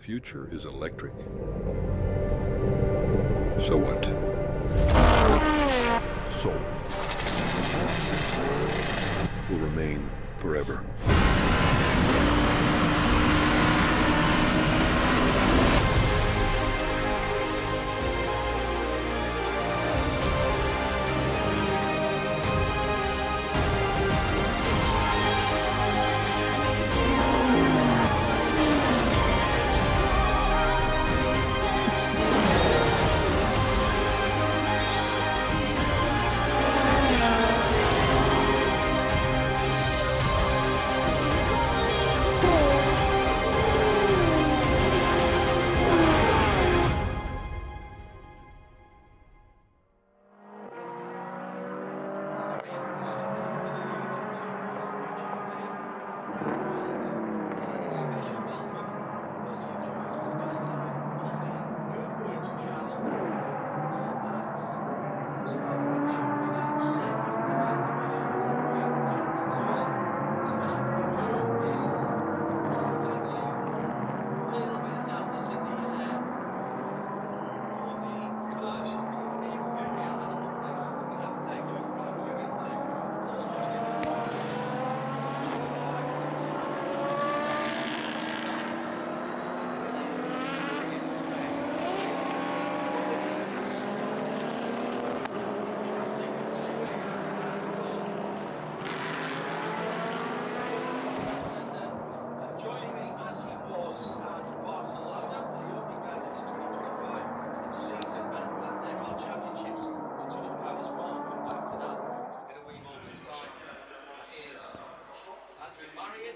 future is electric. So what? Soul will remain forever.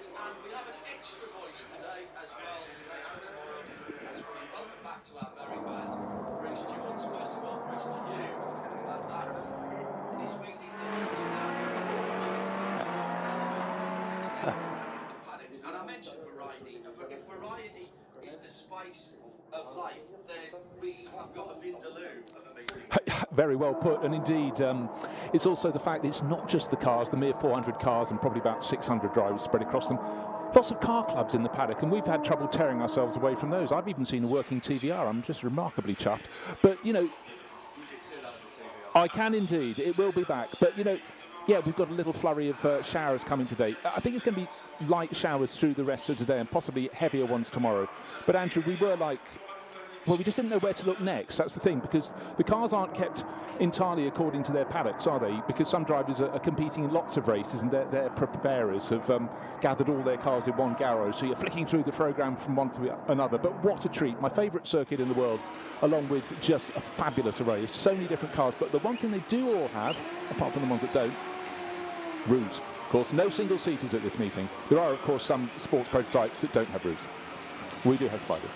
And we have an extra voice today as well, today and tomorrow, as we welcome back to our merry band, Bruce Jones. First of all, Bruce, to you, that's this week it's the Paddocks. And I mentioned variety. If variety is the spice of life, then we have got a vindaloo of a meeting. Very well put, and indeed it's also the fact that it's not just the cars, the mere 400 cars and probably about 600 drivers spread across them. Lots of car clubs in the paddock, and we've had trouble tearing ourselves away from those. I've even seen a working TVR. I'm just remarkably chuffed. But, you know, I can indeed. It will be back. But, you know, yeah, we've got a little flurry of showers coming today. I think it's going to be light showers through the rest of today and possibly heavier ones tomorrow. But, Andrew, we were like, well, we just didn't know where to look next. That's the thing, because the cars aren't kept entirely according to their paddocks, are they? Because some drivers are competing in lots of races, and their preparers have gathered all their cars in one garage. So you're flicking through the programme from one to another. But what a treat. My favourite circuit in the world, along with just a fabulous array of so many different cars. But the one thing they do all have, apart from the ones that don't, roofs. Of course, no single-seaters at this meeting. There are, of course, some sports prototypes that don't have roofs. We do have spiders.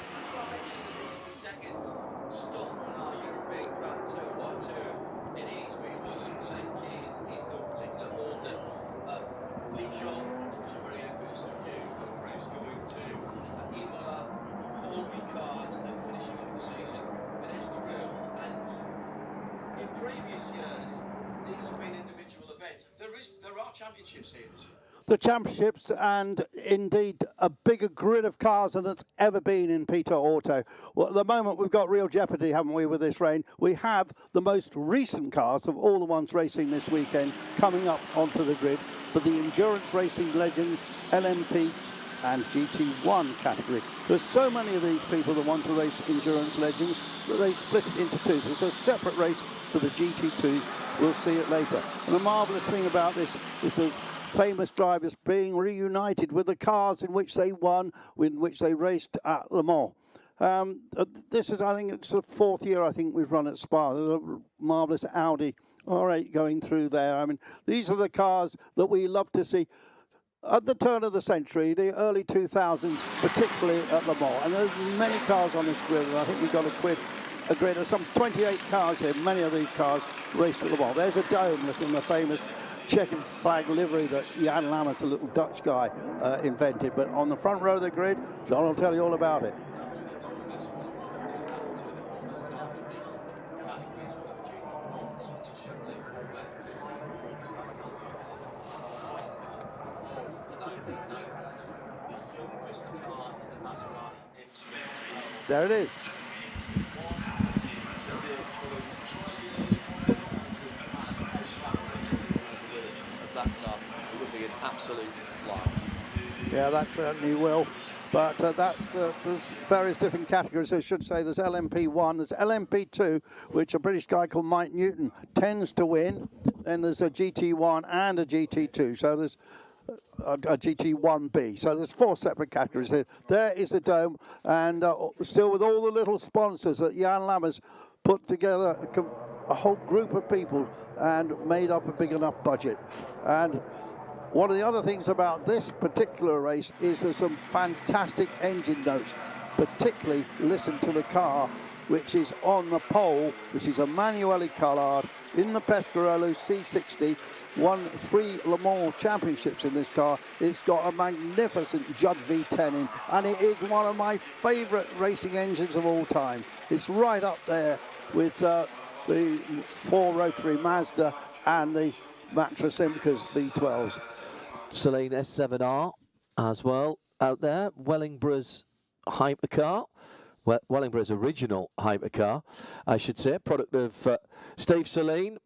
There are championships here this year. The championships, and indeed a bigger grid of cars than it's ever been in Peter Auto. Well, at the moment we've got real jeopardy, haven't we, with this rain? We have the most recent cars of all the ones racing this weekend coming up onto the grid for the Endurance Racing Legends, LMP and GT1 category. There's so many of these people that want to race Endurance Legends that they split it into two. There's a separate race for the GT2s. We'll see it later. And the marvellous thing about this is there's famous drivers being reunited with the cars in which they won, in which they raced at Le Mans. This is, I think, it's the fourth year I think we've run at Spa. There's a marvellous Audi R8 going through there. I mean, these are the cars that we love to see at the turn of the century, the early 2000s, particularly at Le Mans. And there's many cars on this grid, and I think we've got a grid of some 28 cars here. Many of these cars raced at Le Mans. There's a dome looking the famous checkered flag livery that Jan Lammers, a little Dutch guy, invented. But on the front row of the grid, John will tell you all about it. There it is. That car would be an absolute fly. Yeah, that certainly will. But there's various different categories. I should say there's LMP1, there's LMP2, which a British guy called Mike Newton tends to win. Then there's a GT1 and a GT2. So there's a GT1B. So there's 4 separate categories here. There is the dome, and still with all the little sponsors that Jan Lammers put together a whole group of people and made up a big enough budget. And one of the other things about this particular race is there's some fantastic engine notes, particularly listen to the car, which is on the pole, which is a Manueli Collard in the Pescarolo C60, won 3 Le Mans championships in this car. It's got a magnificent Judd V10 in, and it is one of my favourite racing engines of all time. It's right up there with the 4-rotary Mazda and the Matra Simca's V12s. Celine S7R as well out there. Wellingborough's hypercar. Wellingborough's original hypercar, I should say. Product of Steve Celine,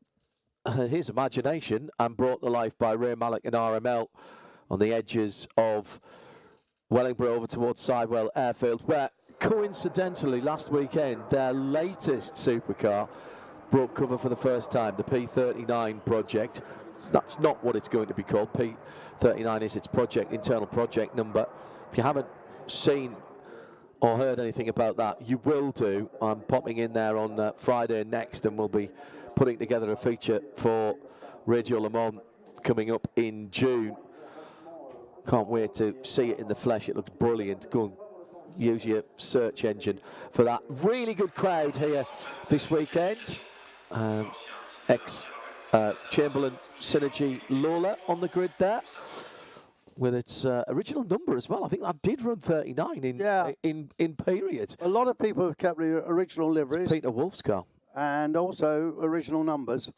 his imagination, and brought to life by Ray Mallock and RML on the edges of Wellingborough over towards Sidewell Airfield, where coincidentally last weekend their latest supercar broke cover for the first time, the P39 project. That's not what it's going to be called. P39 is its internal project number. If you haven't seen or heard anything about that, you will do. I'm popping in there on Friday next, and we'll be putting together a feature for Radio Le Mans coming up in June. Can't wait to see it in the flesh. It looks brilliant. Go and use your search engine for that. Really good crowd here this weekend. Chamberlain Synergy Lola on the grid there, with its original number as well. I think that did run 39 in period. A lot of people have kept the original liveries. It's Peter Wolf's car. And also original numbers.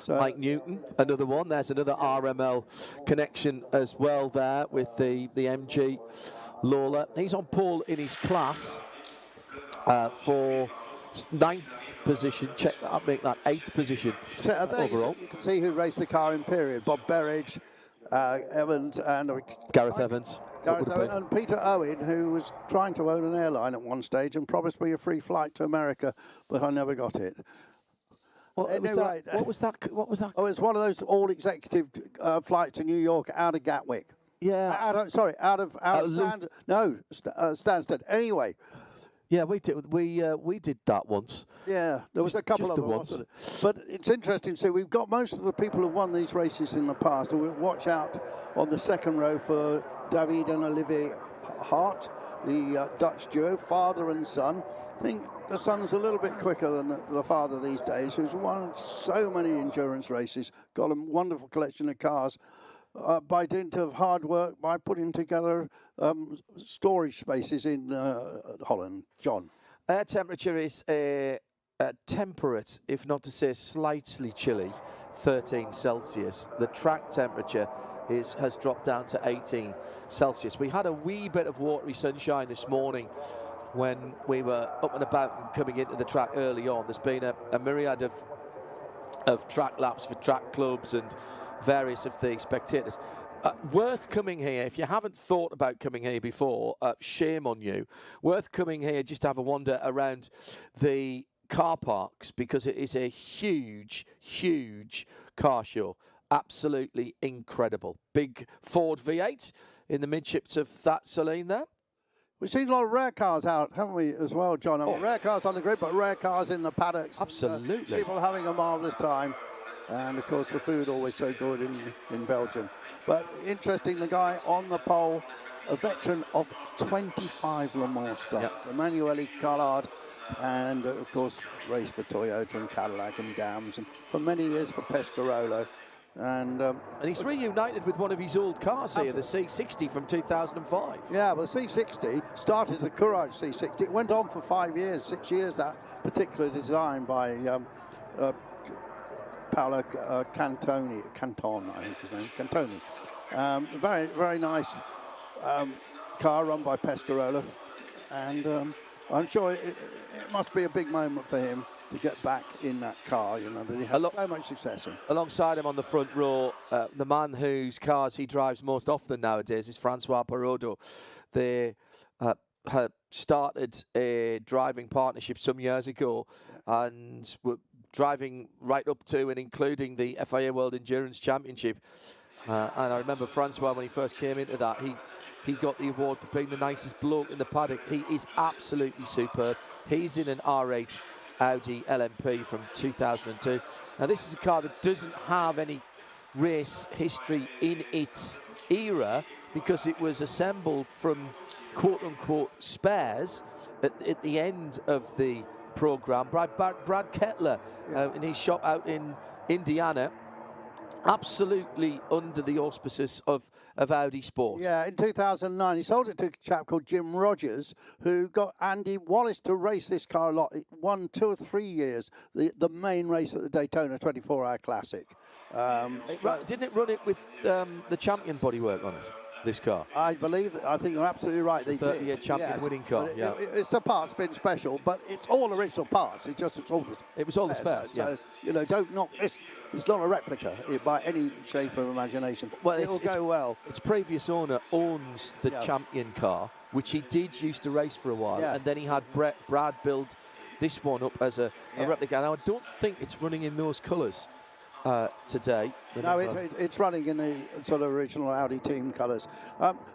So Mike Newton, another one. There's another RML connection as well there with the MG Lola. He's on pole in his class for 9th position. Check that up, make that 8th position overall. You can see who raced the car in period. Bob Berridge, Evans, and Gareth Evans. And Peter Owen, who was trying to own an airline at one stage and promised me a free flight to America, but I never got it. What was that? Oh, it's one of those all-executive flights to New York out of Gatwick. Yeah. Out of Stansted. Anyway. Yeah, we did that once. Yeah, there was a couple of them. Once. But it's interesting. So we've got most of the people who've won these races in the past. We'll watch out on the second row for David and Olivier Hart, the Dutch duo, father and son. I think the son's a little bit quicker than the father these days, who's won so many endurance races, got a wonderful collection of cars. By dint of hard work, by putting together storage spaces in Holland. John? Air temperature is temperate, if not to say slightly chilly, 13 Celsius. The track temperature has dropped down to 18 Celsius. We had a wee bit of watery sunshine this morning when we were up and about and coming into the track early on. There's been a myriad of track laps for track clubs and various of the spectators. Worth coming here, if you haven't thought about coming here before, shame on you. Worth coming here just to have a wander around the car parks, because it is a huge, huge car show. Absolutely incredible. Big Ford V8 in the midships of that Celine there. We've seen a lot of rare cars out, haven't we, as well, John? I mean, rare cars on the grid, but rare cars in the paddocks. Absolutely. People having a marvellous time. And, of course, the food always so good in Belgium. But interesting, the guy on the pole, a veteran of 25 Le Mans starts, Emanuele Collard, and, of course, raced for Toyota and Cadillac and Gams, and for many years for Pescarolo. And he's reunited with one of his old cars here, the C60 from 2005. Yeah, well, the C60 started as a Courage C60. It went on for 5 years, 6 years, that particular design by Paolo Canton, I think his name, Cantoni. Very, very nice car run by Pescarolo. And I'm sure it must be a big moment for him to get back in that car, you know, that he had so much success in. Alongside him on the front row, the man whose cars he drives most often nowadays is Francois Perraudot. They had started a driving partnership some years ago and were driving right up to and including the FIA World Endurance Championship. And I remember Francois, when he first came into that, he got the award for being the nicest bloke in the paddock. He is absolutely superb. He's in an R8 Audi LMP from 2002. Now, this is a car that doesn't have any race history in its era because it was assembled from quote-unquote spares at the end of the programme. Brad Kettler in his shop out in Indiana, absolutely under the auspices of Audi Sport. Yeah, in 2009, he sold it to a chap called Jim Rogers, who got Andy Wallace to race this car a lot. It won 2 or 3 years, the main race at the Daytona 24-hour Classic. Didn't it run it with the champion bodywork on it, this car? I think you're absolutely right. They 30-year champion winning car. It's the parts been special, but it's all original parts. It was all the spares. Yeah. So, you know, don't knock this. It's not a replica by any shape of imagination. Well, it'll go well. Its previous owner owns the champion car, which he did used to race for a while, and then he had Brad build this one up as a replica. Now, I don't think it's running in those colours today. No, it's running in the sort of original Audi team colours.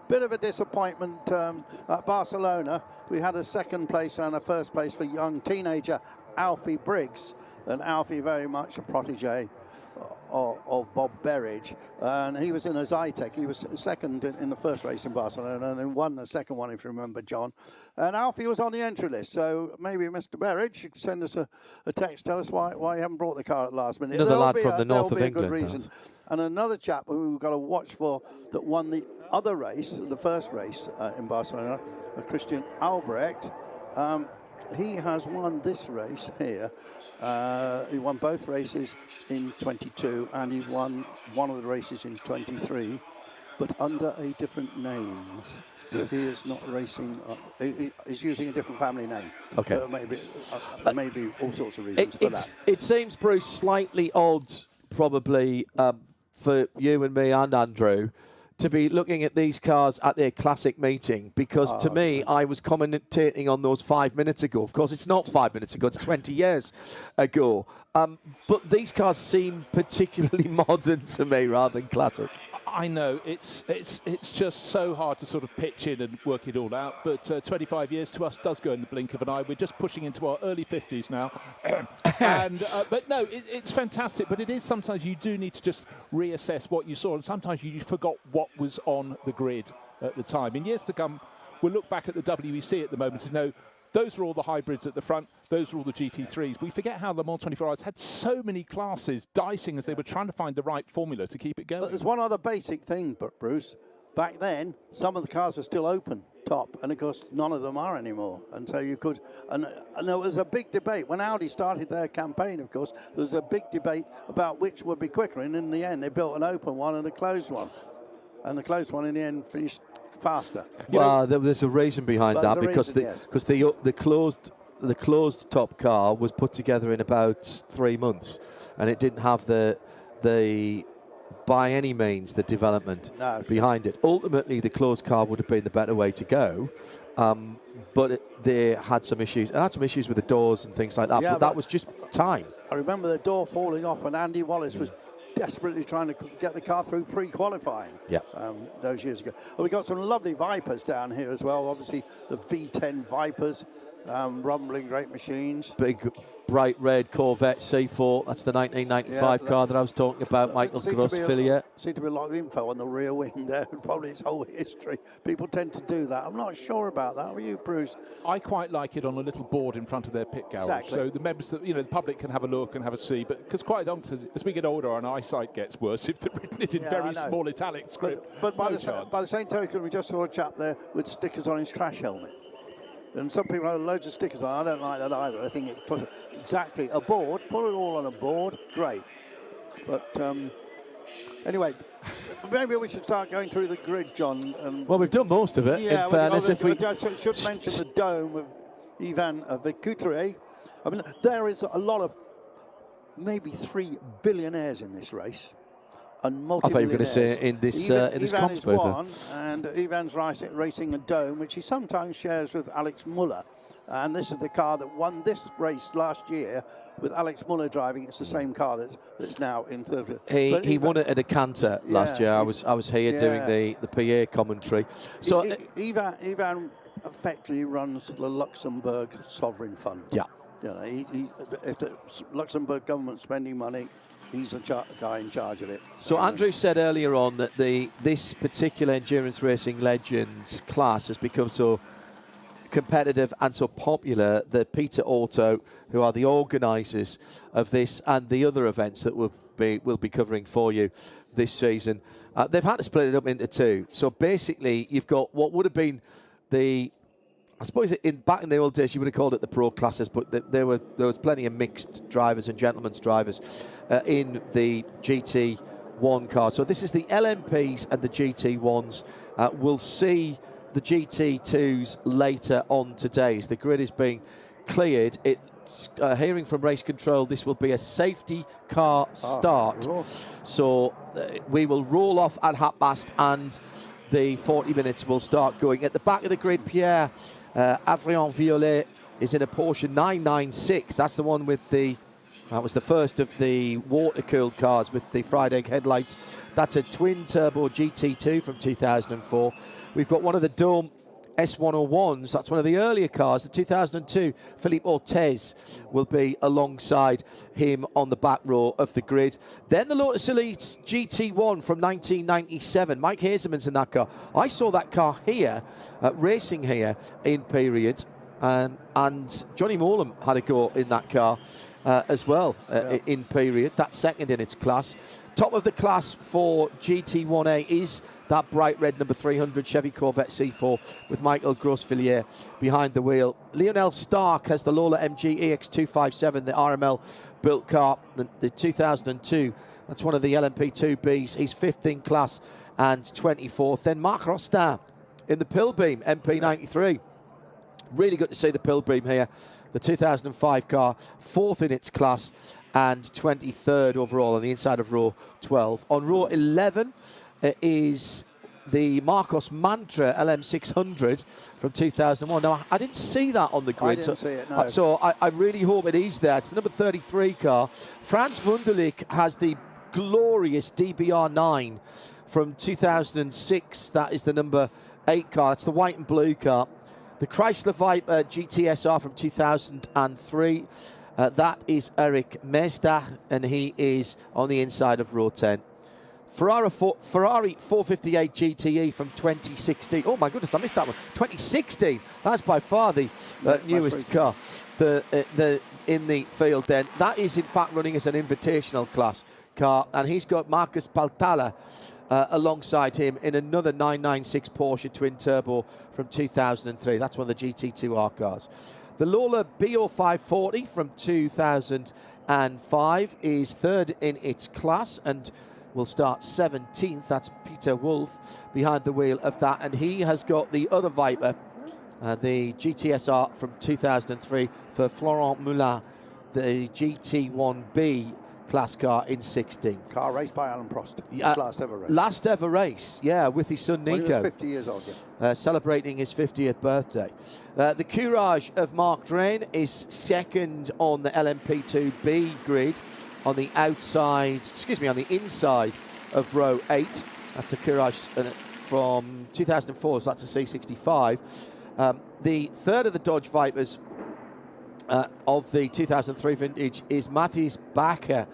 Bit of a disappointment at Barcelona. We had a second place and a first place for young teenager Alfie Briggs, and Alfie very much a protege of Bob Berridge, and he was in a Zytek. He was second in the first race in Barcelona and then won the second one, if you remember, John. And Alfie was on the entry list, so maybe Mr. Berridge, you could send us a text, tell us why you haven't brought the car at the last minute. Another lad from the north of England. Good reason. And another chap who we've got to watch for that won the other race, the first race in Barcelona, Christian Albrecht. He has won this race here. He won both races in 22 and he won one of the races in 23, but under a different name. He is not racing, he's using a different family name. Okay. Maybe all sorts of reasons for that. It seems, Bruce, slightly odd probably for you and me and Andrew to be looking at these cars at their classic meeting, because to me, I was commentating on those 5 minutes ago. Of course, it's not 5 minutes ago, it's 20 years ago. But these cars seem particularly modern to me rather than classic. I know, it's just so hard to sort of pitch in and work it all out, but 25 years to us does go in the blink of an eye. We're just pushing into our early 50s now. But no, it's fantastic, but it is sometimes you do need to just reassess what you saw, and sometimes you forgot what was on the grid at the time. In years to come, we'll look back at the WEC at the moment to know those were all the hybrids at the front, those were all the GT3s. We forget how Le Mans 24 Hours had so many classes dicing as they were trying to find the right formula to keep it going. But there's one other basic thing, Bruce. Back then, some of the cars were still open top, and of course, none of them are anymore. And so you could, and there was a big debate. When Audi started their campaign, of course, there was a big debate about which would be quicker. And in the end, they built an open one and a closed one. And the closed one, in the end, finished faster. Well, there's a reason behind that, because the closed top car was put together in about 3 months, and it didn't have the by any means the development behind it. Ultimately, the closed car would have been the better way to go, but they had some issues. It had some issues with the doors and things like that. Yeah, but that was just time. I remember the door falling off, and Andy Wallace was desperately trying to get the car through pre-qualifying those years ago. Well, we got some lovely Vipers down here as well. Obviously, the V10 Vipers, rumbling great machines. Big, bright red Corvette C4. That's the 1995 car that I was talking about, Michael Gross-Fillier. Seems to be a lot of info on the rear wing there, probably its whole history. People tend to do that. I'm not sure about that. Are you, Bruce? I quite like it on a little board in front of their pit garage. Exactly. So the members, the public can have a look and have a see. But because quite often, as we get older, our eyesight gets worse if they're written it in very small italic script. But by the same token, we just saw a chap there with stickers on his crash helmet. And some people have loads of stickers on. I don't like that either. I think it put exactly a board, put it all on a board, great. But anyway, maybe we should start going through the grid, John. Well, we've done most of it. Yeah, in fairness, I should mention the dome Ivan Vicoutre. I mean, there is a lot of maybe 3 billionaires in this race. And I thought you were going to say in this Ivan is Comsberther. one, and Ivan's racing a Dome, which he sometimes shares with Alex Muller. And this is the car that won this race last year with Alex Muller driving. It's the same car that's now in third. He won it at a canter last year. I was here doing the PA commentary. So Ivan effectively runs the Luxembourg Sovereign Fund. Yeah. You know, if the Luxembourg government's spending money, he's the guy in charge of it. So Andrew said earlier on that this particular endurance racing legends class has become so competitive and so popular that Peter Auto, who are the organisers of this and the other events that we'll be covering for you this season, they've had to split it up into two. So basically, you've got what would have been I suppose back in the old days you would have called it the pro classes, but there was plenty of mixed drivers and gentlemen's drivers in the GT1 car. So this is the LMPs and the GT1s. We'll see the GT2s later on today. As the grid is being cleared, it's hearing from race control, this will be a safety car start. So we will roll off at 1:30 and the 40 minutes will start going. At the back of the grid, Pierre Avrion Violet is in a Porsche 996. That's the one with that was the first of the water-cooled cars with the fried egg headlights. That's a twin-turbo GT2 from 2004. We've got one of the Dome S101s. That's one of the earlier cars. The 2002 Philippe Ortez will be alongside him on the back row of the grid. Then the Lotus Elite GT1 from 1997. Mike Hazeman's in that car. I saw that car here, racing here in period. And Johnny Morlam had a go in that car as well in period. That's second in its class. Top of the class for GT1A is that bright red number 300 Chevy Corvette C4 with Michael Grossvilliers behind the wheel. Lionel Stark has the Lola MG EX257, the RML built car, the 2002. That's one of the LMP2Bs. He's fifth in class and 24th. Then Marc Rostin in the Pilbeam MP93. Really good to see the Pilbeam here. The 2005 car, fourth in its class and 23rd overall on the inside of row 12. On row 11 is the Marcos Mantra LM600 from 2001. Now, I didn't see that on the grid. I didn't see it, no. So I really hope it is there. It's the number 33 car. Franz Wunderlich has the glorious DBR9 from 2006. That is the number 8 car. It's the white and blue car. The Chrysler Viper GTSR from 2003. That is Eric Mesdach, and he is on the inside of row 10. Ferrari 458 GTE from 2016. Oh my goodness, I missed that one. 2016. That's by far the newest car in the field. Then that is in fact running as an invitational class car, and he's got Marcus Paltala alongside him in another 996 Porsche twin turbo from 2003. That's one of the GT2R cars. The Lola BO540 from 2005 is third in its class and will start 17th. That's Peter Wolf behind the wheel of that, and he has got the other Viper, the GTSR from 2003 for Florent Moulin, the GT1B class car in 16th. Car raced by Alan Prost. His last ever race. Last ever race, yeah, with his son Nico. When he was 50 years old, yeah. Celebrating his 50th birthday. The Courage of Mark Drain is second on the LMP2B grid on the on the inside of row 8. That's the Courage from 2004, so that's a C65. The third of the Dodge Vipers of the 2003 vintage is Matthias Bacher,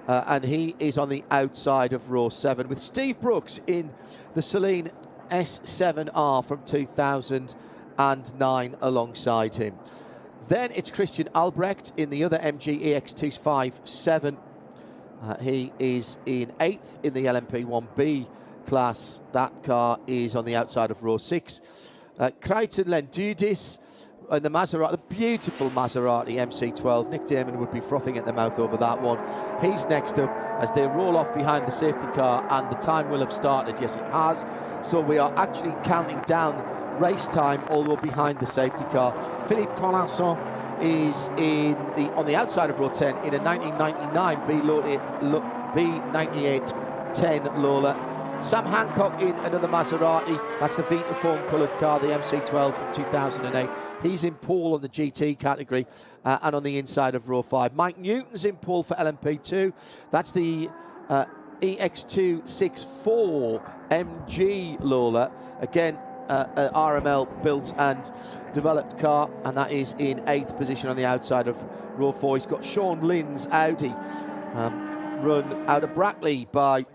and he is on the outside of row 7 with Steve Brooks in the Celine S7R from 2009 alongside him. Then it's Christian Albrecht in the other MG EX257. He is in 8th in the LMP1B class. That car is on the outside of row 6. Crichton Lendudis in the Maserati, the beautiful Maserati MC12. Nick Damon would be frothing at the mouth over that one. He's next up as they roll off behind the safety car, and the time will have started. Yes, it has. So we are actually counting down race time, although behind the safety car. Philippe Collinson is on the outside of row 10 in a 1999 B9810 Lola. Sam Hancock in another Maserati. That's the Vitafoam coloured car, the MC12 from 2008. He's in pole on the GT category and on the inside of row 5. Mike Newton's in pole for LMP2. That's the EX264 MG Lola. Again, an RML built and developed car, and that is in 8th position on the outside of row 4. He's got Sean Lynn's Audi, run out of Brackley by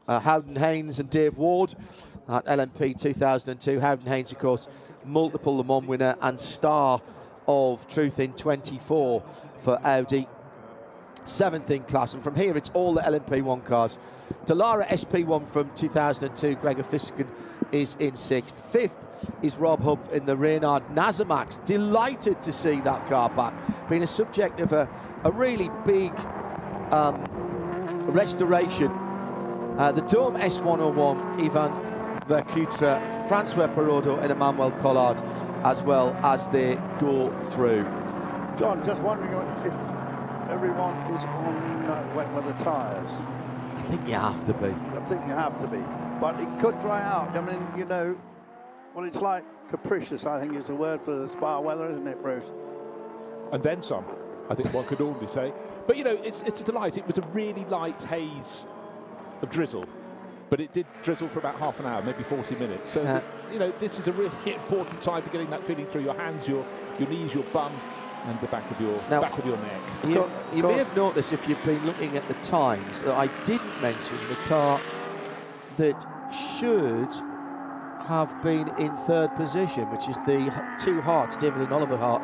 Howden Haynes and Dave Ward at LMP 2002. Howden Haynes, of course, multiple Le Mans winner and star of Truth in 24 for Audi. 7th in class, and from here it's all the LMP1 cars. Dallara SP1 from 2002, Gregor Fisken is in 6th. 5th is Rob Hubb in the Reynard Nazamax. Delighted to see that car back, being a subject of a really big restoration. The Dome S101, Ivan Vercutra, Francois Perrodo and Emmanuel Collard, as well as they go through. John, just wondering if everyone is on wet weather tyres. I think you have to be. I think you have to be. But it could dry out. I mean, you know, well, it's like capricious, I think is the word for the Spa weather, isn't it, Bruce? And then some, I think one could already say. But, you know, it's a delight. It was a really light haze of drizzle, but it did drizzle for about half an hour, maybe 40 minutes. So, you know, this is a really important time for getting that feeling through your hands, your knees, your bum, and the back of your neck. You may have noticed, if you've been looking at the times, that I didn't mention the car that should have been in 3rd position, which is the two Harts, David and Oliver Hart,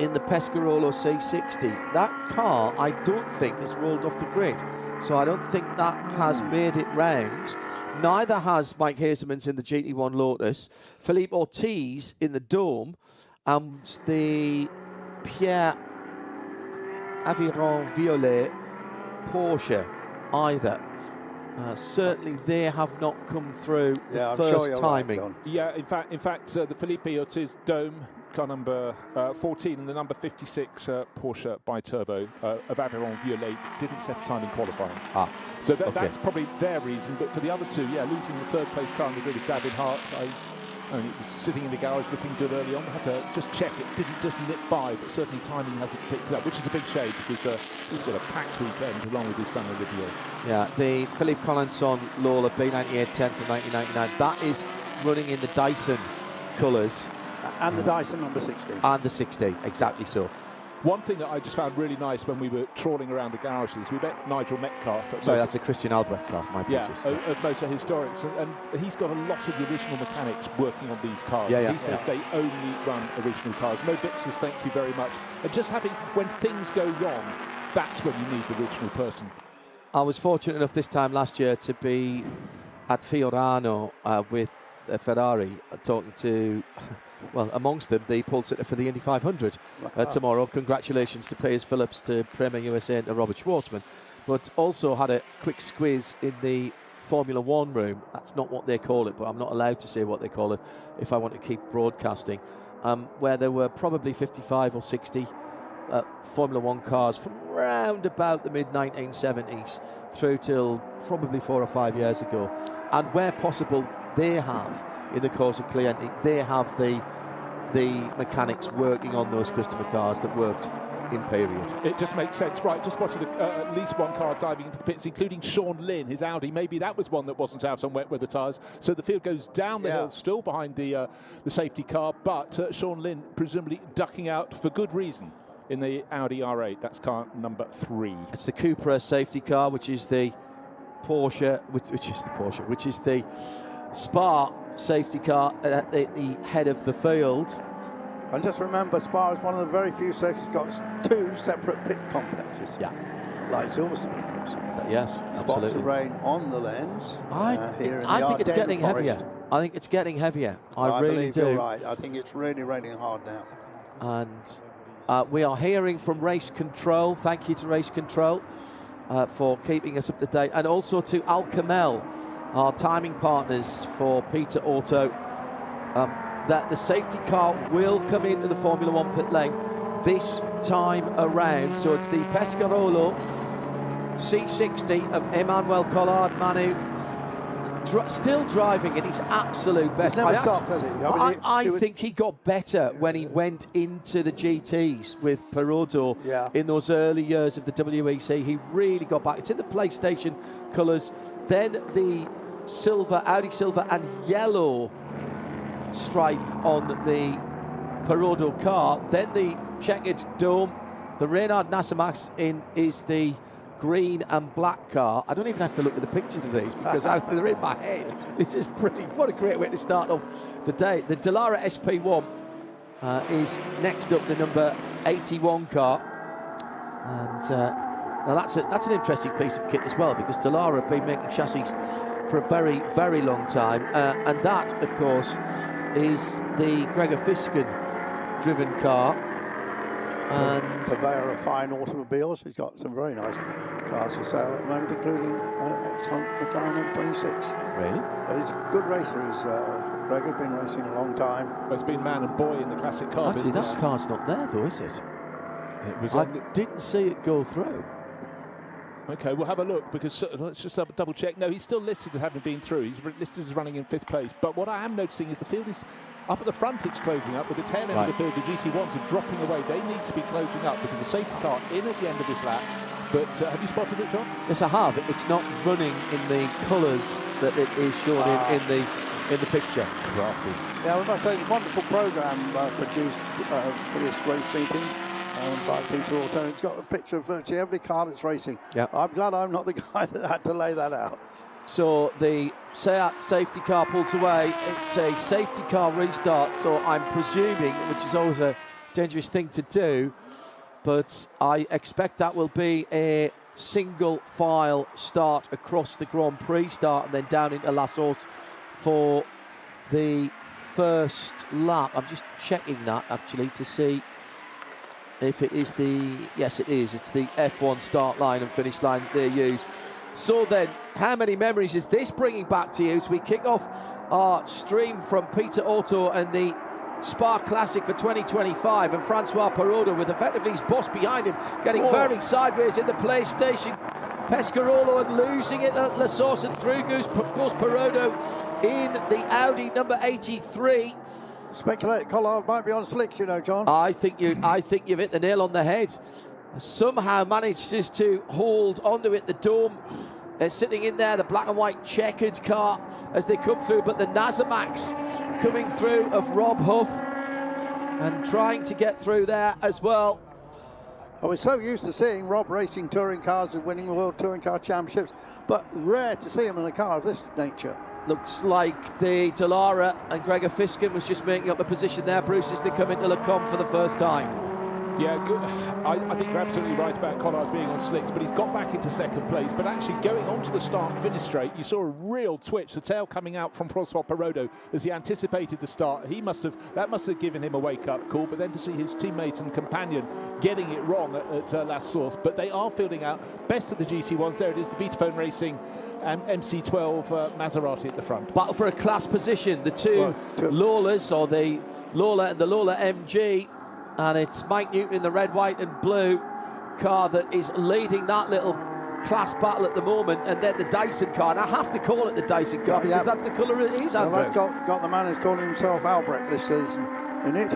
in the Pescarolo C60. That car, I don't think, has rolled off the grid. So I don't think that has made it round. Neither has Mike Hazelman's in the GT1 Lotus, Philippe Ortiz in the Dome, and the Pierre Aviron Violet Porsche either. Certainly they have not come through the first timing. Right, yeah, in fact, the Felipe Ortiz Dome, car number 14 and the number 56 Porsche bi-turbo of Aviron Violet didn't set a time in qualifying. So that's probably their reason. But for the other two, yeah, losing the 3rd place car in the grid of David Hart, I mean, it was sitting in the garage looking good early on. I had to just check it didn't just nip by, but certainly timing hasn't picked it up, which is a big shame because he's got a packed weekend along with his son Olivier. Yeah, the Philippe Collinson Lola B9810 from 1999. That is running in the Dyson colours. And the Dyson number 60. And the 60, exactly so. One thing that I just found really nice when we were trawling around the garages, we met Nigel Metcalf. Sorry, that's a Christian Albrecht car, my apologies. Yeah, of Motor Historics, and he's got a lot of the original mechanics working on these cars. Yeah, he says they only run original cars. No Bitsers, thank you very much. And just having, when things go wrong, that's when you need the original person. I was fortunate enough this time last year to be at Fiorano with Ferrari, talking to, well, amongst them, the pole sitter for the Indy 500 tomorrow. Congratulations to Piers Phillips, to Premier USA, and to Robert Schwartzman. But also had a quick squiz in the Formula One room. That's not what they call it, but I'm not allowed to say what they call it if I want to keep broadcasting. Where there were probably 55 or 60 Formula One cars from round about the mid-1970s through till probably 4 or 5 years ago. And where possible, they have, in the course of Clienti, they have the mechanics working on those customer cars that worked in period. It just makes sense, right? Just spotted at least one car diving into the pits, including Sean Lynn, his Audi. Maybe that was one that wasn't out on wet weather tyres. So the field goes down the hill, still behind the safety car, but Sean Lynn presumably ducking out for good reason in the Audi R8. That's car number 3. It's the Cupra safety car, which is the Porsche, which is the Spa safety car at the head of the field. And just remember, Spa is one of the very few circuits that's got 2 separate pit complexes. Yeah. Like Silverstone, of course. Yes, absolutely. Spots of rain on the lens. Here in I the think it's getting Forest. heavier. I think it's getting heavier. I really believe do. You're right. I think it's really raining hard now. And we are hearing from Race Control. Thank you to Race Control for keeping us up to date. And also to Al Kamel, our timing partners for Peter Auto that the safety car will come into the Formula One pit lane this time around. So it's the Pescarolo C60 of Emmanuel Collard Manu, still driving at his absolute best. He's never stopped, has he? I think he got better when he went into the GTs with Perodo in those early years of the WEC. He really got back. It's in the PlayStation colours. Then the silver, Audi silver and yellow stripe on the Perodo car. Then the checkered dome. The Reynard Nasamax is the green and black car. I don't even have to look at the pictures of these because they're in my head. This is brilliant. What a great way to start off the day. The Dallara SP1 is next up, the number 81 car. And now that's an interesting piece of kit as well, because Dallara have been making chassis for a very, very long time. And that, of course, is the Gregor Fisken driven car. And purveyor of fine automobiles. He's got some very nice cars for sale at the moment, including McLaren M26. Really? He's a good racer. He's Gregor's been racing a long time. Well, he's been man and boy in the classic car actually, business. that car's not there though, is it? I didn't see it go through. Okay, we'll have a look, because let's just double check. No, he's still listed as having been through. He's listed as running in 5th place. But what I am noticing is the field is up at the front. It's closing up with the tail end of the field. The GT1s are dropping away. They need to be closing up because the safety car in at the end of this lap. But have you spotted it, John? Yes, I have. It's not running in the colours that it is shown in the picture. Crafty. Yeah, we must say, a wonderful programme produced for this race meeting. By Peter Auto. It's got a picture of virtually every car that's racing. Yep. I'm glad I'm not the guy that had to lay that out. So the Seat safety car pulls away. It's a safety car restart, so I'm presuming, which is always a dangerous thing to do, but I expect that will be a single file start across the Grand Prix start and then down into La Source for the first lap. I'm just checking that actually to see if it is yes it is, it's the F1 start line and finish line that they use. So then, how many memories is this bringing back to you as we kick off our stream from Peter Auto and the Spa Classic for 2025, and Francois Perodo with effectively his boss behind him, getting very sideways in the PlayStation. Pescarolo and losing it at La Source, and through goes Perodo in the Audi number 83. Speculate Collard might be on slicks, you know, John. I think you've hit the nail on the head. Somehow manages to hold onto it. The dome sitting in there, the black and white checkered car as they come through, but the Nasamax coming through of Rob Huff and trying to get through there as well. We're so used to seeing Rob racing touring cars and winning World Touring Car Championships, but rare to see him in a car of this nature. Looks like the Dallara and Gregor Fisken was just making up a position there, Bruce, as they come into Le Combe for the first time. Yeah, good. I think you're absolutely right about Collard being on slicks, but he's got back into 2nd place. But actually going onto the start and finish straight, you saw a real twitch, the tail coming out from Francois Perodo as he anticipated the start. That must have given him a wake-up call, but then to see his teammate and companion getting it wrong at La Source. But they are fielding out best of the GT1s. There it is, the Vitaphone Racing and MC12 Maserati at the front. Battle for a class position. The two Lawlers, or the Lawler and the Lawler MG. And it's Mike Newton in the red, white and blue car that is leading that little class battle at the moment. And then the Dyson car, and I have to call it the Dyson car because that's the colour it is, Andrew. Well, got the man who's calling himself Albrecht this season in it.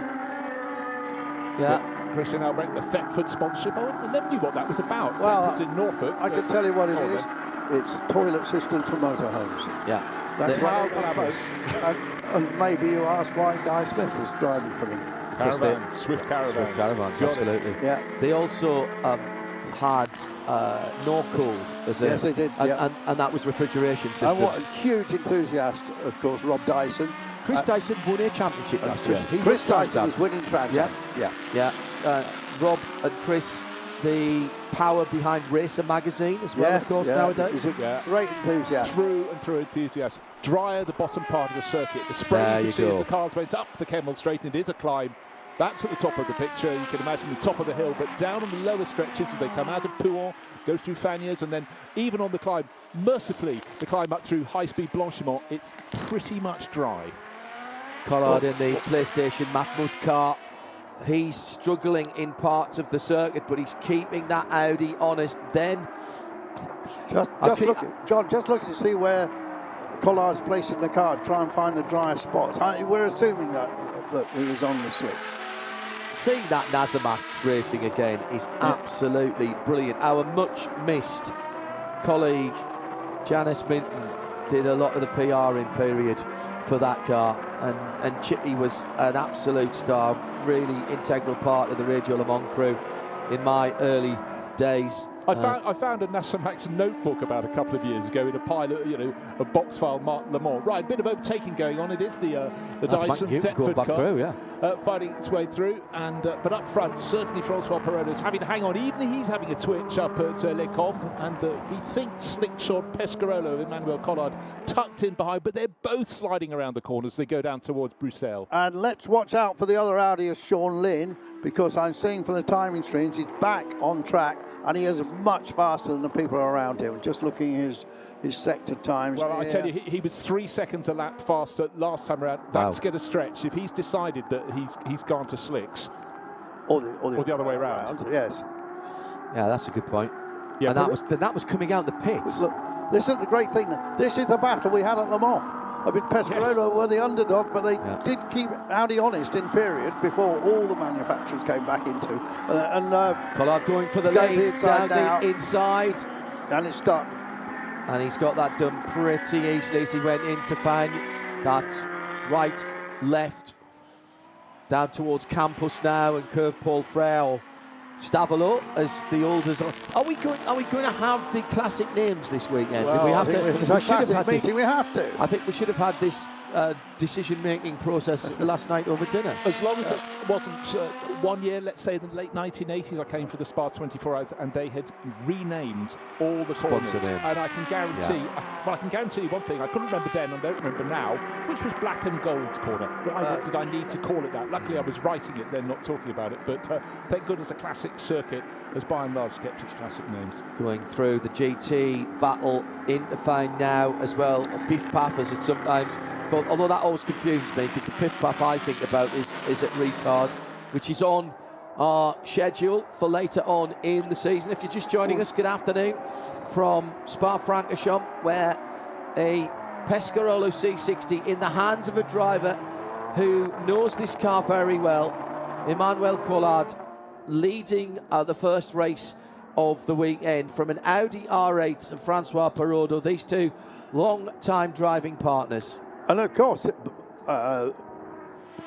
Yeah. Christian Albrecht, the Thetford sponsorship. I never knew what that was about. Well, Thetford's in Norfolk. I can tell you what it is. It's toilet systems for motorhomes. Yeah. That's what it boasts. And maybe you asked why Guy Smith was driving for them. Swift Caravans, absolutely. Yeah. They also had Norcold as yes, they did. And that was refrigeration systems. And what a huge enthusiast, of course, Rob Dyson. Chris Dyson won a championship last year. Chris Dyson is winning Trans Am. Yeah. Rob and Chris, the power behind Racer magazine as well, of course, nowadays. He's a great enthusiast. Through and through enthusiast. Dryer, the bottom part of the circuit. The spray you can see as the cars went up the Kemmel Straight, and it is a climb. That's at the top of the picture. You can imagine the top of the hill, but down on the lower stretches as they come out of Pouhon, go through Fagnes, and then even on the climb, mercifully, the climb up through high-speed Blanchimont, it's pretty much dry. Collard in the PlayStation Mahmoud car. He's struggling in parts of the circuit, but he's keeping that Audi honest. Then, just looking to see where Collard's placing the car, try and find the driest spots. We're assuming that he was on the slicks. Seeing that Nazamak racing again is absolutely brilliant. Our much missed colleague Janice Minton did a lot of the PRing period for that car, and Chippy was an absolute star, really integral part of the Radio Le Mans crew in my early days. I found a Nasamak's notebook about a couple of years ago in a pile of, a box file marked Le Mans. Right, a bit of overtaking going on. It is the Dyson Thetford car through, fighting its way through. And but up front, certainly Francois Perrodo's having to hang on. Even he's having a twitch up at Les Combes. And we think Slickshot Pescarolo and Emmanuel Collard tucked in behind, but they're both sliding around the corners as they go down towards Bruxelles. And let's watch out for the other Audi of Sean Lynn, because I'm seeing from the timing screens he's back on track. And he is much faster than the people around him. Just looking at his sector times. Well, I tell you, he was 3 seconds a lap faster last time around. That's going to stretch. If he's decided that he's gone to slicks, or the other way around. Yes. Yeah, that's a good point. Yeah, and that was coming out the pits. Look, this is the great thing. This is the battle we had at Le Mans. I mean, Pescarolo were the underdog, but they did keep Audi honest in period before all the manufacturers came back into. Collard going for the lead down the inside. And it's stuck. And he's got that done pretty easily as he went in to find that right, left, down towards Campus now and curve Paul Frere. Stavolo as the oldest. Are we going to have the classic names this weekend? Well, we have we have to. I think we should have had this decision-making process the last night over dinner. As long as it wasn't 1 year, let's say in the late 1980s, I came for the Spa 24 Hours and they had renamed all the corners. And I can guarantee, I can guarantee you one thing, I couldn't remember then and I don't remember now, which was Black and Gold corner. Why did I need to call it that? Luckily I was writing it then, not talking about it, but thank goodness a classic circuit has by and large kept its classic names. Going through the GT battle into fine now as well, Biff Path as it sometimes called, although that always confuses me because the Piff Path I think about is at Ricard, which is on our schedule for later on in the season. If you're just joining us, good afternoon from Spa-Francorchamps, where a Pescarolo C60 in the hands of a driver who knows this car very well, Emmanuel Collard, leading the first race of the weekend from an Audi R8 of Francois Perrodo. These two long-time driving partners. And of course,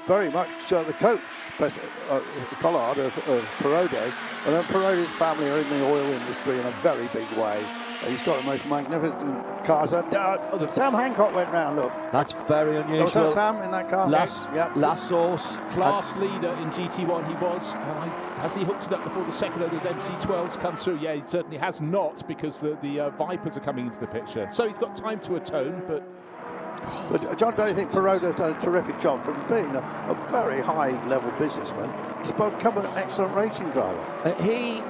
very much the coach, Collard of Perrodo, and then Perrodo's family are in the oil industry in a very big way. He's got the most magnificent cars. Sam Hancock went round, look. That's very unusual. Was that Sam in that car? La Source. Class leader in GT1 he was. Has he hooked it up before the second of those MC12s come through? Yeah, he certainly has not, because the Vipers are coming into the picture. So he's got time to atone, but John, don't you think Perrodo's done a terrific job from being a very high-level businessman? He's become an excellent racing driver. He,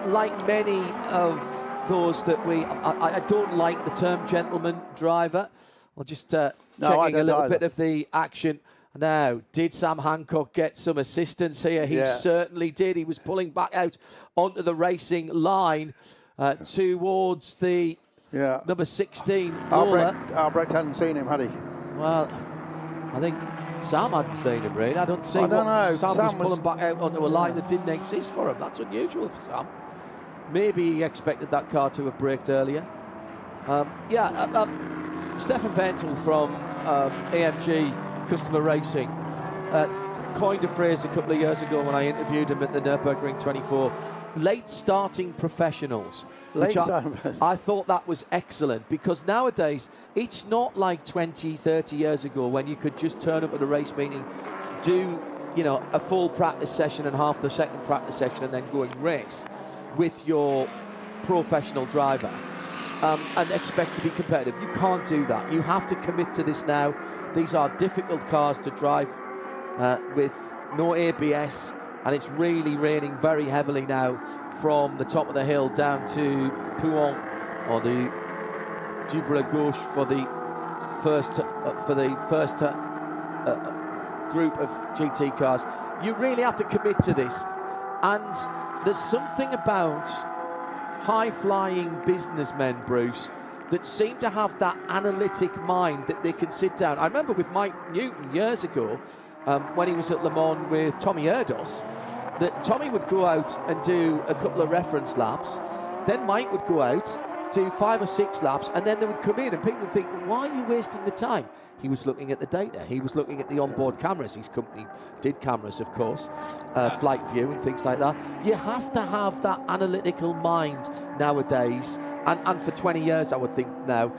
like many of those that I don't like the term gentleman driver. I'll just checking a little bit of the action. Now, did Sam Hancock get some assistance here? He certainly did. He was pulling back out onto the racing line towards the number 16. Albrecht hadn't seen him, had he? Well, I think Sam hadn't seen him, really. I don't know. Sam was pulling back out onto a line that didn't exist for him. That's unusual for Sam. Maybe he expected that car to have braked earlier. Stefan Ventel from AMG Customer Racing coined a phrase a couple of years ago when I interviewed him at the Nürburgring 24, late starting professionals. I thought that was excellent, because nowadays it's not like 20, 30 years ago when you could just turn up at a race meeting, do a full practice session and half the second practice session and then go and race with your professional driver and expect to be competitive. You can't do that. You have to commit to this now. These are difficult cars to drive with no ABS, and it's really raining very heavily now from the top of the hill down to Pouhon, or the Dubra Gauche for the first group of GT cars. You really have to commit to this. And there's something about high-flying businessmen, Bruce, that seem to have that analytic mind that they can sit down. I remember with Mike Newton years ago, when he was at Le Mans with Tommy Erdos, that Tommy would go out and do a couple of reference laps, then Mike would go out, do 5 or 6 laps, and then they would come in and people would think, why are you wasting the time? He was looking at the data. He was looking at the onboard cameras. His company did cameras, of course, flight view and things like that. You have to have that analytical mind nowadays, and for 20 years, I would think now,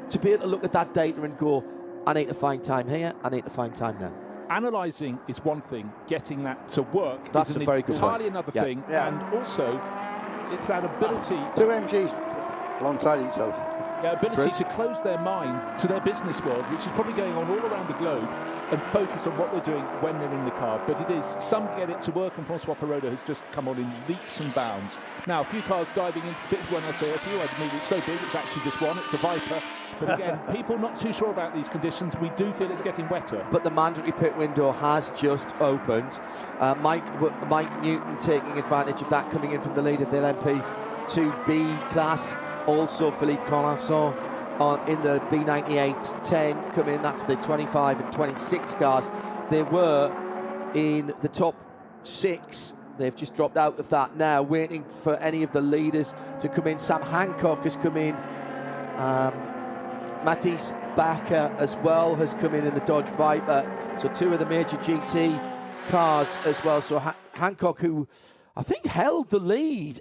to be able to look at that data and go, I need to find time here, I need to find time there. Analysing is one thing, getting that to work That's is a very good entirely point. another Yeah. thing, Yeah. and also it's that ability. 2 MGs alongside each other. Yeah, ability to close their mind to their business world, which is probably going on all around the globe, and focus on what they're doing when they're in the car. But it is, some get it to work, and Francois Perrodo has just come on in leaps and bounds. Now, a few cars diving into the pits. When I say a few, I mean it's so big, it's actually just one, it's a Viper. But again, people not too sure about these conditions. We do feel it's getting wetter. But the mandatory pit window has just opened. Mike Newton taking advantage of that, coming in from the lead of the LMP2B class. Also, Philippe Collinson in the B98-10 come in. That's the 25 and 26 cars. They were in the top 6. They've just dropped out of that now, waiting for any of the leaders to come in. Sam Hancock has come in. Matisse Bakker as well has come in the Dodge Viper. So 2 of the major GT cars as well. So Hancock, who I think held the lead.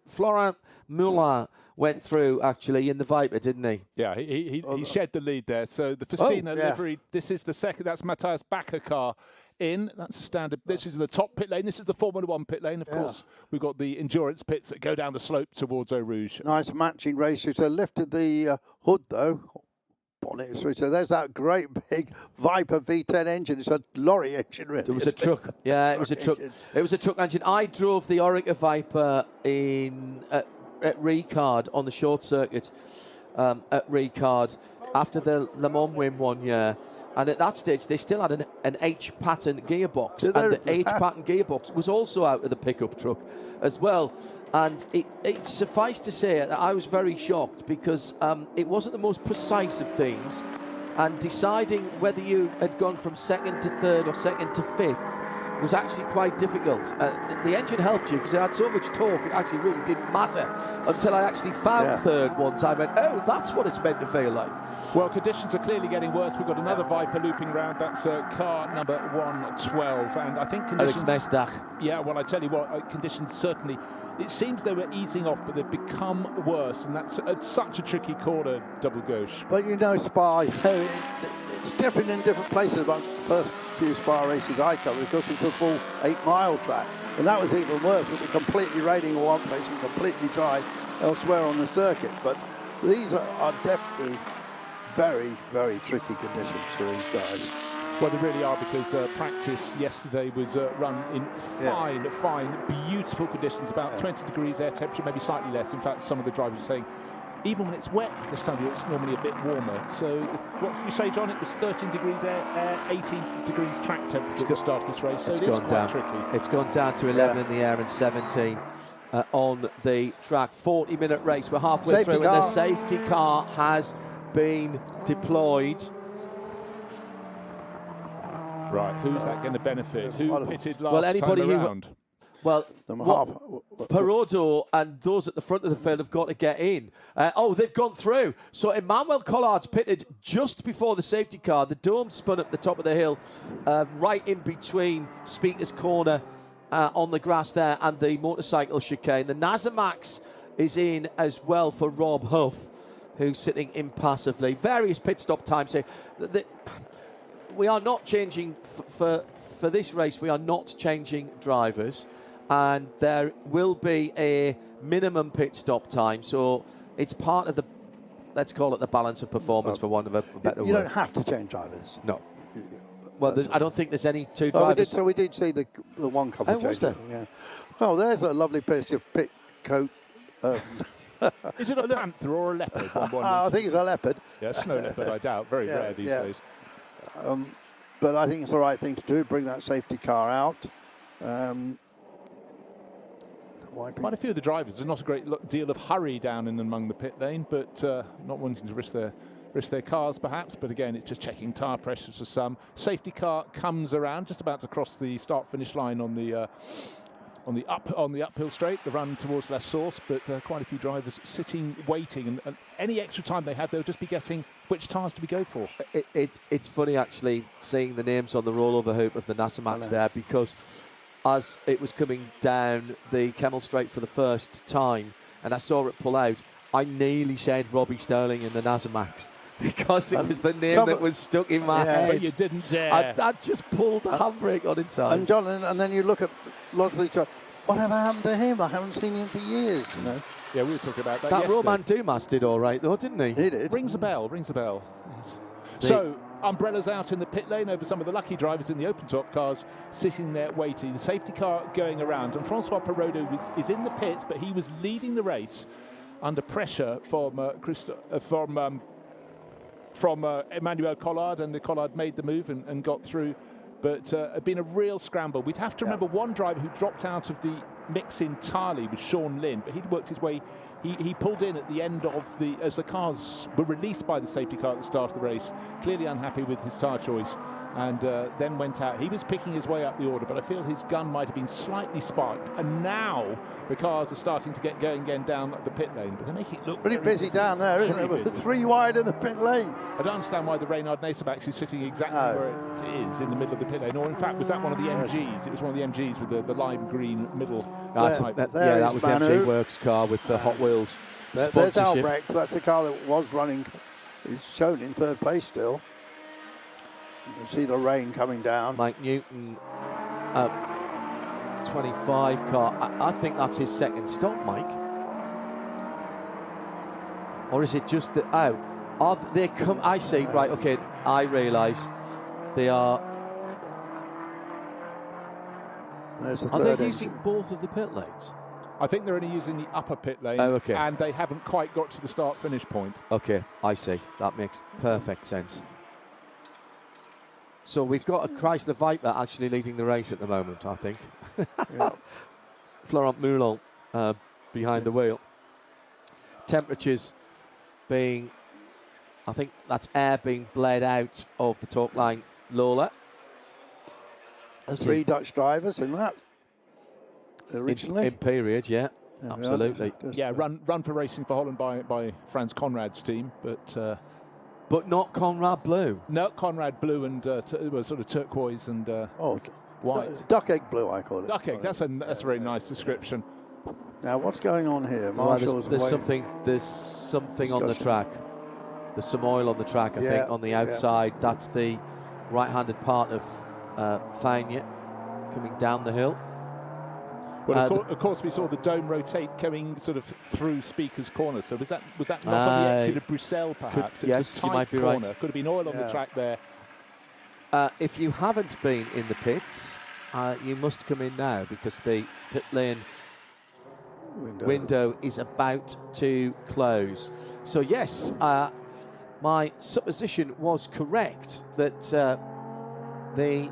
Florent Moulin went through actually in the Viper, didn't he? Yeah, he shed the lead there. So the Festina livery, this is the second, that's Matthias Bakker car in. That's a standard. This is the top pit lane. This is the Formula 1 pit lane. Of course, we've got the endurance pits that go down the slope towards Eau Rouge. Nice matching race. So lifted the hood though. Bonnet through. So there's that great big Viper V10 engine. It's a lorry engine, really. It was a truck. Yeah, it was a truck. It was a truck engine. I drove the Orica Viper at Ricard on the short circuit at Ricard after the Le Mans win one year. And at that stage, they still had an H-pattern gearbox. And the H-pattern gearbox was also out of the pickup truck as well. And it suffice to say that I was very shocked because it wasn't the most precise of things. And deciding whether you had gone from second to third or second to fifth was actually quite difficult. The engine helped you because it had so much torque, it actually really didn't matter until I actually found third one time and oh, that's what it's meant to feel like. Well, conditions are clearly getting worse. We've got another Viper looping round. That's car number 112. And I think conditions... Alex Mestach. Yeah, well, I tell you what, conditions certainly... It seems they were easing off, but they've become worse. And that's such a tricky corner, double gauche. But you know, Spa, it's different in different places. But the first few Spa races I covered, because it's a full 8-mile track. And that was even worse. It was completely raining in one place and completely dry elsewhere on the circuit. But these are definitely very, very tricky conditions for these guys. Well, they really are, because practice yesterday was run in fine, beautiful conditions, about 20 degrees air temperature, maybe slightly less. In fact, some of the drivers were saying, even when it's wet this time of year, it's normally a bit warmer. So, what did you say, John? It was 13 degrees air, 18 degrees track temperature at the start of this race. So, it's quite down. tricky. It's gone down to 11 in the air and 17 on the track. 40-minute race. We're halfway through, and the safety car has been deployed. Right, who's that going to benefit? Who pitted last anybody time around? Perrodo and those at the front of the field have got to get in. They've gone through. So Emmanuel Collard's pitted just before the safety car. The dome spun up the top of the hill, right in between Speaker's Corner on the grass there and the motorcycle chicane. The Nazamax is in as well for Rob Huff, who's sitting impassively. Various pit stop times here. We are not changing for this race. We are not changing drivers, and there will be a minimum pit stop time. So it's part of the, let's call it the balance of performance, for want of a better word. You don't have to change drivers. No. Well, I don't think there's any two drivers. We did see the one couple change. Was there? Yeah. Well, there's a lovely picture of pit coat. Is it a panther or a leopard? I think it's a leopard. Yeah, snow leopard, I doubt. Very rare these days. but I think it's the right thing to do, bring that safety car out. Quite a few of the drivers, there's not a great deal of hurry down in among the pit lane, but not wanting to risk their cars perhaps, but again it's just checking tyre pressures for some. Safety car comes around, just about to cross the start-finish line on the uphill straight, the run towards La Source, but quite a few drivers sitting, waiting, and any extra time they had, they'll just be guessing which tyres do we go for. It's funny actually seeing the names on the rollover hoop of the Nasamax there, because as it was coming down the Kemmel Straight for the first time and I saw it pull out, I nearly said Robbie Sterling in the Nasamax because it was the name that was stuck in my head. But you didn't dare. I just pulled the handbrake on in time. And John, and then you look at lots of these guys, whatever happened to him? I haven't seen him for years, you know. Yeah, we were talking about that yesterday. Roman Dumas did all right though, didn't he? He did. Rings a bell. Yes. So, umbrellas out in the pit lane over some of the lucky drivers in the open-top cars sitting there waiting. The safety car going around, and Francois Perraudot is in the pits, but he was leading the race under pressure from Emmanuel Collard, and Collard made the move and got through. But it's been a real scramble. We'd have to remember one driver who dropped out of the mix entirely was Sean Lynn, but he'd worked his way. He pulled in at the end of as the cars were released by the safety car at the start of the race, clearly unhappy with his tyre choice, and then went out. He was picking his way up the order, but I feel his gun might have been slightly sparked, and now the cars are starting to get going again down the pit lane, but they're making it look pretty busy down there, isn't it? With 3 wide in the pit lane. I don't understand why the Reynard Nasabach is sitting exactly where it is in the middle of the pit lane, or in fact was that one of the MGs? It was one of the MGs with the lime green middle. That was the MG Works car with the Hot Wheels sponsorship. There's Albrecht, that's the car that was running. It's shown in 3rd place still. You can see the rain coming down. Mike Newton, 25 car. I think that's his second stop, Mike. Or is it just that? They come. I see. Right. Okay. I realise they are. Are they using both of the pit lanes? I think they're only using the upper pit lane, and they haven't quite got to the start-finish point. Okay, I see. That makes perfect sense. So we've got a Chrysler Viper actually leading the race at the moment, I think. Florent Moulin behind the wheel. Temperatures being, I think that's air being bled out of the torque line Lola. 3 Dutch drivers in that originally. In period, yeah, absolutely. Yeah, run for racing for Holland by Franz Conrad's team, but not Conrad Blue. No, Conrad Blue and sort of turquoise and white. Duck egg blue, I call it. Duck egg. That's a very nice description. Now, what's going on here? Marshall's there's something on the track. There's some oil on the track, I think, on the outside. That's the right-handed part of Fagnes coming down the hill. Well, of course, we saw the dome rotate coming sort of through Speaker's Corner. So was that not on the exit of Bruxelles, perhaps? Yes, you might be corner. right. Could have been oil on the track there. If you haven't been in the pits, you must come in now because the pit lane window is about to close. So yes, my supposition was correct that the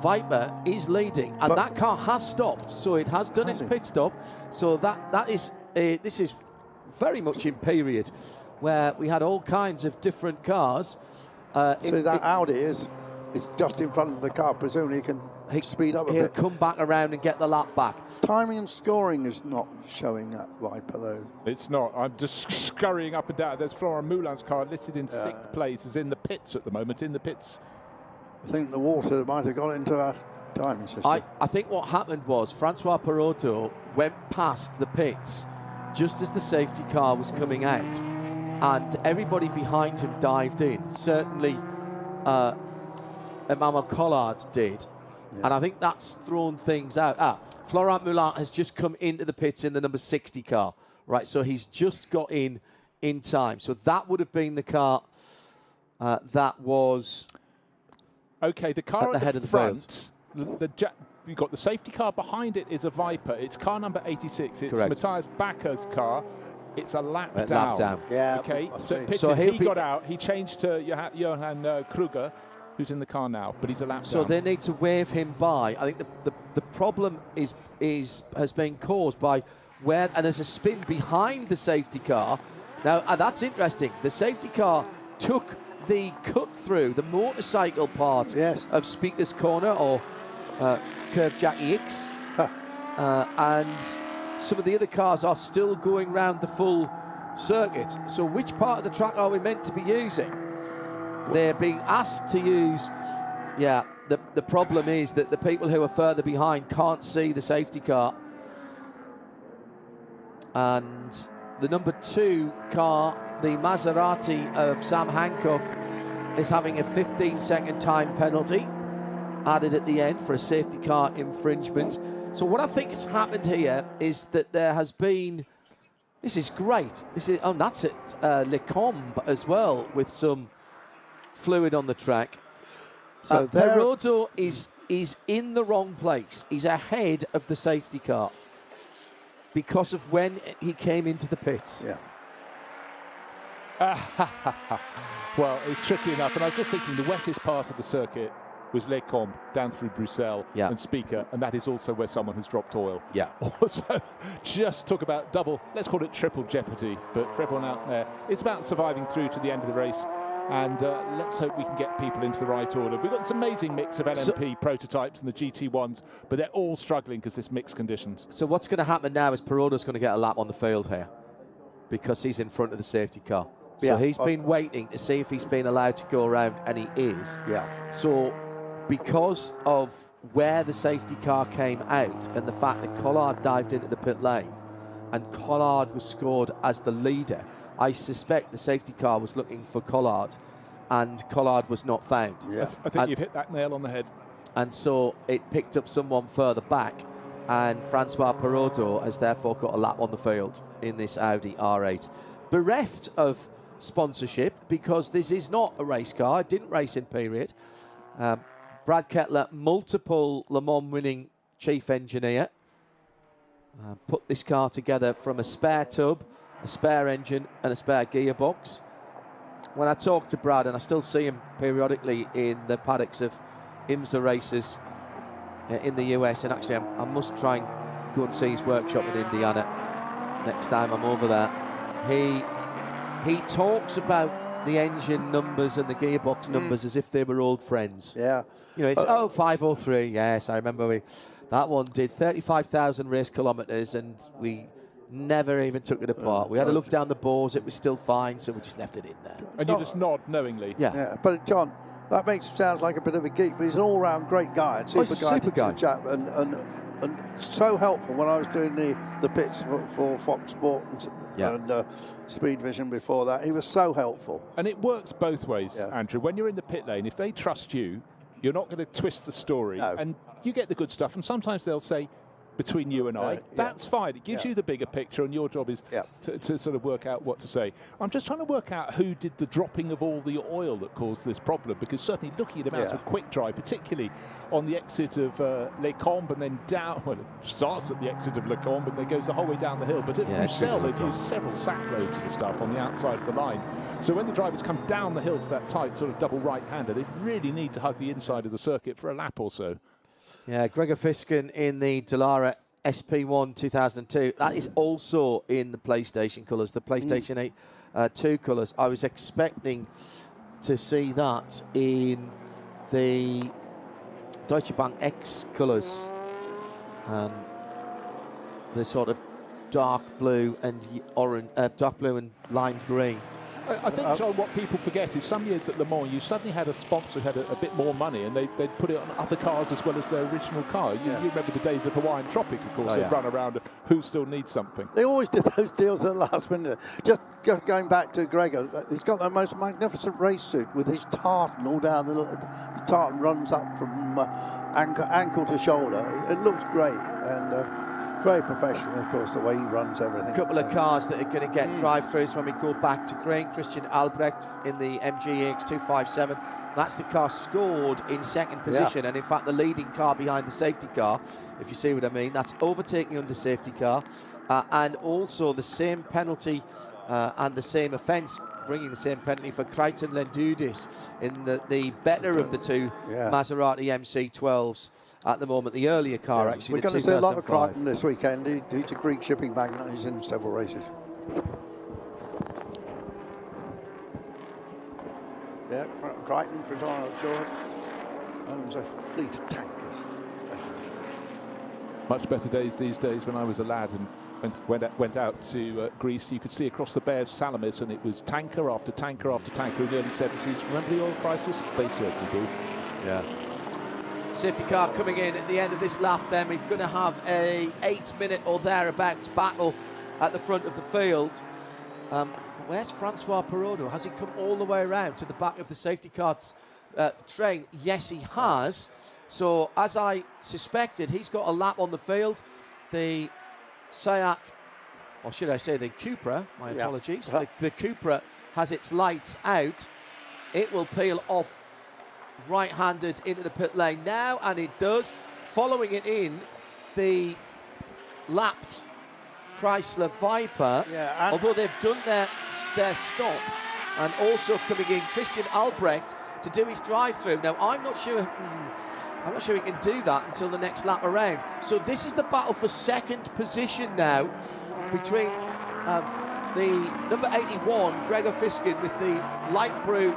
Viper is leading, and that car has stopped, so it has done its pit stop. So this is very much in period where we had all kinds of different cars. So Audi is just in front of the car. Presumably, he can speed up a bit. He'll come back around and get the lap back. Timing and scoring is not showing that Viper, though. It's not. I'm just scurrying up and down. There's Florent Moulin's car listed in 6th place, is in the pits at the moment. In the pits. I think the water might have got into our timing system. I think what happened was Francois Perraudot went past the pits just as the safety car was coming out, and everybody behind him dived in. Certainly Emmanuel Collard did, and I think that's thrown things out. Florent Moulin has just come into the pits in the number 60 car, right? So he's just got in time. So that would have been the car that was... Okay, the car at the head of the front. You've got the safety car behind it is a Viper. It's car number 86. It's Matthias Backer's car. It's a lap down. Yeah. Okay. So he got out. He changed to Johan Kruger, who's in the car now, but he's a lap So down. they need to wave him by. I think the problem has been caused by where, and there's a spin behind the safety car. Now, that's interesting. The safety car took the cut through the motorcycle part of Speaker's Corner, or Curve Jackie X, and some of the other cars are still going round the full circuit. So which part of the track are we meant to be using? They're being asked to use, the problem is that the people who are further behind can't see the safety car. And the number 2 car, the Maserati of Sam Hancock, is having a 15-second time penalty added at the end for a safety car infringement. So what I think has happened here is that there has been, this is great, that's it, Le Combe as well, with some fluid on the track. So Perrodo is in the wrong place. He's ahead of the safety car because of when he came into the pits. Well, it's tricky enough, and I was just thinking the wettest part of the circuit was Les Combes down through Bruxelles and Speaker, and that is also where someone has dropped oil. Also, just talk about double, let's call it triple jeopardy, but for everyone out there, it's about surviving through to the end of the race, and let's hope we can get people into the right order. We've got this amazing mix of LMP prototypes and the GT1s, but they're all struggling because there's mixed conditions. So what's going to happen now is Perrodo's going to get a lap on the field here because he's in front of the safety car. So he's been waiting to see if he's been allowed to go around, and he is. So because of where the safety car came out and the fact that Collard dived into the pit lane and Collard was scored as the leader, I suspect the safety car was looking for Collard and Collard was not found. I think you've hit that nail on the head. And so it picked up someone further back, and Francois Perrodo has therefore got a lap on the field in this Audi R8. Bereft of sponsorship, because this is not a race car, it didn't race in period. Brad Kettler, multiple Le Mans winning chief engineer, put this car together from a spare tub, a spare engine and a spare gearbox. When I talk to Brad, and I still see him periodically in the paddocks of IMSA races in the US, and actually I must try and go and see his workshop in Indiana next time I'm over there. He talks about the engine numbers and the gearbox numbers as if they were old friends. You know, it's 503. Yes, I remember that one did 35,000 race kilometres, and we never even took it apart. We had to look down the bores; it was still fine, so we just left it in there. And you just nod knowingly. But John, that makes him sound like a bit of a geek, but he's an all-round great guy and super guy. Chap, and so helpful when I was doing the pits for Fox Sport and Speed Vision before that. He was so helpful. And it works both ways, Andrew. When you're in the pit lane, if they trust you, you're not going to twist the story. And you get the good stuff. And sometimes they'll say, between you and I, that's fine. It gives you the bigger picture, and your job is to sort of work out what to say. I'm just trying to work out who did the dropping of all the oil that caused this problem, because certainly looking at amounts of quick dry, particularly on the exit of Les Combes and then down, well, it starts at the exit of Les Combes and then goes the whole way down the hill. But at Bruxelles, they've used several sack loads of the stuff on the outside of the line. So when the drivers come down the hill to that tight sort of double right-hander, they really need to hug the inside of the circuit for a lap or so. Yeah, Gregor Fisken in the Dallara SP1 2002. That is also in the PlayStation colours, the PlayStation 2 colours. I was expecting to see that in the Deutsche Bank X colours. The sort of dark blue and orange, dark blue and lime green. I think, John, what people forget is some years at Le Mans, you suddenly had a sponsor who had a bit more money, and they'd put it on other cars as well as their original car. You remember the days of Hawaiian Tropic, of course. They'd run around, who still needs something. They always did those deals at the last minute. Just going back to Gregor, he's got the most magnificent race suit with his tartan all down. The tartan runs up from ankle to shoulder. It looks great, and very professional, of course, the way he runs everything. A couple of cars that are going to get drive-throughs when we go back to green. Christian Albrecht in the MG EX257. That's the car scored in second position, and in fact the leading car behind the safety car, if you see what I mean. That's overtaking under safety car, and also the same penalty and the same offence bringing the same penalty for Crichton Lendudis in the better of the two Maserati MC12s at the moment. The earlier car, actually. We're going to see a lot of Crichton this weekend. He's a Greek shipping magnate. He's in several races. Yeah, Crichton, sure, owns a fleet of tankers. Much better days these days. When I was a lad and went out to Greece, you could see across the Bay of Salamis, and it was tanker after tanker after tanker in the early 70s. Remember the oil crisis? They certainly do. Yeah. Safety car coming in at the end of this lap then. We're going to have a 8-minute or thereabouts battle at the front of the field. Where's Francois Perraudot? Has he come all the way around to the back of the safety car's train? Yes, he has. So, as I suspected, he's got a lap on the field. The Seat, or should I say the Cupra, my apologies. The Cupra has its lights out. It will peel off right-handed into the pit lane now, and it does. Following it in, the lapped Chrysler Viper, although they've done their stop, and also coming in Christian Albrecht to do his drive-through. Now, I'm not sure he can do that until the next lap around. So this is the battle for second position now between the number 81, Gregor Fiskin, with the light blue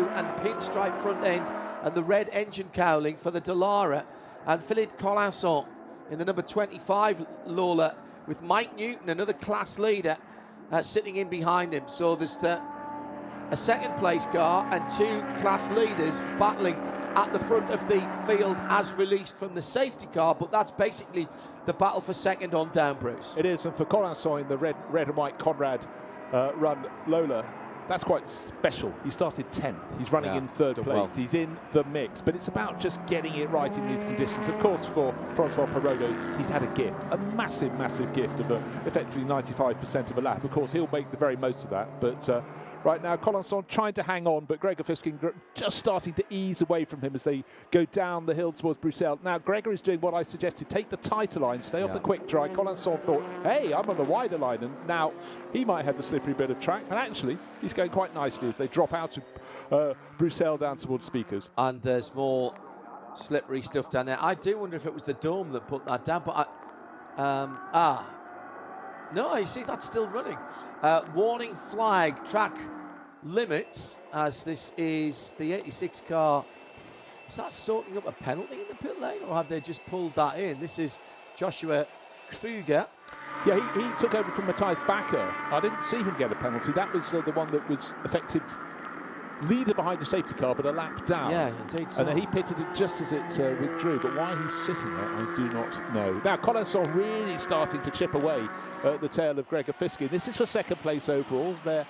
and pinstripe front end and the red engine cowling for the Dallara, and Philippe Collinson in the number 25 Lola, with Mike Newton, another class leader, sitting in behind him. So there's a second place car and two class leaders battling at the front of the field as released from the safety car, but that's basically the battle for second on down, Bruce. It is, and for Collinson in the red and white Conrad run Lola, that's quite special. He started 10th. He's running in third place. Well. He's in the mix, but it's about just getting it right in these conditions. Of course, for Francois Perraudot, he's had a gift, a massive, massive gift of effectively 95% of a lap. Of course, he'll make the very most of that, but right now, Collinson trying to hang on, but Gregor Fiskin just starting to ease away from him as they go down the hill towards Bruxelles. Now, Gregor is doing what I suggested. Take the tighter line, stay off the quick dry. Collinson thought, hey, I'm on the wider line, and now he might have the slippery bit of track, but actually, he's going quite nicely as they drop out of Bruxelles down towards Speakers. And there's more slippery stuff down there. I do wonder if it was the dome that put that down, but no, you see, that's still running. Warning flag, track limits, as this is the 86 car. Is that sorting up a penalty in the pit lane, or have they just pulled that in? This is Joshua Kruger. Yeah, he took over from Matthias Bacher. I didn't see him get a penalty. That was the one that was effective leader behind the safety car, but a lap down. Yeah, indeed. So. And then he pitted it just as it withdrew, but why he's sitting there, I do not know. Now, Collinson really starting to chip away at the tail of Gregor Fiskin. This is for second place overall. They're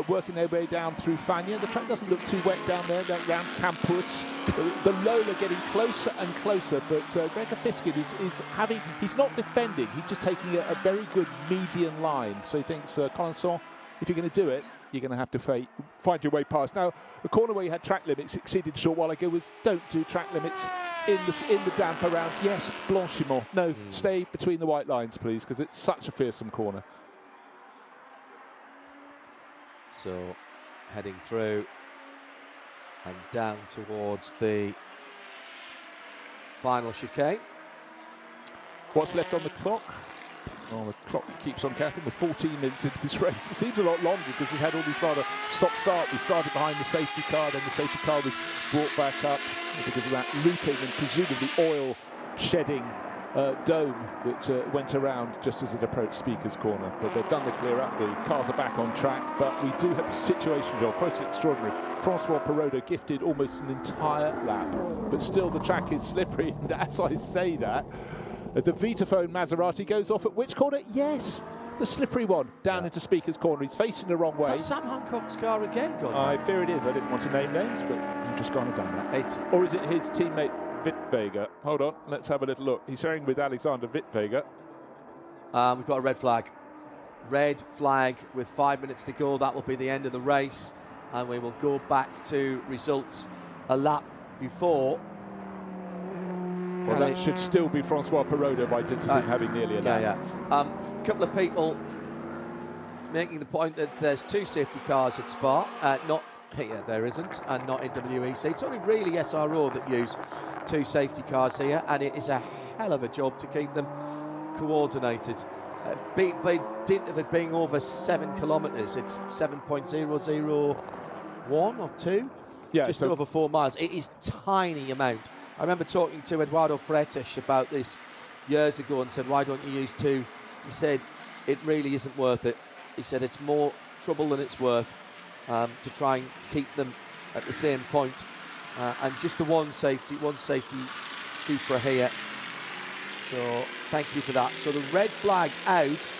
working their way down through Fagnes. The track doesn't look too wet down there, around Campus. The Lola getting closer and closer, but Gregor Fiskin he's not defending, he's just taking a very good median line. So he thinks, Collinson, if you're going to do it, you're going to have to find your way past. Now, the corner where you had track limits exceeded a short while ago was don't do track limits in the damp around. Yes, Blanchimont. No, stay between the white lines, please, because it's such a fearsome corner. So, heading through and down towards the final chicane. What's left on the clock? Well, the clock keeps on counting. We're 14 minutes into this race. It seems a lot longer because we've had all these rather stop-start. We started behind the safety car, then the safety car was brought back up because of that looping and presumably oil-shedding dome that went around just as it approached Speaker's Corner. But they've done the clear-up. The cars are back on track. But we do have a situation, John, quite extraordinary. Francois Perraudot gifted almost an entire lap. But still the track is slippery. And as I say that, the Vitaphone Maserati goes off at which corner? Yes, the slippery one down into Speaker's Corner. He's facing the wrong way. Is that Sam Hancock's car again, God? I fear it is. I didn't want to name names, but you've just gone and done that. Or is it his teammate Wittweger? Hold on, let's have a little look. He's sharing with Alexander Wittweger. We've got a red flag. Red flag with 5 minutes to go. That will be the end of the race, and we will go back to results a lap before. Well, that should still be Francois Perraudot by dint of him having nearly a lap. A couple of people making the point that there's 2 safety cars at Spa, not here, there isn't, and not in WEC. It's only really SRO that use 2 safety cars here, and it is a hell of a job to keep them coordinated. By dint of it being over 7 kilometres, it's 7.001 or 2, just over 4 miles. It is tiny amount. I remember talking to Eduardo Freitas about this years ago and said, why don't you use 2? He said, it really isn't worth it. He said, it's more trouble than it's worth to try and keep them at the same point. And just the one safety Cupra here. So thank you for that. So the red flag out,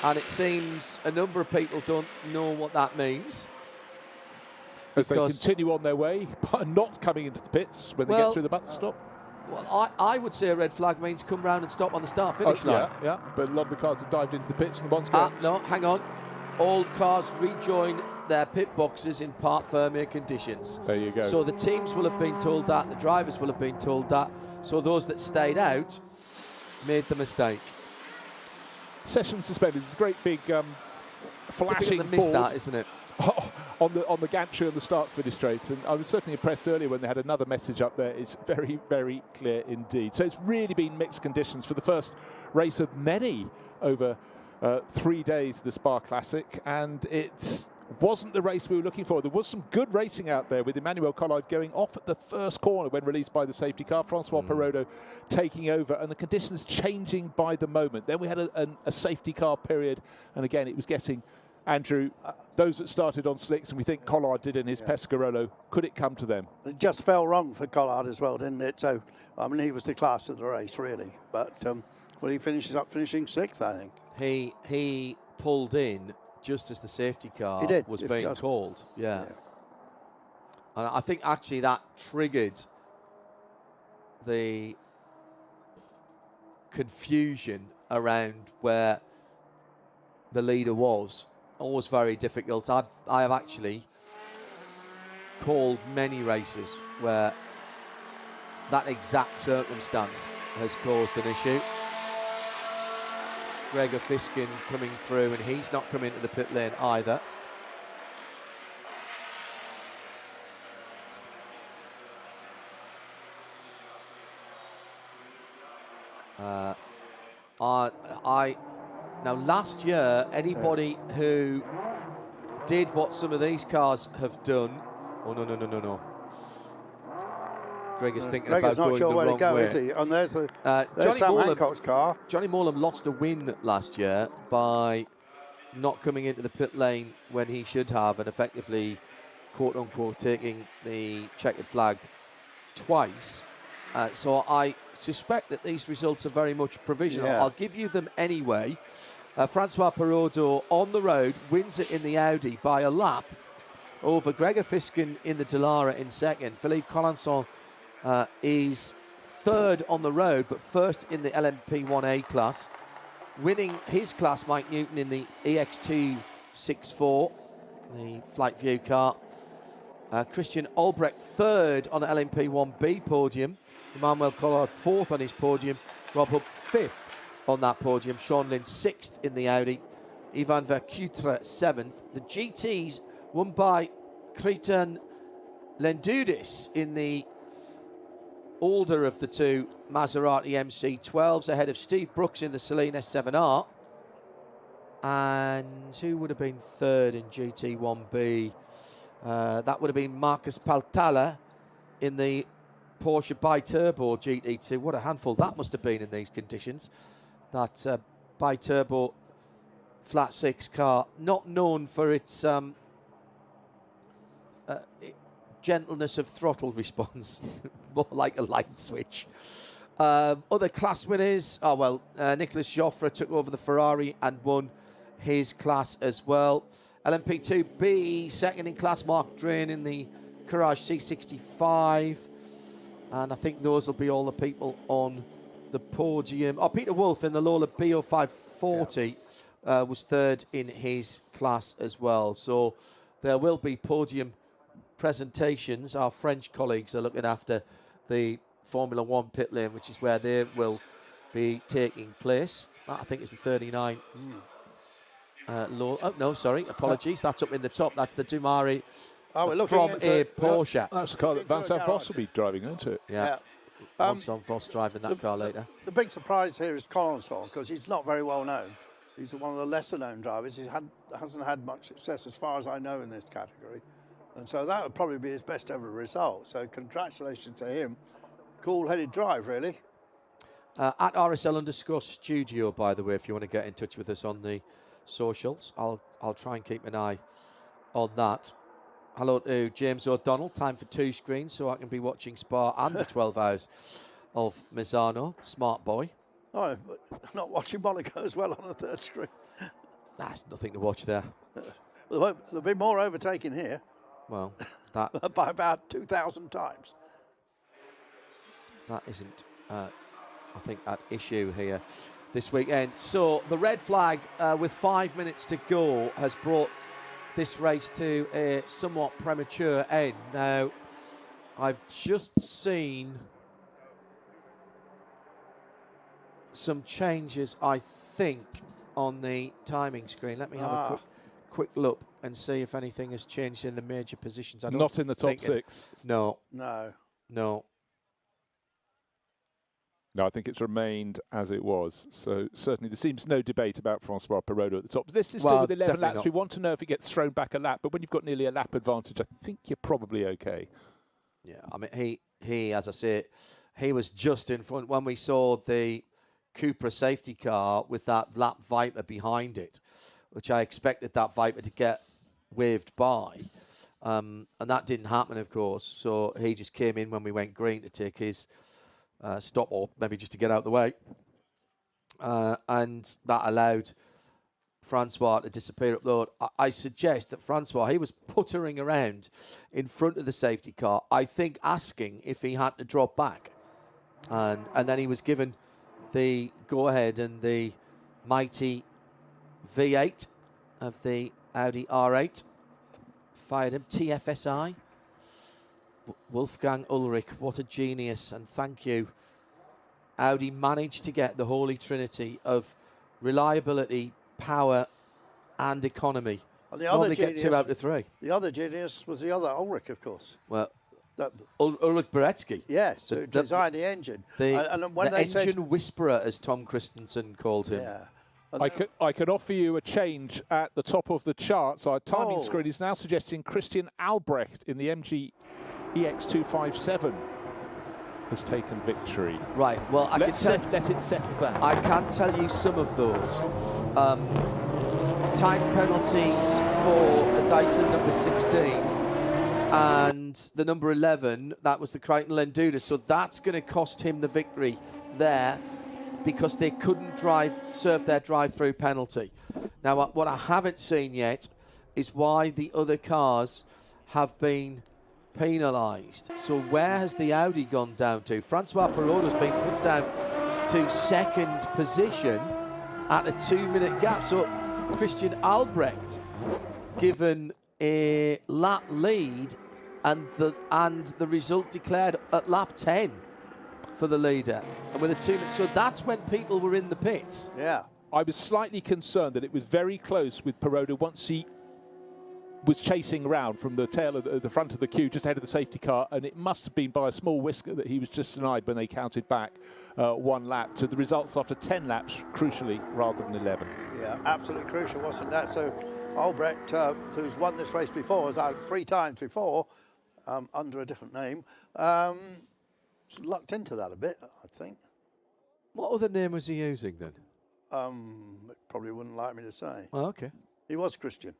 and it seems a number of people don't know what that means. As they continue on their way, not coming into the pits when they get through the button stop. Well, I would say a red flag means come round and stop on the start-finish line. Yeah, but a lot of the cars have dived into the pits and the ones going. No, hang on. All cars rejoin their pit boxes in part firmware conditions. There you go. So the teams will have been told that, the drivers will have been told that. So those that stayed out made the mistake. Session suspended. It's a great big flashing board. Missed that, isn't it? on the gantry on the start-finish straight, and I was certainly impressed earlier when they had another message up there. It's very, very clear indeed. So it's really been mixed conditions for the first race of many over 3 days of the Spa Classic, and it wasn't the race we were looking for. There was some good racing out there with Emmanuel Collard going off at the first corner when released by the safety car, Francois Perrodo taking over, and the conditions changing by the moment. Then we had a safety car period, and again it was getting, Andrew, those that started on slicks, and we think Collard did in his Pescarolo, could it come to them? It just fell wrong for Collard as well, didn't it? So, I mean, he was the class of the race, really. But, well, he finishes up finishing 6th, I think. He pulled in just as the safety car was being called. Yeah. And I think actually that triggered the confusion around where the leader was. Always very difficult. I have actually called many races where that exact circumstance has caused an issue. Gregor Fiskin coming through, and he's not come into the pit lane either. Now, last year, anybody who did what some of these cars have done... Oh, no. Gregor's thinking about going the wrong way. Gregor's not sure where to go, is he? And there's Sam Hancock's car. Johnny Morlam lost a win last year by not coming into the pit lane when he should have, and effectively, quote-unquote, taking the checkered flag twice. So I suspect that these results are very much provisional. I'll give you them anyway. Francois Perrodo on the road wins it in the Audi by a lap over Gregor Fiskin in the Dallara in second. Philippe Collinson is third on the road, but first in the LMP1A class. Winning his class, Mike Newton in the EX264, the Flight View car. Christian Albrecht third on the LMP1B podium. Emmanuel Collard fourth on his podium. Rob Hub fifth on that podium. Sean Lynn sixth in the Audi. Ivan Vercutre seventh. The GTs won by Kriton Lendudis in the older of the two Maserati MC12s, ahead of Steve Brooks in the Celine S7R. And who would have been third in GT1B? That would have been Marcus Paltala in the Porsche Biturbo GT2. What a handful that must have been in these conditions. That Biturbo flat six car, not known for its gentleness of throttle response, more like a light switch. Other class winners, Nicolas Joffre took over the Ferrari and won his class as well. LMP2B, second in class, Mark Drain in the Courage C65. And I think those will be all the people on the podium. Peter Wolf in the Lola BO540 was third in his class as well. So there will be podium presentations. Our French colleagues are looking after the Formula One pit lane, which is where they will be taking place. I think it's the 39. low. Oh, no, sorry, apologies. That's up in the top. That's the Dumari Oh, we're looking from into a it. Porsche. That's the car that Van Into a Sant Vos garage. will be driving, isn't it? Yeah. Vincent Vos driving that car later. The big surprise here is Collinsville, because he's not very well known. He's one of the lesser known drivers. He hasn't had much success as far as I know in this category. And so that would probably be his best ever result. So congratulations to him. Cool-headed drive, really. At RSL_studio, by the way, if you want to get in touch with us on the socials, I'll try and keep an eye on that. Hello to James O'Donnell. Time for 2 screens so I can be watching Spa and the 12 hours of Misano. Smart boy. Oh, but not watching Monaco as well on the 3rd screen. That's nothing to watch there. There'll be more overtaking here Well, that by about 2,000 times. that isn't, I think, at issue here this weekend. So the red flag with 5 minutes to go has brought this race to a somewhat premature end. Now, I've just seen some changes, I think, on the timing screen. Let me have a quick look and see if anything has changed in the major positions. I don't Not in the top think 6. No. No. No. No, I think it's remained as it was. So certainly there seems no debate about Francois Perrault at the top. This is still with 11 laps. Not. We want to know if it gets thrown back a lap, but when you've got nearly a lap advantage, I think you're probably okay. Yeah, I mean, he, as I say, he was just in front when we saw the Cupra safety car with that lap Viper behind it, which I expected that Viper to get waved by. And that didn't happen, of course. So he just came in when we went green to take his stop, or maybe just to get out the way. And that allowed Francois to disappear up the road. I suggest that Francois, he was puttering around in front of the safety car, I think asking if he had to drop back. And then he was given the go-ahead, and the mighty V8 of the Audi R8 fired him. TFSI. Wolfgang Ulrich, what a genius, and thank you. Audi managed to get the holy trinity of reliability, power and economy. And the other Normally genius, get 2 out of 3. The other genius was the other Ulrich, of course. Well, Ulrich Beretsky. Yes, who designed the engine. And when the they engine whisperer, as Tom Christensen called him. Yeah. I could offer you a change at the top of the charts. Our timing screen is now suggesting Christian Albrecht in the MG EX257 has taken victory. Right, well, let it settle that. I can tell you some of those. Time penalties for the Dyson number 16 and the number 11, that was the Crichton Lenduda, so that's going to cost him the victory there, because they couldn't serve their drive-through penalty. Now, what I haven't seen yet is why the other cars have been penalised. So where has the Audi gone down to? Francois Perrault has been put down to 2nd position at a 2-minute gap. So Christian Albrecht given a lap lead, and the result declared at lap 10 for the leader, and with a 2 minutes. So that's when people were in the pits. Yeah. I was slightly concerned that it was very close with Perrault once he was chasing around from the tail of the front of the queue just ahead of the safety car, and it must have been by a small whisker that he was just denied when they counted back 1 lap to the results after 10 laps, crucially, rather than 11. Yeah, absolutely crucial, wasn't that? So Albrecht, who's won this race before, was out 3 times before, under a different name, lucked into that a bit, I think. What other name was he using then? Probably wouldn't like me to say. Oh, okay. He was Christian,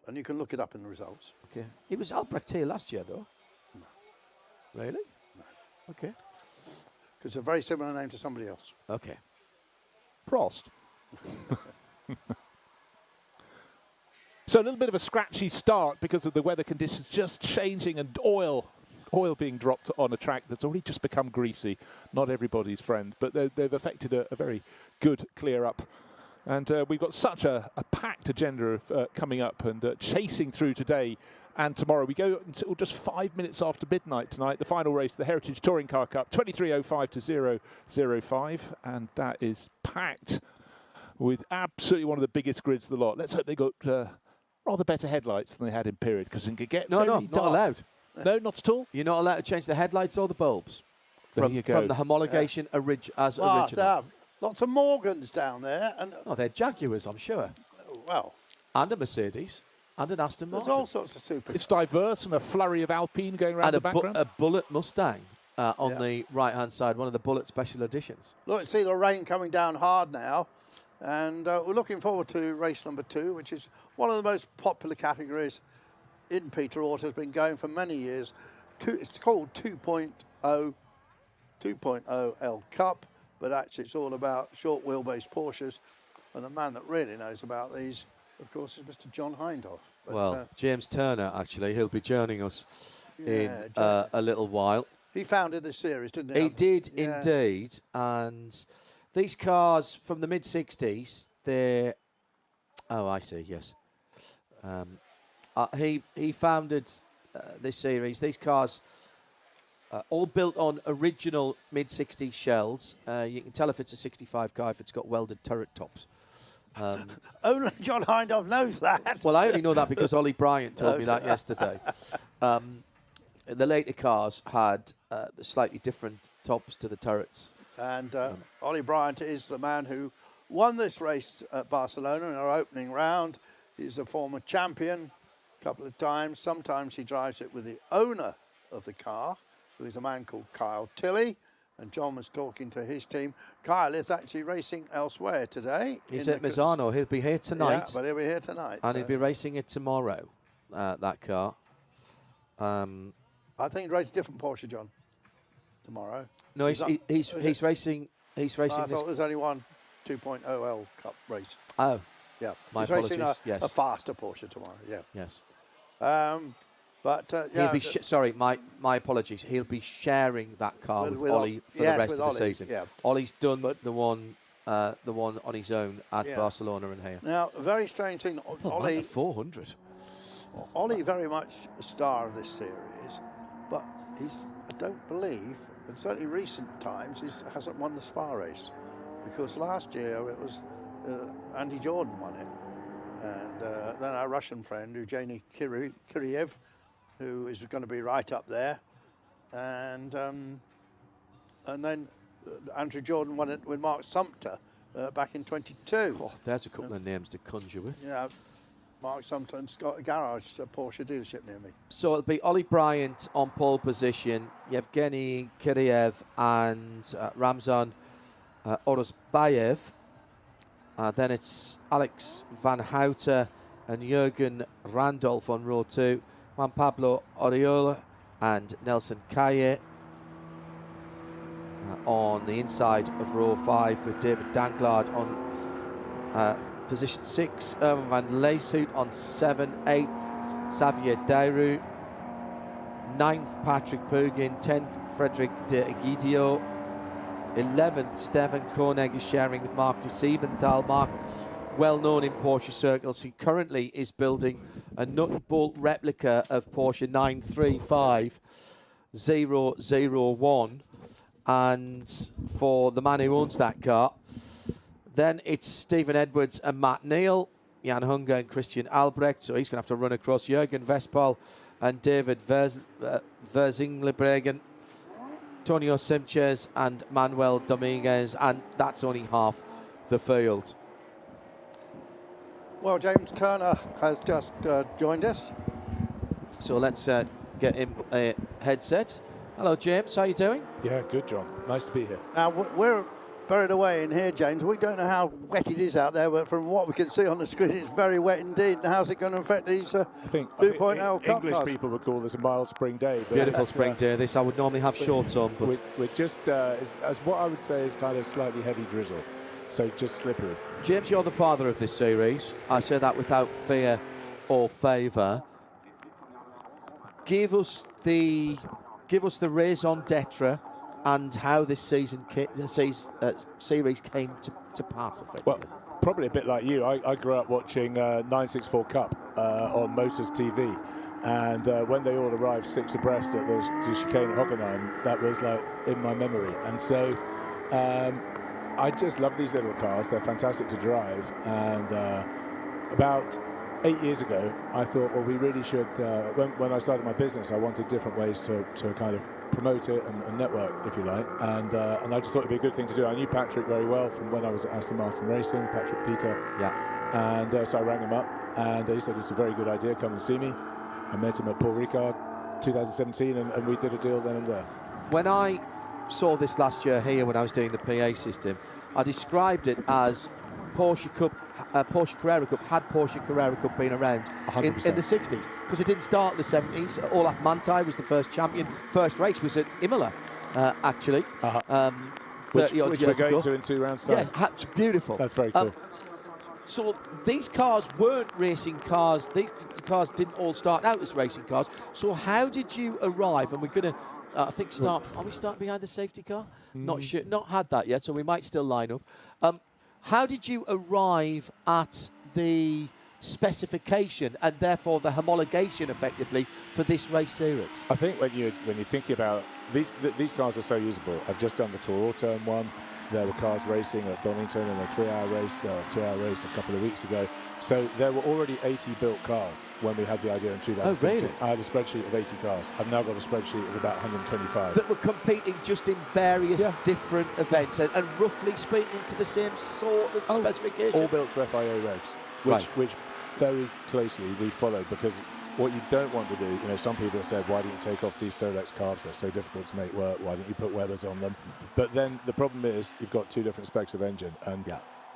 and you can look it up in the results. Okay. It was Albrecht here last year, though. No. Really? No. Okay. Because it's a very similar name to somebody else. Okay. Prost. So a little bit of a scratchy start because of the weather conditions just changing, and oil being dropped on a track that's already just become greasy. Not everybody's friend, but they've affected a very good clear up. And we've got such a packed agenda of coming up and chasing through today and tomorrow. We go until just 5 minutes after midnight tonight, the final race, the Heritage Touring Car Cup, 23.05 to 0.05, and that is packed with absolutely one of the biggest grids of the lot. Let's hope they got rather better headlights than they had in period, because it can get No, very not dark. allowed. No, not at all. You're not allowed to change the headlights or the bulbs There you go. from the homologation as Ah, original. lots of Morgans down there, and Oh, they're Jaguars, I'm sure. well, And a Mercedes. And an Aston there's Martin. all sorts of super. It's diverse, and a flurry of Alpine going around And the background. a Bullet Mustang on Yeah. the right-hand side, one of the Bullet special editions. Look, see the rain coming down hard now, and we're looking forward to race number 2, which is one of the most popular categories in Peter Auto. Has been going for many years. It's called 2.0 L Cup, but actually it's all about short wheelbase Porsches, and the man that really knows about these, of course, is Mr. John Hindhaugh. But, Well, James Turner, actually, he'll be joining us in James. a little while. he founded this series, didn't he? He did Yeah. indeed, and these cars from the mid-60s, they're... Oh, I see, yes. He founded this series. These cars all built on original mid-60s shells. You can tell if it's a 65 car if it's got welded turret tops. Only John Hindhaugh knows that. Well, I only know that because Ollie Bryant told me that yesterday. The later cars had slightly different tops to the turrets. And Ollie Bryant is the man who won this race at Barcelona in our opening round. He's a former champion a couple of times. Sometimes he drives it with the owner of the car, who is a man called Kyle Tilley. And John was talking to his team. Kyle is actually racing elsewhere today. He's at Misano. He'll be here tonight. Yeah, but he'll be here tonight. And he'll be racing it tomorrow, that car. I think he races a different Porsche, John, tomorrow. No, he's racing. He's racing I this. thought there was only one 2.0 L Cup race. Oh, Yeah. My He's racing apologies, yes. a faster Porsche tomorrow, yeah. yes. But He'll yeah, be sorry. My apologies. He'll be sharing that car with Ollie for the yes, rest with of the Ollie, season. yeah. Ollie's done But- the one on his own at Yeah. Barcelona and here. now a very strange thing. Ollie, 400. Ollie very much a star of this series, but I don't believe, in certainly recent times, he hasn't won the Spa race, because last year it was Andy Jordan won it, and then our Russian friend Evgeny Kiriev, who is going to be right up there, and then Andrew Jordan won it with Mark Sumpter back in 22. Oh, there's a couple of names to conjure with. Yeah, Mark Sumpton's got a garage, a Porsche dealership near me. So it'll be Ollie Bryant on pole position, Yevgeny Kiriev and Ramzan Orozbayev. Then it's Alex Van Houten and Jürgen Randolph on row 2. Juan Pablo Oriola and Nelson Calle on the inside of row 5, with David Danglard on position 6, Erwin van Leeshout on 7, 8th Xavier Dairu, 9th Patrick Pugin, 10th Frederick de Egidio, 11th Stefan Koenig is sharing with Mark de Siebenthal. Mark, well known in Porsche circles, he currently is building a nut and bolt replica of Porsche 935001, and for the man who owns that car. Then it's Stephen Edwards and Matt Neal, Jan Hunger and Christian Albrecht, so he's going to have to run across Jürgen Vespal and David Verzinglebregan, Antonio Simches and Manuel Dominguez, and that's only half the field. Well, James Turner has just joined us. So let's get him a headset. Hello, James. How you doing? Yeah, good, John. Nice to be here. Now, we're buried away in here, James. We don't know how wet it is out there, but from what we can see on the screen, it's very wet indeed. And how's it going to affect these 2.0 Cup English cars? people would call this a mild spring day. But Beautiful it's, spring day. This I would normally have shorts on, but We're just, as what I would say is kind of slightly heavy drizzle. So just slippery. James, you're the father of this series. I say that without fear or favour. Give us the raison d'etre and how this series came to pass. Well, probably a bit like you. I grew up watching 964 Cup on Motors TV, and when they all arrived 6 abreast at the chicane at Hockenheim, that was like in my memory. And so I just love these little cars. They're fantastic to drive. And about 8 years ago, I thought, well, we really should, when I started my business, I wanted different ways to kind of promote it and network, if you like. And I just thought it'd be a good thing to do. I knew Patrick very well from when I was at Aston Martin Racing, Patrick Peter. Yeah. And so I rang him up, and he said, it's a very good idea, come and see me. I met him at Paul Ricard 2017, and we did a deal then and there. When I saw this last year here, when I was doing the PA system, I described it as Porsche Carrera Cup had Porsche Carrera Cup been around in the 60s, because it didn't start in the 70s. Olaf Manthey was the first champion. First race was at Imola, actually. 30 odd which years we're going ago. to in 2 rounds' time. Yeah, that's beautiful. That's very cool. So these cars weren't racing cars. These cars didn't all start out as racing cars. So how did you arrive? And we're going to, I think, start. Are we starting behind the safety car? Not sure. Not had that yet. So we might still line up. How did you arrive at the specification and therefore the homologation, effectively, for this race series? I think when you're thinking about these cars are so usable. I've just done the Tour Auto one. There were cars racing at Donington in a 3-hour race, 2-hour race a couple of weeks ago. So there were already 80 built cars when we had the idea in 2017. Oh, really? I had a spreadsheet of 80 cars. I've now got a spreadsheet of about 125. That were competing just in various different events and roughly speaking to the same sort of specification. All built to FIA regs, which very closely we followed, because what you don't want to do, some people have said, why don't you take off these Solex carbs? They're so difficult to make work. Why don't you put Webers on them? But then the problem is you've got 2 different specs of engine. And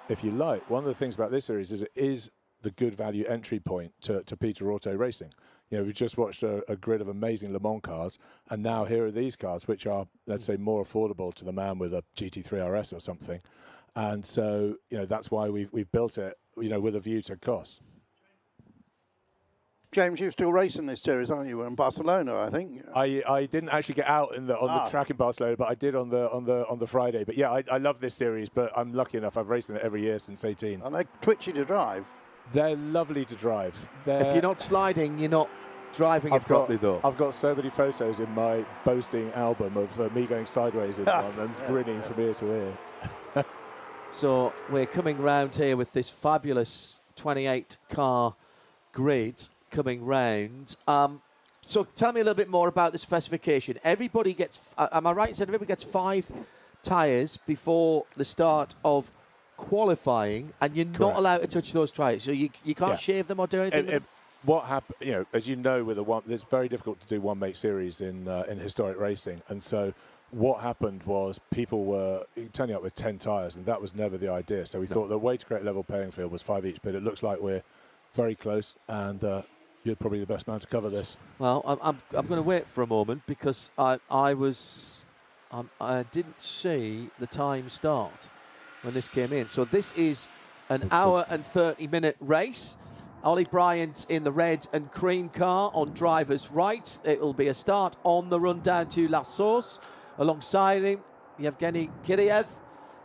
if you like, one of the things about this series is it is the good value entry point to Peter Auto racing. We just watched a grid of amazing Le Mans cars, and now here are these cars, which are, let's say, more affordable to the man with a GT3 RS or something. And so, that's why we've built it, with a view to cost. James, you're still racing this series, aren't you? In Barcelona, I think. I didn't actually get out on the track in Barcelona, but I did on the Friday. But yeah, I love this series. But I'm lucky enough; I've raced in it every year since 18. And they're twitchy to drive. They're lovely to drive. If you're not sliding, you're not driving it properly, though. I've got so many photos in my boasting album of me going sideways in one and grinning from ear to ear. So we're coming round here with this fabulous 28-car grid coming round. So tell me a little bit more about the specification. Everybody gets, am I right in saying everybody gets 5 tyres before the start of qualifying, and you're not allowed to touch those tyres, so you can't shave them or do anything with them? What happened, as you know, with it's very difficult to do one-make series in historic racing, and so what happened was people were turning up with 10 tyres, and that was never the idea. So we thought the way to create a level playing field was 5 each, but it looks like we're very close, and you're probably the best man to cover this. Well, I'm going to wait for a moment, because I didn't see the time start when this came in. So this is an hour and 30-minute race. Ollie Bryant in the red and cream car on driver's right. It will be a start on the run down to La Source. Alongside him, Yevgeny Kiriev.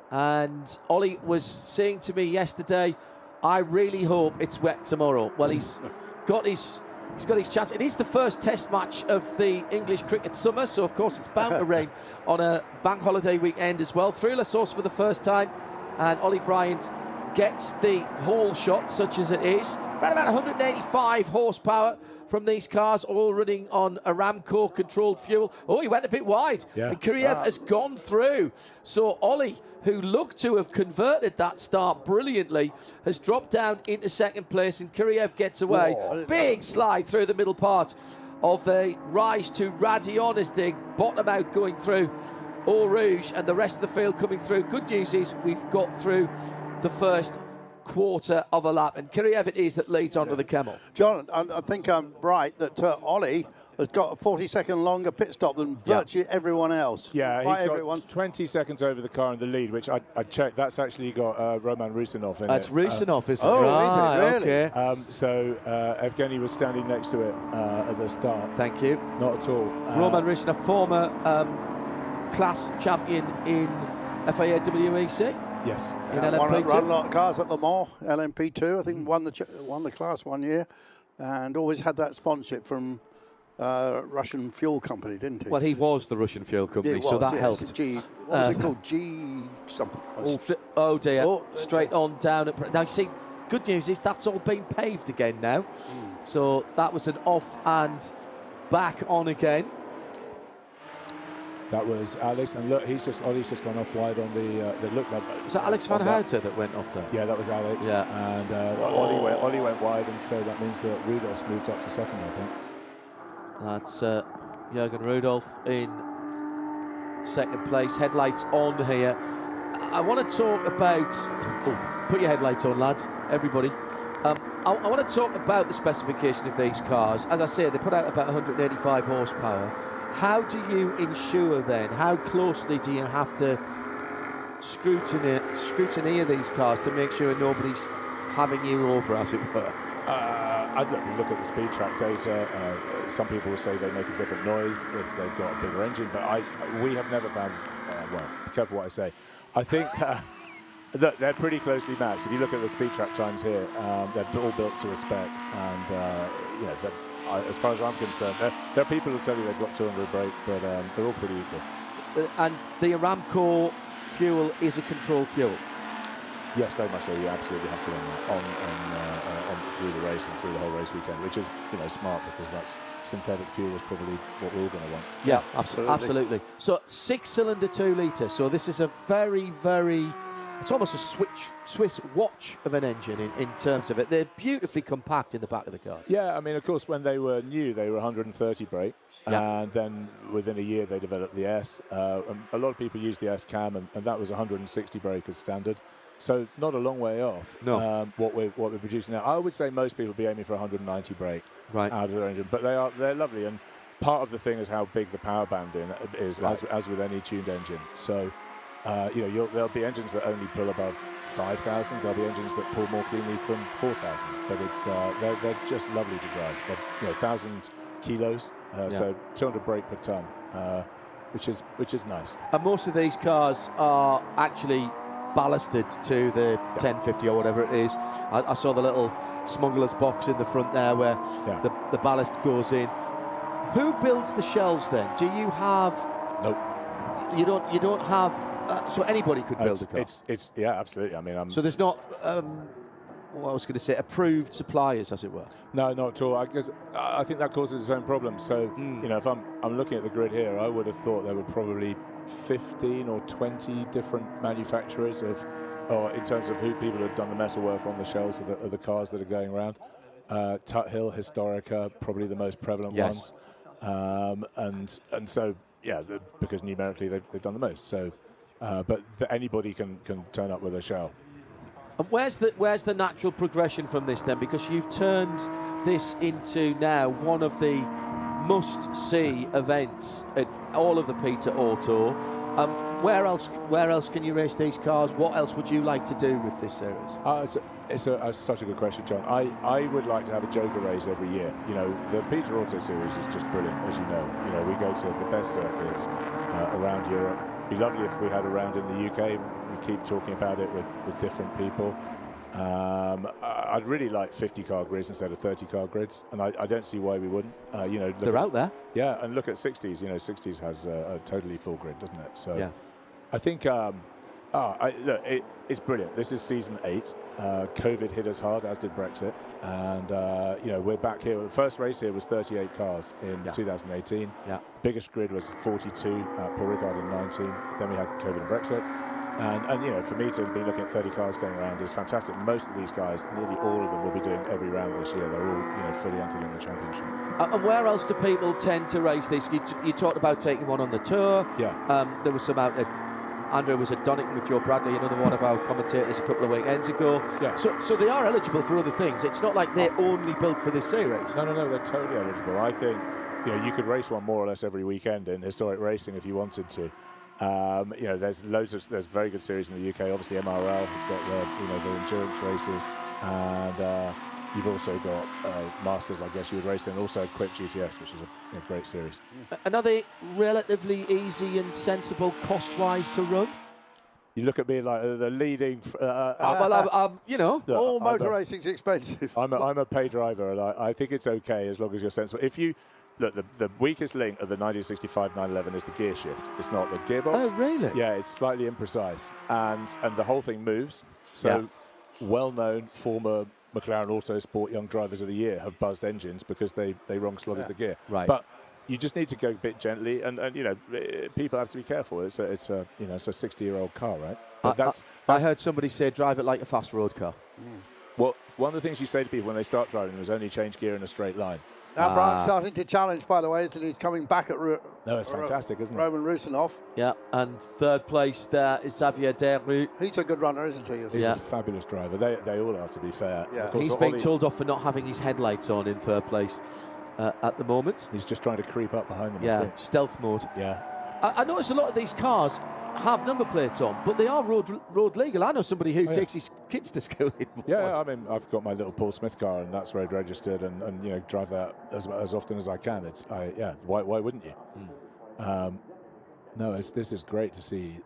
And Ollie was saying to me yesterday, I really hope it's wet tomorrow. Well, he's got his chance. It is the first test match of the English cricket summer, so of course it's bound to rain on a bank holiday weekend as well. Through La Source for the first time, and Ollie Bryant gets the whole shot, such as it is. Around about 185 horsepower from these cars, all running on Aramco-controlled fuel. Oh, he went a bit wide. Yeah. And Kiriev has gone through. So Ollie, who looked to have converted that start brilliantly, has dropped down into second place, and Kiriev gets away. Whoa. Big slide through the middle part of the rise to Radion as they bottom out going through Eau Rouge, and the rest of the field coming through. Good news is we've got through the first quarter of a lap, and Kiriev it is that leads onto the Camel. John, I think I'm right that Ollie has got a 40-second longer pit stop than virtually everyone else. Yeah, he's got 20 seconds over the car in the lead, which I checked. That's actually got Roman Rusinov in it. That's Rusinov, isn't it? Oh, right, is it really? Okay. So Evgeny was standing next to it at the start. Thank you. Not at all. Roman Rusinov, former class champion in FIA WEC. Yes. In LMP2. Run a lot of cars at Le Mans, LMP2. I think won the class one year, and always had that sponsorship from Russian fuel company, didn't he? Well, he was the Russian fuel company, so that helped. What was it called? G something. Oh dear, Oh, straight on down. Now, you see, good news is that's all been paved again now. So that was an off and back on again. That was Alex, and look, Ollie's just gone off wide on the look. Was that Alex Van Houten that went off there? Yeah, that was Alex. Yeah. And Ollie went wide, and so that means that Rudolph's moved up to second, I think. That's Jürgen Rudolph in second place. Headlights on here. I want to talk about... put your headlights on, lads, everybody. I want to talk about the specification of these cars. As I say, they put out about 185 horsepower. How do you ensure then, how closely do you have to scrutineer these cars to make sure nobody's having you over, as it were? I'd look at the speed track data. Some people will say they make a different noise if they've got a bigger engine, but we have never found, well, be careful what I say. I think they're pretty closely matched. If you look at the speed track times here, they're all built to a spec, and as far as I'm concerned, there are people who tell you they've got 200 brake, but they're all pretty equal. And the Aramco fuel is a controlled fuel? Yes, very much so. You absolutely have to run that on through the race and through the whole race weekend, which is smart, because that's synthetic fuel is probably what we're all going to want. Yeah, absolutely. So 6-cylinder 2 litre. So this is a very, very... It's almost a Swiss watch of an engine in terms of it. They're beautifully compact in the back of the cars. Yeah, I mean, of course, when they were new, they were 130 brake. Yeah. And then within a year, they developed the S. And a lot of people use the S cam, and that was 160 brake as standard. So not a long way off. No. What we're producing now. I would say most people would be aiming for 190 brake out of their engine, but they're lovely. And part of the thing is how big the power band is, right, as with any tuned engine. So. There'll be engines that only pull above 5,000. There'll be engines that pull more cleanly from 4,000. But it's they're just lovely to drive. They're 1,000 kilos, so 200 brake per ton, which is nice. And most of these cars are actually ballasted to the 1050 or whatever it is. I saw the little smuggler's box in the front there where the ballast goes in. Who builds the shells then? Do you have? Nope. You don't have. So anybody could build a car. It's absolutely. I mean, so there's not. What I was going to say, approved suppliers, as it were. No, not at all. I think that causes its own problems. So if I'm looking at the grid here, I would have thought there were probably 15 or 20 different manufacturers or in terms of who people have done the metalwork on the shells of the cars that are going around. Tuthill, Historica, probably the most prevalent ones. And so because numerically they've done the most. So. But anybody can turn up with a shell. And where's the natural progression from this then? Because you've turned this into now one of the must-see events at all of the Peter Auto. Where else can you race these cars? What else would you like to do with this series? It's such a good question, John. I would like to have a Joker race every year. The Peter Auto series is just brilliant, as you know. We go to the best circuits around Europe. It'd be lovely if we had a round in the UK. We keep talking about it with different people. I'd really like 50-car grids instead of 30-car grids, and I don't see why we wouldn't. They're out there. Yeah, and look at 60s. 60s has a totally full grid, doesn't it? So yeah. I think it's brilliant. This is season 8. COVID hit us hard, as did Brexit, and we're back here. The first race here was 38 cars in 2018. Yeah. Biggest grid was 42 at Paul Ricard in 19. Then we had COVID and Brexit, and for me to be looking at 30 cars going around is fantastic. Most of these guys, nearly all of them, will be doing every round this year. They're all fully entered in the championship. And where else do people tend to race these? You talked about taking one on the tour. Yeah. There was some out at Andrew was at Donington with Joe Bradley, another one of our commentators, a couple of weekends ago. Yeah. So they are eligible for other things. It's not like they're only built for this series. No, they're totally eligible. I think you could race one more or less every weekend in historic racing if you wanted to. There's there's very good series in the UK. Obviously, MRL has got the endurance races, and you've also got Masters, I guess you would race, and also Quick GTS, which is a great series. And are they relatively easy and sensible cost-wise to run? You look at me like the leading. All motor racing's expensive. I'm a pay driver, and I think it's okay as long as you're sensible. If you look, the weakest link of the 1965 911 is the gear shift. It's not the gearbox. Oh, really? Yeah, it's slightly imprecise, and the whole thing moves. So, well-known former McLaren Autosport Young Drivers of the Year have buzzed engines because they wrong slotted the gear. Right. But you just need to go a bit gently, and you know, people have to be careful. It's a 60-year-old car, right? But I heard somebody say drive it like a fast road car. Well, one of the things you say to people when they start driving is only change gear in a straight line. Now Brian's starting to challenge, by the way, isn't he? He's coming back at No, it's fantastic, isn't it? Roman Rusinoff. Yeah, and third place there is Xavier Derru. He's a good runner, isn't he? He's a fabulous driver. They all are, to be fair. Yeah. He's being told off for not having his headlights on in third place at the moment. He's just trying to creep up behind them. Yeah, stealth mode. Yeah. I noticed a lot of these cars have number plates on, but they are road legal. I know somebody who takes his kids to school in one. Yeah, I mean, I've got my little Paul Smith car, and that's road registered, and you know, drive that as often as I can. Why wouldn't you? This is great to see.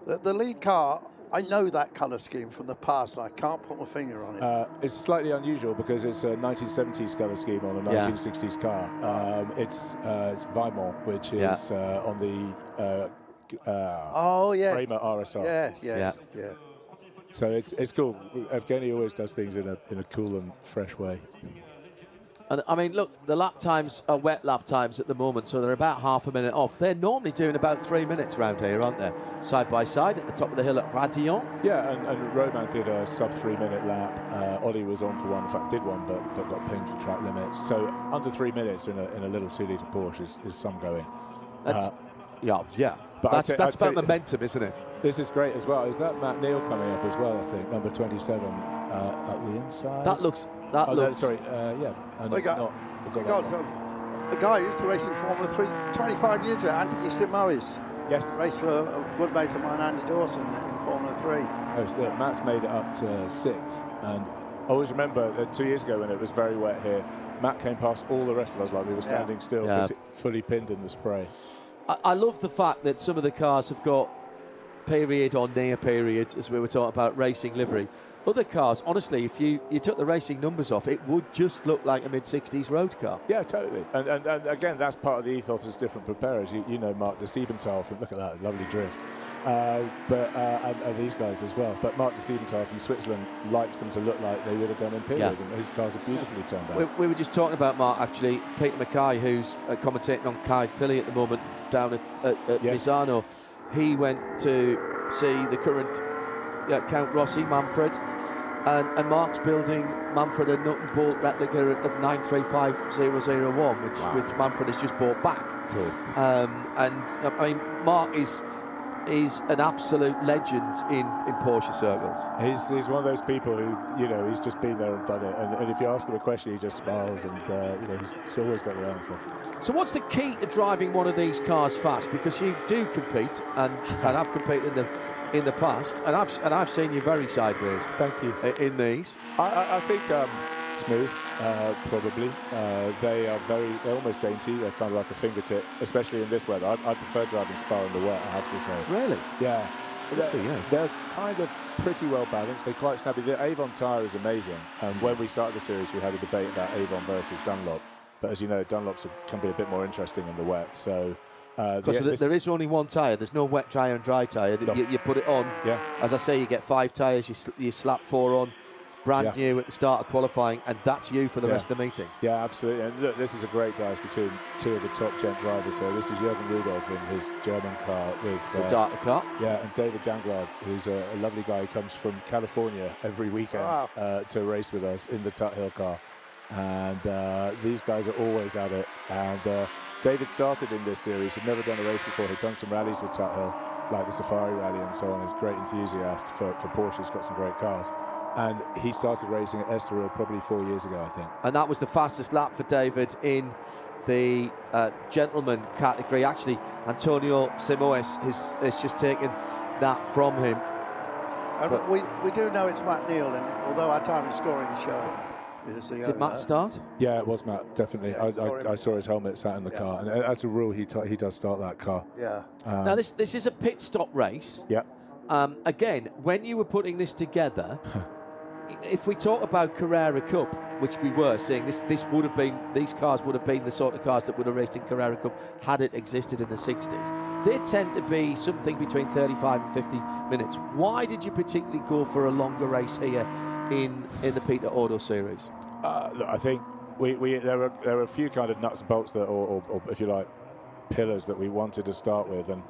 The lead car, I know that colour scheme from the past, and I can't put my finger on it. It's slightly unusual because it's a 1970s colour scheme on a 1960s car. It's Weimar, which is on the Kramer RSR. Yeah. So it's cool. Evgeny always does things in a cool and fresh way. And I mean, look, the lap times are wet lap times at the moment, so they're about half a minute off. They're normally doing about 3 minutes around here, aren't they? Side by side at the top of the hill at Radillon. Yeah, and Roman did a sub 3 minute lap. Ollie was on for one, in fact did one, but got pinged for track limits. So under 3 minutes in a little 2-litre Porsche is some going. But that's about momentum, isn't it? This is great as well. Is that Matt Neal coming up as well? I think number 27 at the inside. That looks. Sorry, yeah. And it's not. The guy who used to race in Formula 3 25 years ago, Anthony Simoes. Yes. Raced for a good mate of mine, Andy Dawson, in Formula 3. Oh, Matt's made it up to 6th, and I always remember 2 years ago when it was very wet here, Matt came past all the rest of us like we were standing still because it fully pinned in the spray. I love the fact that some of the cars have got period or near periods, as we were talking about racing livery. Other cars, honestly, if you took the racing numbers off, it would just look like a mid-60s road car. Yeah, totally. And again, that's part of the ethos as different preparers. You know Mark de Siebenthal from, look at that, lovely drift. And these guys as well. But Mark de Siebenthal from Switzerland likes them to look like they would have done in period, and his cars are beautifully turned out. We were just talking about Mark, actually. Peter Mackay, who's commentating on Kai Tilly at the moment down at Misano. He went to see the current Count Rossi, Manfred, and Mark's building Manfred a nut and bolt replica of 935001, which Manfred has just bought back. Cool. And I mean, Mark is an absolute legend in Porsche circles. He's one of those people who, you know, he's just been there and done it, and if you ask him a question, he just smiles, and you know, he's always got the answer. So what's the key to driving one of these cars fast? Because you do compete and have competed in the past, and I've seen you very sideways. Thank you. In these, I think smooth, probably. They're almost dainty. They're kind of like a fingertip, especially in this weather. I prefer driving Spa in the wet, I have to say. Really? Yeah. Good for you. They're kind of pretty well balanced. They're quite snappy. The Avon tyre is amazing. And when we started the series, we had a debate about Avon versus Dunlop. But as you know, Dunlops can be a bit more interesting in the wet. So. Because there is only one tyre. There's no wet tyre and dry tyre. No. You put it on. Yeah. As I say, you get 5 tyres. You slap 4 on, brand new at the start of qualifying, and that's you for the rest of the meeting. Yeah, absolutely. And look, this is a great race between 2 of the top gent drivers. So this is Jürgen Rudolph in his German car with It's a darker car. Yeah, and David Danglard, who's a lovely guy who comes from California every weekend to race with us in the Tuthill car. And these guys are always at it. And David started in this series. He'd never done a race before. He'd done some rallies with Tuthill, like the Safari Rally and so on. He's a great enthusiast for Porsche. He's got some great cars. And he started racing at Estoril probably 4 years ago, I think. And that was the fastest lap for David in the gentleman category. Actually, Antonio Simoes has just taken that from him. And we do know it's Matt Neal, and although our time in scoring is showing. Did Matt start? Yeah, it was Matt, definitely. Yeah, I saw his helmet sat in the car, and as a rule, he does start that car. Yeah. Now this is a pit stop race. Yeah. Again, when you were putting this together, if we talk about Carrera Cup which we were seeing. This would have been, these cars would have been the sort of cars that would have raced in Carrera Cup had it existed in the 60s. They tend to be something between 35 and 50 minutes. Why did you particularly go for a longer race here in the Peter Auto Series? Look, I think there were a few kind of nuts and bolts that, or if you like, pillars that we wanted to start with. And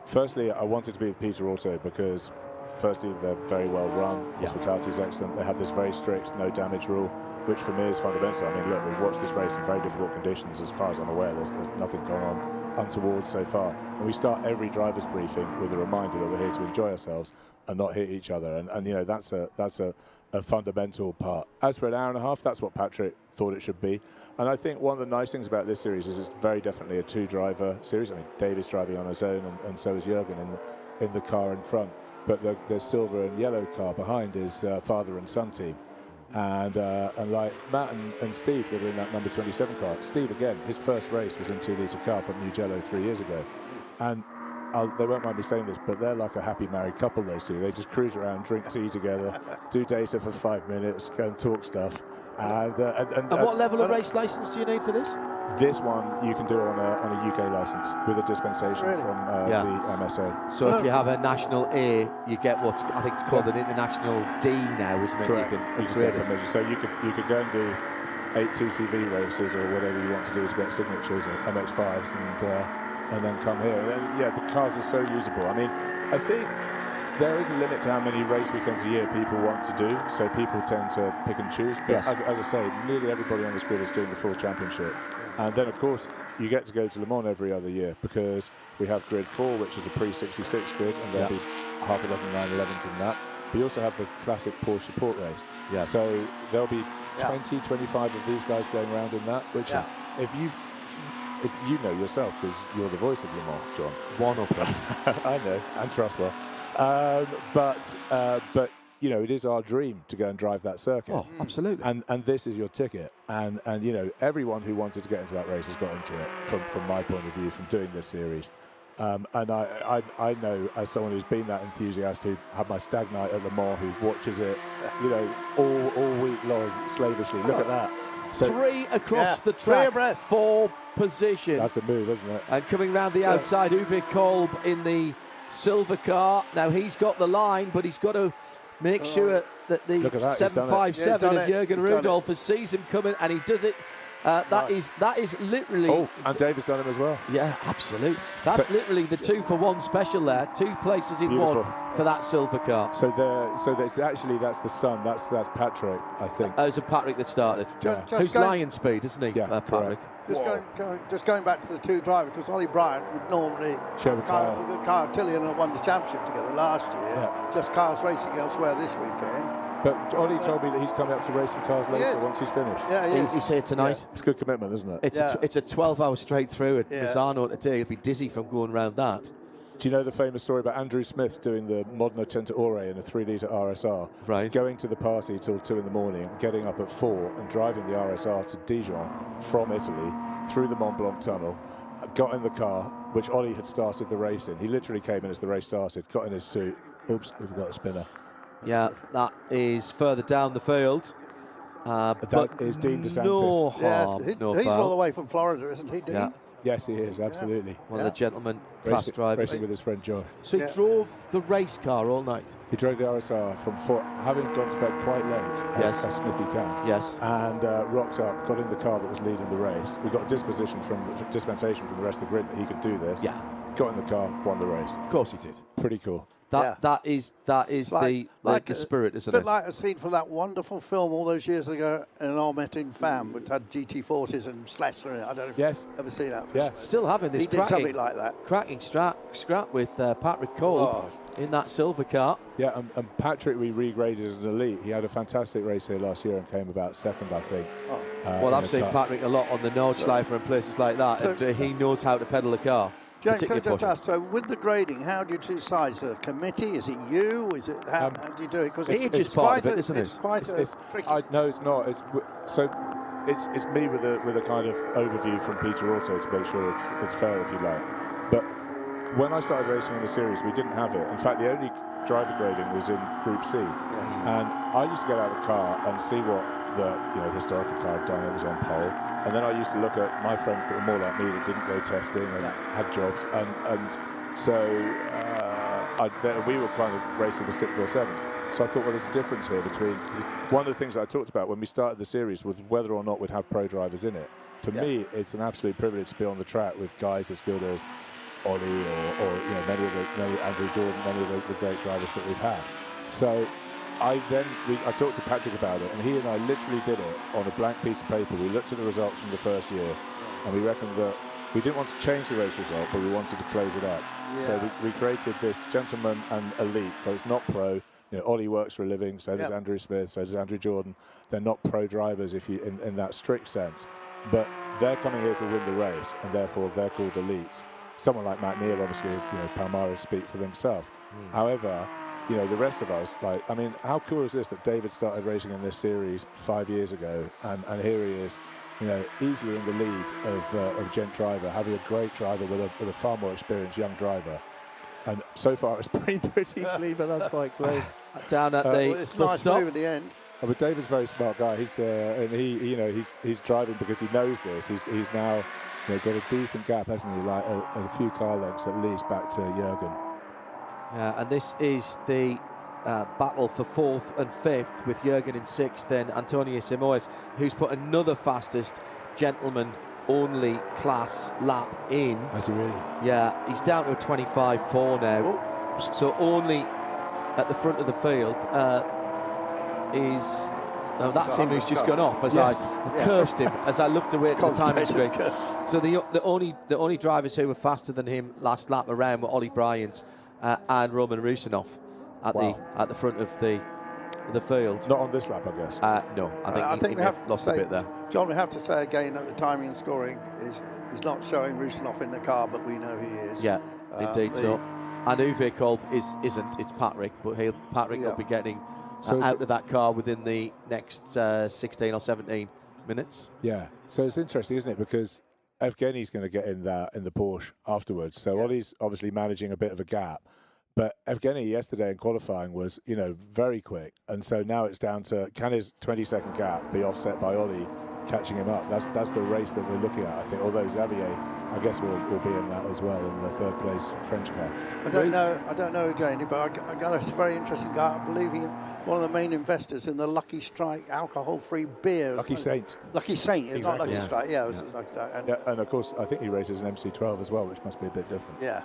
firstly, I wanted to be with Peter Auto because firstly, they're very well run. Hospitality is excellent. They have this very strict no damage rule, which for me is fundamental. I mean, look, we've watched this race in very difficult conditions. As far as I'm aware, there's nothing gone on untoward so far. And we start every driver's briefing with a reminder that we're here to enjoy ourselves and not hit each other. And you know, that's a fundamental part. As for an hour and a half, that's what Patrick thought it should be. And I think one of the nice things about this series is it's very definitely a two-driver series. I mean, David's driving on his own, and so is Jürgen in the car in front. But the silver and yellow car behind is father and son team. And like Matt and Steve that are in that number 27 car. Steve, again, his first race was in 2-litre car at Mugello 3 years ago. And they won't mind me saying this, but they're like a happy married couple, those two. They just cruise around, drink tea together, do data for 5 minutes, go and talk stuff. And what level of race license do you need for this? This one you can do on a UK license with a dispensation from the MSA. So if you have a national A, you get what I think it's called an international D now, isn't it? Correct. You can get permission. So you could go and do 8 2CV races or whatever you want to do to get signatures or MX5s and then come here. And then, the cars are so usable. I mean, I think there is a limit to how many race weekends a year people want to do, so people tend to pick and choose. But as I say, nearly everybody on this grid is doing the full championship. And then, of course, you get to go to Le Mans every other year because we have Grid 4, which is a pre-66 grid, and there'll be half a dozen 911s in that. But you also have the classic Porsche support race. So there'll be 20, 25 of these guys going around in that, which if you know yourself, because you're the voice of Le Mans, John. One of them. I know, and trust well. But you know, it is our dream to go and drive that circuit. Oh, absolutely. And this is your ticket. And you know, everyone who wanted to get into that race has got into it from my point of view, from doing this series. And I know, as someone who's been that enthusiast, who had my stag night at Le Mans, who watches it, you know, all week long slavishly. Look at that. So 3 across the track, 4 position. That's a move, isn't it? And coming round the outside, Uwe Kolb in the silver car. Now he's got the line, but he's got to make sure that the 757 of Jürgen Rudolph sees him coming, and he does it. That is literally. Oh, and David's done him as well. Yeah, absolutely. That's literally the 2-for-1 special there. 2 places in one for that silver car. So that's the son. That's Patrick, I think. It was Patrick that started. Who's lion speed, isn't he? Yeah, Patrick. Just going back to the 2 drivers, because Ollie Bryant would normally Kyle Tilley won the championship together last year. Just cars racing elsewhere this weekend. But Ollie told me that he's coming up to race some cars later once he's finished. Yeah, he's here tonight. It's good commitment, isn't it? It's a 12-hour straight through at Misano today. He'll be dizzy from going round that. Do you know the famous story about Andrew Smith doing the Modena Centaure in a 3-litre RSR? Right. Going to the party till 2 in the morning, getting up at 4 and driving the RSR to Dijon from Italy through the Mont Blanc tunnel, got in the car, which Ollie had started the race in. He literally came in as the race started, got in his suit. Oops, we've got a spinner. Yeah, that is further down the field. That is Dean DeSantis. No harm, he's no foul. all the way from Florida, isn't he, Dean? Yeah. Yes, he is, absolutely. One of the gentlemen class drivers. Racing with his friend Josh. So he drove the race car all night? He drove the RSR from having gone to bed quite late, as Smithy can. Yes. And rocked up, got in the car that was leading the race. We got a dispensation from the rest of the grid that he could do this. Yeah. Got in the car, won the race. Of course he did. Pretty cool. That is the spirit, isn't it? A bit like a scene from that wonderful film all those years ago, An All Met in Femme, which had GT40s and Slasher in it. I don't know if you've ever seen that. Yeah. Still having this. He did something like that. Cracking scrap with Patrick Kolb in that silver car. Yeah, and Patrick we regraded as an elite. He had a fantastic race here last year and came about second, I think. Well, I've seen Patrick a lot on the Nordschleife and places like that, and he knows how to pedal a car. James, can I just ask, so with the grading, how do you decide? Is it a committee? Is it you? Is it how do you do it? Because it's part of it, isn't it? It's quite tricky. No, it's not. It's me with a kind of overview from Peter Auto to make sure it's fair, if you like. But when I started racing in the series, we didn't have it. In fact, the only driver grading was in Group C. Yes. And I used to get out of the car and see what that historical car had done. It was on pole, and then I used to look at my friends that were more like me that didn't go testing and had jobs, and so we were kind of racing for 6th or 7th. So I thought, well, there's a difference here between one of the things I talked about when we started the series was whether or not we'd have pro drivers in it. For me, it's an absolute privilege to be on the track with guys as good as Ollie or many Andrew Jordan, many of the great drivers that we've had. So I talked to Patrick about it, and he and I literally did it on a blank piece of paper. We looked at the results from the first year, and we reckoned that we didn't want to change the race result, but we wanted to close it up. So we created this gentleman and elite. So it's not pro. Ollie works for a living, so does Andrew Smith, so does Andrew Jordan. They're not pro drivers if you in that strict sense, but they're coming here to win the race, and therefore they're called elites. Someone like Matt Neal, obviously, is, Palmares speak for themselves. However, the rest of us, how cool is this that David started racing in this series 5 years ago, and here he is, easily in the lead of Gent driver, having a great driver with a far more experienced young driver. And so far, it's been pretty clean, but that's quite close. Down at it's the nice stop. move at the end. But David's a very smart guy. He's there, and he's driving because he knows this. He's now got a decent gap, hasn't he? Like a few car lengths at least back to Jürgen. Yeah, and this is the battle for 4th and 5th with Jürgen in 6th, then Antonio Simoes, who's put another fastest gentleman-only class lap in. Has he really? Yeah, he's down to a 25.4 now. Oh. So only at the front of the field is... No, that's him who's just gone off as I've cursed him as I looked away at the timing screen. So the only drivers who were faster than him last lap around were Ollie Bryant and Roman Rusinov at the front of the field. Not on this lap, I guess. No, I think we have lost a bit there. John, we have to say again that the timing and scoring is not showing Rusinov in the car, but we know he is. Yeah, indeed so. And Uwe Kolb isn't. It's Patrick, but Patrick will be getting out of that car within the next 16 or 17 minutes. Yeah, so it's interesting, isn't it? Because Evgeny's going to get in the Porsche afterwards. So Ollie's obviously managing a bit of a gap. But Evgeny yesterday in qualifying was, very quick. And so now it's down to, can his 20-second gap be offset by Ollie catching him up? That's the race that we're looking at, I think. Although Xavier, I guess, will be in that as well in the 3rd place French car. I don't know, Janie, but I got a very interesting guy. I believe he's one of the main investors in the Lucky Strike alcohol-free beer. Lucky Saint. Lucky Saint, exactly. Not Lucky Strike. Yeah, it was like that. And of course, I think he races an MC12 as well, which must be a bit different. Yeah.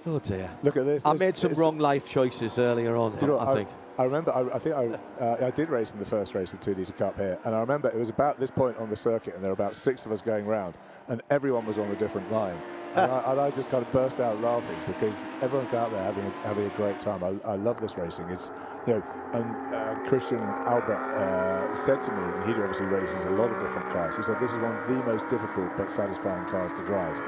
Oh dear! Look at this. I made some wrong life choices earlier on. I think. I remember. I did race in the first race of the 2 Litre Cup here, and I remember it was about this point on the circuit, and there were about 6 of us going round, and everyone was on a different line, and I just kind of burst out laughing because everyone's out there having a great time. I love this racing. It's and Christian Albert said to me, and he obviously races a lot of different cars. He said this is one of the most difficult but satisfying cars to drive.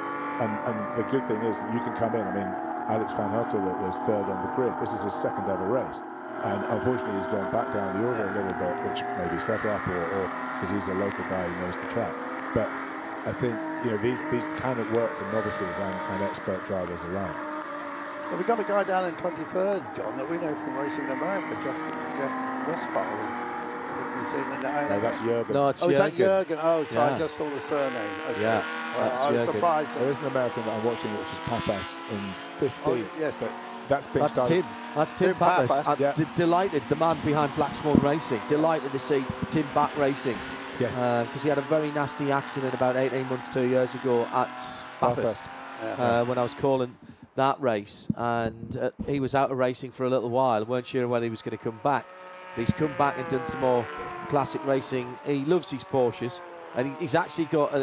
And the good thing is that you can come in. I mean, Alex van Hertel that was 3rd on the grid. This is his 2nd ever race. And unfortunately, he's going back down the order a little bit, which may be set up or because he's a local guy who knows the track. But I think, these can work for novices and expert drivers alike. Well, we've got a guy down in 23rd, John, that we know from racing in America, Jeff Westphal. I think we've seen in the No, that's Jürgen. No, it's Is that Jürgen? Oh, so Yeah. I just saw the surname. Okay. Yeah, I was surprised. There is an American that I'm watching, which is Papas in 15th. Oh, yes, but that's been That's started. Tim. That's Tim Tim Pappas. Pappas. I'm delighted, the man behind Black Swan Racing. Delighted to see Tim back racing. Yes. Because he had a very nasty accident about 18 months, 2 years ago at Bathurst when I was calling that race. And he was out of racing for a little while. Weren't sure whether he was going to come back. But he's come back and done some more classic racing. He loves his Porsches. And he's actually got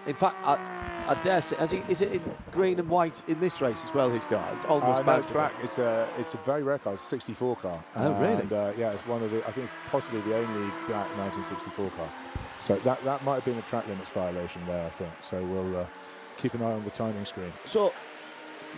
in fact, I dare say, is it in green and white in this race as well, his car? It's almost no, it's black. It's a very rare car. It's a 64 car. Oh, really? And, yeah, it's one of the, I think, possibly the only black 1964 car. So that might have been a track limits violation there, I think. So we'll keep an eye on the timing screen. So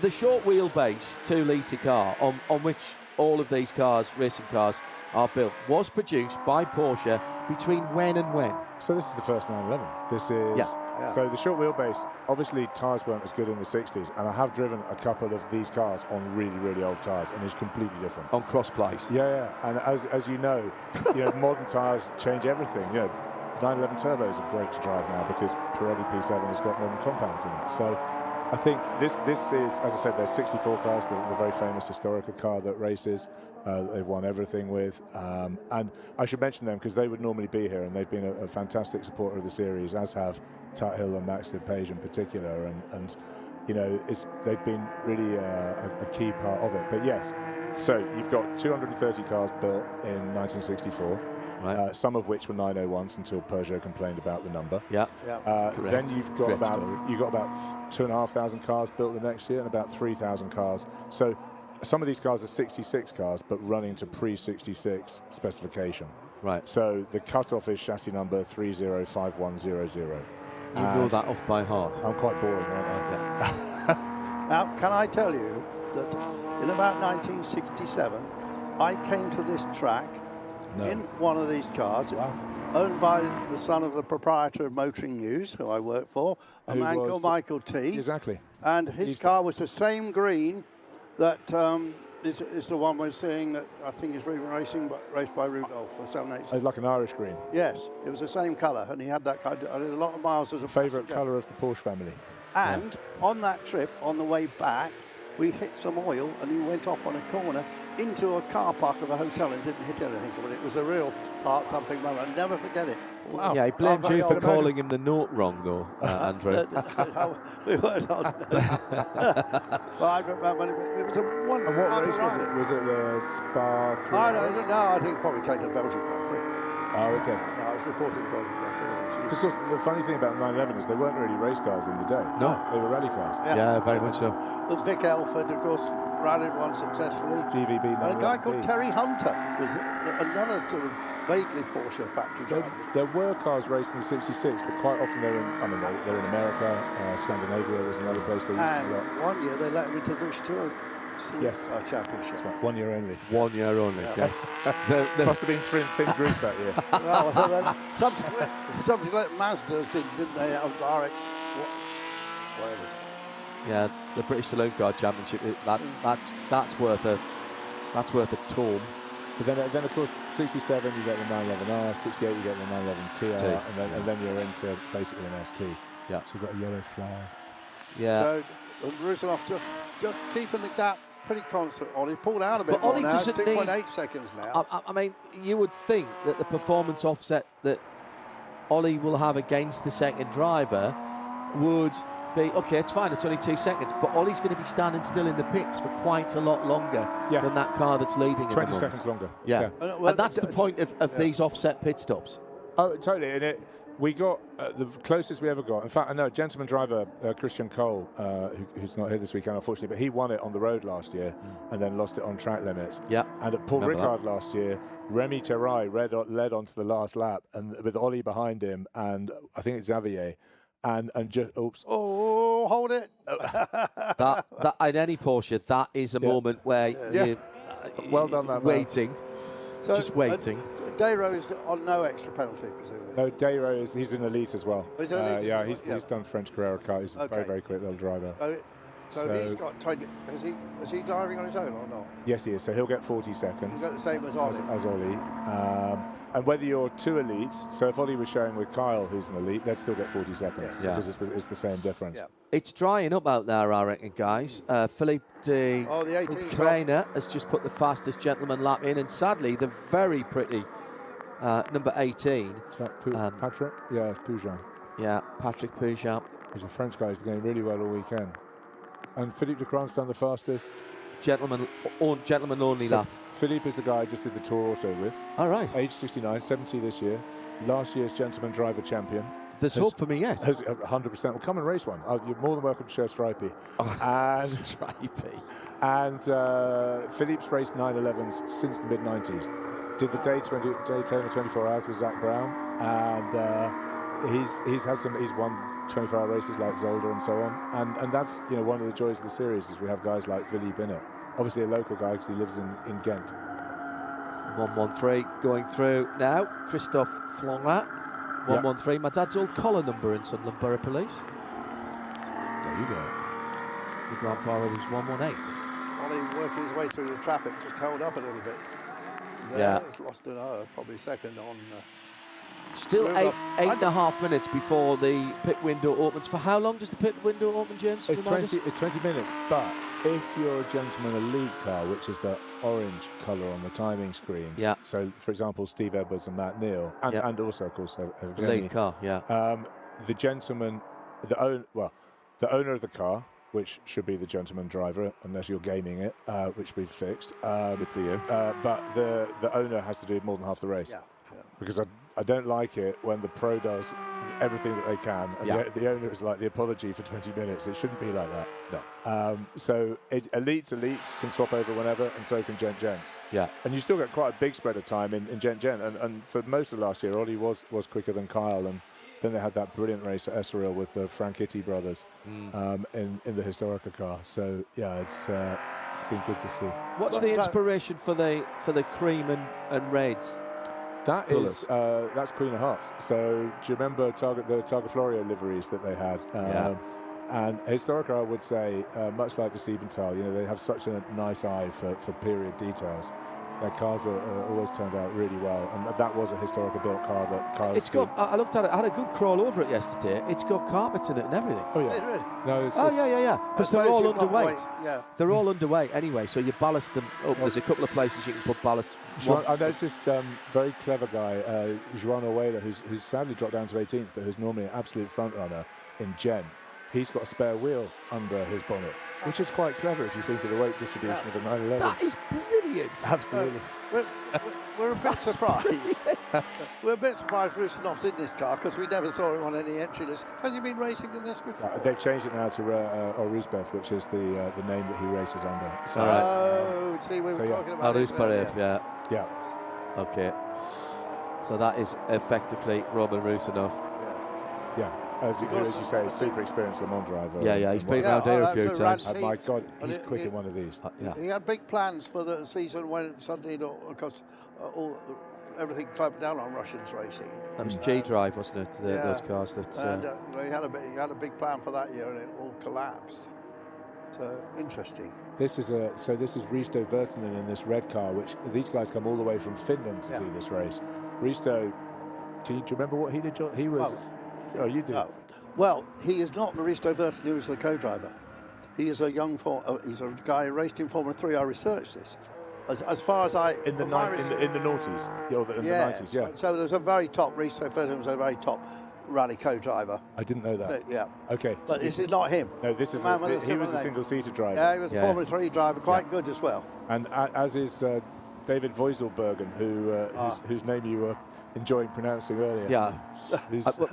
the short wheelbase 2 litre car on which all of these cars, racing cars, are built, was produced by Porsche between when and when? So this is the first 911. This is so the short wheelbase. Obviously, tyres weren't as good in the 60s, and I have driven a couple of these cars on really, really old tyres, and it's completely different. On cross plates. Yeah. And as you know, modern tyres change everything. 911 turbos are great to drive now because Pirelli P7 has got modern compounds in it. So I think this is, as I said, there's 64 cars, the very famous historical car that races. They've won everything with, and I should mention them because they would normally be here, and they've been a fantastic supporter of the series, as have Tat Hill and Max Page in particular, and they've been really a key part of it. But yes, so you've got 230 cars built in 1964. Right. Some of which were 901s until Peugeot complained about the number. Then you've got about 2,500 cars built the next year, and about 3,000 cars. So some of these cars are 66 cars, but running to pre-66 specification. Right. So the cutoff is chassis number 305100. You know that off by heart. I'm quite boring, aren't I? Now, can I tell you that in about 1967, I came to this track in one of these cars, owned by the son of the proprietor of Motoring News, who I work for, a man called Michael T. Exactly. And his car was the same green that is the one we're seeing that I think is racing, but raced by Rudolph for 786. It's like an Irish green. Yes, it was the same colour, and he had that car. I did a lot of miles as a favourite colour of the Porsche family. And on that trip, on the way back, we hit some oil, and he went off on a corner into a car park of a hotel and didn't hit anything. But it was a real heart-thumping moment. I'll never forget it. Wow. Yeah, he blamed you for calling him the note wrong, though, Andrew. We weren't on. Well, I remember it was a wonderful. And what race was it? Was it the Spa-Francorchamps? No, I think it probably came to the Belgian Grand Prix. Oh, okay. No, I was reporting the Belgian Grand Prix. Because the funny thing about 911 is they weren't really race cars in the day. No. They were rally cars. Yeah, very much so. But Vic Elford, of course, rallied one successfully. GVB. And a guy called Terry Hunter was another sort of vaguely Porsche factory driver. There were cars raced in the 66, but quite often they're in America. Scandinavia was another place they used to do that. One year they let him into the British Tour. Championship. That's right. 1 year only. 1 year only, yes. Must have been thin grease that year. Well, subsequent Mazdas didn't they? RX, whatever. Yeah, the British Saloon Car Championship. That's worth a tome. But then of course 67 you get the 911R, 68 you get the 911TR, and then you're into basically an ST. Yeah. So you've got a yellow flag. Yeah. So Ruslanov just keeping the gap pretty constant. Ollie pulled out a bit more now. 2.8 seconds now. I mean, you would think that the performance offset that Ollie will have against the second driver would be, okay, it's fine, it's only 2 seconds, but Ollie's going to be standing still in the pits for quite a lot longer than that car that's leading 20 seconds longer. Yeah. And that's the point of these offset pit stops. Oh, totally. And we got the closest we ever got. In fact, I know a gentleman driver, Christian Cole, who's not here this weekend, unfortunately, but he won it on the road last year and then lost it on track limits. Yeah. And at Paul Ricard last year, Remy Terraille led onto the last lap, and with Ollie behind him, and I think it's Xavier. And just oh, hold it. that in any Porsche, that is a moment where you're well done, that waiting, so, just waiting. Dayro is on no extra penalty, presumably. No, Dayro he's an elite as well. He's an elite he's done French Carrera car. He's a very quick little driver. So he's got 20. Is he driving on his own or not? Yes, he is. So he'll get 40 seconds. He's got the same as Ollie. As Ollie. And whether you're two elites, so if Ollie was showing with Kyle, who's an elite, they'd still get 40 seconds because it's the same difference. Yeah. It's drying up out there, I reckon, guys. Philippe de Kreiner has just put the fastest gentleman lap in, and sadly, the very pretty number 18. Is that Patrick? Yeah, it's Poujon. Yeah, Patrick Poujon. He's a French guy. He's been going really well all weekend. And Philippe de Cran's done the fastest gentleman only lap. Philippe is the guy I just did the Tour Auto with. All right. Age 69, 70 this year. Last year's gentleman driver champion. There's hope for me, yes. 100%. Well, come and race one. You're more than welcome to share Stripey. Stripey. And Philippe's raced 911s since the mid-90s. Did the Daytona 24 Hours with Zach Brown. And he's won 24-hour races like Zolder and so on, and that's one of the joys of the series is we have guys like Philippe in it. Obviously a local guy because he lives in Ghent. 113 going through now. Christophe Flonga, 113. My dad's old collar number in Sunderland Borough Police. There you go. The grandfather was 118. Ollie working his way through the traffic, just held up a little bit. There, Yeah. lost an hour, probably second on. Still Moved eight up. and a half minutes before the pit window opens. For how long does the pit window open, James? It's Remind us? 20 minutes, but if you're a gentleman elite car, which is the orange colour on the timing screens, Yeah. so for example Steve Edwards and Matt Neal, and, Yeah. and also of course The lead car, yeah. the gentleman, the owner of the car, which should be the gentleman driver, unless you're gaming it, which we've fixed. Good for you. But the owner has to do more than half the race. Yeah. Because I don't like it when the pro does everything that they can, and the owner is like the apology for 20 minutes. It shouldn't be like that. No. So elites can swap over whenever, and so can gents. Yeah. And you still get quite a big spread of time in gent. And for most of last year, Ollie was quicker than Kyle, and then they had that brilliant race at Estoril with the Franchitti brothers in the Historica car. So yeah, it's been good to see. What's the inspiration for the cream and reds? That is that's Queen of Hearts. So do you remember the Targa Florio liveries that they had? And Historica, I would say, much like the Siebenthal, they have such a nice eye for period details. Their cars are always turned out really well, and that was a Historica built car that Kyle's It's got. I looked at it. I had a good crawl over it yesterday. It's got carpets in it and everything. Oh yeah. Really? No. Yeah. Because they're all underweight. Yeah. They're all underweight anyway, so you ballast them up. There's a couple of places you can put ballast. I noticed very clever guy, Joan Orwela, who's sadly dropped down to 18th, but who's normally an absolute front runner in Gen. He's got a spare wheel under his bonnet, which is quite clever if you think of the weight distribution of the 911. That is brilliant. Absolutely. We're a bit surprised. We're a bit surprised Rusinov's in this car because we never saw him on any entry list. Has he been racing in this before? They've changed it now to Oruzbev, which is the name that he races under. So, see, we were talking about this earlier. Yeah. Okay. So that is effectively Roman Rusinov. Yeah. As you say, super experienced Le Mans driver. Yeah, he's been around here a few times. Oh my God, he's quick in one of these. He had big plans for the season when suddenly, because everything clamped down on Russians racing. That was G-Drive, wasn't it? Those cars that. And he had a big plan for that year, and it all collapsed. So interesting. This is Risto Virtanen in this red car, which these guys come all the way from Finland to do this race. Risto, do you remember what he did? He was. Oh, you do. Well, he is not the Risto Virtanen who is the co-driver. He is a he's a guy who raced in Formula 3. I researched this. As far as I in the noughties, the 90s, yeah. So there's a very top Risto Virtanen was a very top rally co-driver. I didn't know that. Yeah. Okay. But this is not him. No, this is he was a single-seater driver. Yeah, he was a Formula 3 driver, quite good as well. And as is David Voiselbergen, whose name you were enjoying pronouncing earlier. Yeah.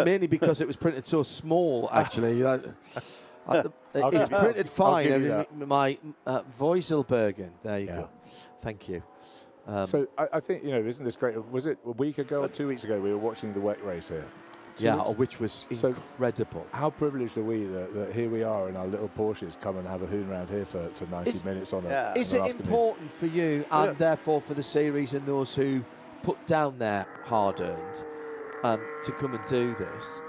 Mainly because it was printed so small, actually. It's printed fine. My Voiselbergen. There you go. Thank you. So I think, isn't this great? Was it a week ago or 2 weeks ago we were watching the wet race here? Which was incredible. How privileged are we that here we are in our little Porsches come and have a hoon round here for 90 minutes on a Is it important for you and therefore for the series and those who put down their hard-earned to come and do this,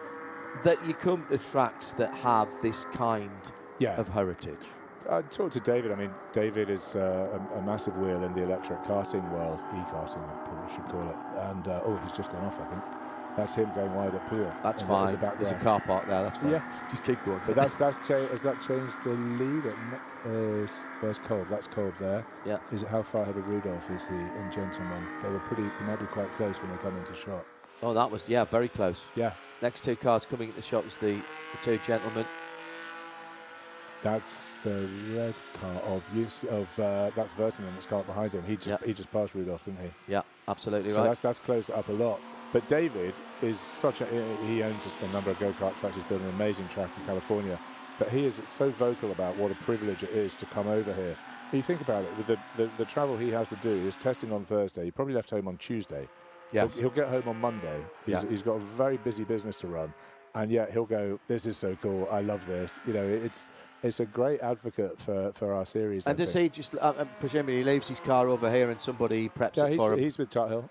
that you come to tracks that have this kind of heritage? I talked to David. I mean, David is a massive wheel in the electric karting world, e-karting I probably should call it. And he's just gone off, I think. That's him going wide at Pure. That's fine. There's a car park there. That's fine. Yeah, just keep going. But has that changed the lead? Where's Kolb? That's Kolb there. Yeah. Is it how far ahead of Rudolph is he in Gentleman? They might be quite close when they come into shot. Oh, that was very close. Yeah. Next two cars coming into shot was the two gentlemen. That's the red car that's Virtanen that's car behind him. He just passed Rudolph, didn't he? Yeah, absolutely so right. That's closed it up a lot. But David is he owns a number of go-kart tracks. He's built an amazing track in California. But he is so vocal about what a privilege it is to come over here. You think about it, with the travel he has to do, he's testing on Thursday. He probably left home on Tuesday. Yes. He'll get home on Monday. He's got a very busy business to run. And yet he'll go, this is so cool, I love this. it's a great advocate for our series. And does he just, presumably he leaves his car over here and somebody preps it for him? He's with Tuthill.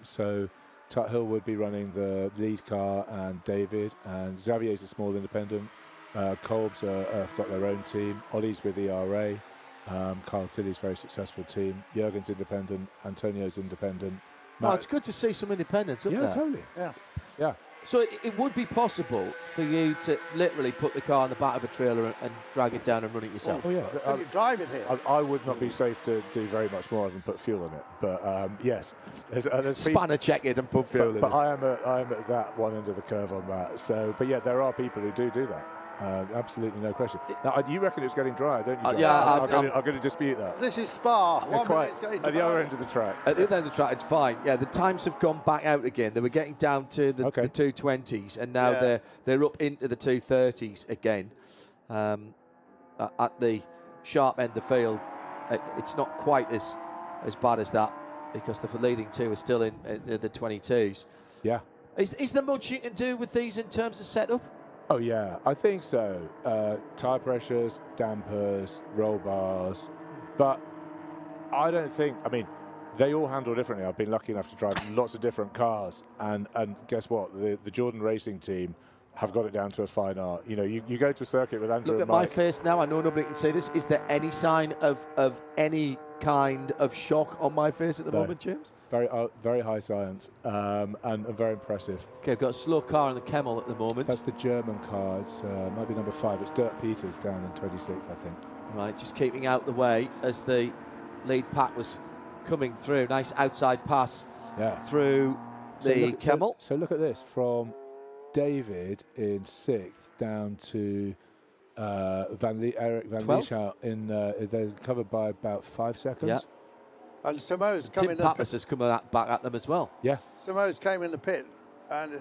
So Tuthill would be running the lead car, and David, and Xavier's a small independent. Kolb's have got their own team. Ollie's with ERA. Carl Tilley's very successful team. Jürgen's independent. Antonio's independent. Oh, it's good to see some independence, isn't yeah, there? totally. Yeah. So it would be possible for you to literally put the car in the back of a trailer and drag it down and run it yourself? Oh, yeah. Can you drive it here? I would not be safe to do very much more than put fuel in it. But yes, there's Spanner check it and put fuel in it. But I am at that one end of the curve on that. So, but yeah, there are people who do that. Absolutely no question. Now, you reckon it's getting dry, don't you, John? Yeah, I'm going to dispute that. This is Spa. At the other end of the track. At the other end of the track, it's fine. Yeah, the times have gone back out again. They were getting down to the 220s, and now they're up into the 230s again. At the sharp end of the field, it's not quite as bad as that, because the leading two are still in the 22s. Yeah. Is there much you can do with these in terms of setup? Oh, yeah, I think so. Tyre pressures, dampers, roll bars. But I don't think, I mean, they all handle differently. I've been lucky enough to drive lots of different cars. And guess what? The Jordan Racing team have got it down to a fine art. You know, you go to a circuit with Andrew Look and at Mike. my face now. I know nobody can see this. Is there any sign of any kind of shock on my face at the moment, James? Very high science and very impressive. Okay, I've got a slow car in the Kemmel at the moment. That's the German car. It's might be number 5. It's Dirk Peters down in 26th, I think. Right, just keeping out the way as the lead pack was coming through. Nice outside pass through the Kemmel. So look at this, from David in 6th down to Eric Van Lieshout in they're covered by about 5 seconds. Yeah. And Simo's come Tim in the Pappas has come back at them as well. Yeah. Simo's came in the pit, and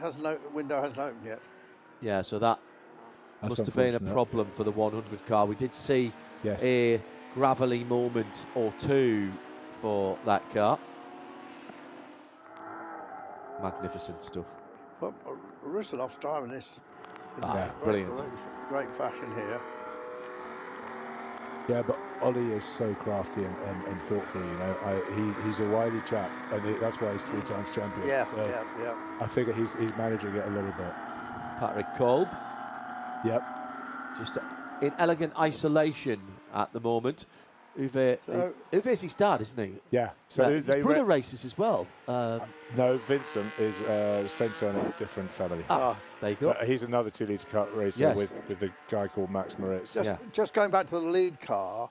window hasn't opened yet. Yeah, so that must have been a problem for the 100 car. We did see a gravelly moment or two for that car. Magnificent stuff. Well, Russanov's driving this in brilliant. Great fashion here. Yeah, but Ollie is so crafty and thoughtful, you know. He's a wily chap, and that's why he's 3 times champion. Yeah, so yeah. I figure he's managing it a little bit. Patrick Kolb. Yep. Just in elegant isolation at the moment. Uwe's his dad, isn't he? Yeah. So his brother races as well. No, Vincent is the same surname, different family. There you go. He's another 2-litre cut racer with a guy called Max Moritz. Just going back to the lead car.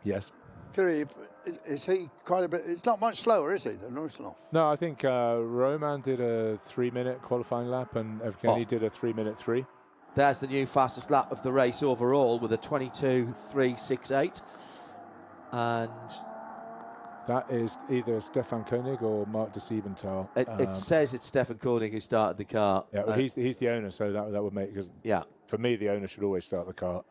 Yes. Is he quite a bit? It's not much slower, is he, than Ruslanov? No, I think Roman did a 3-minute qualifying lap, and Evgeny did a 3-minute 3. There's the new fastest lap of the race overall with a 22.368. And that is either Stefan Koenig or Mark de Siebenthal. It says it's Stefan Koenig who started the car. Yeah, well, he's the owner, so that would make, because for me, the owner should always start the car.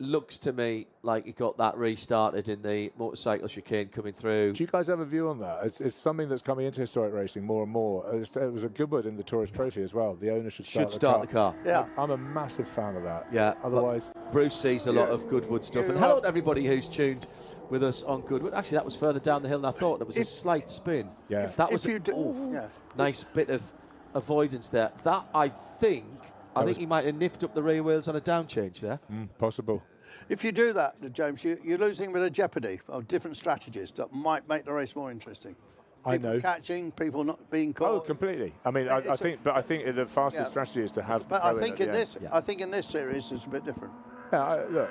Looks to me like he got that restarted in the motorcycle chicane coming through. Do you guys have a view on that? It's something that's coming into historic racing more and more. It was a good word in the Tourist Trophy as well. The owner should start the car. Yeah. I'm a massive fan of that. Yeah. Otherwise, Bruce sees a lot of Goodwood stuff. And hello to everybody who's tuned with us on Goodwood. Actually, that was further down the hill than I thought. It was a slight spin. Yeah. That was nice bit of avoidance there. That, I think he might have nipped up the rear wheels on a down change there. Possible. If you do that, James, you're losing a bit of jeopardy of different strategies that might make the race more interesting. People catching, people not being caught. Oh, completely. I mean, I think the fastest strategy is to have. But I think in this series it's a bit different. Yeah, look.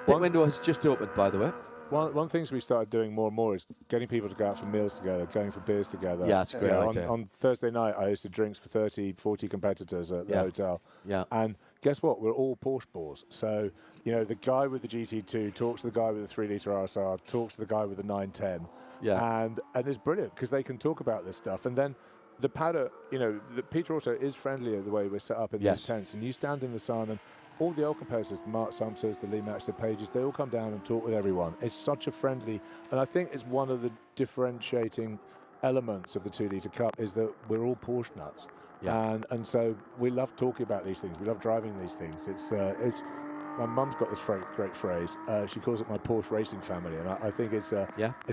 The window has just opened, by the way. One things we started doing more and more is getting people to go out for meals together, going for beers together. Yeah, that's a great idea. On Thursday night, I hosted drinks for 30, 40 competitors at the hotel. Yeah. And guess what? We're all Porsche bores. So, you know, the guy with the GT2 talks to the guy with the 3-litre RSR, talks to the guy with the 910. Yeah. And it's brilliant because they can talk about this stuff. And then the Paddock, you know, the Peter Auto is friendlier the way we're set up in these tents. And you stand in the sun and all the old competitors, the Mark Sumsers, the Lee Max, the Pages, they all come down and talk with everyone. It's such a friendly, and I think it's one of the differentiating elements of the 2-litre Cup is that we're all Porsche nuts. Yeah. And so we love talking about these things. We love driving these things. It's my mum's got this great phrase. She calls it my Porsche racing family, and I think it's a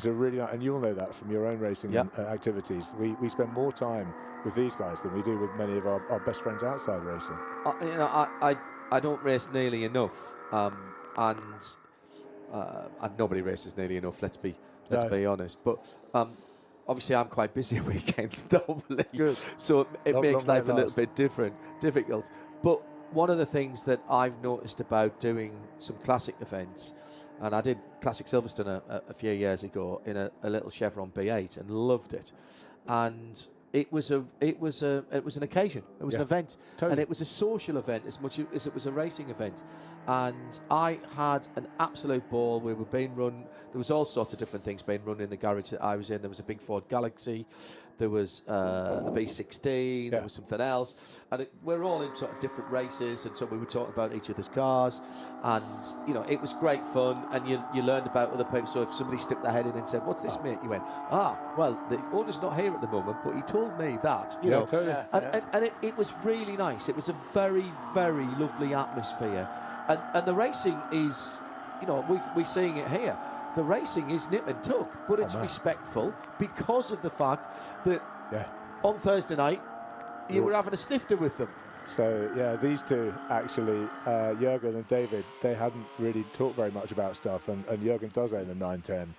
really nice, and you'll know that from your own racing activities. We spend more time with these guys than we do with many of our best friends outside racing. I don't race nearly enough, and nobody races nearly enough. Let's be honest. But obviously, I'm quite busy at weekends normally, so it makes life a little bit difficult. But one of the things that I've noticed about doing some classic events, and I did Classic Silverstone a few years ago in a little Chevron B8 and loved it, and it was an occasion. It was an event, and it was a social event as much as it was a racing event. And I had an absolute ball. We were being run. There was all sorts of different things being run in the garage that I was in. There was a big Ford Galaxy. There was a B16. There was something else, and we're all in sort of different races. And so we were talking about each other's cars, and it was great fun. And you learned about other people. So if somebody stuck their head in and said, "What's this, mate?" You went, well, the owner's not here at the moment, but he told me that. You know, totally. And it was really nice. It was a very, very lovely atmosphere, and the racing is, we're seeing it here. The racing is nip and tuck, but it's respectful because of the fact that on Thursday night you were having a snifter with them. So these two actually, Jürgen and David, they hadn't really talked very much about stuff, and Jürgen does own a 910.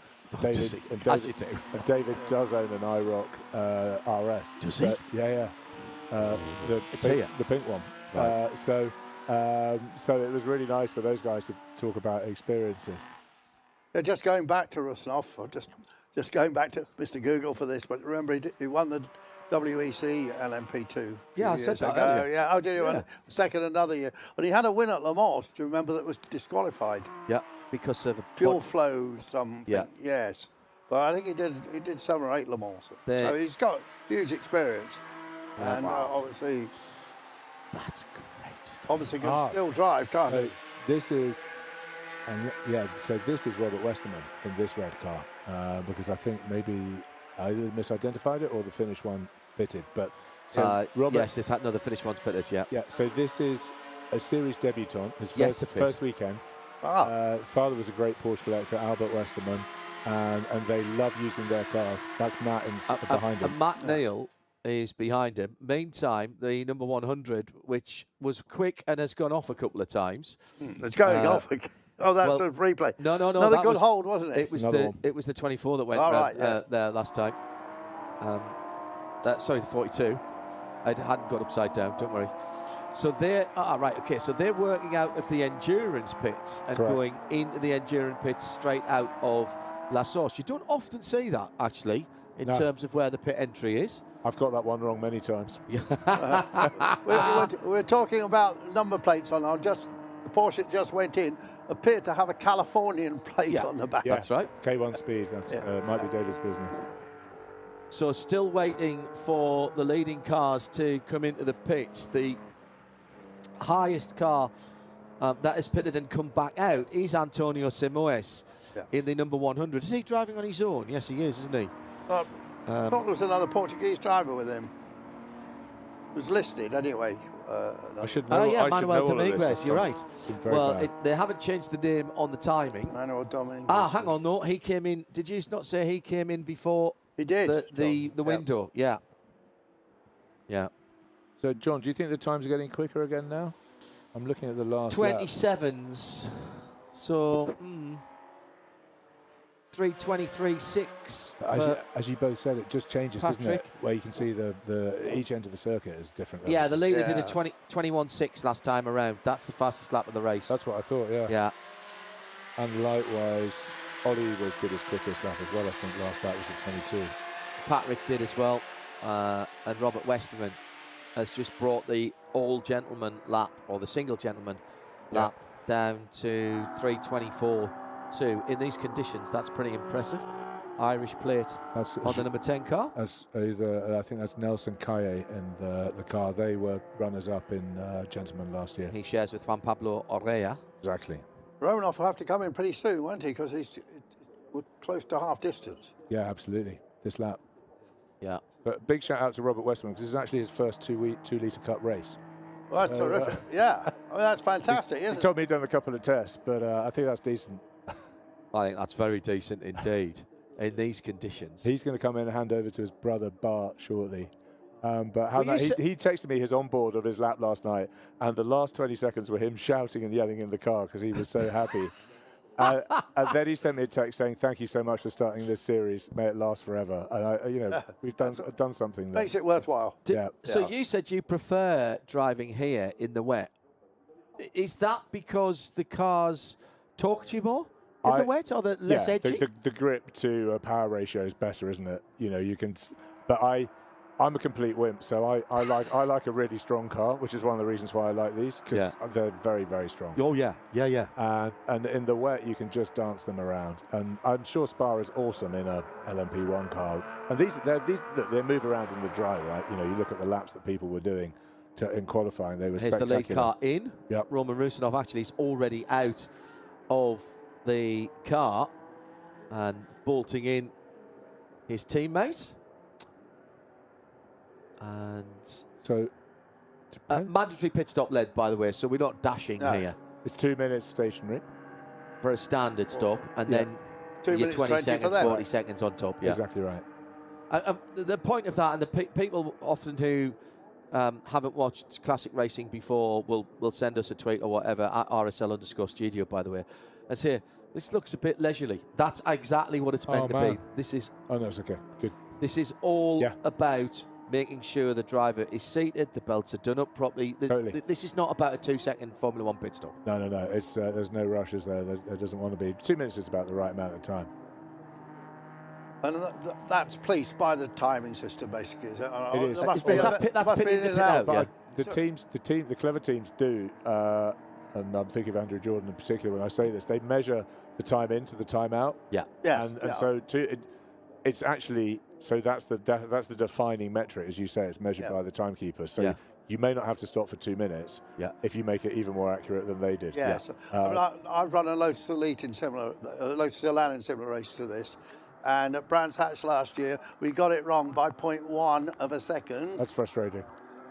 David does own an IROC RS. Does he? The pink one. Right. So it was really nice for those guys to talk about experiences. Yeah, just going back to Rusnov, or just going back to Mr. Google for this, but remember he won the WEC LMP2. Yeah, I said that earlier. Yeah, did he win second another year? And he had a win at Le Mans. Do you remember that was disqualified? Yeah, because of fuel flow something. Yeah. Yes, but I think he did 7 or 8 Le Mans. So he's got huge experience, and obviously that's great stuff. Obviously can still drive, can't he? This is. And so this is Robert Westerman in this red car, because I think maybe I either misidentified it or the Finnish one pitted. But Robert, yes, the Finnish one's pitted. Yeah. So this is a series debutant, his first weekend. Father was a great Porsche collector, Albert Westerman, and they love using their cars. That's Matt behind him. And Matt Neal is behind him. Meantime, the number 100, which was quick and has gone off a couple of times. It's going off again. Oh, that's a replay. No. Another good hold, wasn't it? It was the 24 that went there last time. The 42. It hadn't got upside down. Don't worry. So they're So they're working out of the endurance pits and going into the endurance pits straight out of La Source. You don't often see that actually in terms of where the pit entry is. I've got that one wrong many times. We're talking about number plates on the Porsche that just went in appeared to have a Californian plate on the back. Yeah, that's right. K1 speed. That's might be David's business. So still waiting for the leading cars to come into the pits. The highest car that has pitted and come back out is Antonio Simoes in the number 100. Is he driving on his own? Yes, he is, isn't he? I thought there was another Portuguese driver with him. It was listed anyway. I should know. Manuel Dominguez. You're right. Well, they haven't changed the name on the timing. Manuel Dominguez. Hang on, no, he came in. Did you not say he came in before? He did. The window. Yeah. So, John, do you think the times are getting quicker again now? I'm looking at the last 27s. So 3:23.6. As you both said, it just changes, Patrick. doesn't it? Where you can see the each end of the circuit is different. Yeah, the leader did a 21.6 last time around. That's the fastest lap of the race. That's what I thought. Yeah. And likewise, Ollie was did his quickest lap as well. I think last lap was at 22. Patrick did as well, and Robert Westerman has just brought the all gentleman lap, or the single gentleman lap, down to 3:24.2. In these conditions, that's pretty impressive. Irish plate on the number 10 car. I think that's Nelson Calle in the car. They were runners-up in Gentlemen last year. He shares with Juan Pablo Orrea. Exactly. Romanov will have to come in pretty soon, won't he? Because we're close to half distance. Yeah, absolutely. This lap. Yeah. But big shout out to Robert Westman, because this is actually his first 2 litre cup race. Well, that's terrific. Yeah. I mean, that's fantastic, He isn't it? told me he'd done a couple of tests, but I think that's decent. I think that's very decent indeed in these conditions. He's going to come in and hand over to his brother Bart shortly. But Well, he texted me his onboard of his lap last night, and the last 20 seconds were him shouting and yelling in the car because he was so happy. And then he sent me a text saying, "Thank you so much for starting this series. May it last forever." And we've done something there. Makes it worthwhile. So you said you prefer driving here in the wet. Is that because the cars talk to you more in the wet, or the less edgy? The grip to power ratio is better, isn't it? You can. But I'm a complete wimp, so I like a really strong car, which is one of the reasons why I like these, because they're very, very strong. Oh yeah. And in the wet, you can just dance them around. And I'm sure Spa is awesome in a LMP1 car. And they move around in the dry, right? You look at the laps that people were doing in qualifying; they were Here's the spectacular. lead car in. Yep. Roman Rusinov actually is already out of the car and bolting in his teammate. And so mandatory pit stop led, by the way, so we're not dashing here. It's 2 minutes stationary for a standard stop, and then 2 your minutes 20 20 seconds, for them. 40 seconds on top. Yeah, Exactly right. The point of that, and the people often who haven't watched classic racing before will send us a tweet or whatever at RSL_studio, by the way, and say, this looks a bit leisurely. That's exactly what it's meant to be. This is. Oh no, it's okay. Good. This is all about making sure the driver is seated, the belts are done up properly. Totally. This is not about a 2-second Formula 1 pit stop. No. It's there's no rushes there. There doesn't want to be. 2 minutes is about the right amount of time. And that's policed by the timing system, basically. Is it? It is. That's pit in to pit out. But the clever teams do, and I'm thinking of Andrew Jordan in particular when I say this. They measure the time into the time out. Yeah. Yes. And so it's actually. So that's the defining metric, as you say. It's measured by the timekeeper. So you may not have to stop for 2 minutes if you make it even more accurate than they did. Yes. I've run a Lotus Elite in similar, Lotus Elan in similar race to this, and at Brands Hatch last year we got it wrong by 0.1 of a second. That's frustrating.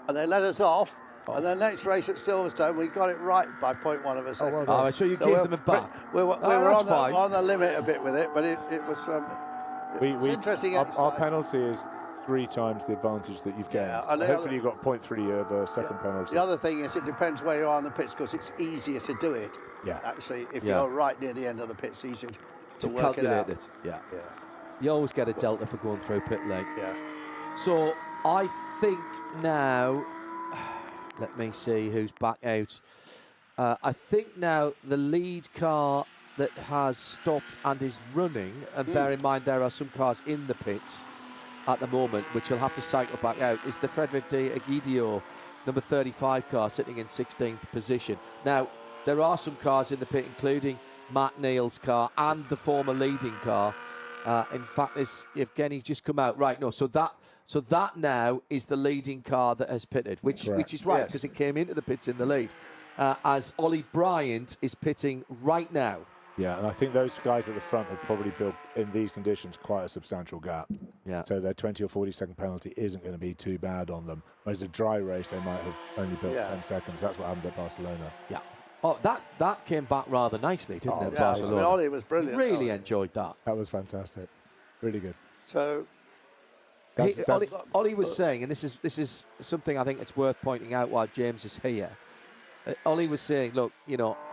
And they let us off. And the next race at Silverstone, we got it right by 0.1 of a second. So you gave them a back. We were on the limit a bit with it, but it was. It's interesting. Our penalty is 3 times the advantage that you've gained. So hopefully you've got 0.3 of a second penalty. The other thing is it depends where you are on the pits, because it's easier to do it. Yeah. Actually, if you're right near the end of the pits, it's easier to work calculate it out. Yeah. You always get a delta for going through pit lane. Yeah. So I think now, let me see who's back out. I think now the lead car that has stopped and is running, and bear in mind there are some cars in the pits at the moment which will have to cycle back out, is the Frederic de Egidio number 35 car sitting in 16th position. Now there are some cars in the pit, including Matt Neal's car and the former leading car. In fact, as Evgeny just come out so that now is the leading car that has pitted, which is right, because it came into the pits in the lead, as Ollie Bryant is pitting right now. Yeah, and I think those guys at the front have probably built, in these conditions, quite a substantial gap. Yeah. So their 20 or 40 second penalty isn't going to be too bad on them. Whereas a dry race, they might have only built 10 seconds. That's what happened at Barcelona. Yeah. Oh, that came back rather nicely, didn't it, Barcelona? I mean, Ollie was brilliant. Really enjoyed that. That was fantastic. Really good. So, Ollie was saying, and this is something I think it's worth pointing out while James is here. Ollie was saying, look,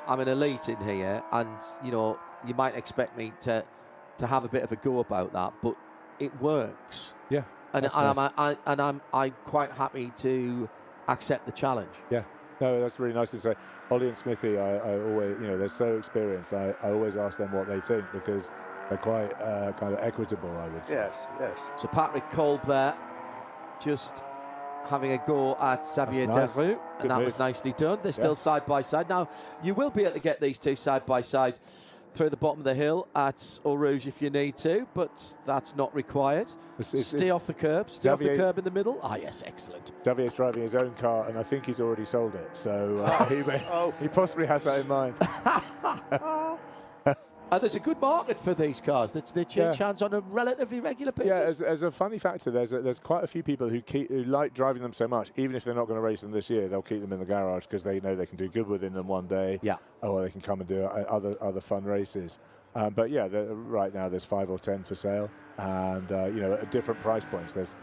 I'm an elite in here, and you might expect me to have a bit of a go about that, but it works. Yeah. And I'm quite happy to accept the challenge. Yeah. No, that's really nice to say. Ollie and Smithy, I always, they're so experienced. I always ask them what they think, because they're quite kind of equitable, I would say. Yes. So Patrick Kolb there, just having a go at Xavier Deroux, and that was nicely done. They're still side by side. Now, you will be able to get these two side by side through the bottom of the hill at Eau Rouge if you need to, but that's not required. Stay off the curb. Stay off the curb in the middle. Ah, yes, excellent. Xavier's driving his own car, and I think he's already sold it, so he possibly has that in mind. And there's a good market for these cars. They change hands on a relatively regular basis. Yeah, as a funny factor, there's quite a few people who like driving them so much, even if they're not going to race them this year, they'll keep them in the garage because they know they can do good within them one day. Yeah. Or they can come and do other fun races. But yeah, right now there's 5 or 10 for sale, and at different price points. There's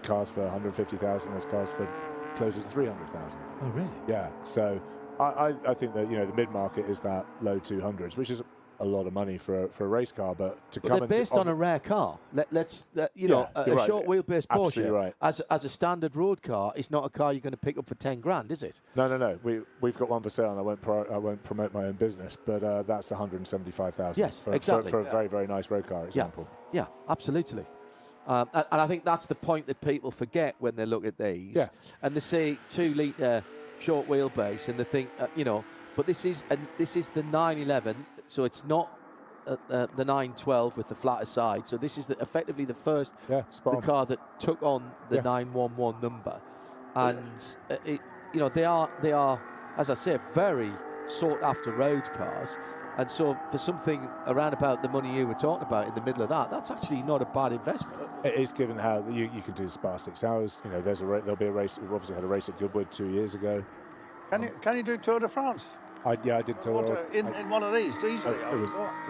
cars for 150,000. There's cars for closer to 300,000. Oh, really? Yeah. So I think that the mid market is that low 200s, which is a lot of money for a race car, but they're based on a rare car. A short wheelbase Porsche right. as a standard road car is not a car you're going to pick up for 10 grand, is it? No. We've got one for sale, and I won't promote my own business, but that's 175,000. Yes, exactly. For a very, very nice road car example. Yeah, absolutely. And I think that's the point that people forget when they look at these. Yeah. And they see 2 litre short wheelbase, and they think, but this is the 911. So it's not the 912 with the flatter side. So this is effectively the first car that took on the 911 number, and they are, as I say, very sought after road cars. And so for something around about the money you were talking about in the middle of that, that's actually not a bad investment. It is, given how you can do Spa 6 hours. There'll be a race. We've obviously had a race at Goodwood 2 years ago. Can you do Tour de France? I did Tour in one of these easily.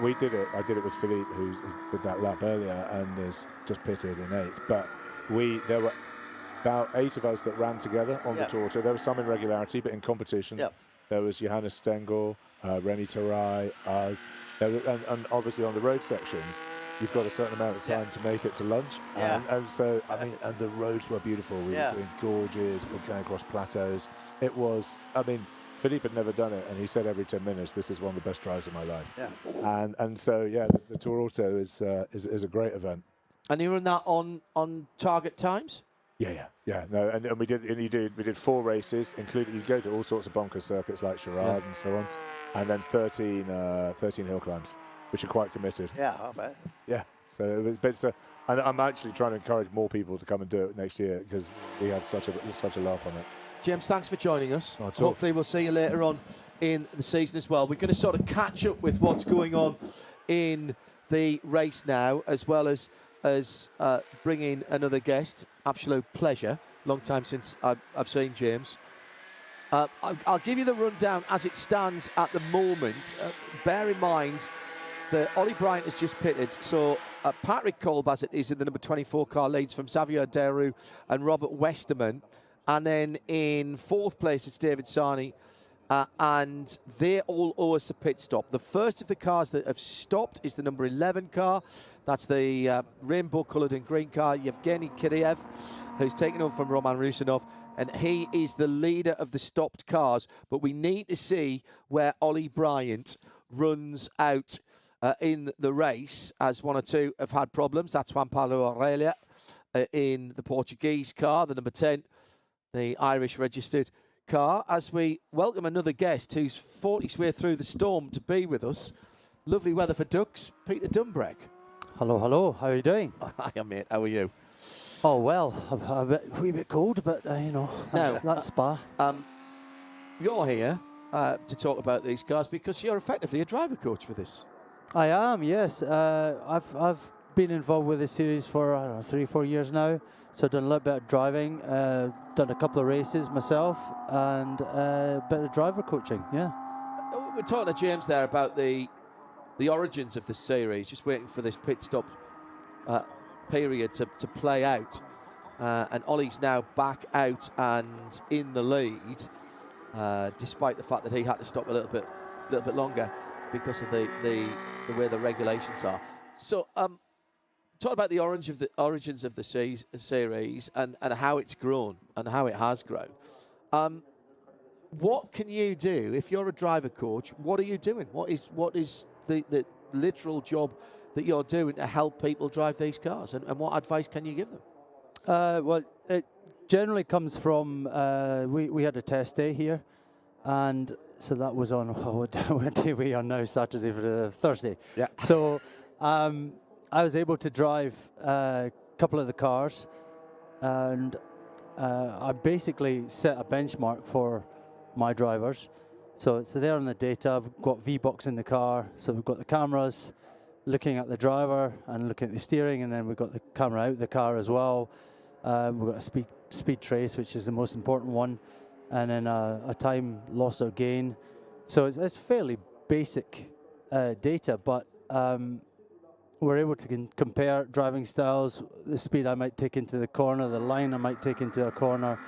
We did it. I did it with Philippe, who did that lap earlier and is just pitted in 8th. But there were about 8 of us that ran together on the Tour. So there was some irregularity, but in competition, there was Johannes Stengel, Remy Tarai, us. And obviously on the road sections, you've got a certain amount of time to make it to lunch. And so, and the roads were beautiful. We were doing gorges, we were going across plateaus. It was, Philippe had never done it, and he said every 10 minutes, this is one of the best drives of my life. Yeah. And so, the Tour Auto is a great event. And you were in that on target times? Yeah. No, and we did 4 races, including, you go to all sorts of bonkers circuits like Charade and so on, and then 13 hill climbs, which are quite committed. Yeah, I bet. Yeah. So it was, and I'm actually trying to encourage more people to come and do it next year because we had such a laugh on it. James, thanks for joining us. Hopefully we'll see you later on in the season as well. We're going to sort of catch up with what's going on in the race now, as well as bring in another guest. Absolute pleasure. Long time since I've seen James. I'll give you the rundown as it stands at the moment. Bear in mind that Ollie Bryant has just pitted, so Patrick Colbazet is in the number 24 car, leads from Xavier Deroux and Robert Westerman. And then in 4th place, it's David Sarney, and they all owe us a pit stop. The first of the cars that have stopped is the number 11 car. That's the rainbow-coloured and green car, Yevgeny Kiriev, who's taken over from Roman Rusinov, and he is the leader of the stopped cars. But we need to see where Ollie Bryant runs out in the race, as 1 or 2 have had problems. That's Juan Pablo Aurelia in the Portuguese car, the number 10. The Irish registered car, as we welcome another guest who's fought his way through the storm to be with us. Lovely weather for ducks, Peter Dumbreck. Hello, how are you doing? Hi, mate, how are you? Oh, well, a wee bit cold, but, that's Spa. You're here to talk about these cars because you're effectively a driver coach for this. I am, yes. I've been involved with this series for, 3-4 years now. So I've done a little bit of driving, done a couple of races myself, and a bit of driver coaching, yeah. We're talking to James there about the origins of the series, just waiting for this pit stop period to play out. And Ollie's now back out and in the lead, despite the fact that he had to stop a little bit longer because of the way the regulations are. So, talk about the origins of the series and how it's grown and how it has grown. What can you do if you're a driver coach? What are you doing? What is the literal job that you're doing to help people drive these cars? And what advice can you give them? Well, it generally comes from we had a test day here, and so that was on what day are we on now? Saturday for Thursday. Yeah. So. I was able to drive a couple of the cars, and I basically set a benchmark for my drivers, So there on the data. We've got VBox in the car, so we've got the cameras looking at the driver and looking at the steering, and then we've got the camera out the car as well. We've got a speed trace, which is the most important one, and then a time loss or gain. So it's fairly basic data, but we're able to compare driving styles, the speed I might take into the corner, the line I might take into a corner.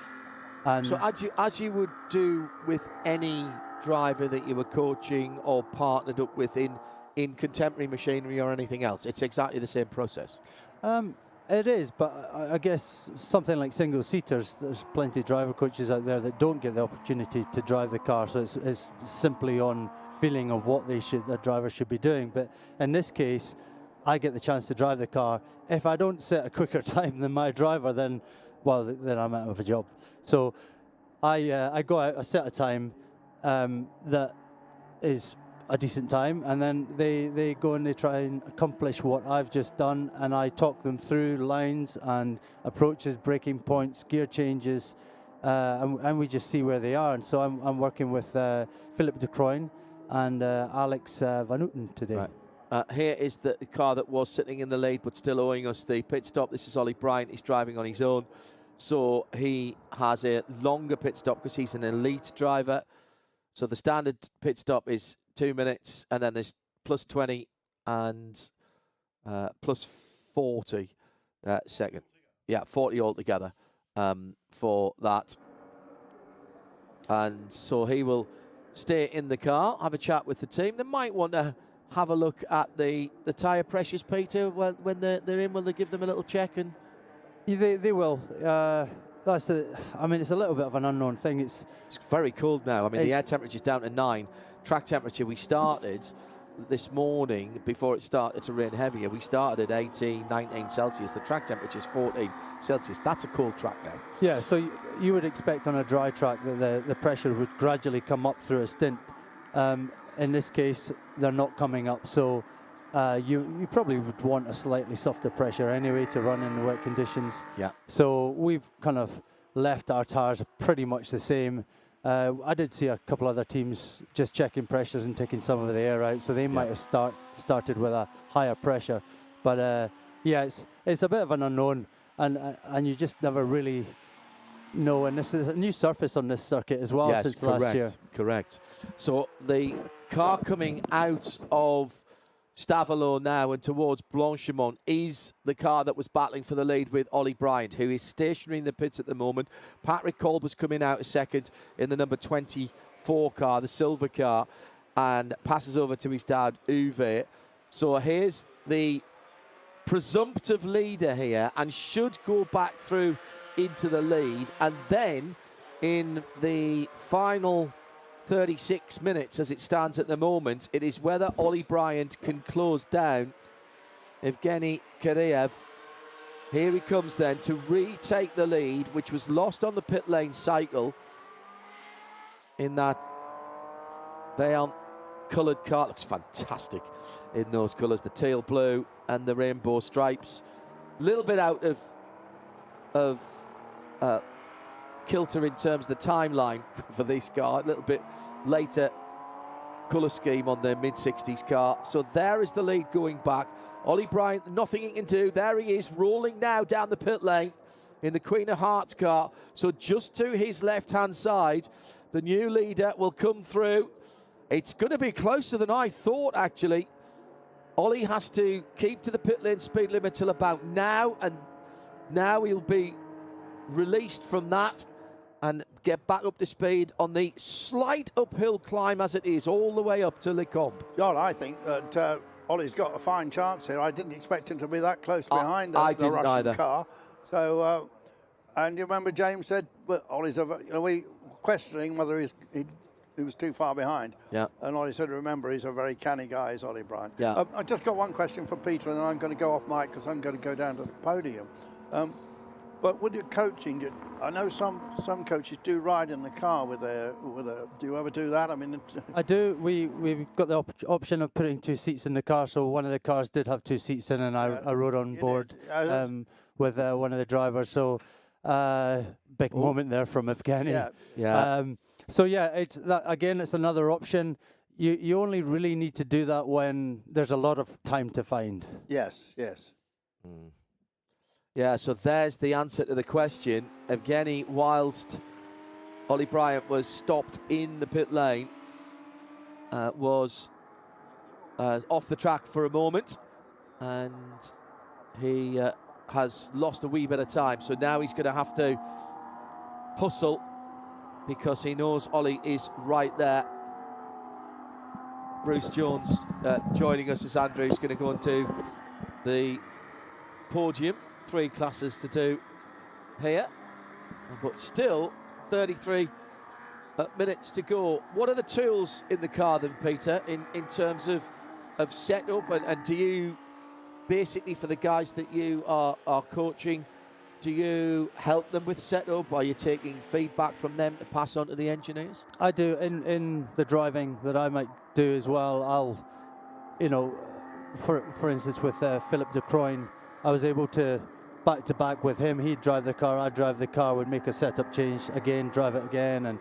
And so as you would do with any driver that you were coaching or partnered up with in contemporary machinery or anything else, it's exactly the same process. It is, but I guess something like single-seaters, there's plenty of driver coaches out there that don't get the opportunity to drive the car, so it's simply on feeling of what the driver should be doing. But in this case, I get the chance to drive the car. If I don't set a quicker time than my driver, then I'm out of a job. So I go out, I set a time that is a decent time, and then they go and they try and accomplish what I've just done, and I talk them through lines and approaches, braking points, gear changes, and we just see where they are. And so I'm working with Philip de Croin and Alex Van Houten today. Right. Here is the car that was sitting in the lead but still owing us the pit stop. This is Ollie Bryant. He's driving on his own. So he has a longer pit stop because he's an elite driver. So the standard pit stop is 2 minutes, and then there's plus 20 and plus 40 second. Yeah, 40 altogether for that. And so he will stay in the car, have a chat with the team. They might want to have a look at the tyre pressures, Peter, when they're in. Will they give them a little check? And they will. It's a little bit of an unknown thing. It's very cold now. I mean, the air temperature's down to 9. Track temperature, we started this morning, before it started to rain heavier, we started at 18, 19 Celsius. The track temperature is 14 Celsius. That's a cold track now. Yeah, so you would expect on a dry track that the pressure would gradually come up through a stint. In this case, they're not coming up, so you probably would want a slightly softer pressure anyway to run in the wet conditions. Yeah. So we've kind of left our tyres pretty much the same. I did see a couple other teams just checking pressures and taking some of the air out, so they might have started with a higher pressure. But yeah, it's a bit of an unknown, and you just never really know. And this is a new surface on this circuit as well since last year. Correct. So the car coming out of Stavelot now and towards Blanchimont is the car that was battling for the lead with Ollie Bryant, who is stationary in the pits at the moment. Patrick Kolber's coming out a second in the number 24 car, the silver car, and passes over to his dad, Uwe. So here's the presumptive leader here, and should go back through into the lead. And then in the final 36 minutes as it stands at the moment, it is whether Ollie Bryant can close down Evgeny Kireev. Here he comes then to retake the lead, which was lost on the pit lane cycle in that Bayonne coloured car. Looks fantastic in those colours, the teal blue and the rainbow stripes. A little bit out of kilter in terms of the timeline for this car, a little bit later colour scheme on the mid-60s car. So there is the lead going back. Ollie Bryant, nothing he can do. There he is, rolling now down the pit lane in the Queen of Hearts car. So just to his left-hand side, the new leader will come through. It's going to be closer than I thought, actually. Ollie has to keep to the pit lane speed limit till about now, and now he'll be released from that and get back up to speed on the slight uphill climb as it is all the way up to Le Combe. Well, I think that Ollie's got a fine chance here. I didn't expect him to be that close behind the Russian car. So, and you remember James said, well, Ollie's, we questioning whether he was too far behind. Yeah. And Ollie said, remember, he's a very canny guy, is Ollie Bryant. Yeah. I just got one question for Peter, and then I'm going to go off mic because I'm going to go down to the podium. But with your coaching, I know some coaches do ride in the car with a. Do you ever do that? I mean, I do. We've got the option of putting 2 seats in the car. So one of the cars did have 2 seats in, and I rode on board with one of the drivers. So big moment there from Evgeny. Yeah. So yeah, it's that again. It's another option. You only really need to do that when there's a lot of time to find. Yes, yes. Yeah, so there's the answer to the question. Evgeny, whilst Ollie Bryant was stopped in the pit lane, was off the track for a moment, and he has lost a wee bit of time. So now he's going to have to hustle because he knows Ollie is right there. Bruce Jones joining us as Andrew's going to go into the podium. 3 classes to do here, but still 33 minutes to go. What are the tools in the car then, Peter, in terms of setup, and do you basically, for the guys that you are coaching, do you help them with setup? Are you taking feedback from them to pass on to the engineers? I do. In the driving that I might do as well, I'll, you know, for instance with Philip de Croyne, I was able to back to back with him. He'd drive the car, I'd drive the car, would make a setup change again, drive it again, and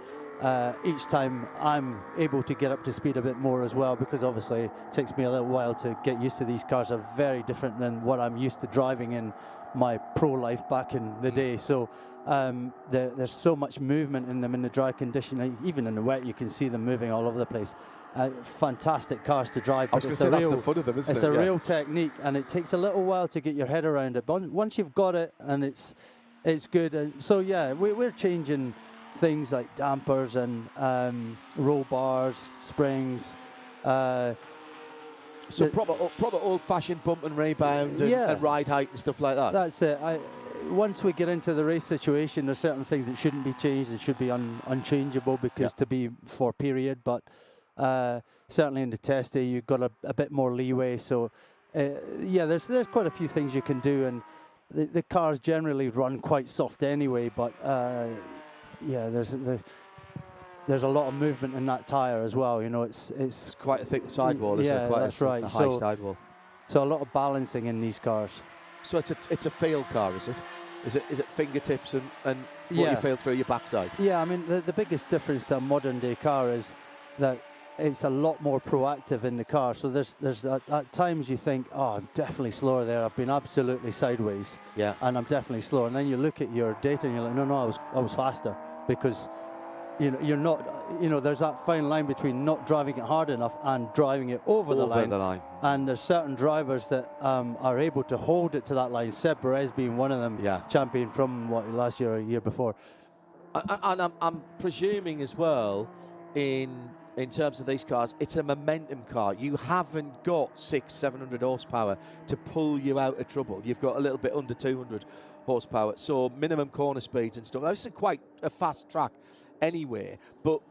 each time I'm able to get up to speed a bit more as well, because obviously it takes me a little while to get used to these cars. Are very different than what I'm used to driving in my pro life back in the day. So there's so much movement in them in the dry condition. Even in the wet you can see them moving all over the place. Fantastic cars to drive. I was going to say, that's the fun of them, isn't it? It's a real technique, and it takes a little while to get your head around it. But once you've got it, and it's good. And so yeah, we're changing things like dampers and roll bars, springs. So proper old-fashioned bump and rebound and ride height and stuff like that. That's it. Once we get into the race situation, there's certain things that shouldn't be changed. It should be unchangeable because to be for period. But certainly in the test day, you've got a bit more leeway. So there's quite a few things you can do, and the cars generally run quite soft anyway. But there's a lot of movement in that tyre as well. You know, it's quite a thick sidewall, isn't it? Quite that's right. A high sidewall. So a lot of balancing in these cars. So it's a feel car, is it? Is it fingertips and what you feel through your backside? Yeah, I mean the biggest difference to a modern day car is that it's a lot more proactive in the car. So there's at times you think, oh, I'm definitely slower there. I've been absolutely sideways. Yeah. And I'm definitely slower. And then you look at your data and you're like, no, I was faster, because you're not, there's that fine line between not driving it hard enough and driving it over the line. And there's certain drivers that are able to hold it to that line. Seb Perez being one of them, champion from last year or a year before. And I'm presuming as well, in terms of these cars, it's a momentum car. You haven't got 600-700 horsepower to pull you out of trouble. You've got a little bit under 200 horsepower, so minimum corner speeds and stuff. It's quite a fast track anyway, but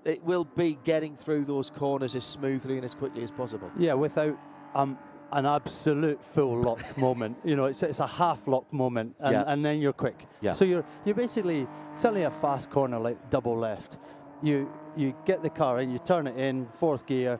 it will be getting through those corners as smoothly and as quickly as possible. Yeah, without an absolute full lock moment. It's a half lock moment, and then you're quick. Yeah. So you're basically, certainly a fast corner like double left. You get the car in, you turn it in, 4th gear,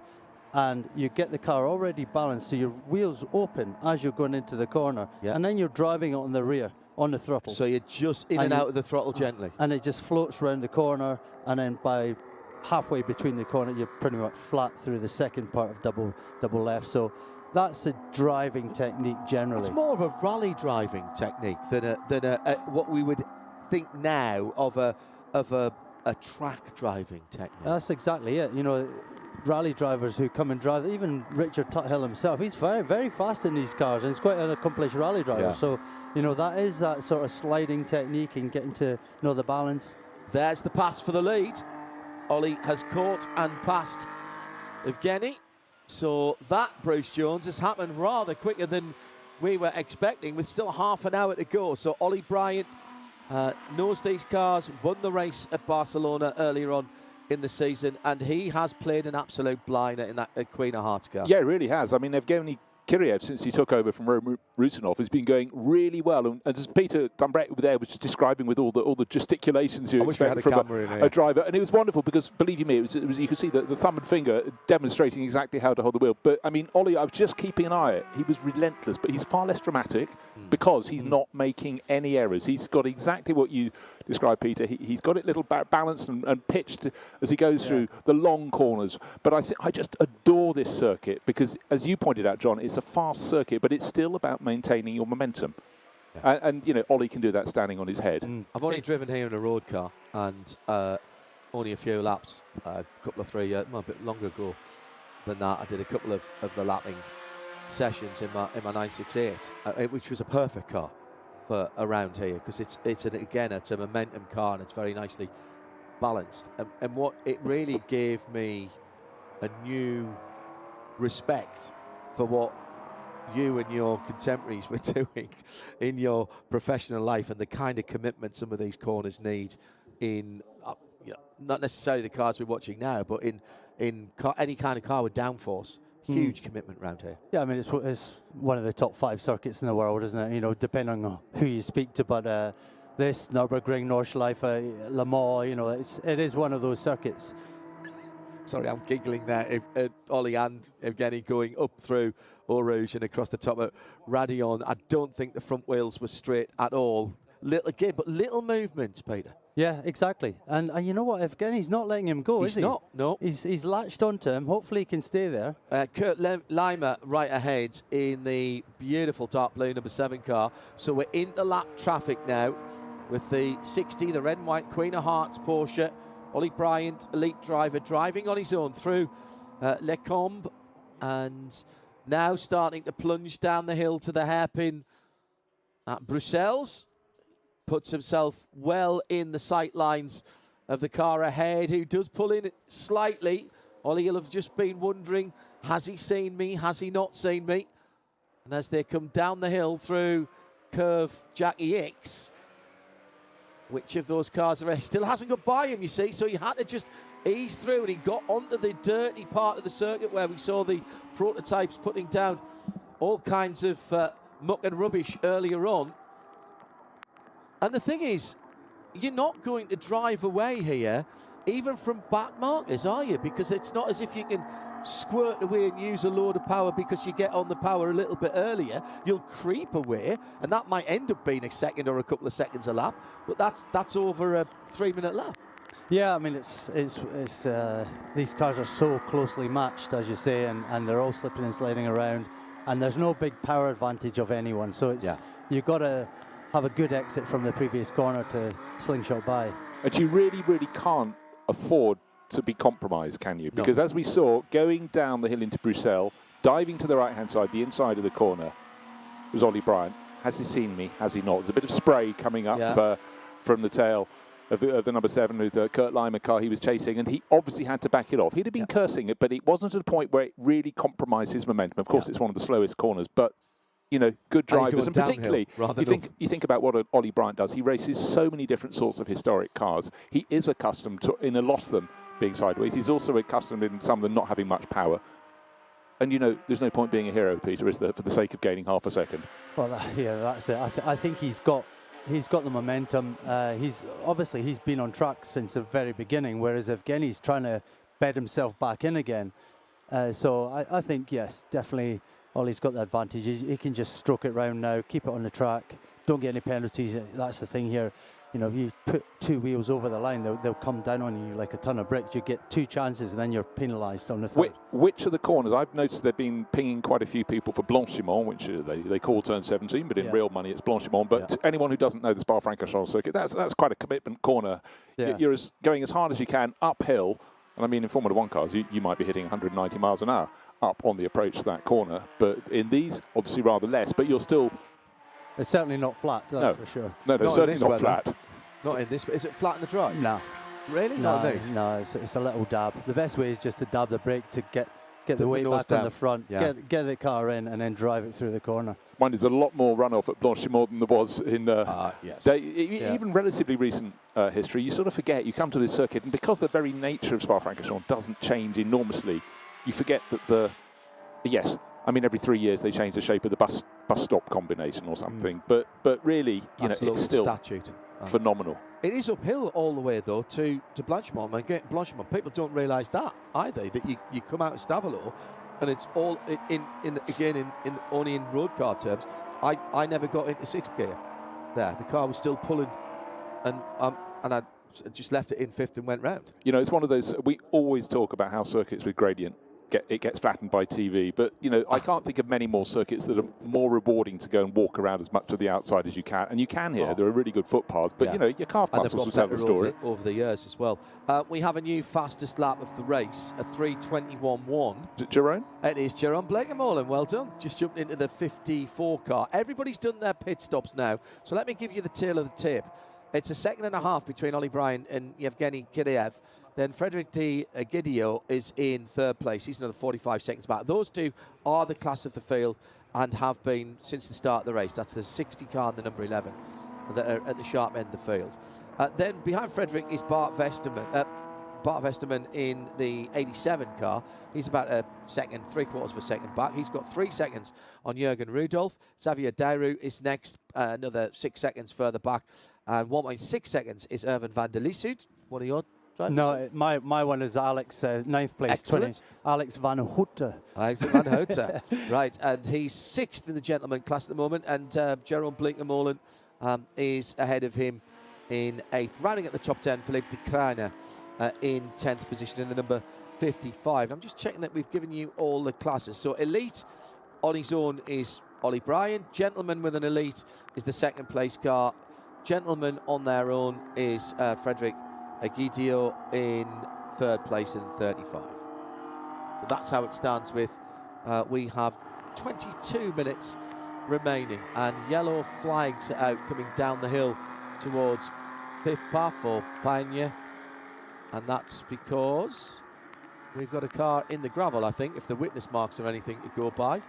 and you get the car already balanced, so your wheels open as you're going into the corner, and then you're driving it on the rear, on the throttle. So you're just in and out of the throttle gently. And it just floats around the corner, and then by halfway between the corner, you're pretty much flat through the second part of double left. So that's a driving technique generally. It's more of a rally driving technique than what we would think now of a track driving technique. That's exactly it. Rally drivers who come and drive, even Richard Tuthill himself, he's very, very fast in these cars, and he's quite an accomplished rally driver. Yeah. So, that is that sort of sliding technique and getting to know the balance. There's the pass for the lead. Ollie has caught and passed Evgeny. So that, Bruce Jones, has happened rather quicker than we were expecting, with still half an hour to go. So Ollie Bryant knows these cars, won the race at Barcelona earlier on in the season, and he has played an absolute blinder in that Queen of Hearts car. Yeah, it really has. I mean, Evgeny Kiriev, since he took over from Rusinov, has been going really well. And as Peter Dumbrett there was describing with all the gesticulations you expect from a driver, and it was wonderful because, believe you me, it was you could see the thumb and finger demonstrating exactly how to hold the wheel. But I mean, Ollie, I was just keeping an eye on it. He was relentless, but he's far less dramatic because he's not making any errors. He's got exactly what you described, Peter. He's got it little balanced and pitched as he goes through the long corners. But I just adore this circuit because, as you pointed out, John, it's a fast circuit, but it's still about maintaining your momentum. Yeah. And you know, Ollie can do that standing on his head. I've only driven here in a road car, and only a few laps, a couple of 3 years, a bit longer ago than that. I did a couple of the lapping sessions in my 968, which was a perfect car for around here because it's a momentum car and it's very nicely balanced. And what it really gave me a new respect for what you and your contemporaries were doing in your professional life and the kind of commitment some of these corners need in not necessarily the cars we're watching now, but in any kind of car with downforce. Huge commitment around here. Yeah, I mean, it's one of the top 5 circuits in the world, isn't it? You know, depending on who you speak to, but this, Nürburgring, Nordschleife, Le Mans, you know, it is one of those circuits. Sorry, I'm giggling there. Ollie and Evgeny going up through Eau Rouge and across the top of Radion. I don't think the front wheels were straight at all. Little movement, Peter. Yeah, exactly. And you know what, Evgeny's not letting him go, is he? He's not, no. He's latched onto him. Hopefully he can stay there. Kurt Lima right ahead in the beautiful dark blue number 7 car. So we're into lap traffic now with the 60, the red and white Queen of Hearts Porsche. Ollie Bryant, elite driver, driving on his own through Les Combes, and now starting to plunge down the hill to the hairpin at Bruxelles. Puts himself well in the sight lines of the car ahead, who does pull in slightly. Ollie will have just been wondering, has he seen me? Has he not seen me? And as they come down the hill through curve Jackie X, which of those cars are still hasn't got by him, you see, so he had to just ease through, and he got onto the dirty part of the circuit where we saw the prototypes putting down all kinds of muck and rubbish earlier on. And the thing is, you're not going to drive away here, even from back markers, are you? Because it's not as if you can squirt away and use a load of power because you get on the power a little bit earlier. You'll creep away, and that might end up being a second or a couple of seconds a lap, but that's over a 3-minute lap. Yeah, I mean, it's these cars are so closely matched, as you say, and they're all slipping and sliding around, and there's no big power advantage of anyone. So it's you've got to have a good exit from the previous corner to slingshot by. And you really, really can't afford to be compromised, can you? Because as we saw, going down the hill into Bruxelles, diving to the right-hand side, the inside of the corner, was Ollie Bryant. Has he seen me? Has he not? There's a bit of spray coming up from the tail of the number 7 with the Kurt Lima car he was chasing, and he obviously had to back it off. He'd have been cursing it, but it wasn't at a point where it really compromised his momentum. Of course, it's one of the slowest corners, but you know, good drivers, and particularly you think about what Ollie Bryant does. He races so many different sorts of historic cars. He is accustomed to, in a lot of them, being sideways. He's also accustomed in some of them not having much power. And you know, there's no point being a hero, Peter, is there, for the sake of gaining half a second? Well, that's it. I think he's got the momentum. He's been on track since the very beginning, whereas Evgeny's trying to bed himself back in again. So I think, yes, definitely Ollie's got the advantage. He can just stroke it round now, keep it on the track, don't get any penalties. That's the thing here. You know, if you put 2 wheels over the line, they'll come down on you like a ton of bricks. You get 2 chances and then you're penalised on the third. Which of the corners? I've noticed they've been pinging quite a few people for Blanchiment, which they call turn 17, but in real money it's Blanchiment. But anyone who doesn't know the Spa-Francorchamps circuit, that's quite a commitment corner. Yeah. You're going as hard as you can uphill. And I mean, in Formula 1 cars, you might be hitting 190 miles an hour up on the approach to that corner. But in these, obviously rather less, but you're still... It's certainly not flat, that's for sure. No, certainly not flat. Not in this, but is it flat in the drive? No. Really? No, it's a little dab. The best way is just to dab the brake to get the weight back on the front, get the car in, and then drive it through the corner. Mind, there's a lot more runoff at Blanchiment than there was in even relatively recent history. You sort of forget, you come to this circuit, and because the very nature of Spa-Francorchamps doesn't change enormously, you forget that I mean, every 3 years they change the shape of the bus stop combination or something. But really, That's it's still statute. phenomenal. It is uphill all the way though to Blanchimont. Blanchimont, people don't realise that either. That you come out of Stavelot, and it's all only in road car terms. I never got into sixth gear. There, the car was still pulling, and I just left it in fifth and went round. It's one of those. We always talk about how circuits with gradient it gets flattened by TV, but I can't think of many more circuits that are more rewarding to go and walk around as much to the outside as you can. And you can here. There are really good footpaths, but your calf muscles will tell the story over the years as well. We have a new fastest lap of the race, a 3:21.1. Is it Jerome? It is Jerome Blakemorland. Well done. Just jumped into the 54 car. Everybody's done their pit stops now, so let me give you the tail of the tape. It's a second and a half between Ollie Bryan and Yevgeny Kiryev. Then Frederic de Gidio is in third place. He's another 45 seconds back. Those two are the class of the field and have been since the start of the race. That's the 60 car and the number 11 that are at the sharp end of the field. Then behind Frederic is Bart Vesterman in the 87 car. He's about a second, 3/4 of a second back. He's got 3 seconds on Jürgen Rudolph. Xavier Dairu is next, another 6 seconds further back. And 1.6 seconds is Erwin van der Lieshout. What are your drivers? No, my one is Alex, 9th place. Excellent. 20, Alex van Houten. Alex van Houten. Right, and he's 6th in the gentleman class at the moment, and Jerome Blakemorland is ahead of him in 8th. Rounding at the top 10, Philippe de Krainer in 10th position in the number 55. I'm just checking that we've given you all the classes. So elite on his own is Ollie Bryan. Gentleman with an elite is the 2nd place car. Gentlemen on their own is Frederic Gidio in 3rd place in 35. So that's how it stands with. We have 22 minutes remaining, and yellow flags are out coming down the hill towards Piff Paff or Fagnes, and that's because we've got a car in the gravel, I think, if the witness marks are anything to go by.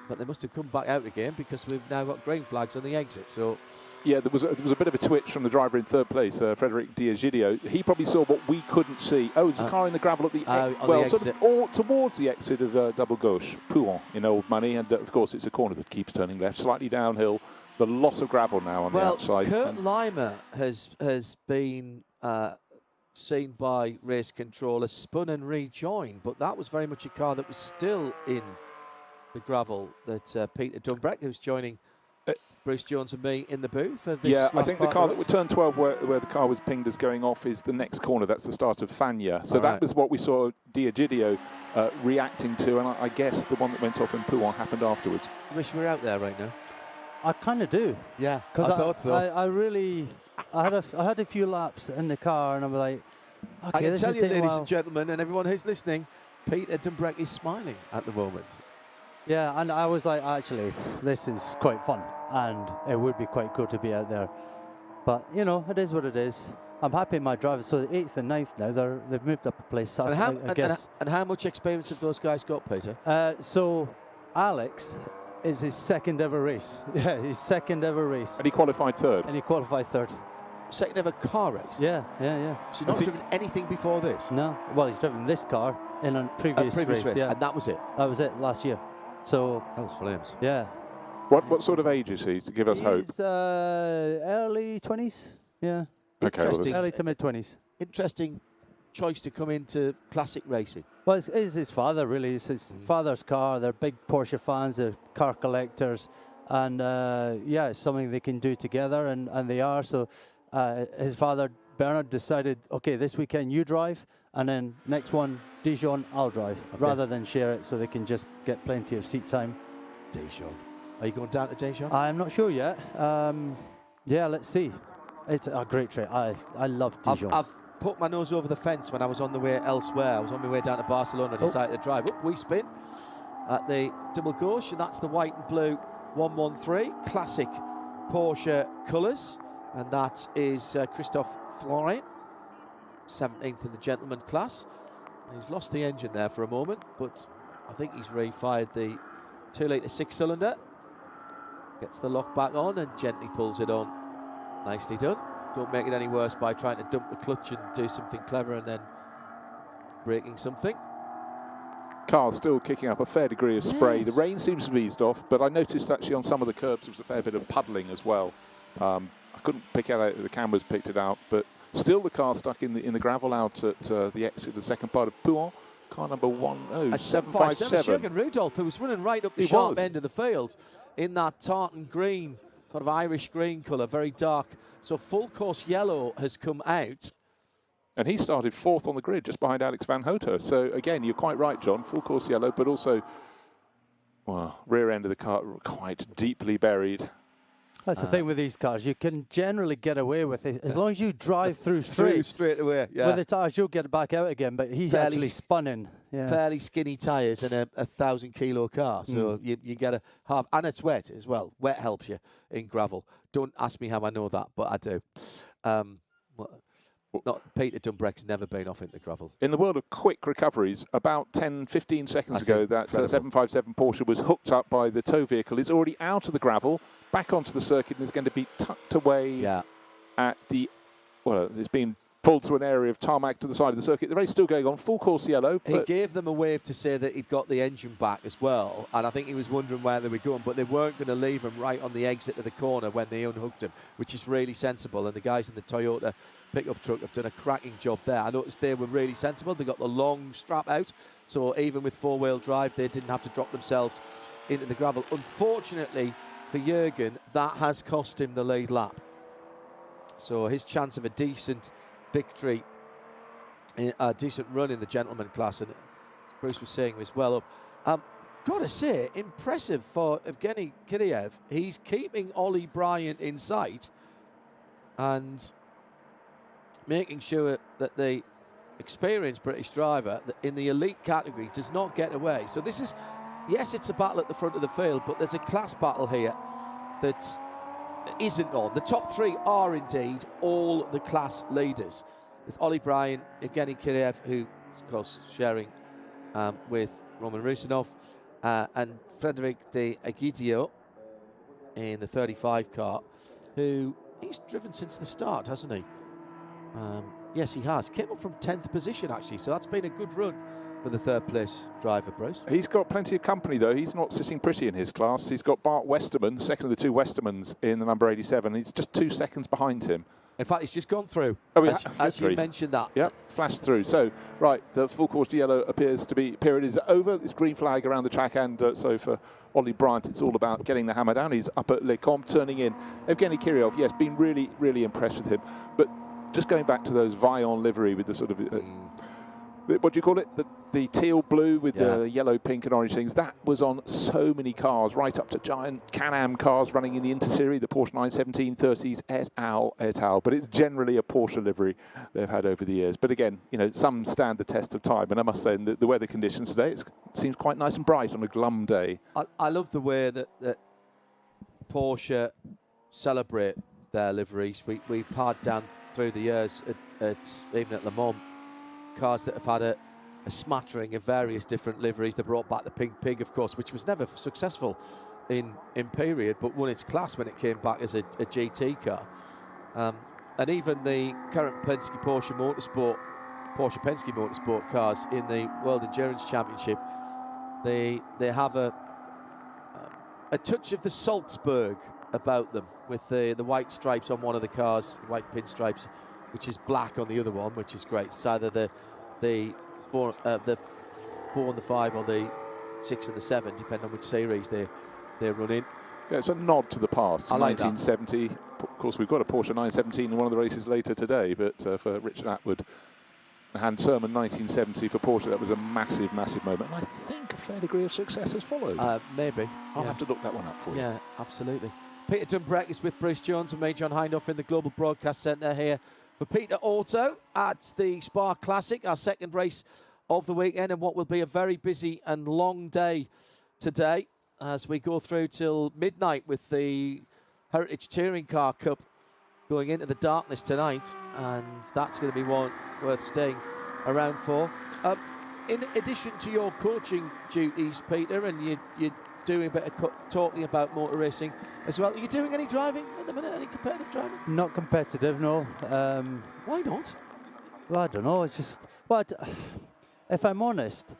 But they must have come back out again because we've now got green flags on the exit. So, yeah, there was a bit of a twitch from the driver in 3rd place, Frederic Diagidio. He probably saw what we couldn't see. Oh, there's a car in the gravel at the sort of all towards the exit of Double Gauche, Pouhon in Old Money, and of course it's a corner that keeps turning left, slightly downhill. The loss of gravel now on the outside. Kurt Leimer has been seen by race controller, spun and rejoined, but that was very much a car that was still in the gravel that Peter Dunbreck, who's joining Bruce Jones and me in the booth. Yeah, I think the car that would turn 12 where the car was pinged as going off is the next corner. That's the start of Fagnes. So that was what we saw Diagidio reacting to, and I guess the one that went off in Pouhon happened afterwards. I wish we were out there right now. I kind of do. Yeah, because I thought so. I had a few laps in the car, and I'm like, okay, I can this tell is you, taking a ladies while. and gentlemen, and everyone who's listening, Peter Dunbreck is smiling at the moment. Yeah, and I was like, actually, this is quite fun, and it would be quite cool to be out there. But, it is what it is. I'm happy my drivers, so 8th and 9th now, they've moved up a place, And I guess. and how much experience have those guys got, Peter? So, Alex is his 2nd ever race. Yeah, his 2nd ever race. And he qualified 3rd. And he qualified 3rd. 2nd ever car race? Yeah. So you've not driven anything before this? No. Well, he's driven this car in a previous race. Yeah. And that was it? That was it, last year. So, Hell's flames. Yeah. What sort of age is he, to give us hope? He's early 20s. Yeah. Okay. Interesting. Early to mid 20s. Interesting choice to come into classic racing. Well, it's his father, really. It's his father's car. They're big Porsche fans. They're car collectors. And, it's something they can do together, and they are. So his father, Bernard, decided, okay, this weekend you drive, and then next one, Dijon, I'll drive, rather than share it, so they can just get plenty of seat time. Dijon. Are you going down to Dijon? I'm not sure yet. Yeah, let's see. It's a great track. I love Dijon. I've put my nose over the fence when I was on the way elsewhere. I was on my way down to Barcelona. I decided to drive up. We spin at the Double Gauche, and that's the white and blue 113 classic Porsche colours, and that is Christophe Florin, 17th in the gentleman class. He's lost the engine there for a moment, but I think he's refired the 2-litre 6-cylinder. Gets the lock back on and gently pulls it on. Nicely done. Don't make it any worse by trying to dump the clutch and do something clever and then breaking something. cars still kicking up a fair degree of spray. Yes. The rain seems to have eased off, but I noticed actually on some of the curbs there was a fair bit of puddling as well. I couldn't pick it out, the cameras picked it out, but still the car stuck in the gravel out at the exit of the second part of Pouhon. Car number 757. Jürgen Rudolph, who was running right up the sharp end of the field in that tartan green, sort of Irish green colour, very dark. So full course yellow has come out. And he started 4th on the grid, just behind Alex van Houten. So again, you're quite right, John. Full course yellow, but also, well, rear end of the car quite deeply buried. That's the thing with these cars. You can generally get away with it as long as you drive through straight away. Yeah. With the tyres, you'll get back out again. But he's actually spun in. Yeah. Fairly skinny tyres and a 1,000-kilo car, so you get a half, and it's wet as well. Wet helps you in gravel. Don't ask me how I know that, but I do. Peter Dunbreck's never been off into gravel. In the world of quick recoveries, about 10, 15 seconds ago, that 757 Porsche was hooked up by the tow vehicle. It's already out of the gravel, back onto the circuit, and is going to be tucked away at the, well, it's been pulled to an area of tarmac to the side of the circuit. The race still going on, full course yellow. He gave them a wave to say that he'd got the engine back as well, and I think he was wondering where they were going, but they weren't going to leave him right on the exit of the corner when they unhooked him, which is really sensible, and the guys in the Toyota pickup truck have done a cracking job there. I noticed they were really sensible. They got the long strap out, so even with four-wheel drive, they didn't have to drop themselves into the gravel. Unfortunately for Jürgen, that has cost him the lead lap. So his chance of a decent victory, a decent run in the gentleman class, and Bruce was saying was well up. Gotta say, impressive for Evgeny Kiryev. He's keeping Ollie Bryant in sight and making sure that the experienced British driver in the elite category does not get away. So this is, yes, it's a battle at the front of the field, but there's a class battle here that isn't on. The top three are indeed all the class leaders, with Ollie Bryant, Evgeny Kiryev, who, of course, sharing with Roman Rusinov, and Frederic de Egidio in the 35 car, who he's driven since the start, hasn't he? Yes, he has. Came up from 10th position, actually, so that's been a good run for the third place driver, Bruce. He's got plenty of company, though. He's not sitting pretty in his class. He's got Bart Westerman, second of the two Westermans in the number 87. He's just 2 seconds behind him. In fact, he's just gone through, as you mentioned that. Yep, flashed through. So, right, the full course yellow appears to be, period is over. This green flag around the track, and so for Ollie Bryant, it's all about getting the hammer down. He's up at Les Combes, turning in. Evgeny Kiryev, yes, been really, really impressed with him. But just going back to those Vaillant livery with the sort of, what do you call it? The teal blue with the yellow, pink and orange things. That was on so many cars, right up to giant Can-Am cars running in the Interserie, the Porsche 917 30s, et al. But it's generally a Porsche livery they've had over the years. But again, you know, some stand the test of time. And I must say, in the weather conditions today, it seems quite nice and bright on a glum day. I love the way that Porsche celebrate their liveries. We've had down through the years, even at Le Mans, cars that have had a smattering of various different liveries. They brought back the Pink Pig, of course, which was never successful in period, but won its class when it came back as a GT car. And even the current Porsche Penske Motorsport cars in the World Endurance Championship, they have a touch of the Salzburg about them, with the white stripes on one of the cars, the white pinstripes, which is black on the other one, which is great. It's either the 4 and the 5 or the 6 and the 7, depending on which series they run in. Yeah, it's a nod to the past. I like 1970. Of course, we've got a Porsche 917 in one of the races later today, but for Richard Atwood and Hans Serman, 1970 for Porsche, that was a massive, massive moment. And I think a fair degree of success has followed. Maybe. I'll have to look that one up for you. Yeah, absolutely. Peter Dunbreck is with Bruce Jones and me, John Hindhaugh, in the Global Broadcast Centre here for Peter Auto at the Spa Classic, our second race of the weekend, and what will be a very busy and long day today as we go through till midnight with the Heritage Touring Car Cup going into the darkness tonight, and that's going to be one worth staying around for. In addition to your coaching duties, Peter, and you're doing a bit of talking about motor racing as well, are you doing any driving at the minute, any competitive driving? Not competitive, no. Why not? Well, I don't know. It's just, if I'm honest,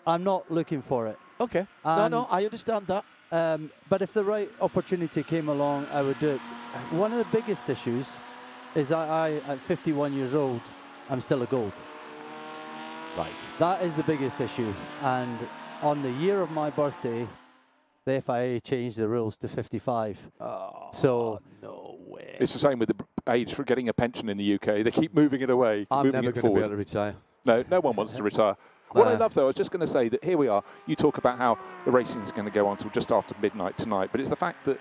I'm not looking for it. Okay. No, I understand that. But if the right opportunity came along, I would do it. One of the biggest issues is I at 51 years old, I'm still a gold. Right. That is the biggest issue. And on the year of my birthday, the FIA changed the rules to 55. So no way. It's the same with the age for getting a pension in the UK. They keep moving it away, I'm moving never it going to forward. be able to retire. No one wants to retire. What I love, though, I was just going to say that here we are. You talk about how the racing is going to go on until just after midnight tonight, but it's the fact that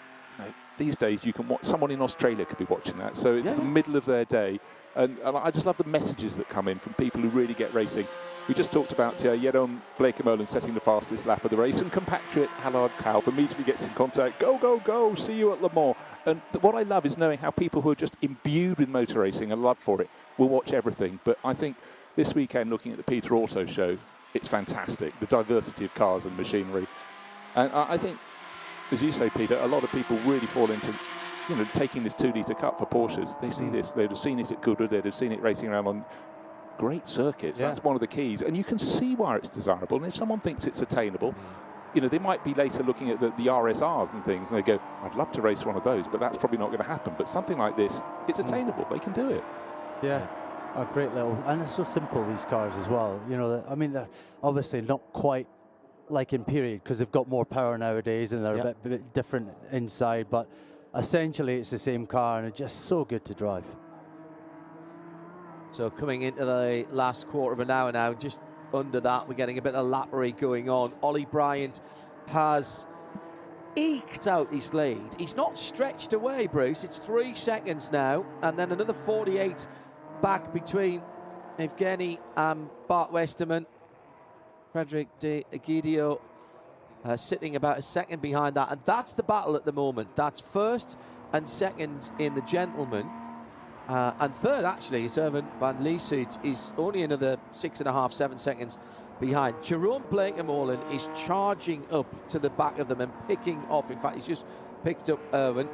these days you can watch. Someone in Australia could be watching that, so it's the middle of their day, and I just love the messages that come in from people who really get racing. We just talked about Jeroen Bleekemolen setting the fastest lap of the race, and compatriot Allard Kalf immediately gets in contact. Go, go, go! See you at Le Mans. And what I love is knowing how people who are just imbued with motor racing and love for it will watch everything. But I think this weekend, looking at the Peter Auto show, it's fantastic, the diversity of cars and machinery. And I think, as you say, Peter, a lot of people really fall into, taking this 2-litre cup for Porsches. They see this, they'd have seen it at Goodwood, they'd have seen it racing around on great circuits. That's one of the keys. And you can see why it's desirable. And if someone thinks it's attainable, they might be later looking at the RSRs and things, and they go, I'd love to race one of those, but that's probably not going to happen. But something like this, it's attainable. They can do it. Yeah. A great little, and it's so simple, these cars as well. I mean, they're obviously not quite like Imperial because they've got more power nowadays and they're a bit different inside, but essentially it's the same car and it's just so good to drive. So coming into the last quarter of an hour now, just under that, we're getting a bit of lappery going on. Ollie Bryant has eked out his lead. He's not stretched away, Bruce. It's 3 seconds now, and then another 48 back between Evgeny and Bart Westerman. Frederic de Egidio sitting about a second behind that, and that's the battle at the moment. That's first and second in the gentleman, and third actually is Erwin van Lieshout. Is only another 6.5, 7 seconds behind. Jeroen Bleekemolen is charging up to the back of them and picking off. In fact, he's just picked up Erwin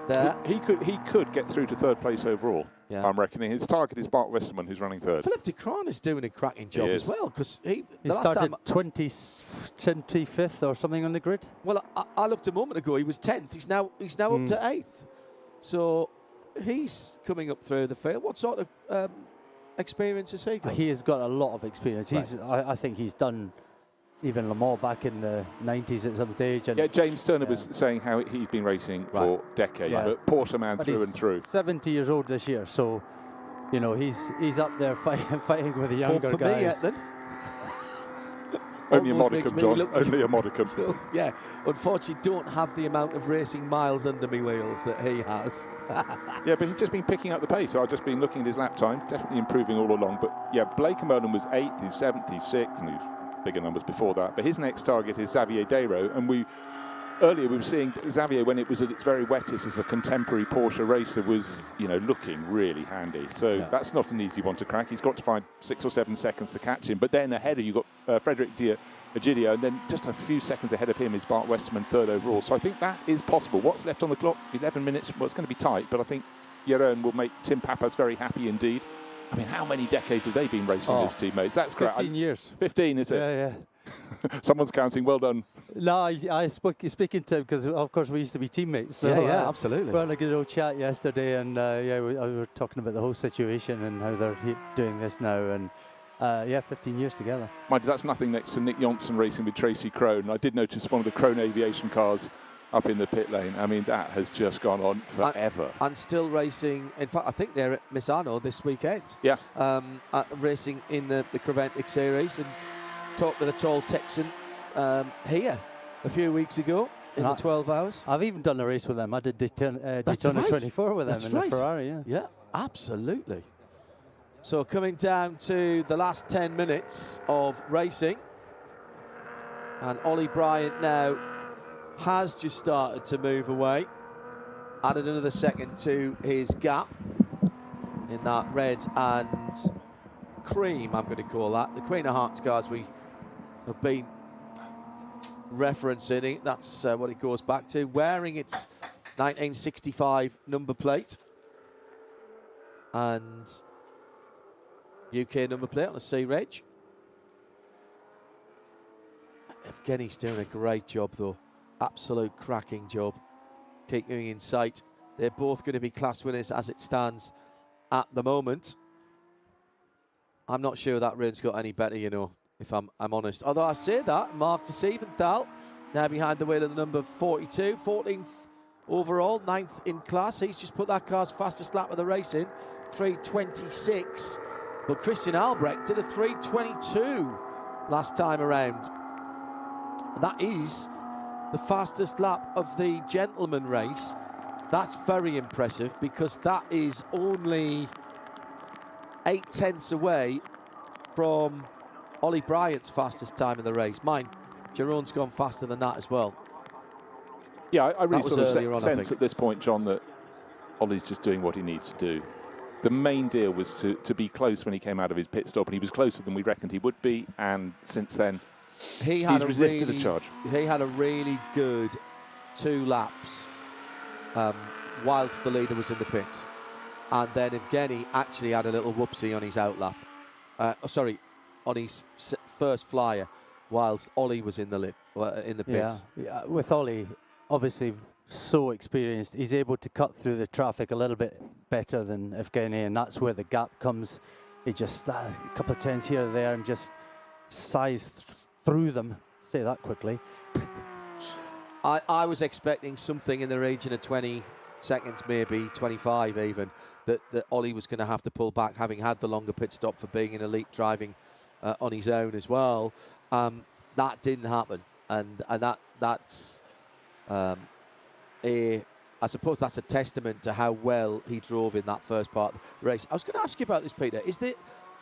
there. He could get through to third place overall. Yeah. I'm reckoning his target is Bart Westerman, who's running third. Philip de Kraan is doing a cracking job as well, because he started 25th or something on the grid. Well, I looked a moment ago. He was 10th. He's now up to 8th. So he's coming up through the field. What sort of experience has he got? He has got a lot of experience. I think he's done even Le Mans back in the 90s at some stage. And James Turner was saying how he's been racing for decades, but Porsche man through and through. 70 years old this year, so he's up there fighting with the younger for guys. Me yet, then. Only a modicum, John. Only a modicum. Yeah, unfortunately, don't have the amount of racing miles under me wheels that he has. Yeah, but he's just been picking up the pace. So I've just been looking at his lap time, definitely improving all along. But yeah, Bleekemolen was 8th, he's 7th, he's 6th, and he's bigger numbers before that. But his next target is Xavier Dayro, and earlier we were seeing Xavier when it was at its very wettest as a contemporary Porsche racer was, looking really handy. So that's not an easy one to crack. He's got to find 6 or 7 seconds to catch him. But then ahead of you got Frederic de Egidio, and then just a few seconds ahead of him is Bart Westerman, third overall. So I think that is possible. What's left on the clock? 11 minutes. Well, it's going to be tight, but I think Jeroen will make Tim Pappas very happy indeed. I mean, how many decades have they been racing as teammates? That's great. 15 years. 15, is it? Yeah. Someone's counting. Well done. No, I speaking to him because, of course, we used to be teammates. So, yeah, absolutely. We had a good old chat yesterday, and we were talking about the whole situation and how they're doing this now, and 15 years together. Mind you, that's nothing next to Nick Johnson racing with Tracy Krone. I did notice one of the Krone Aviation cars up in the pit lane. I mean, that has just gone on forever. And still racing. In fact, I think they're at Misano this weekend. Yeah. Racing in the Creventic series, and talked to the tall Texan here a few weeks ago in the 12 hours. I've even done a race with them. I did Daytona 24 with them in the Ferrari. Yeah, absolutely. So coming down to the last 10 minutes of racing, and Ollie Bryant now has just started to move away. Added another second to his gap in that red and cream, I'm going to call that. The Queen of Hearts cars we have been referencing it. That's what it goes back to. Wearing its 1965 number plate. And UK number plate on a C-Reg. Evgeny's doing a great job, though. Absolute cracking job. Keeping in sight. They're both going to be class winners as it stands at the moment. I'm not sure that rain's got any better, you know, if I'm honest. Although I say that, Mark de Siebenthal, now behind the wheel of the number 42, 14th overall, 9th in class. He's just put that car's fastest lap of the race in, 3:26. But Christian Albrecht did a 3:22 last time around. That is the fastest lap of the gentleman race. That's very impressive because that is only 8/10 away from Ollie Bryant's fastest time in the race. Mine, Jeroen's gone faster than that as well. Yeah, I really sort of sense on, at this point, John, that Ollie's just doing what he needs to do. The main deal was to be close when he came out of his pit stop, and he was closer than we reckoned he would be, and since then he's resisted a charge. He had a really good 2 laps whilst the leader was in the pits. And then Evgeny actually had a little whoopsie on his out lap. On his first flyer, whilst Ollie was in the pits. Yeah, with Ollie, obviously so experienced, he's able to cut through the traffic a little bit better than Evgeny, and that's where the gap comes. He just a couple of tenths here or there and just sized through them. Say that quickly. I was expecting something in the region of 20 seconds, maybe 25 even, that Ollie was going to have to pull back, having had the longer pit stop for being in elite driving on his own as well. That didn't happen, and that's I suppose that's a testament to how well he drove in that first part of the race. I was going to ask you about this, Peter.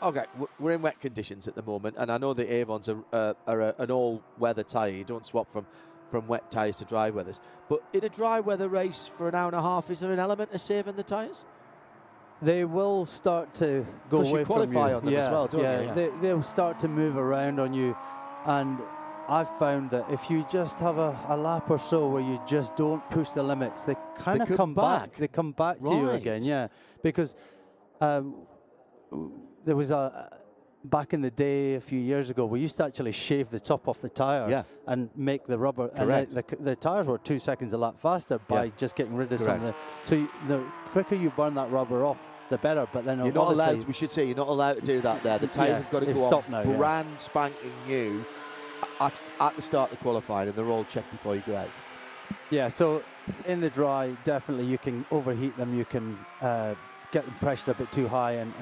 Okay, we're in wet conditions at the moment, and I know the Avons are an all-weather tyre. You don't swap from wet tyres to dry weathers. But in a dry weather race for an hour and a half, is there an element of saving the tyres? They will start to go away from you. Because you qualify on them as well, don't you? Yeah, they'll start to move around on you. And I've found that if you just have a lap or so where you just don't push the limits, they kind of come back. They come back to you again, yeah. Because there was back in the day, a few years ago, we used to actually shave the top off the tyre and make the rubber. Correct. And the tyres were 2 seconds a lap faster by just getting rid of some of the. So the quicker you burn that rubber off, the better. But then you're not allowed. We should say you're not allowed to do that. There, the tyres have got to go on now, brand spanking new at the start of qualifying, and they're all checked before you go out. Yeah. So in the dry, definitely you can overheat them. You can get them pressured a bit too high and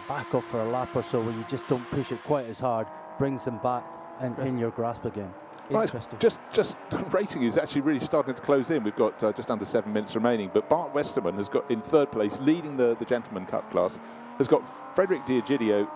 back off for a lap or so where you just don't push it quite as hard, brings them back and in your grasp again. Interesting. Just racing is actually really starting to close in. We've got just under 7 minutes remaining, but Bart Westerman has got in 3rd place, leading the Gentleman Cup class, has got Frederick D'Egidio,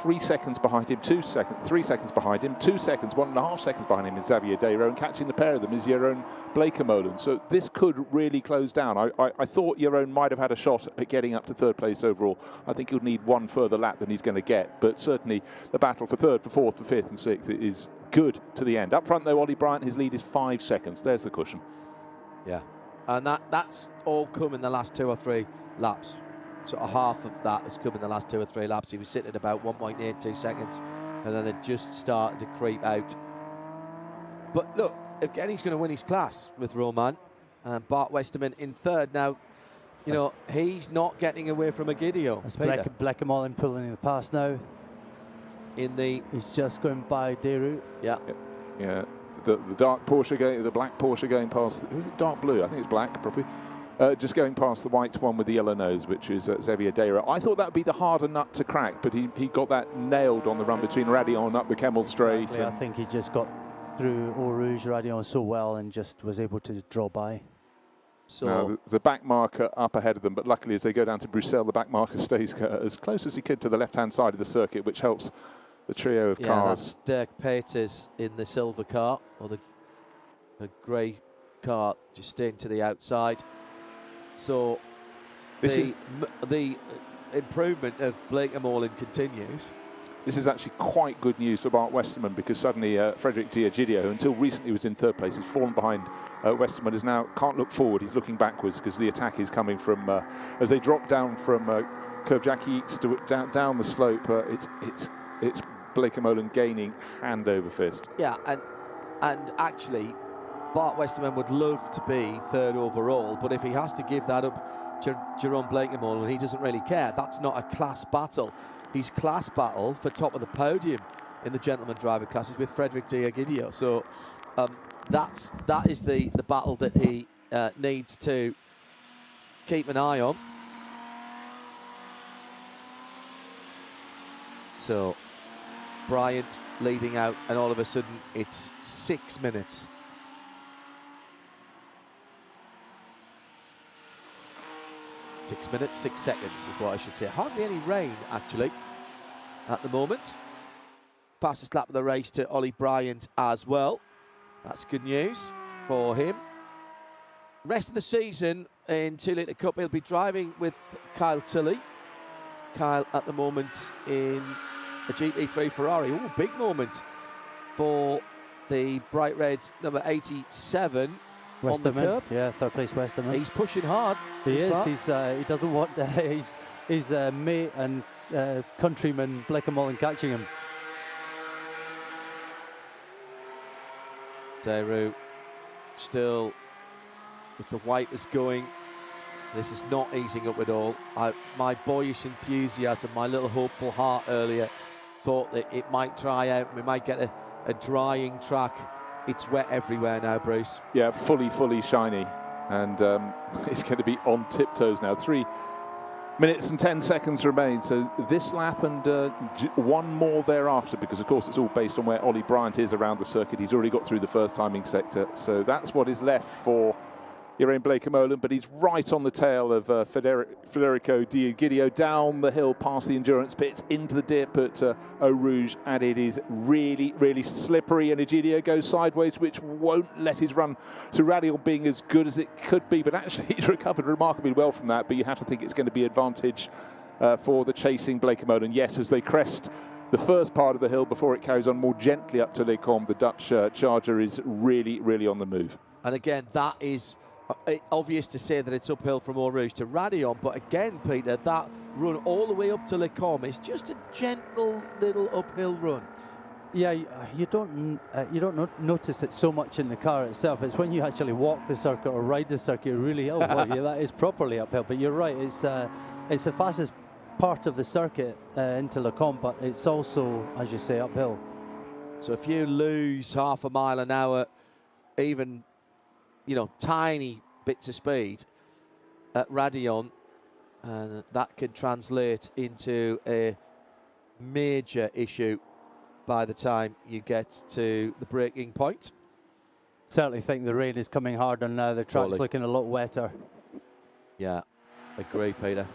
3 seconds behind him, 2 seconds, 3 seconds behind him, 2 seconds, 1.5 seconds behind him is Xavier Dayro, and catching the pair of them is Jeroen Blekemolen. So this could really close down. I thought Jeroen might have had a shot at getting up to 3rd place overall. I think he'll need one further lap than he's going to get, but certainly the battle for 3rd, for 4th, for 5th and 6th is good to the end. Up front though, Ollie Bryant, his lead is 5 seconds. There's the cushion. Yeah, and that's all come in the last 2 or 3 laps. Sort of half of that has come in the last 2 or 3 laps. He was sitting at about 1.82 seconds, and then it just started to creep out. But look, Evgeny's going to win his class with Roman, and Bart Westerman in 3rd. Now, you know, he's not getting away from Egidio. That's Blekemolen pulling in the pass now. He's just going by Deru. Yeah. Yeah. The dark Porsche going, the black Porsche going past. Who's it? Dark blue. I think it's black, probably. Just going past the white one with the yellow nose, which is Xavier Dayro. I thought that would be the harder nut to crack, but he got that nailed on the run between Radion up the Kemmel Straight. Exactly. I think he just got through Eau Rouge Radion so well and just was able to draw by. So now, the back marker up ahead of them, but luckily as they go down to Bruxelles, the back marker stays as close as he could to the left-hand side of the circuit, which helps the trio of cars. That's Dirk Peters in the silver car, or the grey car, just staying to the outside. So the improvement of Blekemolen continues. This is actually quite good news for Bart Westerman, because suddenly Frederick D'Egidio, who until recently was in 3rd place, has fallen behind Westerman, is now can't look forward, he's looking backwards because the attack is coming from, as they drop down from Curve Jackie down the slope, it's Blake Molan gaining hand over fist. Yeah, and actually, Bart Westerman would love to be third overall, but if he has to give that up to Jerome Blake Molan, he doesn't really care. That's not a class battle. He's class battle for top of the podium in the gentleman driver classes with Frederick Diagidio. So that is the battle that he needs to keep an eye on. So Bryant leading out, and all of a sudden it's 6 minutes. Six minutes, 6 seconds is what I should say. Hardly any rain, actually, at the moment. Fastest lap of the race to Ollie Bryant as well. That's good news for him. Rest of the season in 2 Litre Cup, he'll be driving with Kyle Tilley. Kyle at the moment in a GT3 Ferrari. Oh, big moment for the bright red number 87 on the curb. Yeah, third place Westerman. He's pushing hard. He is. He doesn't want his mate and countryman Blake Molan catching him. Daru still with the wipers going. This is not easing up at all. My boyish enthusiasm, my little hopeful heart earlier thought that it might dry out and we might get a drying track. It's wet everywhere now, Bruce. Yeah, fully shiny. And it's going to be on tiptoes now. 3 minutes and 10 seconds remain. So this lap and one more thereafter, because of course it's all based on where Ollie Bryant is around the circuit. He's already got through the first timing sector. So that's what is left for Jeroen Blake Molan, but he's right on the tail of Federico Diagidio, down the hill past the endurance pits into the dip at Eau Rouge, and it is really slippery, and Egidio goes sideways, which won't let his run to Radial being as good as it could be, but actually he's recovered remarkably well from that. But you have to think it's going to be advantage for the chasing Blake Molan. Yes, as they crest the first part of the hill before it carries on more gently up to Les Combes, the Dutch charger is really on the move. And again, that is obvious to say that it's uphill from Eau Rouge to Radion, but again, Peter, that run all the way up to Les Combes is just a gentle little uphill run. Yeah, you don't notice it so much in the car itself. It's when you actually walk the circuit or ride the circuit really, oh boy, yeah, that is properly uphill. But you're right, it's the fastest part of the circuit into Les Combes, but it's also, as you say, uphill. So if you lose half a mile an hour, even tiny bits of speed at Radion, that can translate into a major issue by the time you get to the braking point. Certainly think the rain is coming harder now. The track's looking a lot wetter. Yeah, agree, Peter.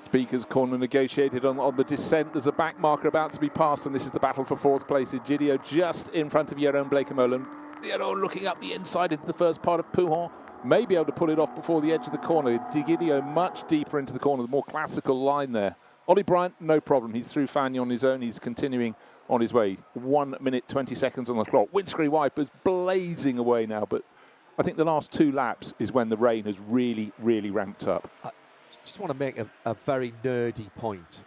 Speakers corner negotiated on the descent. There's a back marker about to be passed, and this is the battle for fourth place. Egidio just in front of Jeroen Blake Molan. Looking up the inside into the first part of Pouhon, may be able to pull it off before the edge of the corner. Diagidio much deeper into the corner, the more classical line there. Ollie Bryant, no problem. He's through Fagnes on his own. He's continuing on his way. 1 minute, 20 seconds on the clock. Windscreen wipers blazing away now, but I think the last 2 laps is when the rain has really ramped up. I just want to make a very nerdy point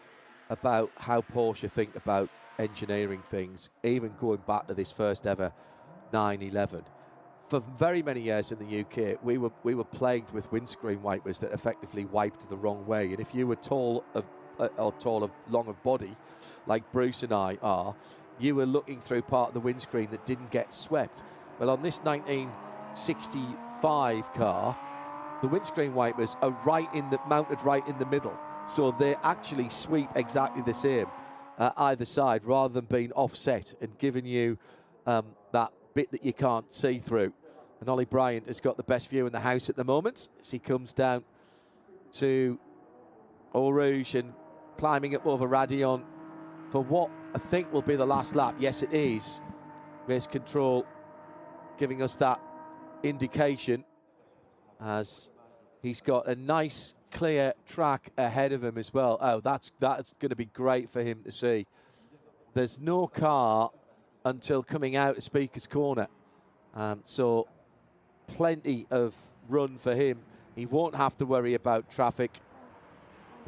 about how Porsche think about engineering things, even going back to this first ever 911. For very many years in the UK, we were plagued with windscreen wipers that effectively wiped the wrong way. And if you were long of body, like Bruce and I are, you were looking through part of the windscreen that didn't get swept. Well, on this 1965 car, the windscreen wipers are mounted right in the middle, so they actually sweep exactly the same either side, rather than being offset and giving you that bit that you can't see through. And Ollie Bryant has got the best view in the house at the moment as he comes down to Eau Rouge and climbing up over Radion for what I think will be the last lap. Yes, it is. Race control giving us that indication as he's got a nice clear track ahead of him as well. Oh, that's going to be great for him to see. There's no car until coming out of Speaker's Corner. So plenty of run for him. He won't have to worry about traffic.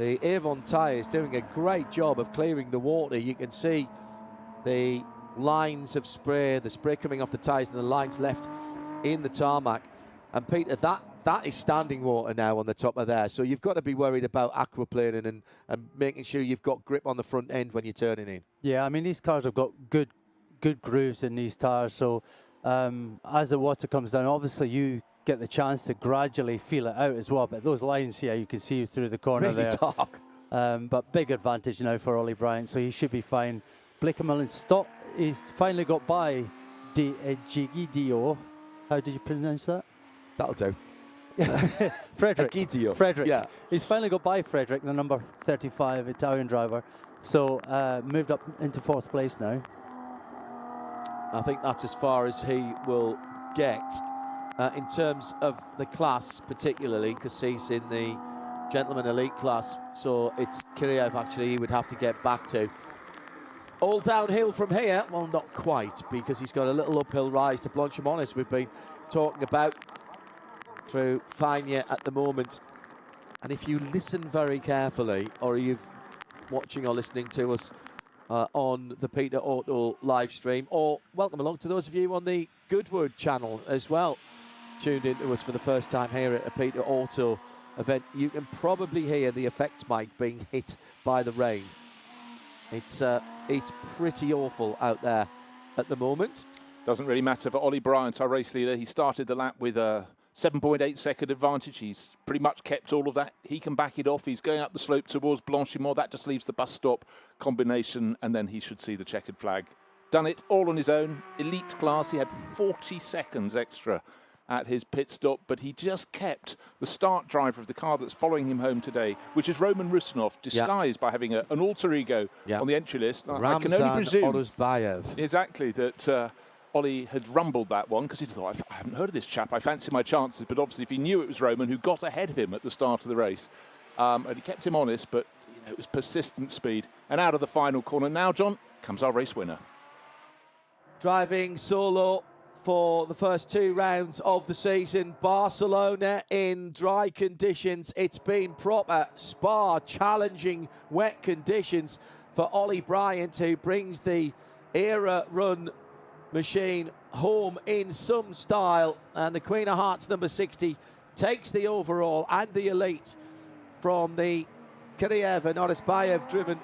the Avon tyres doing a great job of clearing the water. You can see the lines of spray, the spray coming off the tyres and the lines left in the tarmac. And Peter, that is standing water now on the top of there. So you've got to be worried about aquaplaning and making sure you've got grip on the front end when you're turning in. Yeah, I mean, these cars have got good grooves in these tyres. So as the water comes down, obviously you get the chance to gradually feel it out as well. But those lines here, you can see through the corner really there. Dark. But big advantage now for Ollie Bryant, so he should be fine. Blake Millen stop. He's finally got by Gigidio. How did you pronounce that? That'll do. Frederick. Egidio. Frederick. Yeah. He's finally got by Frederick, the number 35 Italian driver. So moved up into 4th place now. I think that's as far as he will get in terms of the class, particularly because he's in the gentleman elite class. So it's Kiriev actually he would have to get back to. All downhill from here. Well, not quite, because he's got a little uphill rise to Blanchimont, we've been talking about through Fagnes at the moment. And if you listen very carefully, or you're watching or listening to us on the Peter Auto live stream, or welcome along to those of you on the Goodwood channel as well, tuned into us for the first time here at a Peter Auto event, you can probably hear the effects mic being hit by the rain. It's pretty awful out there at the moment. Doesn't really matter for Ollie Bryant, our race leader. He started the lap with a 7.8 second advantage. He's pretty much kept all of that. He can back it off. He's going up the slope towards Blanchimont. That just leaves the bus stop combination, and then he should see the checkered flag. Done it all on his own. Elite class. He had 40 seconds extra at his pit stop, but he just kept the start driver of the car that's following him home today, which is Roman Rusinov, disguised by having an alter ego on the entry list. I can only presume exactly that Ollie had rumbled that one, because he thought, I haven't heard of this chap, I fancy my chances. But obviously if he knew it was Roman, who got ahead of him at the start of the race, and he kept him honest, but it was persistent speed. And out of the final corner now, John, comes our race winner. Driving solo for the first 2 rounds of the season, Barcelona in dry conditions. It's been proper Spa challenging wet conditions for Ollie Bryant, who brings the era run machine home in some style, and the Queen of Hearts number 60 takes the overall and the elite from the Kiriev and Orisbayev driven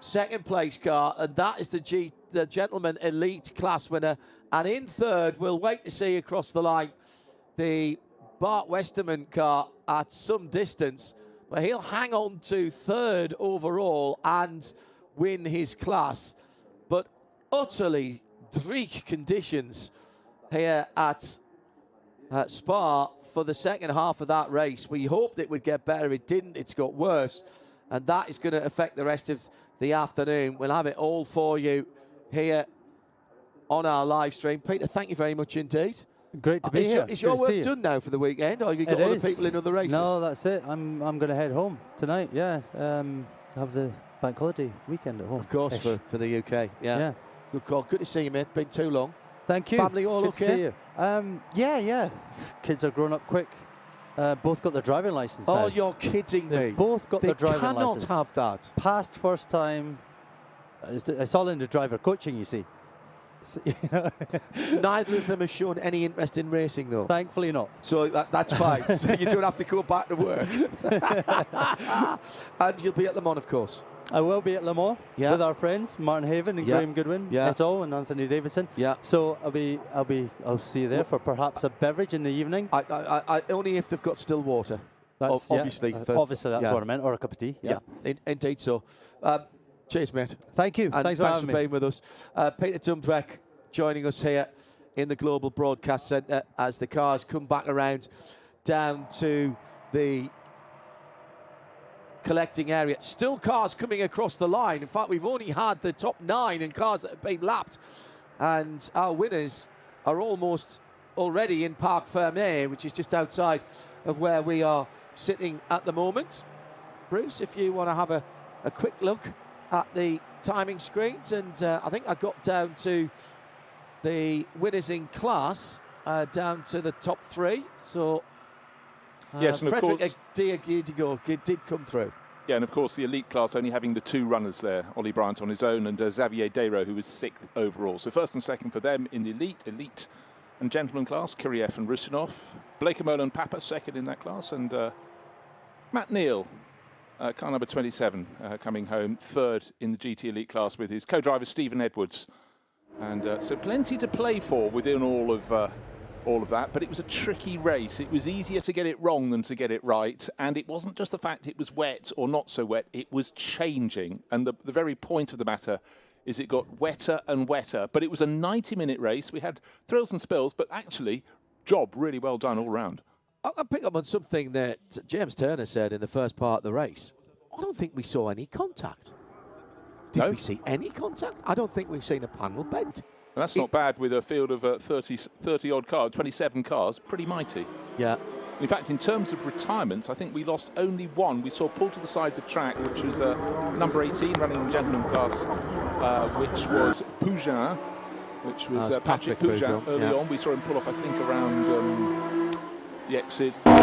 second place car, and that is the gentleman elite class winner. And in third, we'll wait to see across the line the Bart Westerman car at some distance, but he'll hang on to third overall and win his class. But utterly dreich conditions here at Spa for the second half of that race. We hoped it would get better. It didn't. It's got worse, and that is going to affect the rest of the afternoon. We'll have it all for you here on our live stream. Peter, thank you very much indeed. Great to be here. Is your work done now for the weekend, or have you got other people in other races? No, that's it. I'm going to head home tonight. Yeah, have the bank holiday weekend at home. Of course, for the UK. Yeah. Good call. Good to see you, mate. Been too long. Thank you. Family all Good okay? to see you. Yeah. Kids are growing up quick. Both got their driving license. Oh, now. you're kidding me. Both got their driving license. They cannot have that. Passed first time. It's all in the driver coaching, you see. So, Neither of them has shown any interest in racing, though. Thankfully not. So that's fine. So you don't have to go back to work. And you'll be at Le Mans, of course. I will be at Le Mans with our friends Martin Haven and Graham Goodwin, et al, and Anthony Davidson. Yeah. So I'll see you there for perhaps a beverage in the evening. I only if they've got still water. That's, obviously. Obviously, that's what I meant, or a cup of tea. Yeah, indeed so. Cheers, mate. Thank you. And thanks for being with us. Peter Dumdreck joining us here in the Global Broadcast Centre as the cars come back around down to the collecting area. Still cars coming across the line. In fact, we've only had the top 9 and cars that have been lapped. And our winners are almost already in Parc Fermé, which is just outside of where we are sitting at the moment. Bruce, if you want to have a quick look at the timing screens, and I think I got down to the winners in class, down to the top 3. So yes, and Frederick Diagidigo did come through. Yeah, and of course the elite class only having the 2 runners there, Ollie Bryant on his own and Xavier Dero, who was 6th overall. So first and second for them in the elite and gentleman class, Kiriev and Rusinov. Blake Amola and Papa second in that class, and Matt Neal, car number 27, coming home third in the GT elite class with his co-driver Stephen Edwards. And so plenty to play for within all of that, but it was a tricky race. It was easier to get it wrong than to get it right, and it wasn't just the fact it was wet or not so wet, it was changing. And the very point of the matter is it got wetter and wetter, but it was a 90-minute race. We had thrills and spills, but actually, job really well done all round. I'll pick up on something that James Turner said in the first part of the race. I don't think we saw any contact. Did we see any contact? I don't think we've seen a panel bent. And that's not bad with a field of 30-odd cars, 27 cars, pretty mighty. Yeah. In fact, in terms of retirements, I think we lost only one. We saw pulled to the side of the track, which was number 18 running in gentleman class, which was Pougin, which was Patrick Pougin. Early on, we saw him pull off, I think, around the exit. Had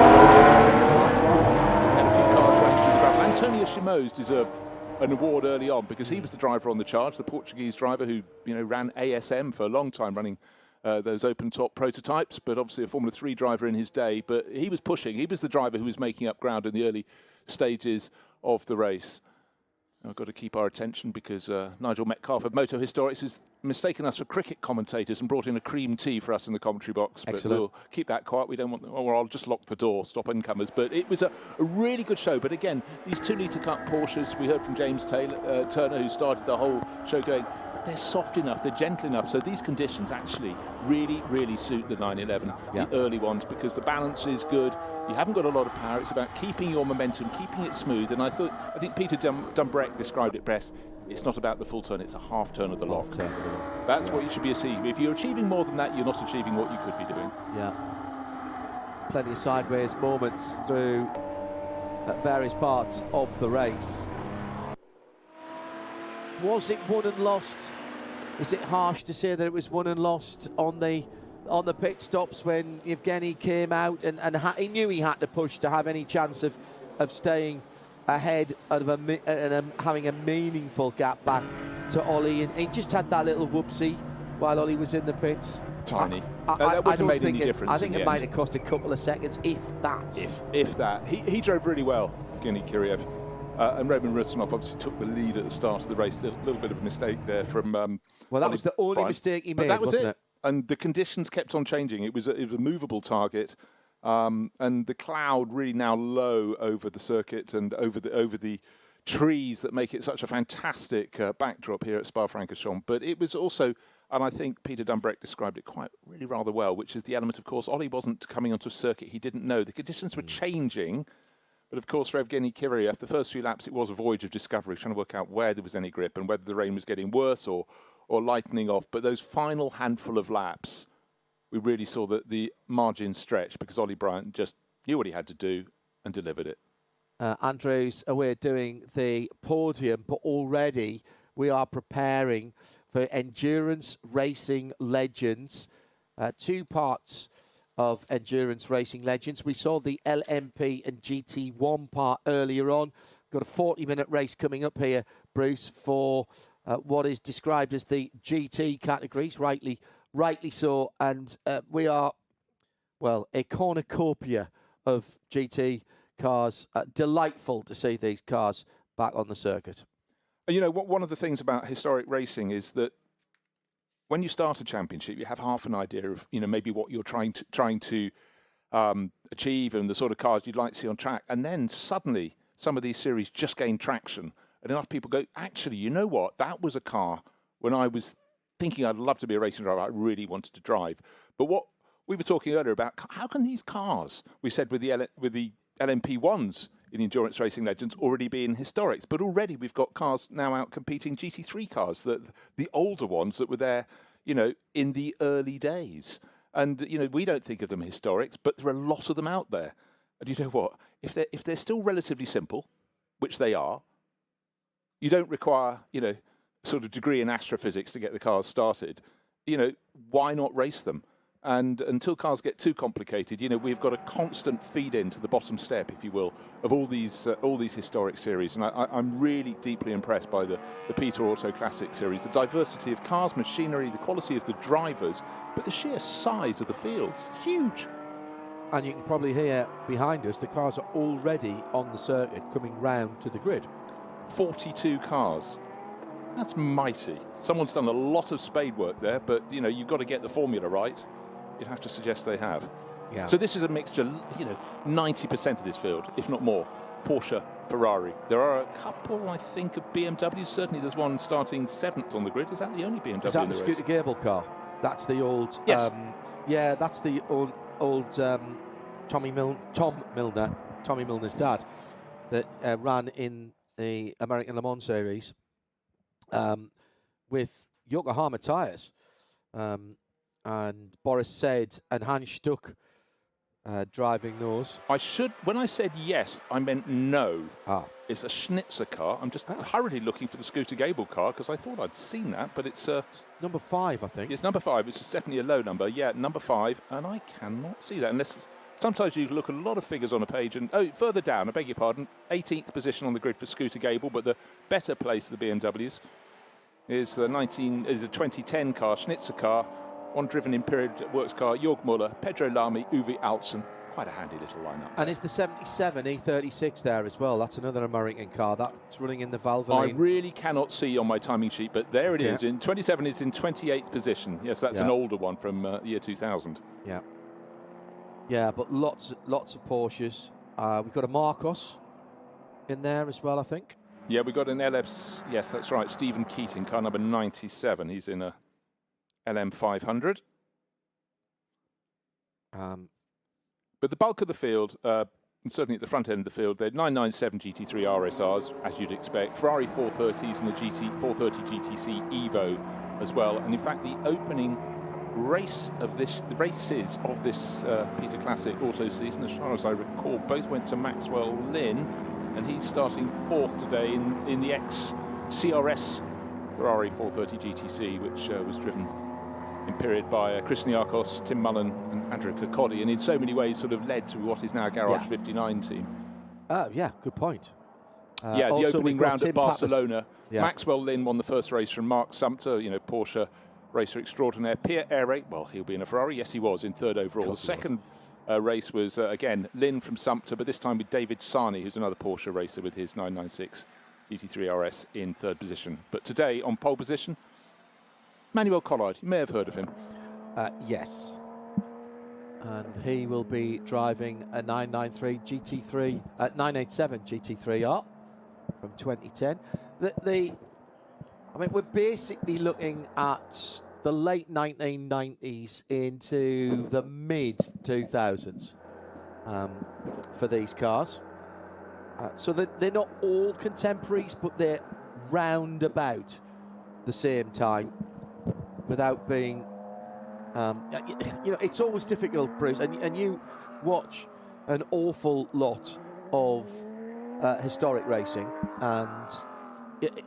a few cars running through the gravel. Antonio Chimose deserved an award early on because he was the driver on the charge, the Portuguese driver who ran ASM for a long time, running those open-top prototypes, but obviously a Formula 3 driver in his day. But he was pushing. He was the driver who was making up ground in the early stages of the race. I've got to keep our attention because Nigel Metcalf of Moto Historics has mistaken us for cricket commentators and brought in a cream tea for us in the commentary box. But we'll keep that quiet. We don't want, or I'll just lock the door, stop incomers. But it was a really good show. But again, these 2-litre Cup Porsches, we heard from James Turner, who started the whole show, going, they're soft enough, they're gentle enough. So these conditions actually really, really suit the 911, the early ones, because the balance is good. You haven't got a lot of power. It's about keeping your momentum, keeping it smooth. And I think Peter Dumbreck described it best. It's not about the full turn, it's a half turn of the lock. That's what you should be achieving. If you're achieving more than that, you're not achieving what you could be doing. Yeah. Plenty of sideways moments through various parts of the race. Was it won and lost? Is it harsh to say that it was won and lost on the pit stops when Yevgeny came out and he knew he had to push to have any chance of staying ahead of having a meaningful gap back to Ollie, and he just had that little whoopsie while Ollie was in the pits. Tiny. That wouldn't have made any difference. I think it might have cost a couple of seconds, if that. If that. He drove really well, Evgeny Kiriev. And Roman Rusinov obviously took the lead at the start of the race. A little bit of a mistake there from well, that was the only mistake he made, that was wasn't it? And the conditions kept on changing. It was a movable target. And the cloud really now low over the circuit and over the trees that make it such a fantastic backdrop here at Spa-Francorchamps. But it was also, and I think Peter Dumbreck described it really rather well, which is the element, of course, Ollie wasn't coming onto a circuit he didn't know. The conditions were changing. But of course, for Evgeny Kiriev, the first few laps, it was a voyage of discovery, trying to work out where there was any grip and whether the rain was getting worse or lightening off. But those final handful of laps, we really saw that the margin stretch because Ollie Bryant just knew what he had to do and delivered it. Andrew's away doing the podium, but already we are preparing for endurance racing legends. 2 parts of endurance racing legends. We saw the LMP and GT1 part earlier on. Got a 40-minute race coming up here, Bruce, for what is described as the GT categories, rightly so. And we are, well, a cornucopia of GT cars. Delightful to see these cars back on the circuit. You know, one of the things about historic racing is that when you start a championship, you have half an idea of, maybe what you're trying to achieve and the sort of cars you'd like to see on track. And then suddenly some of these series just gain traction. And enough people go, actually, you know what? That was a car when I was thinking I'd love to be a racing driver, I really wanted to drive. But what we were talking earlier about, how can these cars, we said with the LMP1s in Endurance Racing Legends, already be in historics, but already we've got cars now out competing GT3 cars, the older ones that were there, in the early days. And, we don't think of them historics, but there are a lot of them out there. And you know what? If they're still relatively simple, which they are, you don't require, sort of degree in astrophysics to get the cars started. Why not race them? And until cars get too complicated, we've got a constant feed in to the bottom step, if you will, of all these historic series. And I'm really deeply impressed by the Peter Auto Classic series, the diversity of cars, machinery, the quality of the drivers, but the sheer size of the fields, huge. And you can probably hear behind us, the cars are already on the circuit coming round to the grid. 42 cars. That's mighty. Someone's done a lot of spade work there, but you've got to get the formula right. You'd have to suggest they have. Yeah. So this is a mixture, 90% of this field, if not more, Porsche, Ferrari. There are a couple, I think, of BMWs. Certainly there's one starting 7th on the grid. Is that the only BMW Is that in the the race? Scooter Gable car? That's the old... Yes. Yeah, that's the old Tom Milner's dad, that ran in the American Le Mans series with Yokohama tyres. And Boris Said and Hans Stuck driving those. When I said yes, I meant no. It's a Schnitzer car. I'm just hurriedly looking for the Scooter Gable car because I thought I'd seen that, but it's number 5, I think. It's number 5. It's definitely a low number. Yeah, number 5, and I cannot see that unless sometimes you look at a lot of figures on a page and further down. I beg your pardon. 18th position on the grid for Scooter Gable, but the better place of the BMWs is the 2010 car, Schnitzer car. One driven in period works car, Jörg Müller, Pedro Lamy, Uwe Alsen. Quite a handy little lineup. And it's the 77 E36 there as well. That's another American car. That's running in the Valvoline. I really cannot see on my timing sheet, but there it is. In 27 is in 28th position. Yes, that's an older one from year 2000. Yeah. Yeah, but lots of Porsches. We've got a Marcos in there as well, I think. Yeah, we've got an LS. Yes, that's right. Stephen Keating, car number 97. He's in a LM500. But the bulk of the field, and certainly at the front end of the field, they're 997 GT3 RSRs, as you'd expect, Ferrari 430s and the 430 GTC Evo as well. And in fact, the opening races of this Peter Classic Auto season, as far as I recall, both went to Maxwell Lynn, and he's starting 4th today in the ex-CRS Ferrari 430 GTC, which was driven in period by Chris Niarchos, Tim Mullen and Andrew Kirkcaldy, and in so many ways sort of led to what is now Garage 59 team. Yeah, good point. The opening round at Barcelona. Yeah. Maxwell Lynn won the first race from Mark Sumpter, Porsche racer extraordinaire. Pierre Ehre, well, he'll be in a Ferrari. Yes, he was in 3rd overall. The second race was, again, Lynn from Sumpter, but this time with David Sarney, who's another Porsche racer with his 996 GT3 RS in 3rd position. But today, on pole position, Manuel Collard. You may have heard of him. Yes. And he will be driving a 987 GT3R from 2010. We're basically looking at the late 1990s into the mid 2000s for these cars. So they're not all contemporaries, but they're round about the same time, without being, it's always difficult, Bruce, and you watch an awful lot of historic racing, and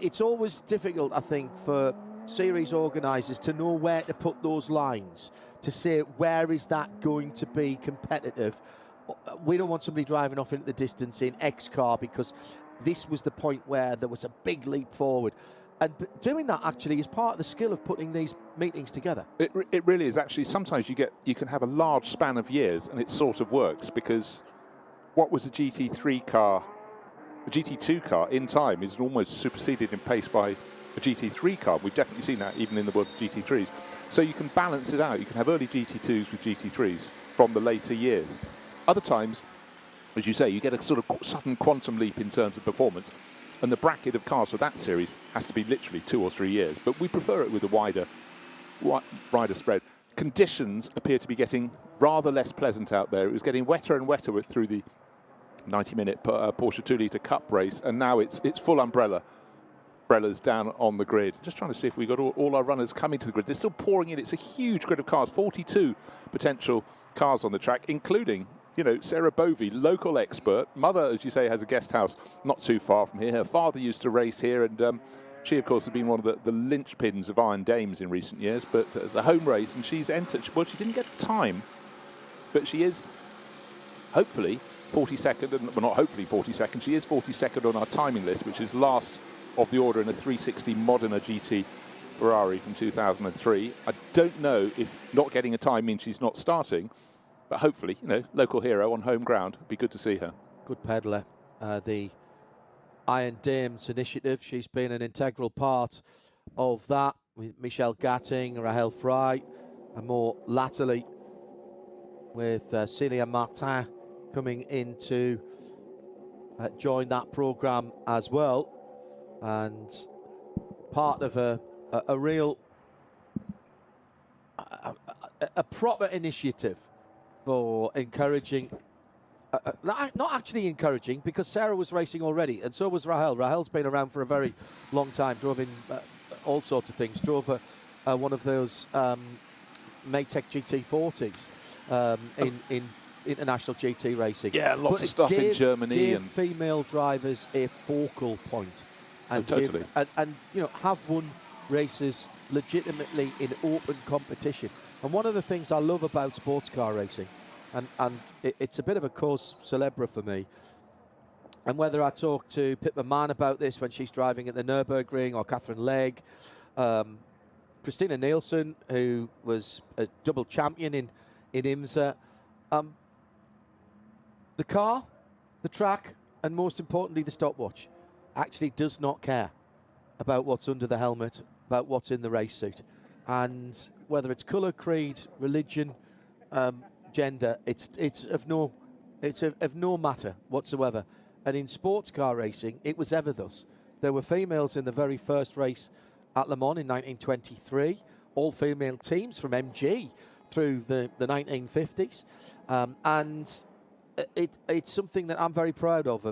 it's always difficult, I think, for series organisers to know where to put those lines, to say where is that going to be competitive. We don't want somebody driving off into the distance in X car, because this was the point where there was a big leap forward. And doing that actually is part of the skill of putting these meetings together. It really is. Actually, sometimes you can have a large span of years and it sort of works, because what was a GT3 car, a GT2 car in time is almost superseded in pace by a GT3 car. We've definitely seen that even in the world of GT3s. So you can balance it out. You can have early GT2s with GT3s from the later years. Other times, as you say, you get a sort of sudden quantum leap in terms of performance. And the bracket of cars for that series has to be literally 2 or 3 years. But we prefer it with a wider spread. Conditions appear to be getting rather less pleasant out there. It was getting wetter and wetter through the 90-minute Porsche 2-litre Cup race, and now it's full umbrellas down on the grid. Just trying to see if we got all our runners coming to the grid. They're still pouring in. It's a huge grid of cars, 42 potential cars on the track, including, Sarah Bovey, local expert. Mother, as you say, has a guest house not too far from here. Her father used to race here, and She, of course, has been one of the linchpins of Iron Dames in recent years, but as a home race, and she's entered, well, she didn't get time, but she is hopefully 42nd, well, not hopefully 42nd, she is 42nd on our timing list, which is last of the order in a 360 Modena GT Ferrari from 2003. I don't know if not getting a time means she's not starting, but hopefully, local hero on home ground. It'd be good to see her. Good peddler. The Iron Dames initiative, she's been an integral part of that with Michelle Gatting, Rahel Fry, and more latterly with Celia Martin coming in to join that programme as well, and part of a real proper initiative for encouraging not actually encouraging, because Sarah was racing already, and so was Rahel. Rahel's been around for a very long time, drove in all sorts of things, drove one of those Maytech GT40s in international GT racing. Yeah, lots of stuff in Germany. Give female drivers a focal point. And totally. And have won races legitimately in open competition. And one of the things I love about sports car racing, and it's a bit of a cause célèbre for me, and whether I talk to Pip McMahon about this when she's driving at the Nürburgring, or Catherine Legg, Christina Nielsen, who was a double champion in IMSA, the car, the track, and most importantly the stopwatch actually does not care about what's under the helmet, about what's in the race suit. And whether it's colour, creed, religion, gender, it's of no matter whatsoever. And in sports car racing, it was ever thus. There were females in the very first race at Le Mans in 1923, all female teams from MG through the 1950s, and it's something that I'm very proud of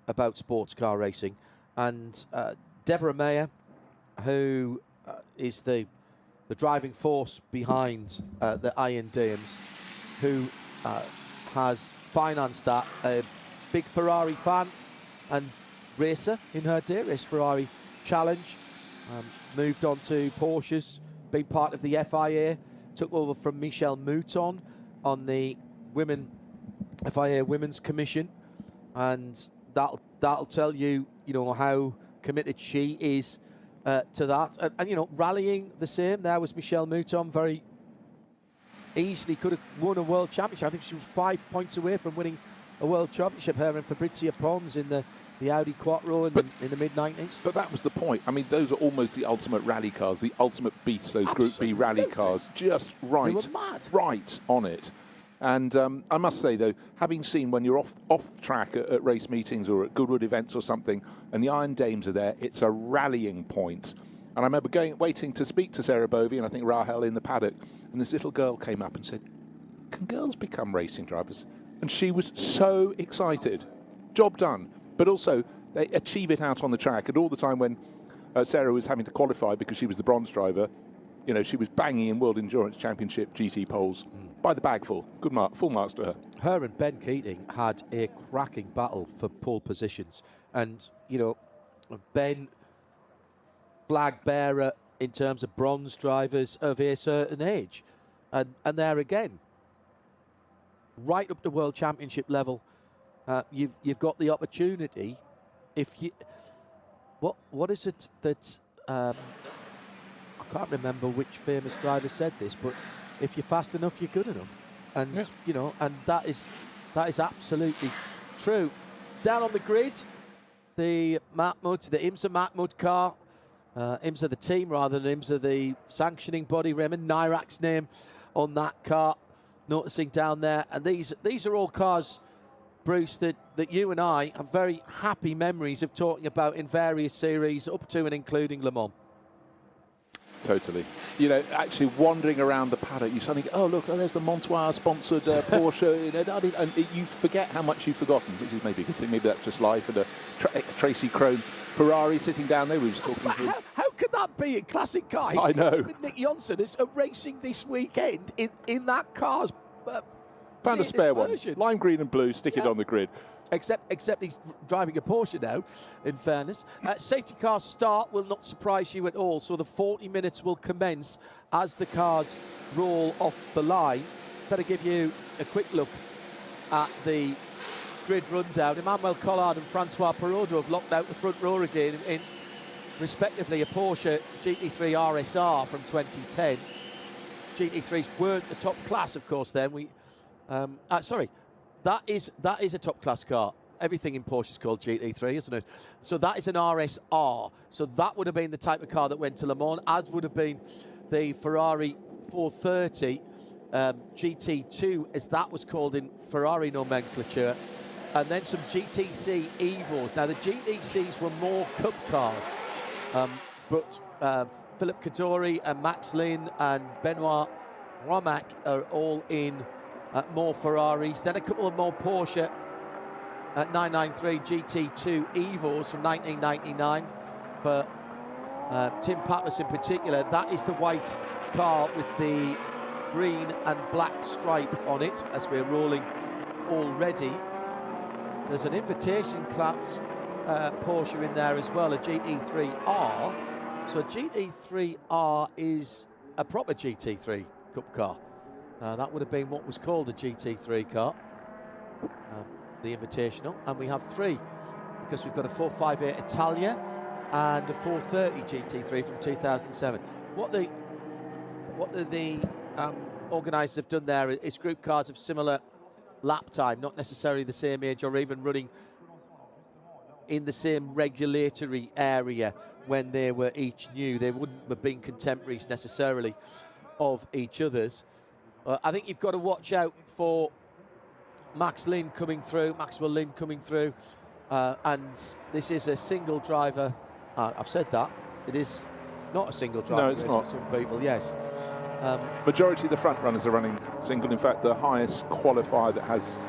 about sports car racing. And Deborah Mayer, who is the driving force behind the Iron Dames, who has financed that, a big Ferrari fan and racer in her day, race Ferrari Challenge, moved on to Porsches, been part of the FIA, took over from Michelle Mouton on the FIA Women's Commission, and that'll tell you, how committed she is to that. And rallying the same, there was Michelle Mouton, very easily could have won a world championship. I think she was 5 points away from winning a world championship, her and Fabrizia Pons in the Audi Quattro in the mid-90s. But that was the point. I mean, those are almost the ultimate rally cars, the ultimate beasts, those Group B rally cars, just right, they were mad. Right on it. And I must say, though, having seen when you're off track at race meetings or at Goodwood events or something, and the Iron Dames are there, it's a rallying point. And I remember waiting to speak to Sarah Bovey and I think Rahel in the paddock, and this little girl came up and said, "Can girls become racing drivers?" And she was so excited. Job done. But also, they achieve it out on the track. And all the time when Sarah was having to qualify because she was the bronze driver, she was banging in World Endurance Championship GT poles by the bagful. Good full marks to her. Her and Ben Keating had a cracking battle for pole positions. And, Ben, flag bearer in terms of bronze drivers of a certain age. And there again, right up to World Championship level, you've got the opportunity. If you, what is it that I can't remember which famous driver said this, but if you're fast enough, you're good enough, and and that is absolutely true. Down on the grid, the IMSA Matmut car, IMSA the team rather than IMSA the sanctioning body. Raymond Nyrac's name on that car, noticing down there, and these are all cars, Bruce, that you and I have very happy memories of talking about in various series up to and including Le Mans. Totally. Actually wandering around the paddock, you suddenly go, there's the Montoya-sponsored Porsche, and you forget how much you've forgotten, which is maybe a good thing. Maybe that's just life. And ex-Tracy Crone Ferrari sitting down there. We were just talking how could that be a classic car? I know. Nick Johnson is racing this weekend in that car's found a spare version. one, lime green and blue, stick it on the grid. Except he's driving a Porsche now, in fairness. Safety car start will not surprise you at all. So the 40 minutes will commence as the cars roll off the line. Better give you a quick look at the grid rundown. Emmanuel Collard and Francois Perraudot have locked out the front row again in respectively a Porsche GT3 RSR from 2010. GT3s weren't the top class, of course, then. Sorry, that is a top class car. Everything in Porsche is called GT3, isn't it? So that is an RSR. So that would have been the type of car that went to Le Mans, as would have been the Ferrari 430 GT2, as that was called in Ferrari nomenclature. And then some GTC Evos. Now, the GTCs were more cup cars, but Philippe Cadore and Max Lin and Benoit Romac are all in more Ferraris. Then a couple of more Porsche at 993 GT2 Evos from 1999 for Tim Pappas in particular. That is the white car with the green and black stripe on it as we're rolling already. There's an invitation class Porsche in there as well, a GT3R. So GT3R is a proper GT3 Cup car. That would have been what was called a GT3 car, the Invitational. And we have three, because we've got a 458 Italia and a 430 GT3 from 2007. What the organisers have done there is group cars of similar lap time, not necessarily the same age or even running in the same regulatory area when they were each new. They wouldn't have been contemporaries necessarily of each other's. I think you've got to watch out for Maxwell Lin coming through, and this is a single driver. I've said that. It is not a single driver. No, it's not. For some people, yes. Majority of the front runners are running single. In fact, the highest qualifier that has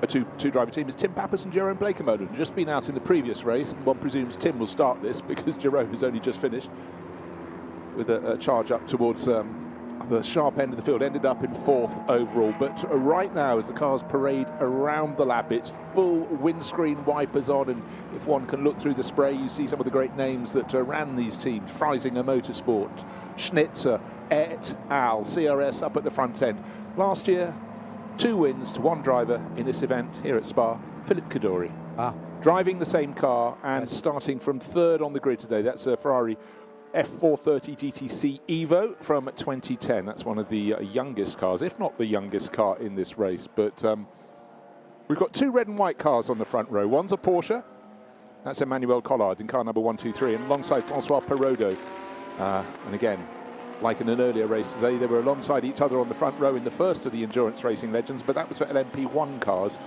a two-driver team is Tim Pappas and Jerome Blakemolen. Just been out in the previous race. One presumes Tim will start this because Jerome has only just finished with a charge up towards the sharp end of the field. Ended up in fourth overall. But right now, as the cars parade around the lap, it's full windscreen wipers on, and if one can look through the spray, you see some of the great names that ran these teams: Freisinger Motorsport, Schnitzer, et al. CRS up at the front end. Last year, 2 wins to 1 driver in this event here at Spa, Philippe Cadore. Driving the same car and starting from 3rd on the grid today. That's a Ferrari F430 GTC Evo from 2010. That's one of the youngest cars, if not the youngest car in this race. But we've got 2 red and white cars on the front row. One's a Porsche. That's Emmanuel Collard in car number 123, and alongside Francois Perraudot. And again, like in an earlier race today, they were alongside each other on the front row in the first of the endurance racing legends, but that was for LMP1 cars.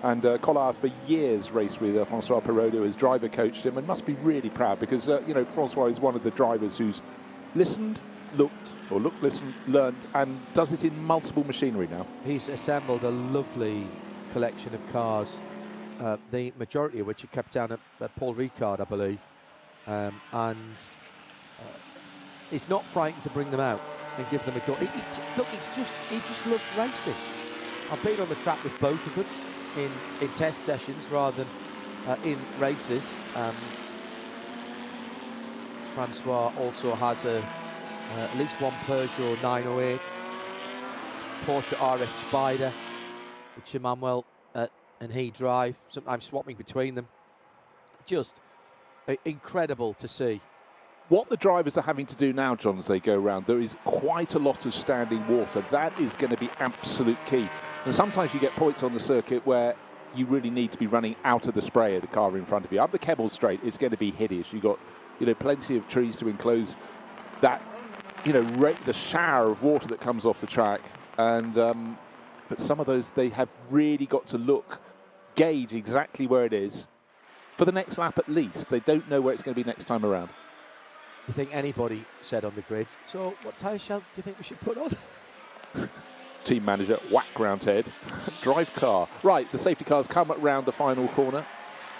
And Collard for years raced with Francois Perraudot. His driver coached him, and must be really proud because you know, Francois is one of the drivers who's listened, listened, learned, and does it in multiple machinery now. He's assembled a lovely collection of cars, the majority of which are kept down at Paul Ricard, I believe, and he's not frightened to bring them out and give them a go. Look, he just loves racing. I've been on the track with both of them in test sessions rather than in races. Francois also has at least one Peugeot 908, Porsche RS Spider, which Emmanuel and he drive, sometimes swapping between them. Just incredible to see. What the drivers are having to do now, John, as they go around, there is quite a lot of standing water. That is going to be absolute key. And sometimes you get points on the circuit where you really need to be running out of the spray of the car in front of you. Up the Kebble Straight, it's going to be hideous. You've got, you know, plenty of trees to enclose that, you know, the shower of water that comes off the track. And but some of those, they have really got to gauge exactly where it is for the next lap at least. They don't know where it's going to be next time around. You think anybody said on the grid, so what tyre shell do you think we should put on? Team manager, whack round head, drive car. Right, the safety cars come round the final corner.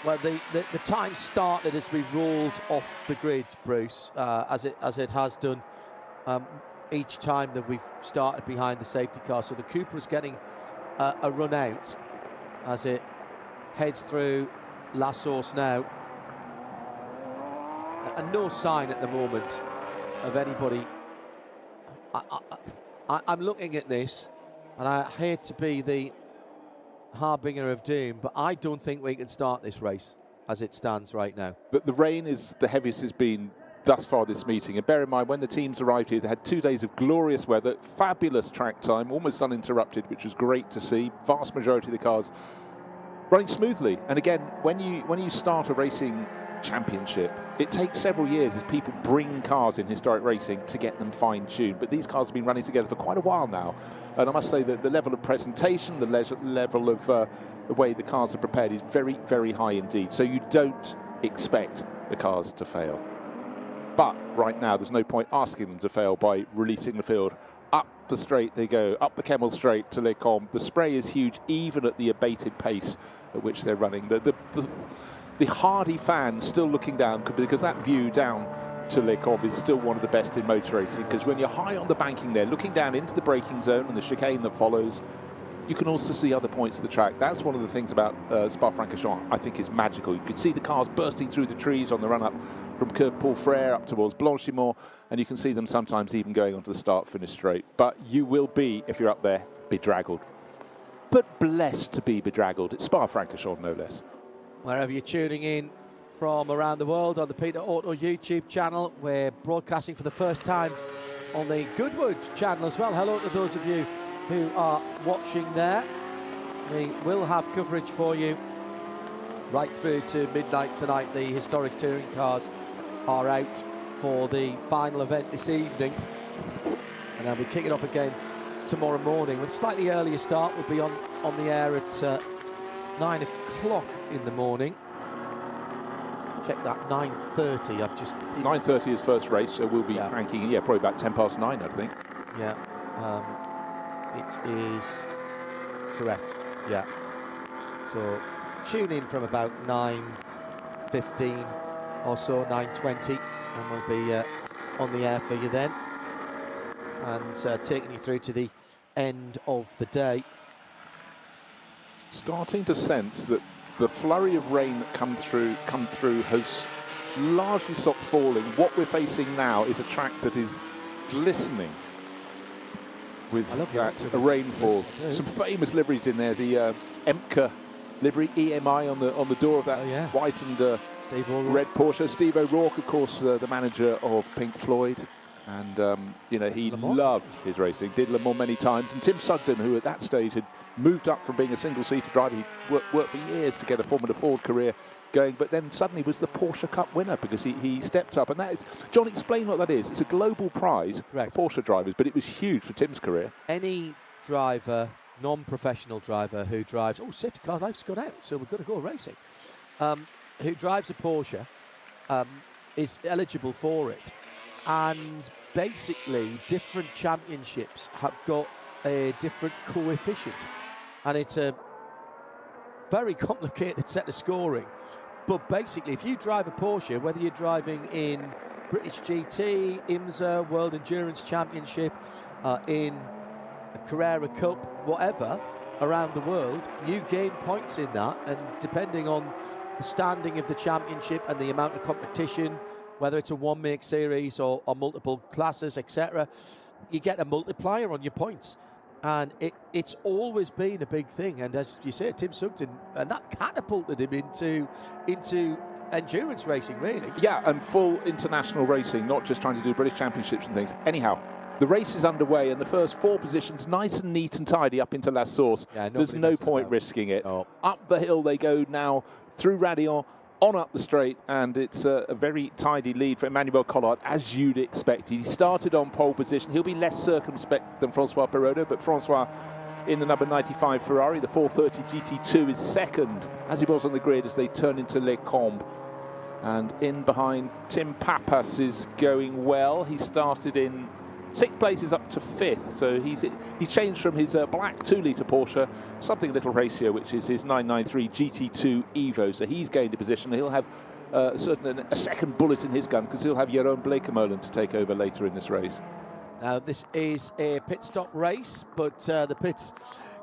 Well, the time started as we rolled off the grid, Bruce, as it has done each time that we've started behind the safety car. So the Cooper is getting a run out as it heads through La Source now. And no sign at the moment of anybody. I'm looking at this, and I hate to be the harbinger of doom, but I don't think we can start this race as it stands right now. But the rain is the heaviest it's been thus far this meeting. And bear in mind, when the teams arrived here, they had 2 days of glorious weather, fabulous track time, almost uninterrupted, which was great to see. Vast majority of the cars running smoothly. And again, when you start a racing championship, it takes several years as people bring cars in historic racing to get them fine-tuned. But these cars have been running together for quite a while now. And I must say that the level of presentation, the level of the way the cars are prepared is very, very high indeed. So you don't expect the cars to fail. But right now, there's no point asking them to fail by releasing the field. Up the straight they go, up the Kemmel Straight to Les Combes. The spray is huge, even at the abated pace at which they're running. The hardy fans still looking down, because that view down to Les Combes is still one of the best in motor racing, because when you're high on the banking there, looking down into the braking zone and the chicane that follows, you can also see other points of the track. That's one of the things about Spa-Francorchamps I think is magical. You can see the cars bursting through the trees on the run-up from Curve Paul Frere up towards Blanchimont, and you can see them sometimes even going onto the start-finish straight. But you will be, if you're up there, bedraggled. But blessed to be bedraggled. It's Spa-Francorchamps, no less. Wherever you're tuning in from around the world on the Peter Auto YouTube channel, we're broadcasting for the first time on the Goodwood channel as well. Hello to those of you who are watching there. We will have coverage for you right through to midnight tonight. The historic touring cars are out for the final event this evening, and they'll be kicking off again tomorrow morning with a slightly earlier start. We'll be on the air at 9 o'clock in the morning. Check that, 9:30. I've just 9:30 is first race, so we'll be cranking. Yeah, probably about 9:10, I think. Yeah, it is correct. Yeah. So tune in from about 9:15 or so, 9:20, and we'll be on the air for you then, and taking you through to the end of the day. Starting to sense that the flurry of rain that come through has largely stopped falling. What we're facing now is a track that is glistening with that rainfall. Some famous liveries in there. The Emke livery, EMI on the door of that white and red Porsche. Steve O'Rourke, of course, the manager of Pink Floyd. And, you know, he loved his racing, did Le Mans many times. And Tim Sugden, who at that stage had moved up from being a single-seater driver, he worked for years to get a Formula Ford career going, but then suddenly was the Porsche Cup winner because he stepped up. And that is, John, explain what that is. It's a global prize for Porsche drivers, but it was huge for Tim's career. Any driver, non-professional driver who drives, safety car life's gone out, so we've got to go racing, who drives a Porsche is eligible for it. And basically, different championships have got a different coefficient. And it's a very complicated set of scoring. But basically, if you drive a Porsche, whether you're driving in British GT, IMSA, World Endurance Championship, in a Carrera Cup, whatever, around the world, you gain points in that. And depending on the standing of the championship and the amount of competition, whether it's a one-make series or multiple classes, etc., you get a multiplier on your points. And it's always been a big thing. And as you say, Tim Sugden, and that catapulted him into endurance racing, really. Yeah, and full international racing, not just trying to do British Championships and things. Anyhow, the race is underway, and the first 4 positions nice and neat and tidy up into La Source. Yeah, there's no point risking it. Oh. Up the hill they go now, through Radillon, on up the straight, and it's a very tidy lead for Emmanuel Collard, as you'd expect. He started on pole position. He'll be less circumspect than Francois Perrodo, but Francois in the number 95 Ferrari, the 430 GT2, is second, as he was on the grid as they turn into Les Combes. And in behind, Tim Pappas is going well. He started in 6th place, is up to 5th, so he's changed from his black 2-litre Porsche, something a little racier, which is his 993 GT2 Evo. So he's gained a position. He'll have certainly a second bullet in his gun, because he'll have Jeroen Blekemolen to take over later in this race. Now, this is a pit stop race, but the pits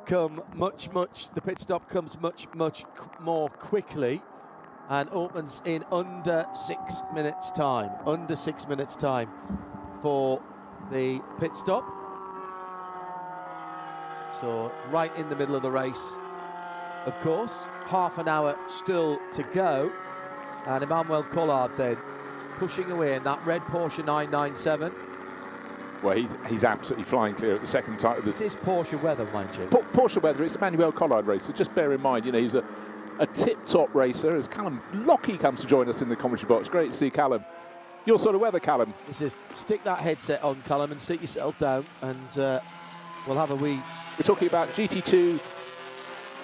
come the pit stop comes much more quickly and opens in under 6 minutes time. Under 6 minutes time for the pit stop. So right in the middle of the race, of course. Half an hour still to go. And Emmanuel Collard then pushing away in that red Porsche 997. Well, he's absolutely flying clear at the second time. This is Porsche weather, mind you. Porsche weather, it's Emmanuel Collard race. So just bear in mind, he's a tip-top racer as Callum Lockie comes to join us in the commentary box. Great to see Callum. Your sort of weather, Callum. This is stick that headset on, Callum, and sit yourself down, and we'll have a wee. We're talking about GT2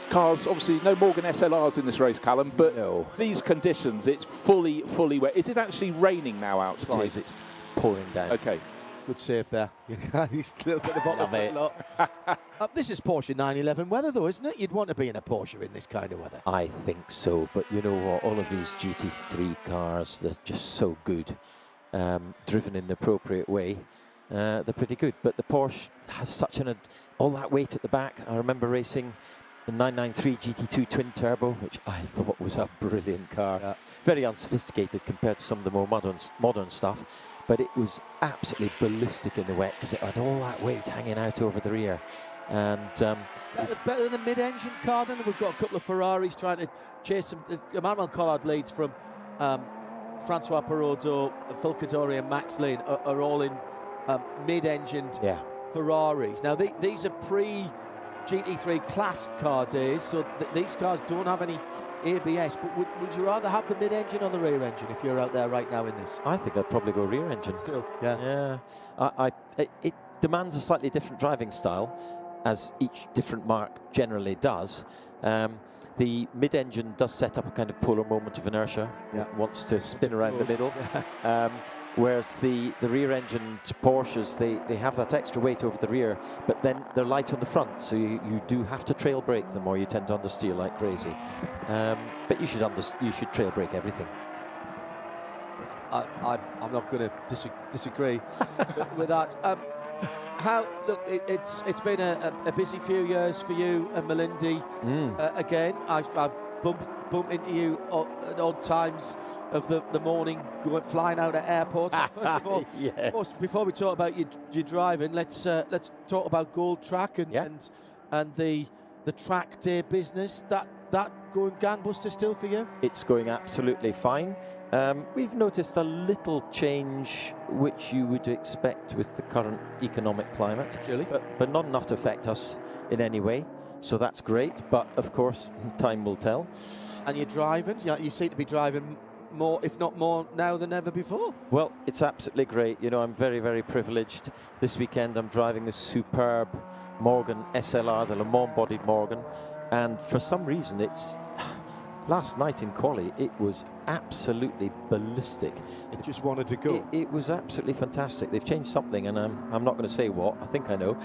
cars. Obviously, no Morgan SLRs in this race, Callum. But these conditions, it's fully wet. Is it actually raining now outside? It is. It's pouring down. Okay. Good save there. A little bit of bottom. This is Porsche 911 weather, though, isn't it? You'd want to be in a Porsche in this kind of weather. I think so, but you know what? All of these GT3 cars, they're just so good. Driven in the appropriate way, they're pretty good. But the Porsche has such all that weight at the back. I remember racing the 993 GT2 twin turbo, which I thought was a brilliant car. Yeah. Very unsophisticated compared to some of the more modern stuff. But it was absolutely ballistic in the wet because it had all that weight hanging out over the rear. And better than a mid-engine car. Then we've got a couple of Ferraris trying to chase them. Emmanuel Collard leads from Francois Perraudot, Phil Cadore and Max Lane are all in mid-engined Ferraris. Now these are pre-GT3 class car days, so these cars don't have any ABS, but would you rather have the mid-engine or the rear engine if you're out there right now in this? I think I'd probably go rear engine. Still, yeah. It demands a slightly different driving style, as each different marque generally does. The mid-engine does set up a kind of polar moment of inertia. Yeah. Wants to spin around the middle. Whereas the rear-engine Porsches, they have that extra weight over the rear, but then they're light on the front, so you do have to trail brake them, or you tend to understeer like crazy. But you should trail brake everything. I'm not going to disagree with that. Look, it's been a busy few years for you and Melindy. Again, I bump into you at odd times of the morning, flying out at airports. First of all, yes. Before we talk about your driving, let's talk about Gold Track and the track day business. That going gangbusters still for you? It's going absolutely fine. We've noticed a little change, which you would expect with the current economic climate, really? but not enough to affect us in any way. So that's great, but of course, time will tell. And you're driving? You seem to be driving more, if not more, now than ever before. Well, it's absolutely great. I'm very, very privileged. This weekend, I'm driving this superb Morgan SLR, the Le Mans-bodied Morgan, and for some reason, last night in quali, it was absolutely ballistic. It just wanted to go. It was absolutely fantastic. They've changed something, and I'm not going to say what. I think I know.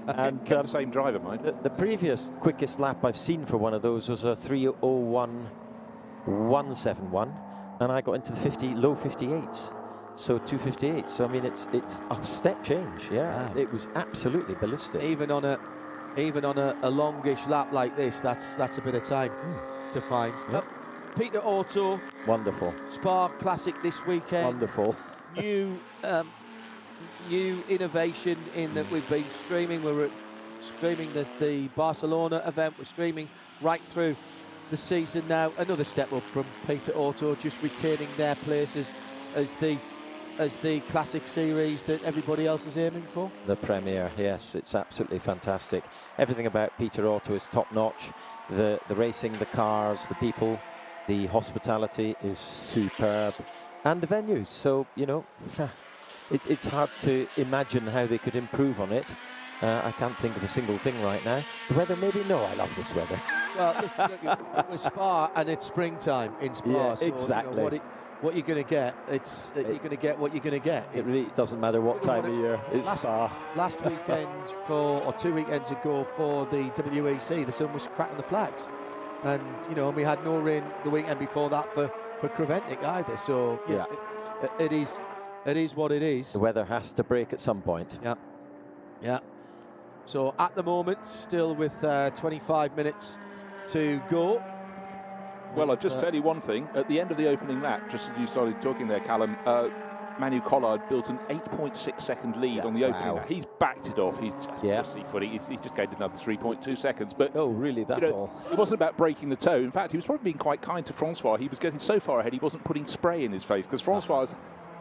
And the same driver, mind. The previous quickest lap I've seen for one of those was a 3:01.171, and I got into the low 58s. So 2:58. So I mean, it's a step change. Yeah, wow. It was absolutely ballistic. Even on a longish lap like this, that's a bit of time to find. Yep. Peter Auto, wonderful. Spa Classic this weekend. Wonderful. New innovation in that we've been streaming. We're streaming the Barcelona event. We're streaming right through the season now. Another step up from Peter Auto, just retaining their places as the classic series that everybody else is aiming for. The Premier, yes, it's absolutely fantastic. Everything about Peter Auto is top notch. The racing, the cars, the people, the hospitality is superb, and the venues. So it's hard to imagine how they could improve on it. I can't think of a single thing right now. The weather, maybe? No, I love this weather. Well, listen, look, we're Spa and it's springtime in Spa. Yeah, so, exactly. What you're going to get, you're going to get what you're going to get. It really doesn't matter what time of year. It's Spa. Last weekend or 2 weekends ago for the WEC, the sun was cracking the flags, and we had no rain the weekend before that for Creventic either. So yeah, it is what it is. The weather has to break at some point. Yeah. So at the moment, still with 25 minutes to go. Well, I'll just tell you one thing. At the end of the opening lap, just as you started talking there, Callum, Manu Collard built an 8.6 second lead on the opening lap. He's backed it off. He's just pussyfooty. He just gained another 3.2 seconds. But really? That's all? It wasn't about breaking the toe. In fact, he was probably being quite kind to Francois. He was getting so far ahead, he wasn't putting spray in his face, because Francois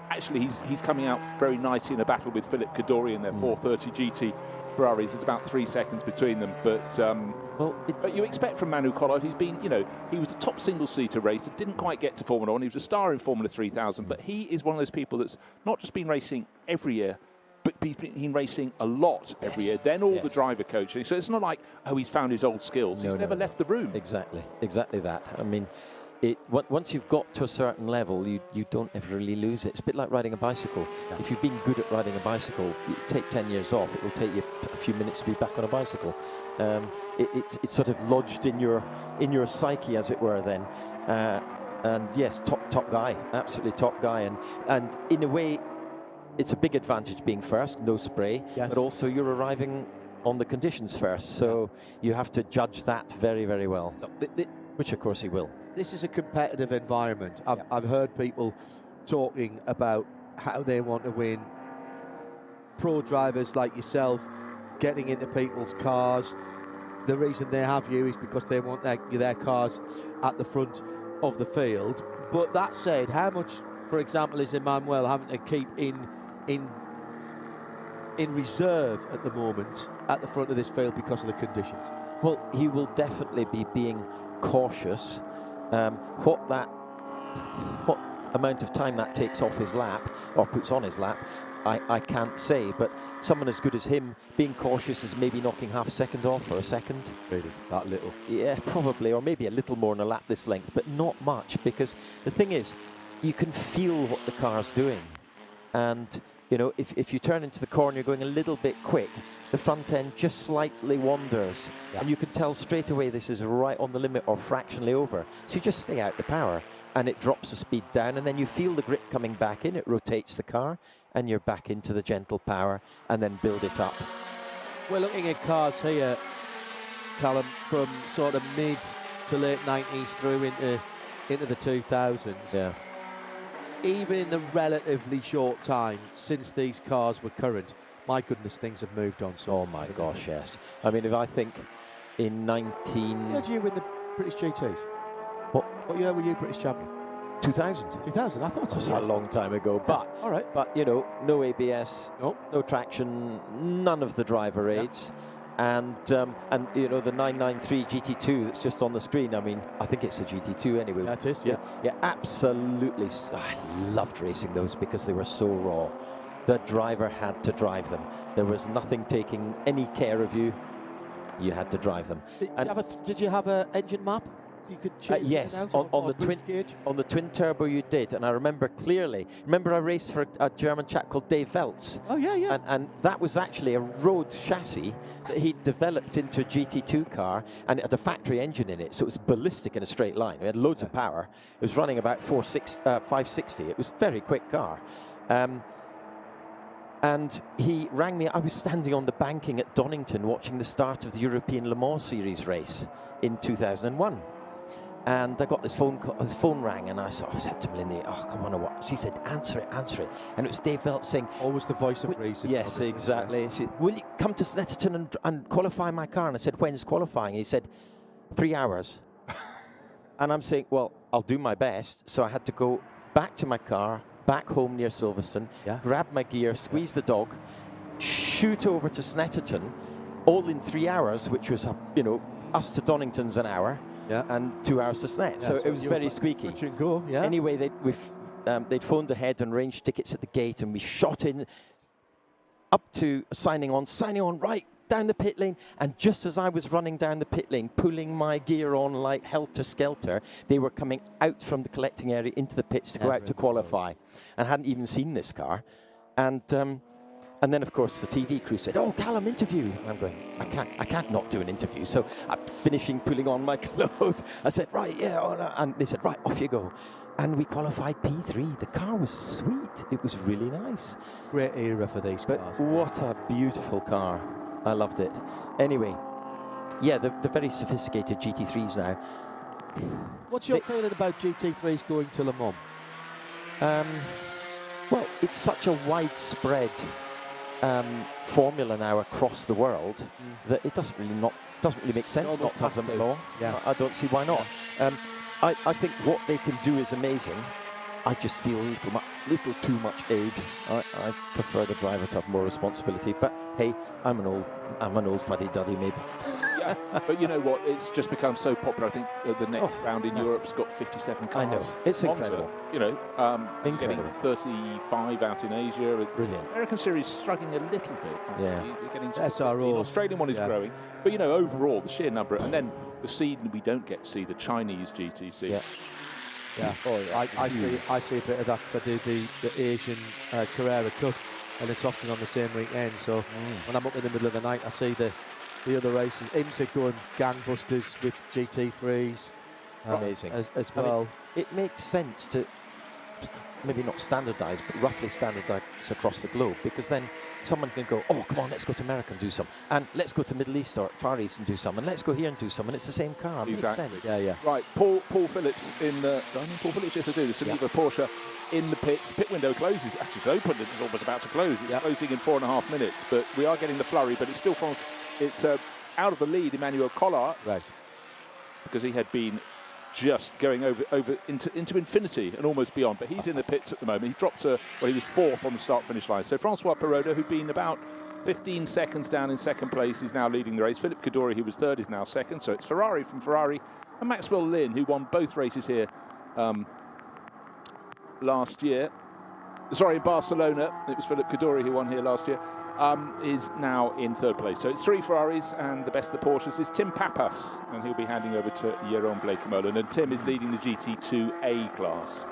actually he's coming out very nicely in a battle with Philippe Cadori in their 430 GT Ferraris. There's about 3 seconds between them, but you expect from Manu Collard, he's been, he was a top single-seater racer, didn't quite get to Formula 1, he was a star in Formula 3000, but he is one of those people that's not just been racing every year, but he's been racing a lot every year, then all the driver coaching. So it's not like, he's found his old skills. He's never left the room. Exactly that. I mean, once you've got to a certain level, you don't ever really lose it. It's a bit like riding a bicycle. Yeah. If you've been good at riding a bicycle, you take 10 years off, it will take you a few minutes to be back on a bicycle. It's sort of lodged in your psyche, as it were, then. And yes, top guy, absolutely top guy. And in a way, it's a big advantage being first, no spray, but also you're arriving on the conditions first. So you have to judge that very, very well, which of course he will. This is a competitive environment. I've heard people talking about how they want to win. Pro drivers like yourself getting into people's cars. The reason they have you is because they want their cars at the front of the field. But that said, how much, for example, is Emmanuel having to keep in reserve at the moment at the front of this field because of the conditions? Well, he will definitely be being cautious. What amount of time that takes off his lap or puts on his lap, I can't say, but someone as good as him being cautious is maybe knocking half a second off or a second. Really? That little? Yeah, probably, or maybe a little more in a lap this length, but not much, because the thing is, you can feel what the car's doing. And, if you turn into the corner, you're going a little bit quick, the front end just slightly wanders. Yeah. And you can tell straight away this is right on the limit or fractionally over. So you just stay out the power and it drops the speed down, and then you feel the grip coming back in, it rotates the car, and you're back into the gentle power, and then build it up. We're looking at cars here, Callum, from sort of mid to late 90s through into the 2000s. Yeah. Even in the relatively short time since these cars were current, my goodness, things have moved on. So, oh my gosh, yes. I mean, if I think in 19... How did you win the British GTs? What year were you British champion? 2000. 2000, I thought it was a long time ago. But, all right. But, no ABS, no traction, none of the driver aids. And the 993 GT2 that's just on the screen, I mean, I think it's a GT2 anyway. That is, yeah, absolutely. I loved racing those because they were so raw. The driver had to drive them. There was nothing taking any care of you. You had to drive them. Did you have an engine map? You could yes, on the twin turbo you did, and I remember clearly. Remember I raced for a German chap called Dave Weltz. Oh yeah. And that was actually a road chassis that he developed into a GT2 car, and it had a factory engine in it, so it was ballistic in a straight line. It had loads of power. It was running about 560. It was a very quick car. And he rang me. I was standing on the banking at Donington watching the start of the European Le Mans Series race in 2001. And I got this phone call, his phone rang, and I said to Melinda, "Oh, come on, what?" She said, answer it. And it was Dave Weltz saying... Always the voice of reason. Yes, exactly. She said, "Will you come to Snetterton and qualify my car?" And I said, "When's qualifying?" He said, 3 hours. And I'm saying, well, I'll do my best. So I had to go back to my car, back home near Silverstone, grab my gear, squeeze the dog, shoot over to Snetterton, all in 3 hours, which was, us to Donington's an hour. Yeah. And 2 hours to Snet. Yeah, so it was very squeaky. Touch and go, yeah. Anyway, they'd phoned ahead and arranged tickets at the gate, and we shot in up to signing on right down the pit lane. And just as I was running down the pit lane, pulling my gear on like helter-skelter, they were coming out from the collecting area into the pits to go out to qualify, and hadn't even seen this car. And then, of course, the TV crew said, "Oh, Callum, interview." And I'm going, I can't not do an interview. So I'm finishing pulling on my clothes. I said, "Right, yeah." And they said, "Right, off you go." And we qualified P3. The car was sweet. It was really nice. Great era for these cars. But what a beautiful car. I loved it. Anyway, yeah, the very sophisticated GT3s now. What's your feeling about GT3s going to Le Mans? Well, it's such a widespread formula now across the world that it doesn't really make sense not to have them at all. Yeah. I don't see why not. I think what they can do is amazing. I just feel a little too much aid. I prefer the driver to have more responsibility. But hey, I'm an old fuddy-duddy maybe. Yeah, but you know what? It's just become so popular. I think the next round in Europe's got 57 cars. I know. It's incredible. You know, getting 35 out in Asia. Brilliant. American Series struggling a little bit. Yeah. You're getting to SRO. The Australian one is growing. But, you know, overall, the sheer number. And then the seed we don't get to see, the Chinese GTC. Yeah. Yeah. Oh, yeah. I see a bit of that because I do the Asian Carrera Cup, and it's often on the same weekend. So when I'm up in the middle of the night, I see the other races. IMSA going gangbusters with GT3s. Amazing. As well. It makes sense to maybe not standardise, but roughly standardise across the globe, because then someone can go, oh, come on, let's go to America and do some, and let's go to Middle East or Far East and do some, and let's go here and do some, and it's the same car. It Exactly. makes sense. Yeah, yeah. Right, Paul Phillips in the... Paul Phillips used to do this. Geneva Porsche in the pits. Pit window closes. Actually, it's open. It's almost about to close. It's closing in 4.5 minutes, but we are getting the flurry, but it's still from... It's out of the lead, Emmanuel Collard. Right. Because he had been just going over into infinity and almost beyond. But he's in the pits at the moment. He dropped he was 4th on the start-finish line. So Francois Perroda, who'd been about 15 seconds down in 2nd place, is now leading the race. Philippe Cadore, who was 3rd, is now 2nd. So it's Ferrari from Ferrari. And Maxwell Lynn, who won both races here last year. Sorry, in Barcelona. It was Philippe Cadore who won here last year. Is now in 3rd place. So it's 3 Ferraris, and the best of the Porsches is Tim Pappas, and he'll be handing over to Jeroen Blekemolen. And Tim is leading the GT2A class.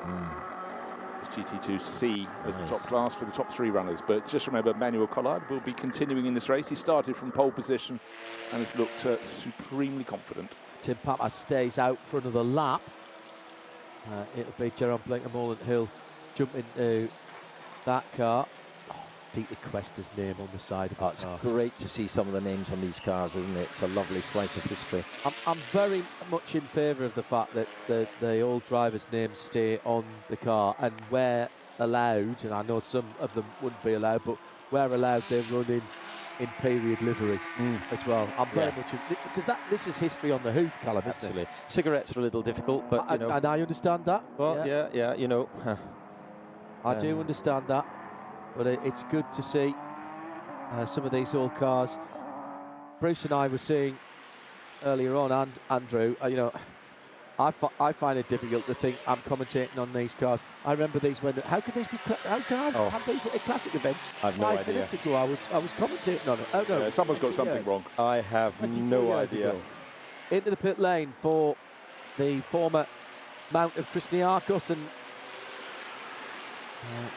It's GT2C as the top class for the top 3 runners. But just remember, Emmanuel Collard will be continuing in this race. He started from pole position and has looked supremely confident. Tim Pappas stays out for another lap. It'll be Jeroen Blekemolen who'll jump into that car. Dieter Questa's name on the side of It's great to see some of the names on these cars, isn't it? It's a lovely slice of history. I'm very much in favour of the fact that the old drivers' names stay on the car, and where allowed, and I know some of them wouldn't be allowed, but where allowed, they run in period livery as well. I'm very much because this is history on the hoof, Callum, isn't it? Cigarettes are a little difficult, but you know, and I understand that. Well, yeah, you know, I do understand that. But it's good to see some of these old cars. Bruce and I were saying earlier on, and Andrew, you know, I find it difficult to think I'm commentating on these cars. I remember these when. How could these be? How can I have these at a classic event? I've no idea. 5 minutes ago, I was commentating on it. Oh no, someone's got something wrong. I have no idea. Ago. Into the pit lane for the former Mount of Christiakos and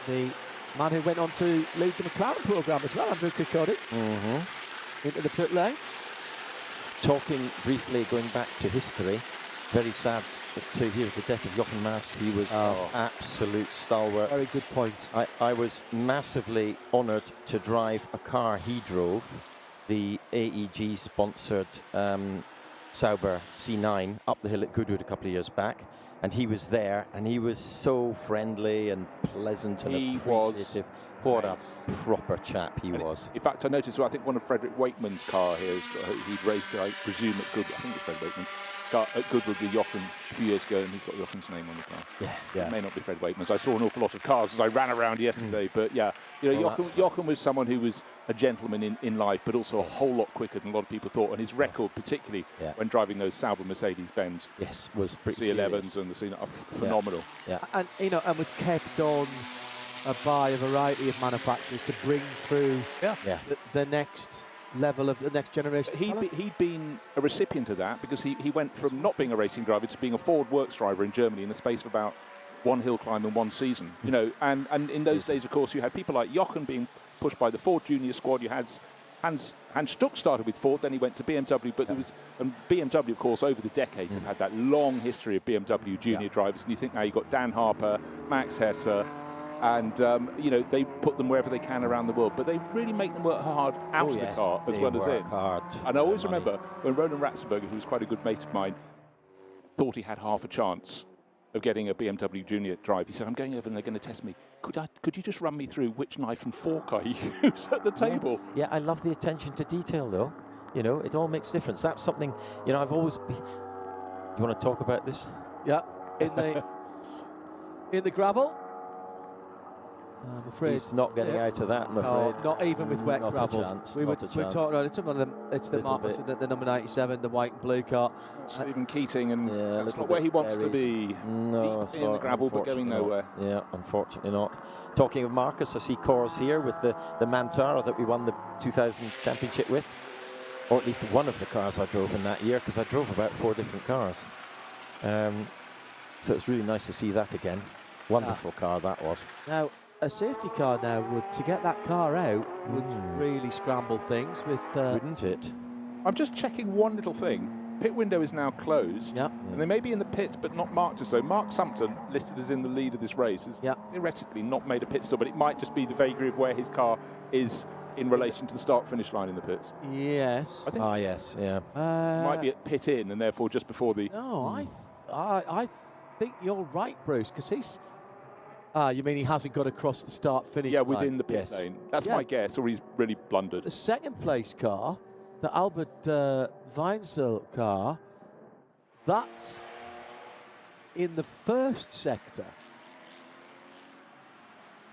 the man who went on to lead the McLaren programme as well, Andrew Kirkcaldy. Into the pit lane. Talking briefly, going back to history, very sad to hear the death of Jochen Mass. He was an absolute stalwart. Very good point. I was massively honoured to drive a car he drove, the AEG-sponsored Sauber C9 up the hill at Goodwood a couple of years back. And he was there, and he was so friendly and pleasant and appreciative. What a proper chap he was. In fact, I noticed, I think one of Frederick Wakeman's car here, he'd raced, I presume, at Goodwood. I think it's Fred Wakeman's car at Goodwood with Jochen a few years ago, and he's got Jochen's name on the car. Yeah. It may not be Fred Wakeman's. I saw an awful lot of cars as I ran around yesterday, but yeah, you know, Jochen was someone who was a gentleman in life, but also a whole lot quicker than a lot of people thought. And his record, particularly when driving those Sauber Mercedes-Benz, was pretty C11s and the C9, phenomenal. And you know, and was kept on by a variety of manufacturers to bring through the next level of the next generation. He'd been a recipient of that because he went from not being a racing driver to being a Ford Works driver in Germany in the space of about 1 hill climb in 1 season. You know, and in those days, of course, you had people like Jochen being pushed by the Ford Junior squad. You had Hans Stuck started with Ford, then he went to BMW, but there was, and BMW, of course, over the decades have had that long history of BMW junior drivers. And you think now you've got Dan Harper, Max Hesse, And you know, they put them wherever they can around the world, but they really make them work hard out of the car as well as in. Hard. And I always remember when Roland Ratzenberger, who was quite a good mate of mine, thought he had half a chance of getting a BMW Junior drive. He said, "I'm going over and they're going to test me. Could you just run me through which knife and fork I use at the table?" Yeah, I love the attention to detail, though. You know, it all makes difference. That's something, you know, I've always. You want to talk about this? Yeah, in the gravel. I'm afraid he's not getting out of that. I'm afraid. No, not even with wet not gravel. A chance, we were talking about it's one of them. It's the Marcus, the number 97, the white and blue car. Stephen Keating, and that's not where he wants to be. No, deep in the gravel, but going nowhere. Yeah, unfortunately not. Talking of Marcus, I see Cors here with the Mantara that we won the 2000 championship with, or at least one of the cars I drove in that year, because I drove about 4 different cars. So it's really nice to see that again. Wonderful car that was. Now, a safety car now to get that car out would really scramble things with. Wouldn't it? I'm just checking one little thing. Pit window is now closed. Yep. And they may be in the pits, but not marked as so. Mark Sumpton, listed as in the lead of this race, has theoretically not made a pit stop, but it might just be the vagary of where his car is in relation to the start-finish line in the pits. Yes. I think yes, yeah. Might be at pit in, and therefore just before the. No, I think you're right, Bruce, because he's. You mean he hasn't got across the start-finish line? Yeah, within the pit lane. That's my guess, or he's really blundered. The second place car, the Albert Weinzel car, that's in the first sector.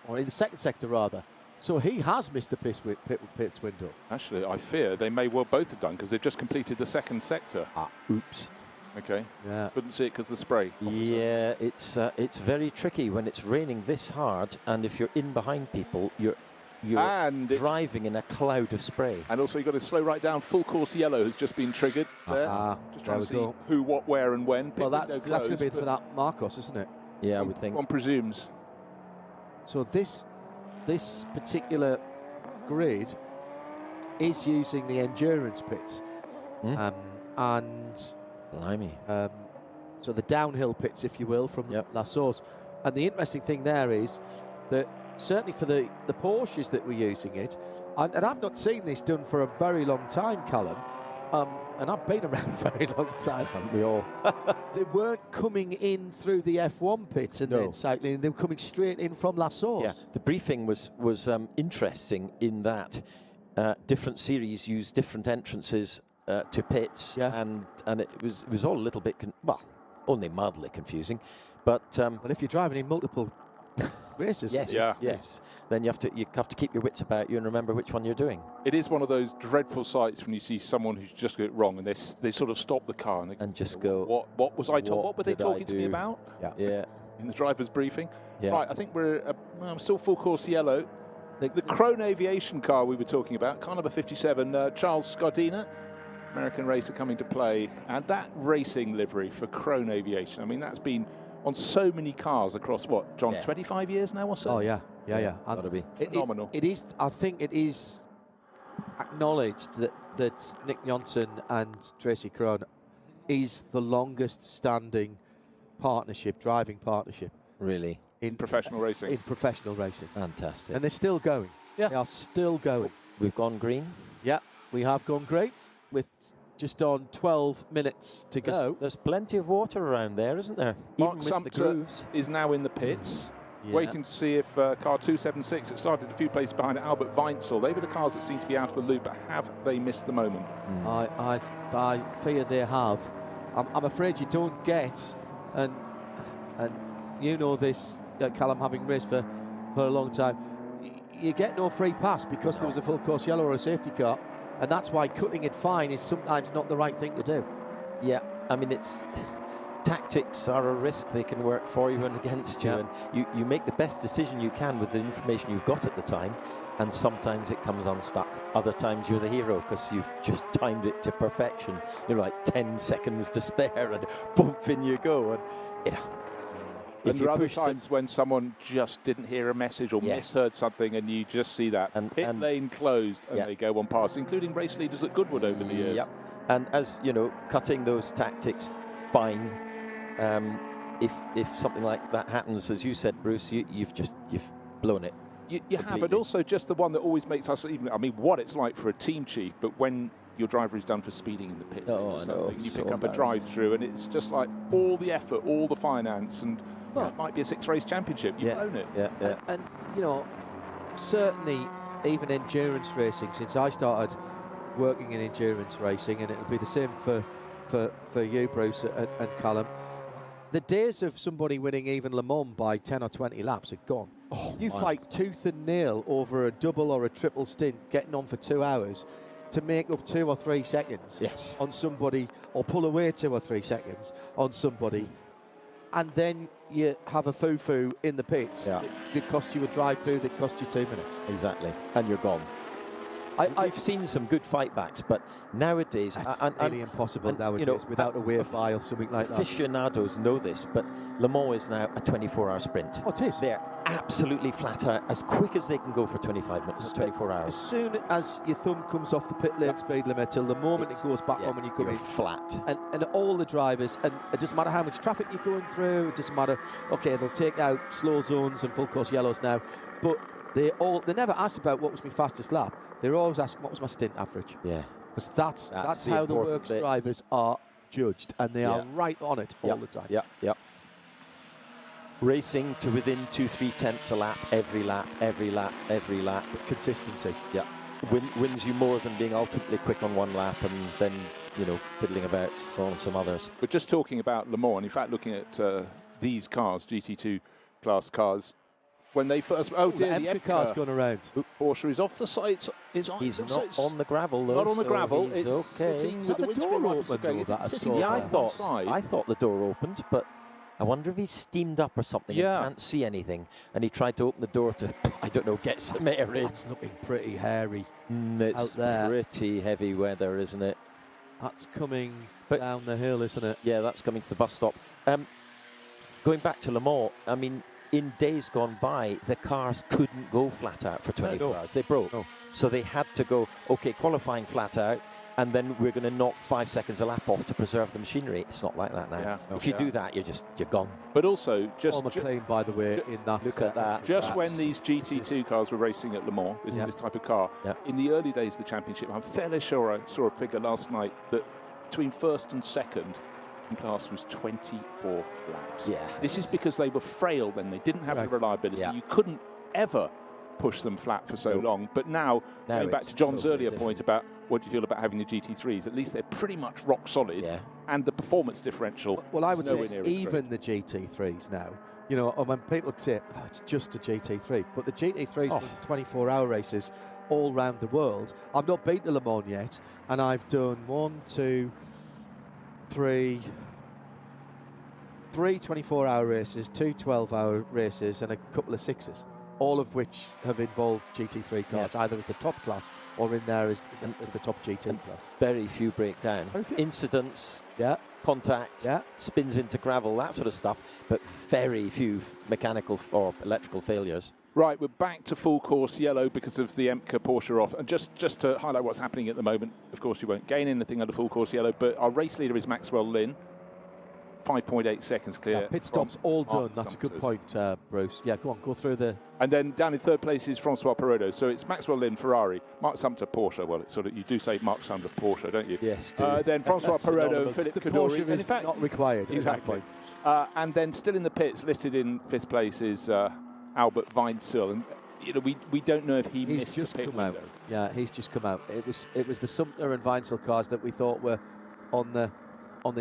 Or in the second sector, rather. So he has missed the pit window. Actually, I fear they may well both have done, because they've just completed the second sector. Oops. Okay. Yeah. Couldn't see it because the spray. Yeah, it's very tricky when it's raining this hard, and if you're in behind people, you're driving in a cloud of spray. And also, you've got to slow right down. Full course yellow has just been triggered there. Just trying to see who, what, where, and when. Well, that's going to be for that Marcos, isn't it? Yeah, I would think. One presumes. So this particular grid is using the endurance pits, and. Blimey. So the downhill pits, if you will, from La Source. And the interesting thing there is that certainly for the Porsches that we're using it, and I've not seen this done for a very long time, Callum, and I've been around a very long time. Haven't we all? They weren't coming in through the F1 pits and then cycling, they were coming straight in from La Source. Yeah, the briefing was interesting in that different series use different entrances to pits, and it was all a little bit, only mildly confusing, but if you're driving in multiple races, yes, then you have to keep your wits about you and remember which one you're doing. It is one of those dreadful sights when you see someone who's just got it wrong, and they sort of stop the car and just go, what was I told? What were they talking to me about? Yeah. In the driver's briefing. Yeah. Right, I think we're still full course yellow. The Krone Aviation car we were talking about, car number 57, Charles Scardina, American racer coming to play, and that racing livery for Krone Aviation. I mean, that's been on so many cars across 25 years now or so? Oh yeah. That'll be phenomenal. It is. I think it is acknowledged that Nick Johnson and Tracy Krone is the longest standing driving partnership. Really? In professional racing? In professional racing. Fantastic. And they're still going. Yeah. They are still going. We've gone green? Yeah, we have gone green with just on 12 minutes to go. There's plenty of water around there, isn't there? Mark Sumpter is now in the pits, waiting to see if car 276, it started a few places behind Albert Weinzel. They were the cars that seem to be out of the loop, but have they missed the moment? I fear they have. I'm afraid you don't get, and you know this, Callum, having raced for a long time, you get no free pass because there was a full course yellow or a safety car, and that's why cutting it fine is sometimes not the right thing to do. Yeah, I mean, tactics are a risk. They can work for you and against you, and you make the best decision you can with the information you've got at the time, and sometimes it comes unstuck. Other times you're the hero because you've just timed it to perfection. You're like 10 seconds to spare, and boom, in you go. And and there are other times when someone just didn't hear a message or misheard something, and you just see that pit lane closed, and they go on past, including race leaders at Goodwood over the years. Yep. And as you know, cutting those tactics fine. If something like that happens, as you said, Bruce, you've blown it. You have, and also just the one that always makes us even. I mean, what it's like for a team chief, but when your driver is done for speeding in the pit, Oh, I know. you So pick up a drive-through, and it's just like all the effort, all the finance, and it might be a 6-race championship. You've blown it. Yeah. And you know, certainly even endurance racing. Since I started working in endurance racing, and it'll be the same for you, Bruce and Callum. The days of somebody winning even Le Mans by 10 or 20 laps are gone. You fight tooth and nail over a double or a triple stint, getting on for 2 hours to make up 2 or 3 seconds on somebody, or pull away 2 or 3 seconds on somebody, and then you have a foo-foo in the pits that cost you a drive-through that cost you 2 minutes. Exactly, and you're gone. I've seen some good fight backs, but nowadays... It's nearly impossible nowadays without a wave by or something like that. Aficionados know this, but Le Mans is now a 24-hour sprint. Oh, it is. They're absolutely flat out, as quick as they can go for 25 minutes, 24 hours. As soon as your thumb comes off the pit lane speed limit till the moment it goes back on when you come in. Flat. And all the drivers, and it doesn't matter how much traffic you're going through, it doesn't matter, okay, they'll take out slow zones and full course yellows now, but they never ask about what was my fastest lap. They're always asking what was my stint average. Yeah. Because that's how the works drivers are judged, and they are right on it all the time. Yep. Racing to within 2-3 tenths a lap, every lap. Consistency. Yeah. Wins you more than being ultimately quick on one lap and then, fiddling about on some others. But just talking about Le Mans, and in fact looking at these cars, GT2 class cars, when they first... Oh dear, the car's gone around. Porsche is off the side. He's not on the gravel, though. Not on the gravel. It's okay. Sitting with the windscreen wipers going. I thought the door opened, but I wonder if he's steamed up or something and can't see anything. And he tried to open the door to, I don't know, get some air in. That's looking pretty hairy it's out there. Pretty heavy weather, isn't it? That's coming down the hill, isn't it? Yeah, that's coming to the bus stop. Going back to Le Mans, I mean, in days gone by, the cars couldn't go flat out for 24 hours. They broke. So they had to go, okay, qualifying flat out, and then we're going to knock 5 seconds a lap off to preserve the machinery. It's not like that now. Yeah. If you do that, you're gone. But also, just... Paul McLean, by the way, in that... Look at that. Just when these GT2 cars were racing at Le Mans, this type of car, in the early days of the championship, I'm fairly sure I saw a figure last night that between first and second, in class was 24 laps. Yeah. This is because they were frail then. They didn't have the reliability. You couldn't ever push them flat for so long. But now going back to John's earlier point about what do you feel about having the GT3s, at least they're pretty much rock solid. Yeah. And the performance differential. Well, I would say even the GT3s now, when people say, it's just a GT3, but the GT3s run 24-hour races all around the world. I've not been to Le Mans yet, and I've done 3 24-hour races, 2 12-hour races, and a couple of 6s, all of which have involved GT3 cars, either as the top class or in there as the top GT class. Very few break down. Incidents, contact, spins into gravel, that sort of stuff, but very few mechanical or electrical failures. Right, we're back to full course yellow because of the EMCA Porsche off. And just to highlight what's happening at the moment, of course you won't gain anything under full course yellow, but our race leader is Maxwell Lynn. 5.8 seconds clear. Pit stops all done. That's a good point, Bruce. Yeah, go through the... And then down in third place is Francois Perrodo. So it's Maxwell Lynn, Ferrari, Mark Sumter, Porsche. Well, it's sort of, you do say Mark Sumter, Porsche, don't you? Yes, then Francois Perrodo and Philippe Kaddouri. Porsche is not required. Exactly. And then still in the pits, listed in fifth place, is Albert Weinzierl. And we don't know if he's missed just the pit come window. out. Yeah, he's just come out. It was the Sumter and Weinzierl cars that we thought were on the edge, on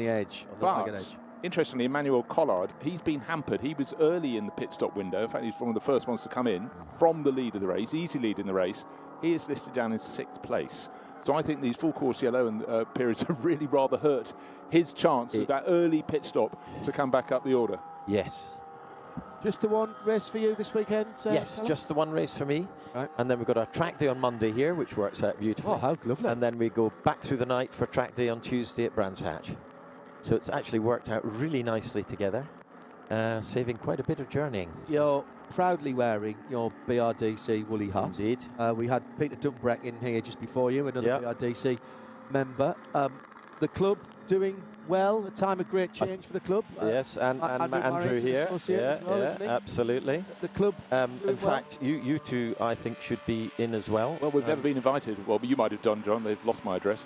the lagging edge. Interestingly, Emmanuel Collard, he's been hampered. He was early in the pit stop window. In fact, he's one of the first ones to come in from the lead of the race, easy lead in the race. He is listed down in 6th place. So I think these full course yellow and periods have really rather hurt his chance of that early pit stop to come back up the order. Yes. Just the one race for you this weekend? Yes, just the one race for me. Right. And then we've got our track day on Monday here, which works out beautifully. Oh, how lovely. And then we go back through the night for track day on Tuesday at Brands Hatch. So it's actually worked out really nicely together, saving quite a bit of journeying. You're proudly wearing your BRDC woolly hat. Indeed. We had Peter Dumbreck in here just before you, another BRDC member. the club doing well, a time of great change for the club. Yes, and Andrew here. As well, isn't he? Absolutely. The club. In fact, you two, I think, should be in as well. Well, we've never been invited. Well, but you might have done, John. They've lost my address.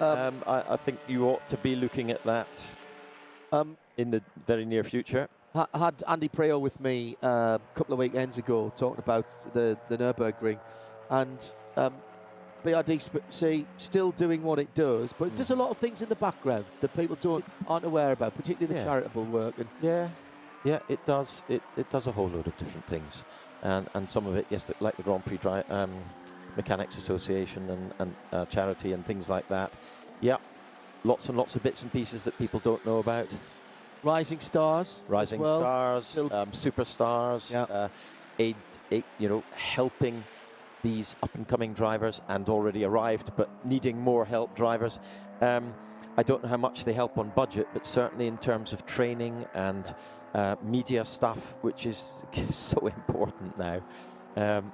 I think you ought to be looking at that in the very near future. I had Andy Preo with me a couple of weekends ago talking about the Nürburgring, and BRDC still doing what it does, but it does a lot of things in the background that people aren't aware about, particularly the charitable work. And yeah, it does. It does a whole load of different things, and some of it, yes, like the Grand Prix Mechanics Association and charity and things like that. Yeah, lots and lots of bits and pieces that people don't know about. Rising stars, superstars, helping these up-and-coming drivers and already arrived, but needing more help drivers. I don't know how much they help on budget, but certainly in terms of training and media stuff, which is so important now.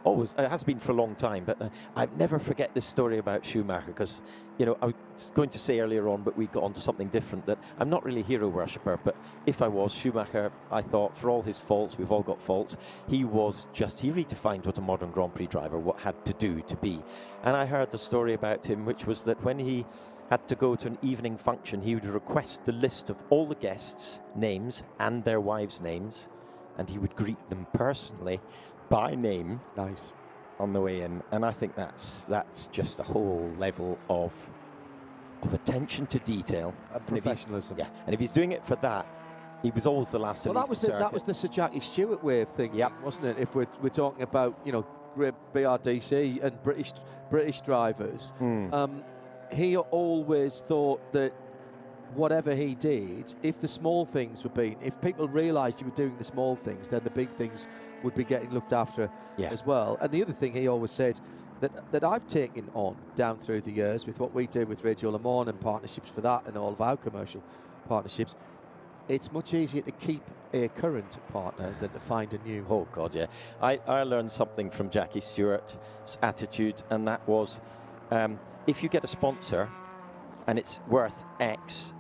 Always, it has been for a long time, but I never forget this story about Schumacher, because, I was going to say earlier on, but we got onto something different, that I'm not really a hero worshipper, but if I was, Schumacher, I thought, for all his faults, we've all got faults, he redefined what a modern Grand Prix driver had to do to be. And I heard the story about him, which was that when he had to go to an evening function, he would request the list of all the guests' names and their wives' names, and he would greet them personally by name. Nice. On the way in, and I think that's just a whole level of attention to detail and professionalism. And if he's doing it for that, he was always the last. Well, that was the Sir Jackie Stewart way of thinking, wasn't it? If we're talking about great BRDC and British drivers, he always thought that whatever he did, if the small things if people realised you were doing the small things, then the big things would be getting looked after as well. And the other thing he always said that I've taken on down through the years with what we do with Radio Le Mans and partnerships for that and all of our commercial partnerships, it's much easier to keep a current partner than to find a new. Oh God, yeah. I learned something from Jackie Stewart's attitude, and that was if you get a sponsor and it's worth X,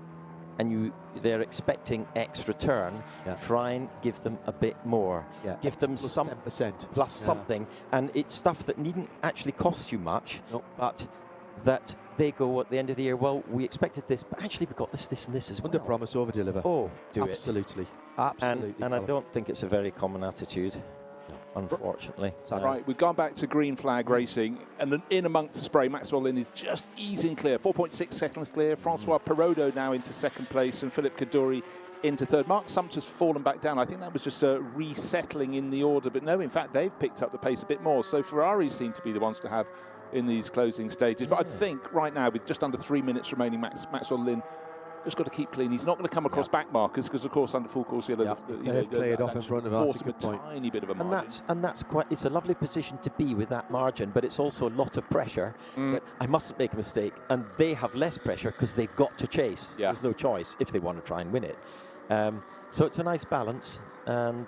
and they're expecting X return, try and give them a bit more. Give them some 10% plus something, and it's stuff that needn't actually cost you much, but that they go at the end of the year, well, we expected this, but actually we got this, this, and this as well. Under promise, over deliver. Oh, do absolutely. it. Absolutely. And I don't think it's a very common attitude. Unfortunately. Right, we've gone back to green flag racing, and then in amongst the spray, Maxwell Lynn is just easing clear, 4.6 seconds clear. Francois Perrodo now into second place, and Philip Kaddouri into third. Mark Sumter's fallen back down. I think that was just resettling in the order, but no, in fact, they've picked up the pace a bit more. So Ferrari seem to be the ones to have in these closing stages. But I think right now, with just under 3 minutes remaining, Maxwell Lynn just got to keep clean. He's not going to come across back markers because, of course, under full course, they've cleared off in front of us. A tiny bit of a margin. And that's quite. It's a lovely position to be with that margin, but it's also a lot of pressure. But I mustn't make a mistake, and they have less pressure because they've got to chase. There's no choice if they want to try and win it. So it's a nice balance, and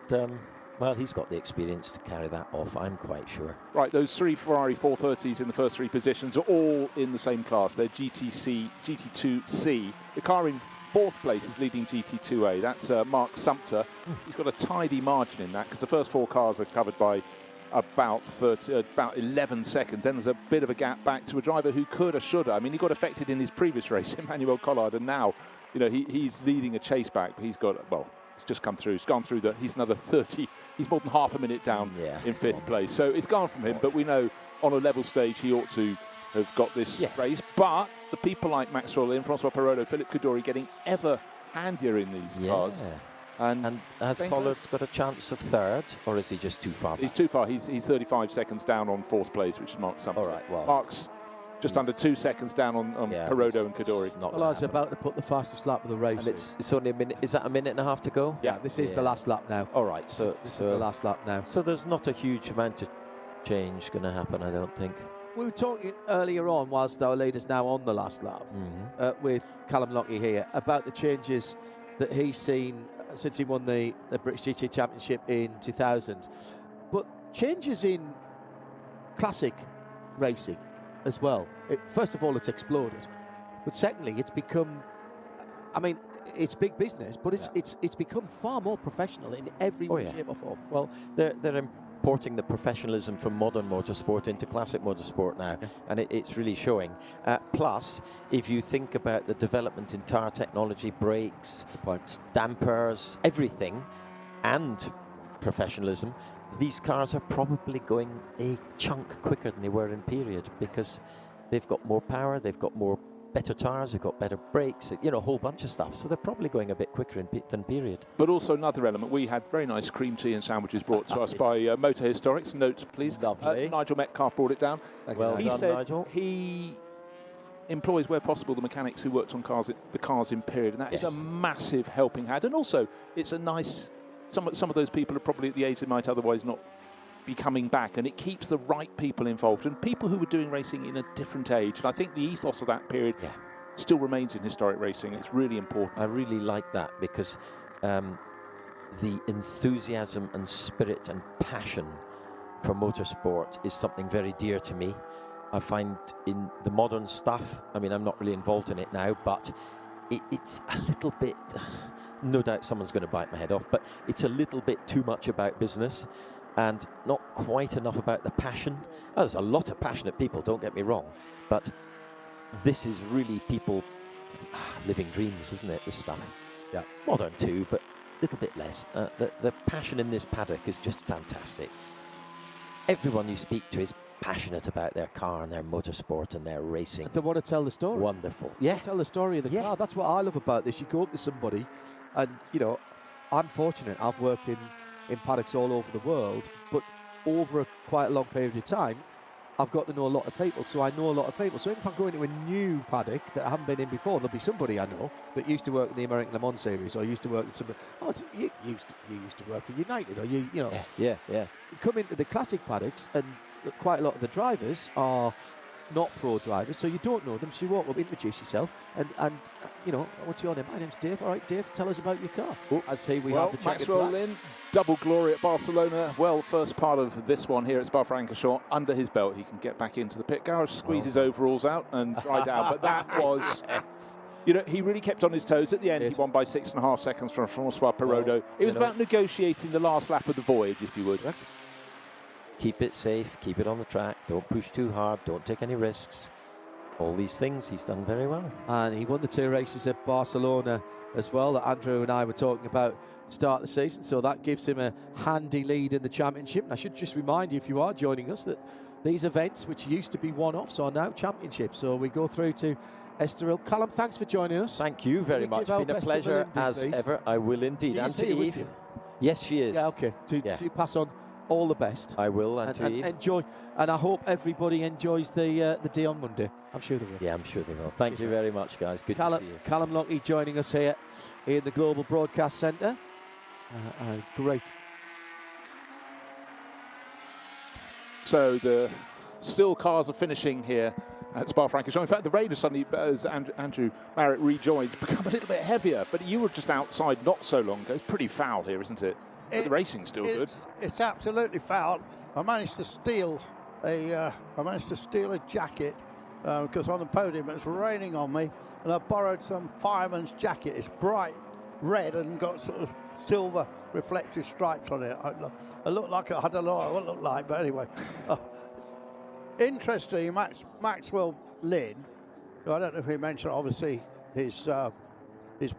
well, he's got the experience to carry that off, I'm quite sure. Right, those three Ferrari 430s in the first three positions are all in the same class. They're GT2C. The car in fourth place is leading GT2A. That's Mark Sumter. He's got a tidy margin in that because the first four cars are covered by about 11 seconds. Then there's a bit of a gap back to a driver who could or should have. I mean, he got affected in his previous race, Emmanuel Collard, and now, he's leading a chase back, but he's got, well, it's just come through. It's gone through he's another 30. He's more than half a minute down in fifth place. So it's gone from him, but we know on a level stage he ought to have got this race. But the people like Maxwell Lynn, Francois Perrodo, Philip Kaddouri getting ever handier in these cars. And has Collard got a chance of third, or is he just too far back? He's too far. He's 35 seconds down on fourth place, which is Mark Sumter. All right, well, Mark's just under 2 seconds down on Perrodo and Kaddouri. Collard's about to put the fastest lap of the race. And it's only a minute. Is that a minute and a half to go? Yeah, this is the last lap now. All right, so this is the last lap now. So there's not a huge amount of change going to happen, I don't think. We were talking earlier on, whilst our leader's now on the last lap, with Callum Lockie here, about the changes that he's seen since he won the British GT Championship in 2000. But changes in classic racing as well. First of all, it's exploded. But secondly, it's become, I mean, it's big business, but it's become far more professional in every way, shape or form. Well, they're importing the professionalism from modern motorsport into classic motorsport now, and it's really showing. Plus, if you think about the development in tyre technology, brakes, dampers, everything, and professionalism, these cars are probably going a chunk quicker than they were in period, because they've got more power, they've got better tyres, they've got better brakes, you know, a whole bunch of stuff. So they're probably going a bit quicker than period. But also another element, we had very nice cream tea and sandwiches brought to us by Motor Historics. Note, please. Lovely. Nigel Metcalf brought it down. Well he done, said Nigel. He employs, where possible, the mechanics who worked on the cars in period, and that is a massive helping hand. And also, it's a nice. Some of those people are probably at the age they might otherwise not be coming back, and it keeps the right people involved and people who were doing racing in a different age. And I think the ethos of that period still remains in historic racing. It's really important. I really like that, because the enthusiasm and spirit and passion for motorsport is something very dear to me. I find in the modern stuff, I mean, I'm not really involved in it now, but it's a little bit, no doubt someone's going to bite my head off, but it's a little bit too much about business and not quite enough about the passion. Oh, there's a lot of passionate people, don't get me wrong, but this is really people living dreams, isn't it, this stuff? Yeah. Modern too, but a little bit less. The passion in this paddock is just fantastic. Everyone you speak to is passionate about their car and their motorsport and their racing. They want to tell the story. Wonderful. Yeah. Tell the story of the car. That's what I love about this. You go up to somebody, and, you know, I'm fortunate. I've worked in paddocks all over the world, but over quite a long period of time, I've got to know a lot of people, so I know a lot of people. So if I'm going to a new paddock that I haven't been in before, there'll be somebody I know that used to work in the American Le Mans series, or used to work in somebody. Oh, you used to work for United, or you know. Yeah. You come into the classic paddocks, and quite a lot of the drivers are not pro drivers, so you don't know them. So you walk up, introduce yourself, and you know, what's your name? My name's Dave. All right, Dave, tell us about your car. As here we have the checkered Maxwell flag. Lynn, double glory at Barcelona. Well, first part of this one here at Spa-Francorchamps under his belt. He can get back into the pit garage, squeeze his overalls out, and ride out. But that was. You know, he really kept on his toes at the end. He won by 6.5 seconds from Francois Perrodo. It was about negotiating the last lap of the voyage, if you would. Keep it safe, keep it on the track, don't push too hard, don't take any risks. All these things he's done very well. And he won the 2 races at Barcelona as well that Andrew and I were talking about at the start of the season, so that gives him a handy lead in the championship. And I should just remind you, if you are joining us, that these events, which used to be one-offs, are now championships. So we go through to Estoril. Callum, thanks for joining us. Thank you very much. It's been a pleasure as ever. I will indeed. And to Eve. Yes, she is. Yeah, okay. Do pass on all the best. I will, and to Eve. Enjoy, and I hope everybody enjoys the day on Monday. I'm sure they will. Yeah, I'm sure they will. Thank you very much, guys. Good to see you. Callum Lockey joining us here in the Global Broadcast Centre. Great. So the still cars are finishing here at Spa-Francorchamps. In fact, the rain has suddenly, as Andrew Marriott rejoins, become a little bit heavier. But you were just outside not so long ago. It's pretty foul here, isn't it? But the racing's still good. It's absolutely foul. I managed to steal a jacket because on the podium it's raining on me, and I borrowed some fireman's jacket. It's bright red and got sort of silver reflective stripes on it. I look like I don't know what it looked like, but anyway. Interestingly, Maxwell Lynn, who I don't know if he mentioned, obviously his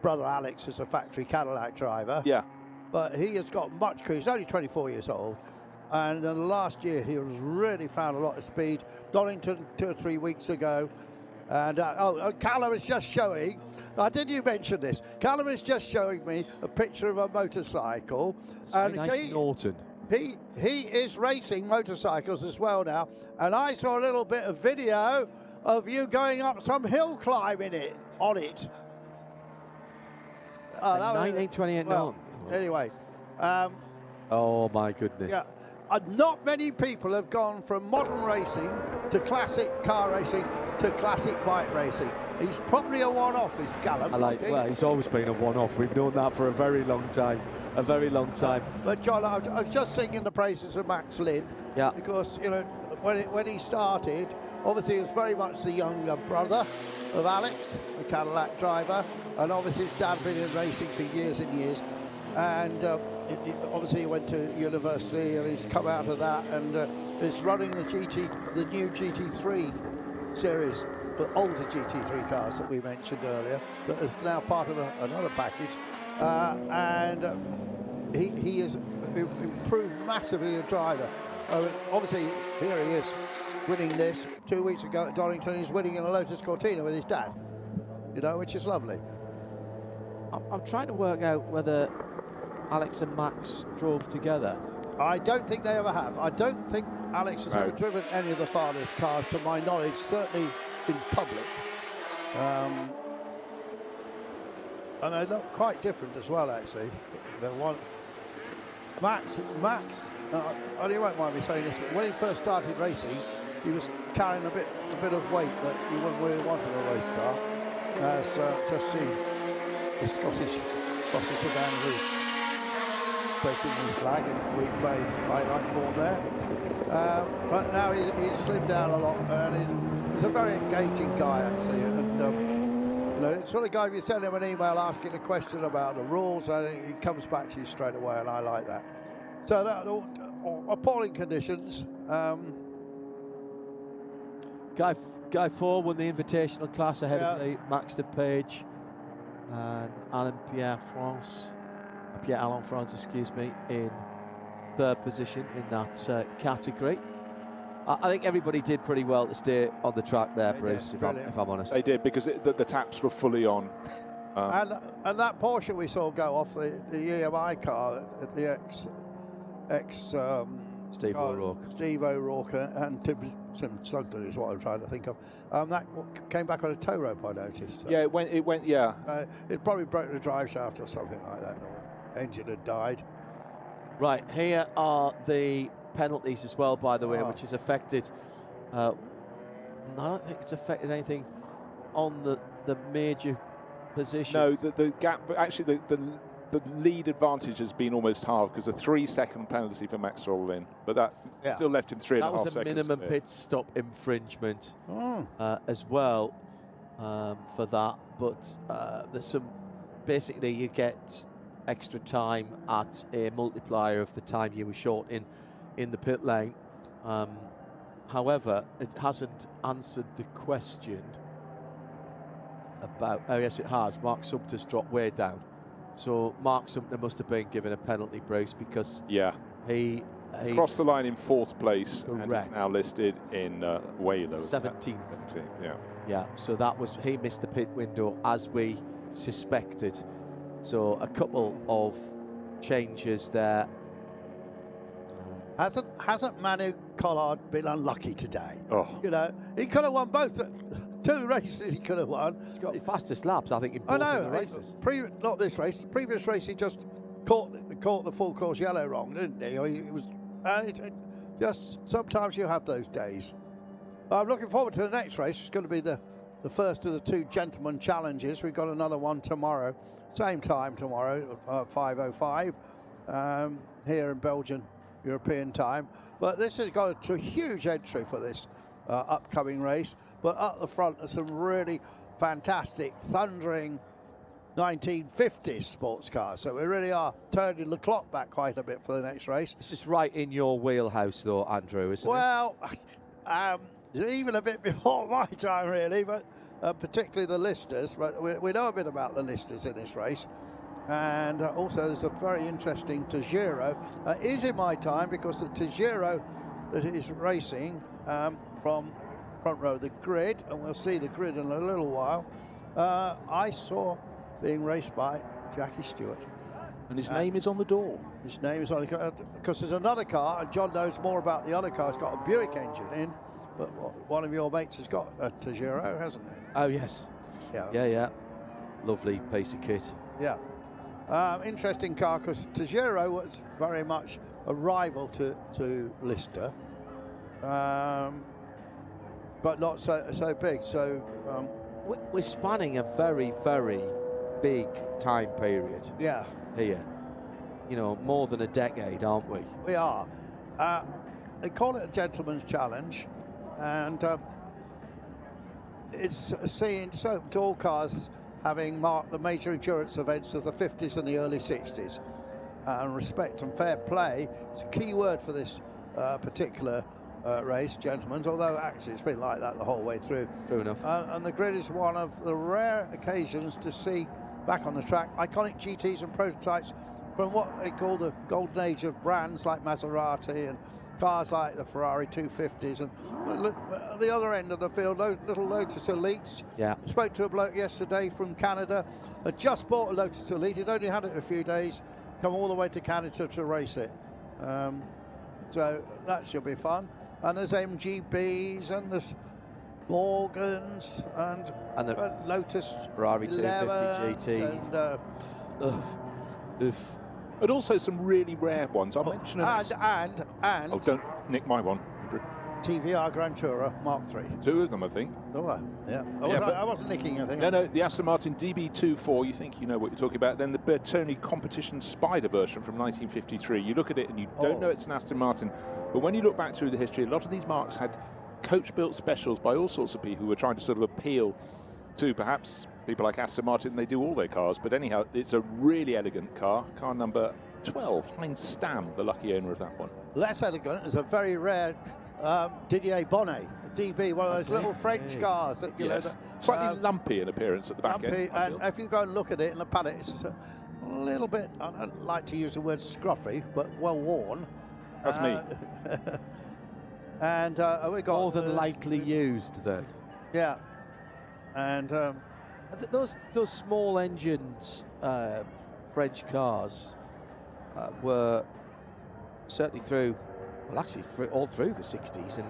brother Alex is a factory Cadillac driver. Yeah. But he has got much crew. He's only 24 years old. And in the last year, he has really found a lot of speed. Donington 2 or 3 weeks ago. And Callum is just showing, didn't you mention this? Callum is just showing me a picture of a motorcycle. And nice Norton. He is racing motorcycles as well now. And I saw a little bit of video of you going up some hill climbing on it. 1928 Norton. Anyway. Oh, my goodness. Yeah. Not many people have gone from modern racing to classic car racing to classic bike racing. He's probably a one-off, is Callum. Well, he's always been a one-off. We've known that for a very long time. But, John, I was just singing the praises of Max Lynn. Yeah. Because, you know, when he started, Obviously, he was very much the younger brother of Alex, the Cadillac driver, and obviously his dad been in racing for years and years. And obviously he went to university, and he's come out of that, and is running the new GT3 series, the older GT3 cars that we mentioned earlier, that is now part of another package. He has improved massively as a driver. Obviously, here he is winning this. 2 weeks ago at Donington, he's winning in a Lotus Cortina with his dad, you know, which is lovely. I'm trying to work out whether Alex and Max drove together. I don't think they ever have. I don't think Alex has ever driven any of the father's cars, to my knowledge, certainly in public. And they look quite different as well, actually. They're one. Max, and you won't mind me saying this, but when he first started racing, he was carrying a bit of weight that you wouldn't really want in a race car. As just seen the Scottish sedan roof breaking the flag and replayed highlight form there. But now he's slimmed down a lot, and he's a very engaging guy, actually. And you know, it's sort of guy, if you send him an email asking a question about the rules, and he comes back to you straight away, and I like that. So that appalling conditions. Guy 4 won the Invitational class ahead of the Max de Page and Pierre-Alain France, excuse me, in third position in that category. I think everybody did pretty well to stay on the track there, Bruce, if I'm honest. They did, because the taps were fully on. And that Porsche we saw go off, the EMI car, the ex Steve O'Rourke. Steve O'Rourke and Tim Sugden is what I'm trying to think of. That came back on a tow rope, I noticed. So. Yeah, it went, yeah. It probably broke the drive shaft or something like that. Or engine had died. Right, here are the penalties as well, by the way, which has affected. I don't think it's affected anything on the major positions. No, the gap. Actually, the lead advantage has been almost halved, because a 3-second penalty for Max Rollin, but that still left him 3.5 seconds. That was a minimum pit stop infringement as well for that. But there's some. Basically, you get extra time at a multiplier of the time you were short in the pit lane. However, it hasn't answered the question about. Oh yes, it has. Mark Sumter's dropped way down. So Mark Sumter must have been given a penalty, Bruce, because he crossed the line in 4th place, correct. And is now listed in way low. 17th. Yeah. So that was, he missed the pit window as we suspected. So a couple of changes there. Hasn't Manu Collard been unlucky today? Oh. You know, he could have won both. 2 races he could have won. He's got fastest laps, I think, in both of the races. Not this race. The previous race, he just caught the full course yellow wrong, didn't he? He was, just sometimes you have those days. I'm looking forward to the next race. It's going to be the first of the 2 gentlemen challenges. We've got another one tomorrow, same time tomorrow, 5:05 here in Belgian European time. But this has got a huge entry for this upcoming race. But up the front are some really fantastic, thundering 1950s sports cars. So we really are turning the clock back quite a bit for the next race. This is right in your wheelhouse, though, Andrew, isn't it? Well, even a bit before my time, really, but particularly the listers. But we know a bit about the listers in this race. And also there's a very interesting Tajero. Is in my time, because the Tajero that is racing from front row, the grid, and we'll see the grid in a little while, I saw being raced by Jackie Stewart. And his name is on the door. His name is on the car, because there's another car, and John knows more about the other car. It's got a Buick engine in, but one of your mates has got a Tajero, hasn't he? Oh, yes. Yeah. Lovely piece of kit. Yeah. Interesting car, because Tajero was very much a rival to Lister, but not so big. So we're spanning a very, very big time period. Yeah. Here, you know, more than a decade, aren't we? We are. They call it a gentleman's challenge, and it's seen so all cars having marked the major endurance events of the 50s and the early 60s. And respect and fair play is a key word for this particular race, gentlemen, although actually it's been like that the whole way through. True enough. And the grid is one of the rare occasions to see back on the track iconic GTs and prototypes from what they call the golden age of brands like Maserati and cars like the Ferrari 250s. And look, at the other end of the field, little Lotus Elites. Yeah. Spoke to a bloke yesterday from Canada, had just bought a Lotus Elite, he'd only had it a few days, come all the way to Canada to race it. So that should be fun. And there's MGBs and there's Morgans and the Lotus Ferrari 250 GT. And also some really rare ones. I'll mention and oh, don't nick my one. TVR Grand Tourer Mark III. 2 of them, I think. Oh, yeah. I wasn't nicking anything. No, the Aston Martin DB24, you think you know what you're talking about. Then the Bertoni Competition Spider version from 1953. You look at it and you don't know it's an Aston Martin. But when you look back through the history, a lot of these marques had coach-built specials by all sorts of people who were trying to sort of appeal to perhaps people like Aston Martin. They do all their cars. But anyhow, it's a really elegant car. Car number 12, Heinz Stamm, the lucky owner of that one. Less elegant is a very rare Didier Bonnet, DB, one of those little French cars that you know. Slightly lumpy in appearance at the back end. And if you go and look at it in the Paddock, it's a little bit, I don't like to use the word scruffy, but well worn. That's me. And we got more than lightly used, then. Yeah, and those small engines French cars were certainly all through the 60s and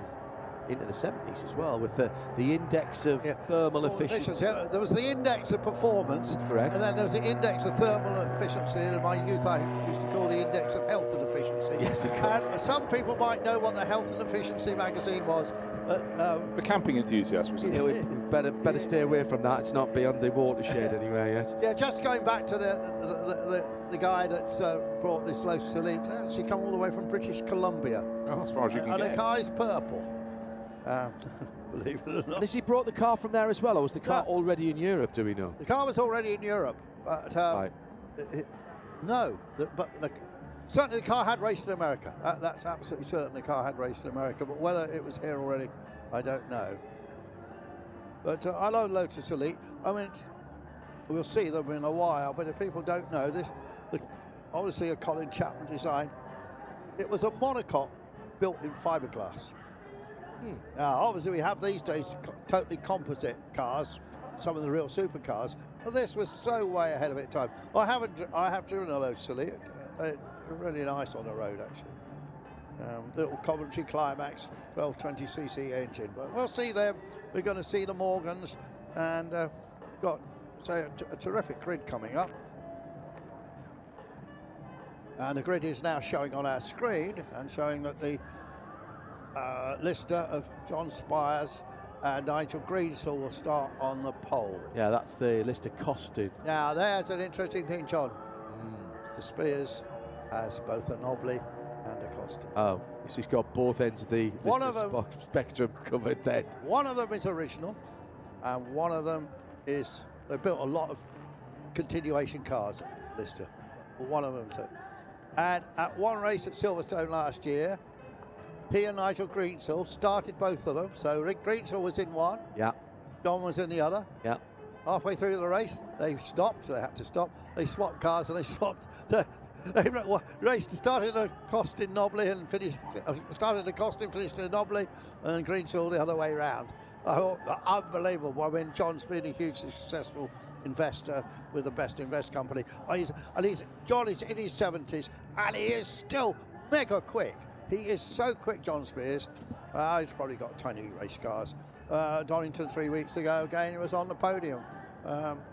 into the 70s as well, with the index of thermal efficiency. There was the index of performance, correct, and then there was the index of thermal efficiency. And in my youth, I used to call the index of health and efficiency. Yes, of course. And some people might know what the Health and Efficiency magazine was. A camping enthusiast, was it? Yeah, we better stay away from that. It's not beyond the watershed anyway yet. Yeah, just going back to the guy that brought this Lotus Elite, actually come all the way from British Columbia. Oh, as far as you can get. And the car is purple. Believe it or not. And has he brought the car from there as well, or was the car already in Europe, do we know? The car was already in Europe, but right. Certainly the car had raced in America. That's absolutely certain the car had raced in America, but whether it was here already, I don't know. But I love Lotus Elite. I mean, we'll see them in a while, but if people don't know this, obviously a Colin Chapman design. It was a monocoque built in fiberglass. Now, obviously, we have these days totally composite cars, some of the real supercars. But this was so way ahead of its time. I have driven a Lotus Elite. They're really nice on the road, actually. Little Coventry Climax 1220cc engine. But we'll see them. We're going to see the Morgans, and got a terrific grid coming up. And the grid is now showing on our screen and showing that the Lister of John Spires and Nigel Greensall will start on the pole. Yeah, that's the Lister costing. Now, there's an interesting thing, John. The Spears has both a Nobly and a Costin. Oh, so he's got both ends of the spectrum covered then. One of them is original, and one of them is, they built a lot of continuation cars, Lister. One of them too. And at one race at Silverstone last year, he and Nigel Greensall started both of them. So Rick Greensall was in one. Yeah. Don was in the other. Yeah. Halfway through the race, they stopped. They had to stop. They swapped cars and they swapped. They raced, started a Costin Nobly and finished. Started a Costin, finished in a Nobly, and Greensall the other way round. Unbelievable. I mean, John's been a hugely successful investor with the Best Invest company. John is in his 70s, and he is still mega quick. He is so quick, John Spears. He's probably got 20 race cars. Donington 3 weeks ago, again, he was on the podium.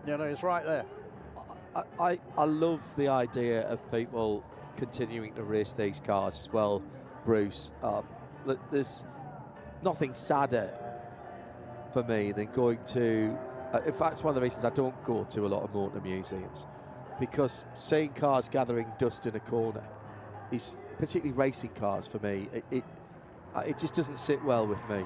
He's right there. I love the idea of people continuing to race these cars as well, Bruce. There's nothing sadder for me than going to... in fact, it's one of the reasons I don't go to a lot of motor museums, because seeing cars gathering dust in a corner is... particularly racing cars, for me, it just doesn't sit well with me.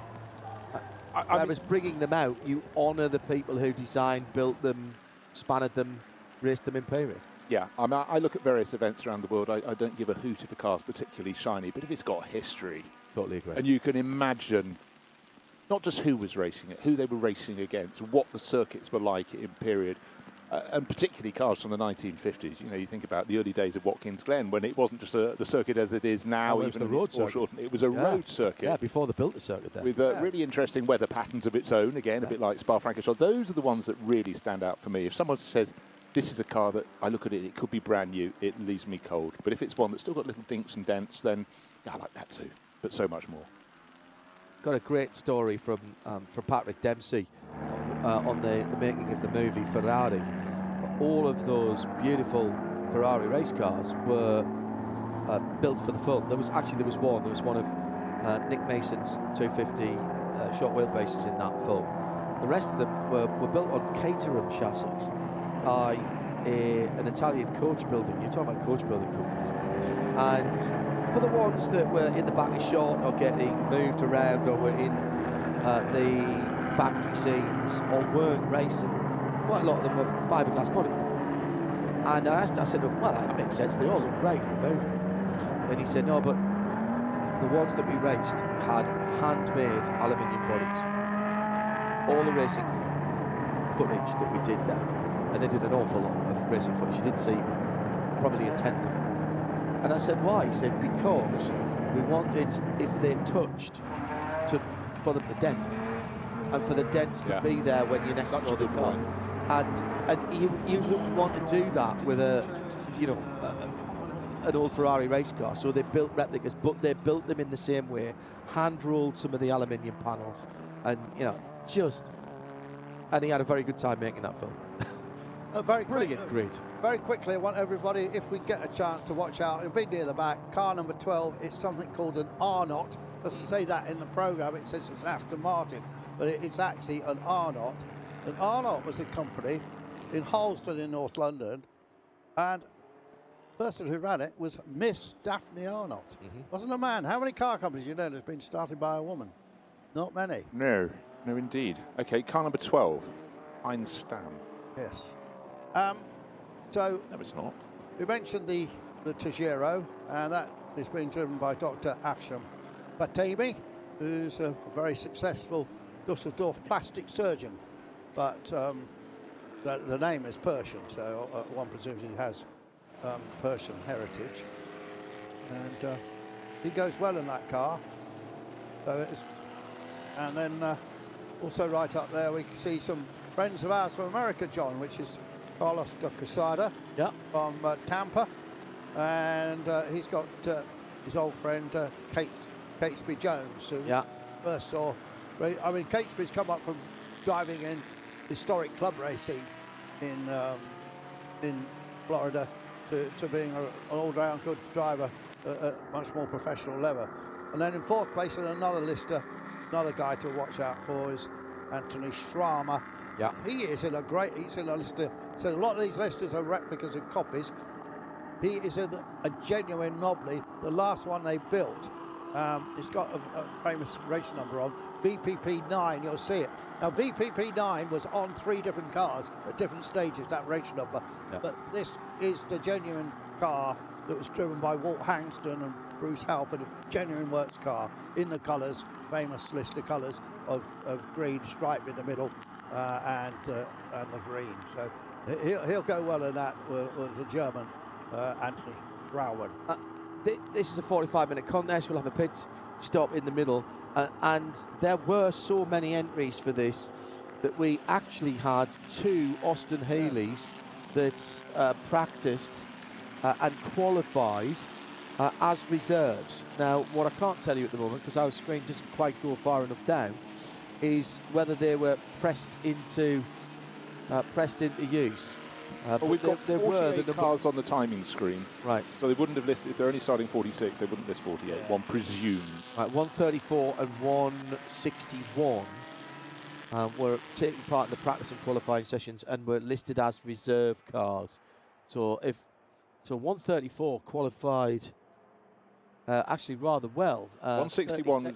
Whereas bringing them out, you honour the people who designed, built them, spanned them, raced them in period. Yeah, I look at various events around the world. I don't give a hoot if a car's particularly shiny, but if it's got history, totally agree. And you can imagine not just who was racing it, who they were racing against, what the circuits were like in period, and particularly cars from the 1950s. You know, you think about the early days of Watkins Glen when it wasn't just the circuit as it is now. It was even the road circuit. It was a road circuit. Yeah, before they built the circuit there. With really interesting weather patterns of its own, again, a bit like Spa-Francorchamps. Those are the ones that really stand out for me. If someone says, this is a car that I look at it could be brand new, it leaves me cold. But if it's one that's still got little dinks and dents, then yeah, I like that too. But so much more. Got a great story from Patrick Dempsey on the making of the movie Ferrari. All of those beautiful Ferrari race cars were built for the film. There was one of Nick Mason's 250 short wheelbases in that film. The rest of them were built on Caterham chassis by an Italian coach building. You're talking about coach building companies. And for the ones that were in the back of shot or getting moved around or were in the factory scenes or weren't racing, quite a lot of them were fiberglass bodies. And I said, well, that makes sense. They all look great in the movie. And he said, no, but the ones that we raced had handmade aluminium bodies. All the racing footage that we did there, and they did an awful lot of racing footage. You didn't see probably a tenth of it. And I said, why? He said, because we wanted, if they touched, for them to dent, and for the dents to be there when you're next to the car. And you wouldn't want to do that with an old Ferrari race car. So they built replicas, but they built them in the same way, hand rolled some of the aluminium panels, and and he had a very good time making that film. Brilliant grid. Very quickly, I want everybody, if we get a chance to watch out, it'll be near the back, car number 12, it's something called an R-Not. Doesn't say that in the programme, it says it's an Aston Martin, but it's actually an R-Not. An R-Not was a company in Harleston in North London, and the person who ran it was Miss Daphne Arnott. Wasn't a man. How many car companies you know that's been started by a woman? Not many. No, indeed. Okay, car number 12, Heinz Stam. Yes. So no, it's not. We mentioned the Tajero, and that is being driven by Dr. Afsham Fatemi, who's a very successful Dusseldorf plastic surgeon. But the name is Persian, so one presumes he has Persian heritage. And he goes well in that car. So and then also right up there we can see some friends of ours from America, John, which is Carlos de Quesada from Tampa, and he's got his old friend Catesby Jones, who first saw. I mean, Catesby's come up from driving in historic club racing in Florida to being an all-round good driver at much more professional level. And then in fourth place, and another lister, another guy to watch out for is Anthony Schramer. Yeah, he is in a great. He's in a lister. So a lot of these listers are replicas and copies. He is in a genuine Nobly. The last one they built, it's got a famous race number on VPP9. You'll see it now. VPP9 was on 3 different cars at different stages. That race number, but this is the genuine car that was driven by Walt Hangston and Bruce Halford, a genuine works car in the colours, famous lister colours of green stripe in the middle. And the green, so he'll go well in that with the German Anthony Schrauen. This is a 45-minute contest. We'll have a pit stop in the middle, and there were so many entries for this that we actually had 2 Austin Healey's that practiced and qualified as reserves. Now, what I can't tell you at the moment, because our screen doesn't quite go far enough down, is whether they were pressed into use. Well, we've got 48 cars on the timing screen. Right. So they wouldn't have listed, if they're only starting 46, they wouldn't list 48, one presumes. Right, 134 and 161 were taking part in the practice and qualifying sessions and were listed as reserve cars. So 134 qualified actually rather well. 161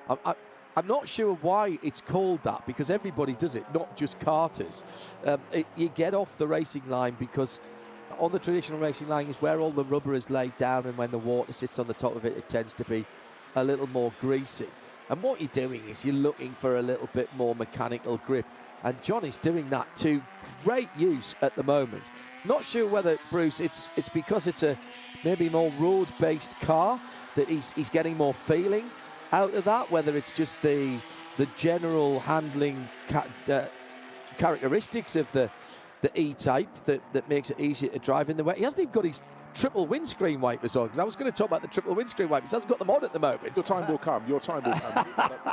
I'm not sure why it's called that, because everybody does it, not just karters. You get off the racing line because on the traditional racing line is where all the rubber is laid down, and when the water sits on the top of it, it tends to be a little more greasy. And what you're doing is you're looking for a little bit more mechanical grip. And John is doing that to great use at the moment. Not sure whether, Bruce, it's because it's a maybe more road-based car that he's getting more feeling out of that, whether it's just the general handling characteristics of the E-Type that makes it easier to drive in the wet. He hasn't even got his triple windscreen wipers on, because I was going to talk about the triple windscreen wipers. He hasn't got them on at the moment. Your time will come. Your time will come.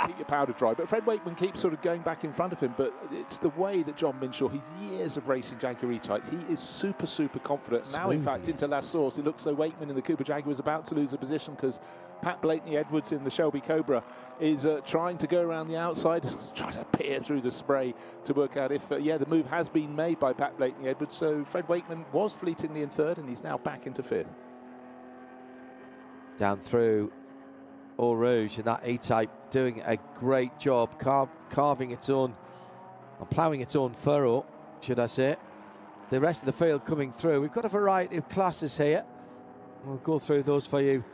Keep your powder dry. But Fred Wakeman keeps sort of going back in front of him. But it's the way that John Minshaw, his years of racing Jaguar E-Types, he is super, super confident. Now, in fact, into last source, it looks so Wakeman in the Cooper Jaguar is about to lose a position because Pat Blakeney-Edwards in the Shelby Cobra is trying to go around the outside, trying to peer through the spray to work out if, the move has been made by Pat Blakeney-Edwards. So Fred Wakeman was fleetingly in third, and he's now back into fifth. Down through Eau Rouge, and that E-Type doing a great job carving its own and ploughing its own furrow, should I say. The rest of the field coming through. We've got a variety of classes here. We'll go through those for you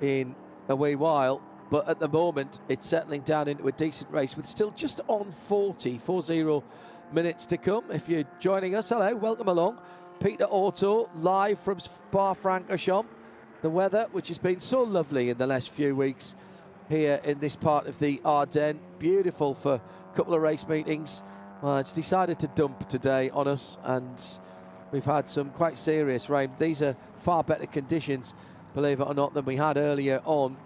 in a wee while, but at the moment it's settling down into a decent race with still just on 40 minutes to come. If you're joining us, hello, welcome along. Peter Auto live from Spa-Francorchamps. The weather, which has been so lovely in the last few weeks here in this part of the Ardennes, beautiful for a couple of race meetings. Well, it's decided to dump today on us, and we've had some quite serious rain. These are far better conditions, believe it or not, than we had earlier on.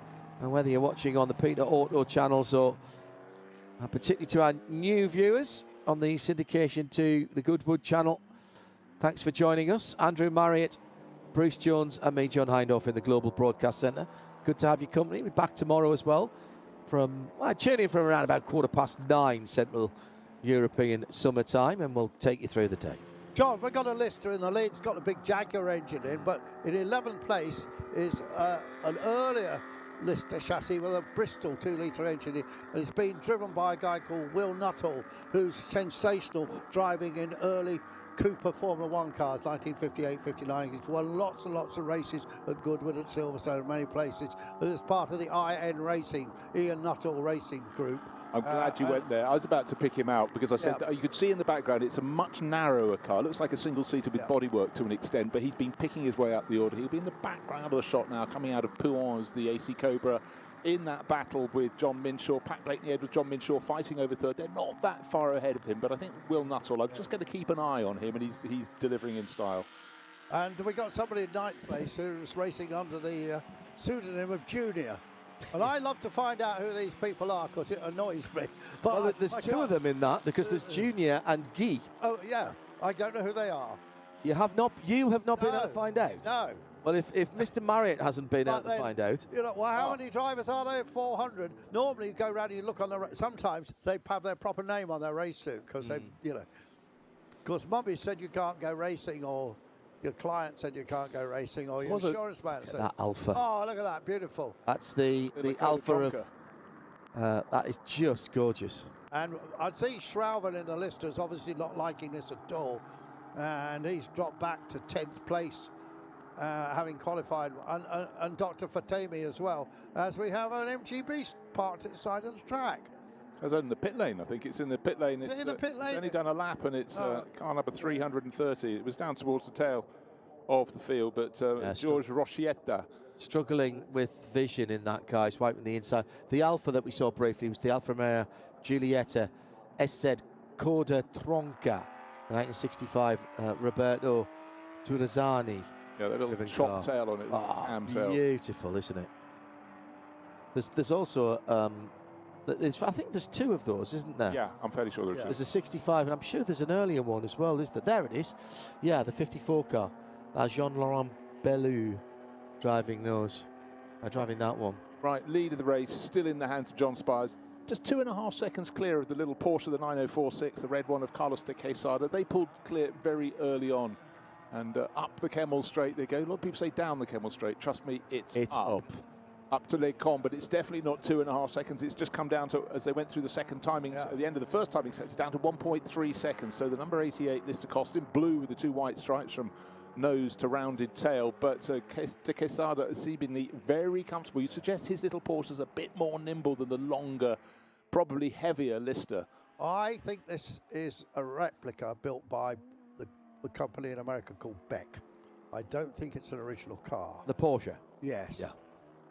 And whether you're watching on the Peter Auto channels or particularly to our new viewers on the syndication to the Goodwood channel, thanks for joining us. Andrew Marriott, Bruce Jones and me, John Hindhaugh, in the Global Broadcast Centre. Good to have your company. We're back tomorrow as well. Tuning from around about 9:15 Central European Summer Time, and we'll take you through the day. John, we've got a Lister in the lead. It's got a big Jaguar engine in, but in 11th place is an earlier Lister chassis with a Bristol 2-litre engine in, and it's being driven by a guy called Will Nuttall, who's sensational driving in early Cooper Formula One cars, 1958, 59. He's won lots and lots of races at Goodwood, at Silverstone, and many places. As part of the IN Racing, Ian Nuttall Racing Group. I'm glad you went there. I was about to pick him out because I said you could see in the background it's a much narrower car. It looks like a single-seater with bodywork to an extent, but he's been picking his way up the order. He'll be in the background of the shot now, coming out of Pouin as the AC Cobra in that battle with John Minshaw. Pat Blakeney-Edwards, John Minshaw fighting over third. They're not that far ahead of him, but I think Will Nuttall, I've just got to keep an eye on him, and he's delivering in style. And we got somebody in ninth place who's racing under the pseudonym of Junior. And I love to find out who these people are because it annoys me. But well, there's two of them in that, because there's Junior and Guy. Oh, yeah. I don't know who they are. You have not been able to find out? No. Well, if Mr. Marriott hasn't been able to find out. You know, well, how many drivers are there at 400? Normally, you go around and you look on the... Sometimes they have their proper name on their race suit because they, because Mummy said you can't go racing, or your client said you can't go racing, or your insurance man said... That Alpha. Oh, look at that. Beautiful. That's the Alpha of... that is just gorgeous. And I'd see Schraven in the Listers obviously not liking this at all. And he's dropped back to 10th place. Having qualified, and Dr. Fatemi as well, as we have an MGB parked at the side of the track. It's in the pit lane, I think. It's in the pit lane. It's in the pit lane? It's only done a lap, and it's car number 330. It was down towards the tail of the field, but George Rochietta. Struggling with vision in that car. He's wiping the inside. The Alpha that we saw briefly was the Alfa Romeo Giulietta SZ Coda Tronca, 1965, Roberto Giuliani. Yeah, that little chop tail on it. Ham tail. Beautiful, isn't it? There's also, I think there's two of those, isn't there? Yeah, I'm fairly sure there's two. There's a 65, and I'm sure there's an earlier one as well, isn't there? There it is. Yeah, the 54 car. Jean-Laurent Bellu driving that one. Right, lead of the race, still in the hands of John Spires. Just 2.5 seconds clear of the little Porsche, the 9046, the red one of Carlos de Quesada. They pulled clear very early on. And up the Kemmel Straight they go. A lot of people say down the Kemmel Straight. Trust me, it's up. up to Les Combes, but it's definitely not 2.5 seconds. It's just come down to, as they went through the second timings, at the end of the first timing, it's down to 1.3 seconds. So the number 88, Lister Cost, in blue with the 2 white stripes from nose to rounded tail, but De Quesada seemingly very comfortable. You suggest his little Porsche's a bit more nimble than the longer, probably heavier Lister. I think this is a replica built by the company in America called Beck. I don't think it's an original car. The Porsche. Yes. Yeah.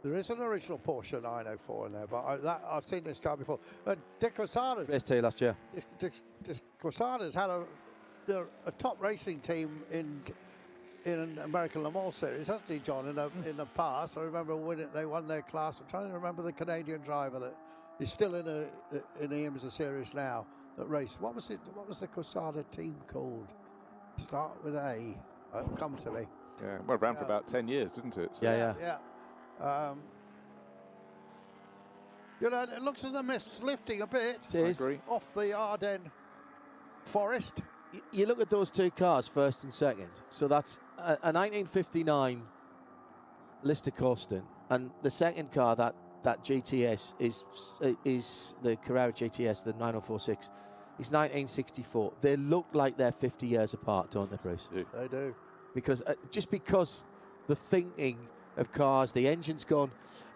There is an original Porsche 904 in there, but I've seen this car before. De Quesada. Raced here last year. De Quesada's had a top racing team in an American Le Mans series, hasn't he, John? In the past, I remember they won their class. I'm trying to remember the Canadian driver that is still in the IMSA series now that raced. What was the Quesada team called? Start with A. It'll come to me. Yeah, well, ran for about 10 years, didn't it? So Yeah. It looks as the mist's lifting a bit. It is. I agree. Off the Ardennes forest. You look at those two cars, first and second. So that's a 1959 Lister Costin, and the second car, that GTS is the Carrera GTS, the 9046. It's 1964. They look like they're 50 years apart, don't they, Bruce? They do. Because because the thinking of cars, the engine's gone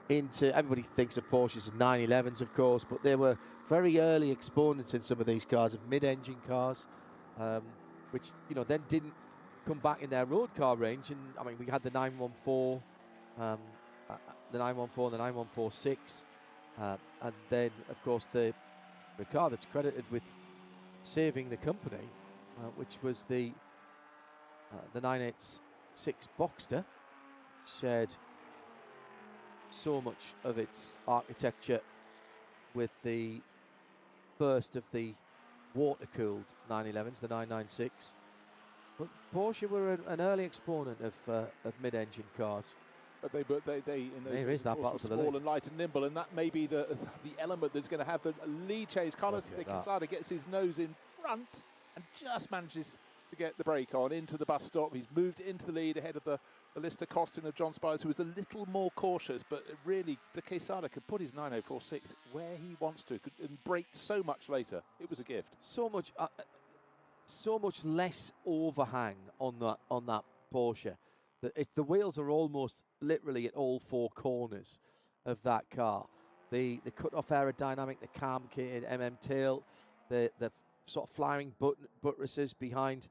into, everybody thinks of Porsches as 911s, of course, but they were very early exponents in some of these cars of mid-engine cars, which then didn't come back in their road car range. And I mean, we had the 914, the 914, the 9146, and then of course the car that's credited with saving the company, which was the 986 Boxster, shared so much of its architecture with the first of the water-cooled 911s, the 996. But Porsche were an early exponent of mid-engine cars. But they in those there is that battle for the small lead. and light and nimble, and that may be the element that's going to have the lead chase. Carlos De Quesada gets his nose in front and just manages to get the brake on into the bus stop. He's moved into the lead ahead of the Lister Costin of John Spires, who was a little more cautious, but really De Quesada could put his 9046 where he wants to and brake so much later. It was a gift. So much less overhang on that Porsche. The wheels are almost literally at all four corners of that car. The cut-off aerodynamic, the cam-kitted tail, the sort of flying buttresses behind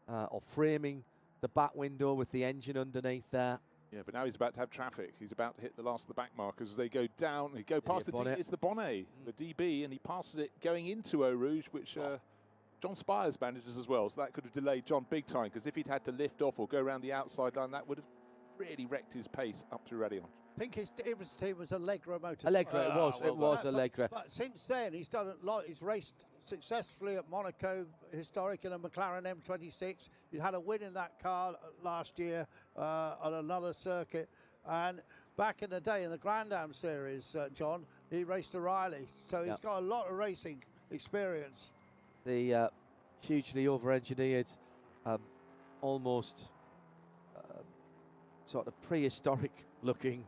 or framing the back window with the engine underneath there. Yeah, but now he's about to have traffic. He's about to hit the last of the back markers as they go down. They go past it's the Bonnet, the DB, and he passes it going into Eau Rouge, which John Spires manages as well. So that could have delayed John big time, because if he'd had to lift off or go around the outside line, that would have really wrecked his pace up through Rayon. I think his team was Allegra Motorsport. Allegra, it was Allegra. But since then, he's done a lot. He's raced successfully at Monaco, historic in a McLaren M26. He had a win in that car last year on another circuit. And back in the day in the Grand Am series, John, he raced a Riley. So he's got a lot of racing experience. The hugely over-engineered, almost sort of prehistoric-looking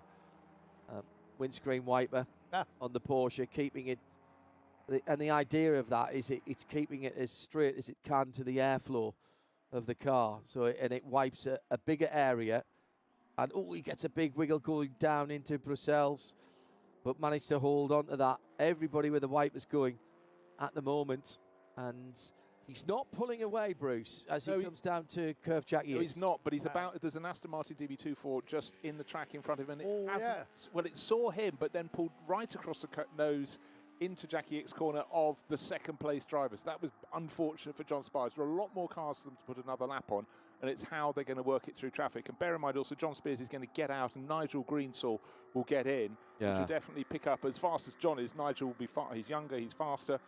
windscreen wiper on the Porsche, keeping it. And the idea of that is it's keeping it as straight as it can to the airflow of the car. So it wipes a bigger area, and he gets a big wiggle going down into Bruxelles, but managed to hold on to that. Everybody with the wipers going at the moment. And he's not pulling away, Bruce, as he comes down to curve Jackie. No, he's not, but he's about. There's an Aston Martin DB24 just in the track in front of him. And well, it saw him, but then pulled right across the nose into Jackie Ick's corner of the second place drivers. That was unfortunate for John Spires. There are a lot more cars for them to put another lap on, and it's how they're going to work it through traffic. And bear in mind also, John Spears is going to get out, and Nigel Greensall will get in, which will definitely pick up as fast as John is. Nigel will be he's younger, he's faster.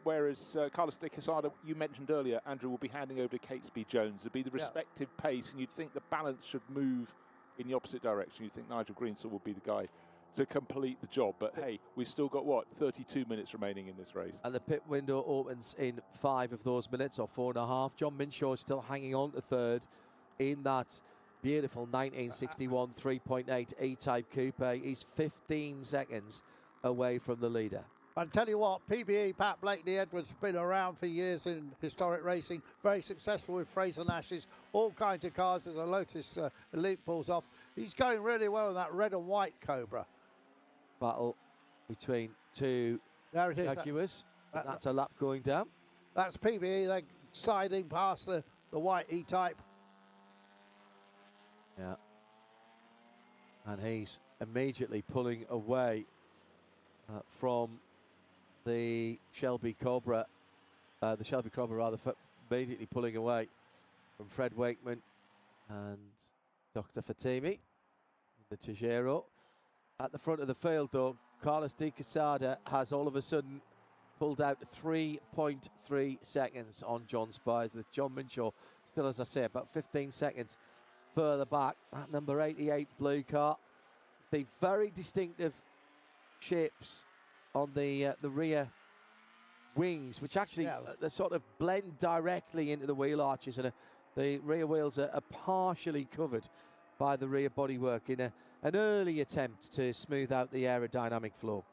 Whereas Carlos De Quesada, you mentioned earlier, Andrew, will be handing over to Catesby Jones. It'll be the respective pace, and you'd think the balance should move in the opposite direction. You'd think Nigel Greensall would be the guy to complete the job. But hey, we've still got, 32 minutes remaining in this race. And the pit window opens in 5 of those minutes, or 4.5. John Minshaw is still hanging on to third in that Beautiful 1961 3.8 E-Type Coupe. He's 15 seconds away from the leader. I'll tell you what, PBE, Pat Blakeney Edwards, has been around for years in historic racing, very successful with Fraser Nash's, all kinds of cars as a Lotus Elite pulls off. He's going really well in that red and white Cobra. Battle between two There it is. Jaguars. That's a lap going down. That's PBE, they're sliding past the white E-Type. Yeah. And he's immediately pulling away from the Shelby Cobra. The Shelby Cobra, rather, immediately pulling away from Fred Wakeman and Dr. Fatimi, the Tejero. At the front of the field, though, Carlos de Quesada has all of a sudden pulled out 3.3 seconds on John Spies, with John Minshaw still, as I say, about 15 seconds further back. That number 88 blue car. The very distinctive shapes on the rear wings, which actually they sort of blend directly into the wheel arches, and the rear wheels are partially covered by the rear bodywork in an early attempt to smooth out the aerodynamic flow.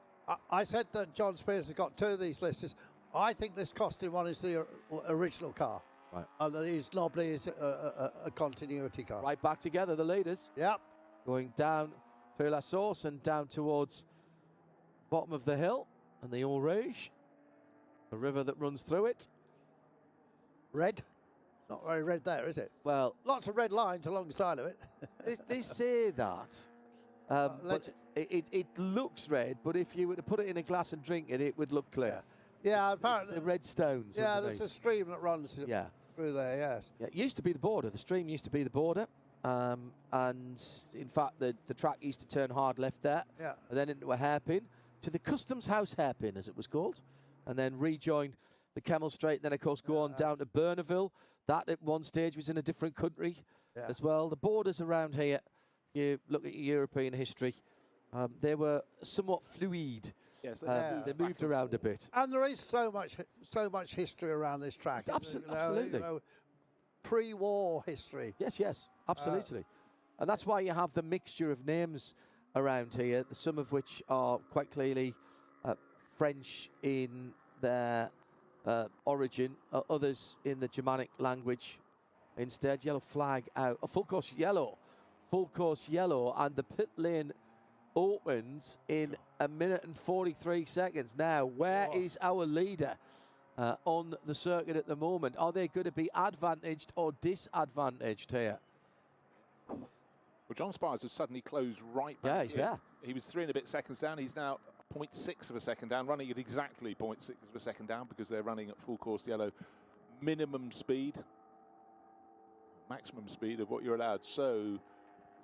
I said that John Spears has got two of these lists. I think this costing one is the original car. Right. And that his Nobly is a continuity car. Right back together, the leaders. Yep. Going down through La Source and down towards bottom of the hill and the Eau Rouge, the river that runs through it. Red. It's not very red there, is it? Well, lots of red lines alongside of it. they say that. But it looks red, but if you were to put it in a glass and drink it, it would look clear. Yeah, it's apparently. The red stones. Yeah, underneath. there's a stream that runs through there, yes. Yeah, it used to be the border. The stream used to be the border. And in fact, the track used to turn hard left there. Yeah. And then into a hairpin, to the Customs House hairpin, as it was called. And then rejoin the Kemmel Straight. Then, of course, go on down to Bernaville. That at one stage was in a different country as well. The borders around here, you look at European history, they were somewhat fluid. Yes, they moved around a bit. And there is so much history around this track. Absolutely. Pre-war history. Yes, absolutely. And that's why you have the mixture of names around here, some of which are quite clearly French in their origin, others in the Germanic language instead. Yellow flag out. Full course yellow, and the pit lane opens in 1 minute and 43 seconds. Now, where is our leader on the circuit at the moment? Are they going to be advantaged or disadvantaged here? Well, John Spires has suddenly closed right back. Yeah, he's there. He was 3 and a bit seconds down. He's now 0.6 of a second down, running at exactly 0.6 of a second down because they're running at full course yellow. Minimum speed, maximum speed of what you're allowed. So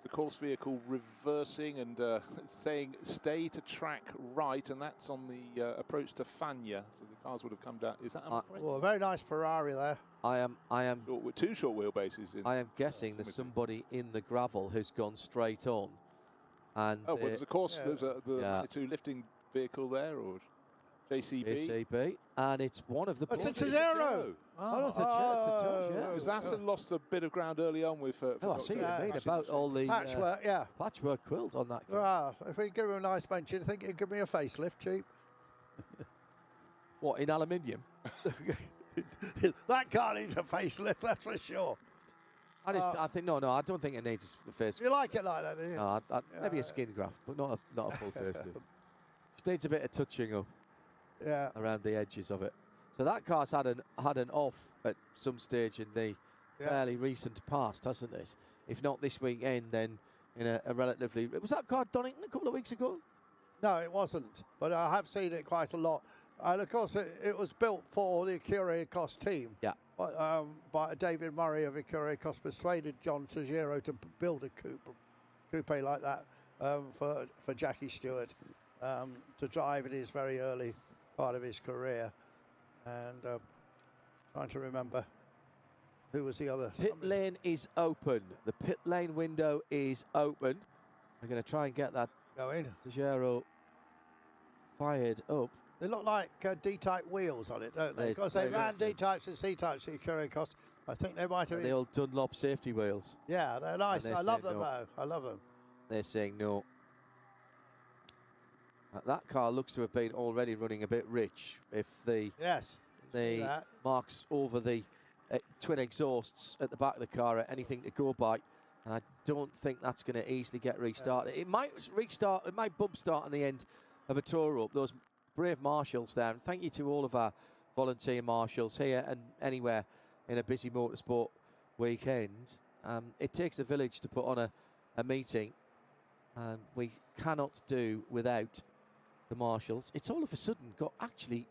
the course vehicle reversing and saying stay to track right, and that's on the approach to Fagna. So the cars would have come down. Is that correct? Well, a very nice Ferrari there. I am. With two short wheelbases. I am guessing there's somebody in the gravel who's gone straight on. And well, there's a course. There's the two lifting vehicle there, or JCB. And it's one of the. It's a Tejero. It's a Tejero. Because Aston lost a bit of ground early on with. I see what you mean about all the patchwork. Patchwork quilt on that. If we give him a nice bench, you think he'd give me a facelift cheap? What, in aluminium? That car needs a facelift, that's for sure. I think no, I don't think it needs a face. You like it like that, do you? No, maybe a skin graft, but not a full facelift. Just needs a bit of touching up. Around the edges of it. So that car's had an off at some stage in the fairly recent past, hasn't it? If not this weekend, then in a relatively. Was that car Donington a couple of weeks ago? No, it wasn't. But I have seen it quite a lot. And of course, it was built for the Curie-Cos team. Yeah. By David Murray of Curie-Cos persuaded John Tejero to build a coupe like that for Jackie Stewart to drive in his very early part of his career. And trying to remember who was the other. Pit lane is open. The pit lane window is open. We're going to try and get that Tejero fired up. They look like D-type wheels on it, don't they? Because they ran D-types and C-types in Curie-Cos. I think they might have. The old Dunlop safety wheels. Yeah, they're nice. They're I love them saying no. though. I love them. They're saying no. That car looks to have been already running a bit rich. If the marks over the twin exhausts at the back of the car are anything to go by, and I don't think that's going to easily get restarted. It might restart. It might bump start on the end of a tour rope. Those brave marshals there. And thank you to all of our volunteer marshals here and anywhere in a busy motorsport weekend. It takes a village to put on a meeting, and we cannot do without the marshals. It's all of a sudden got actually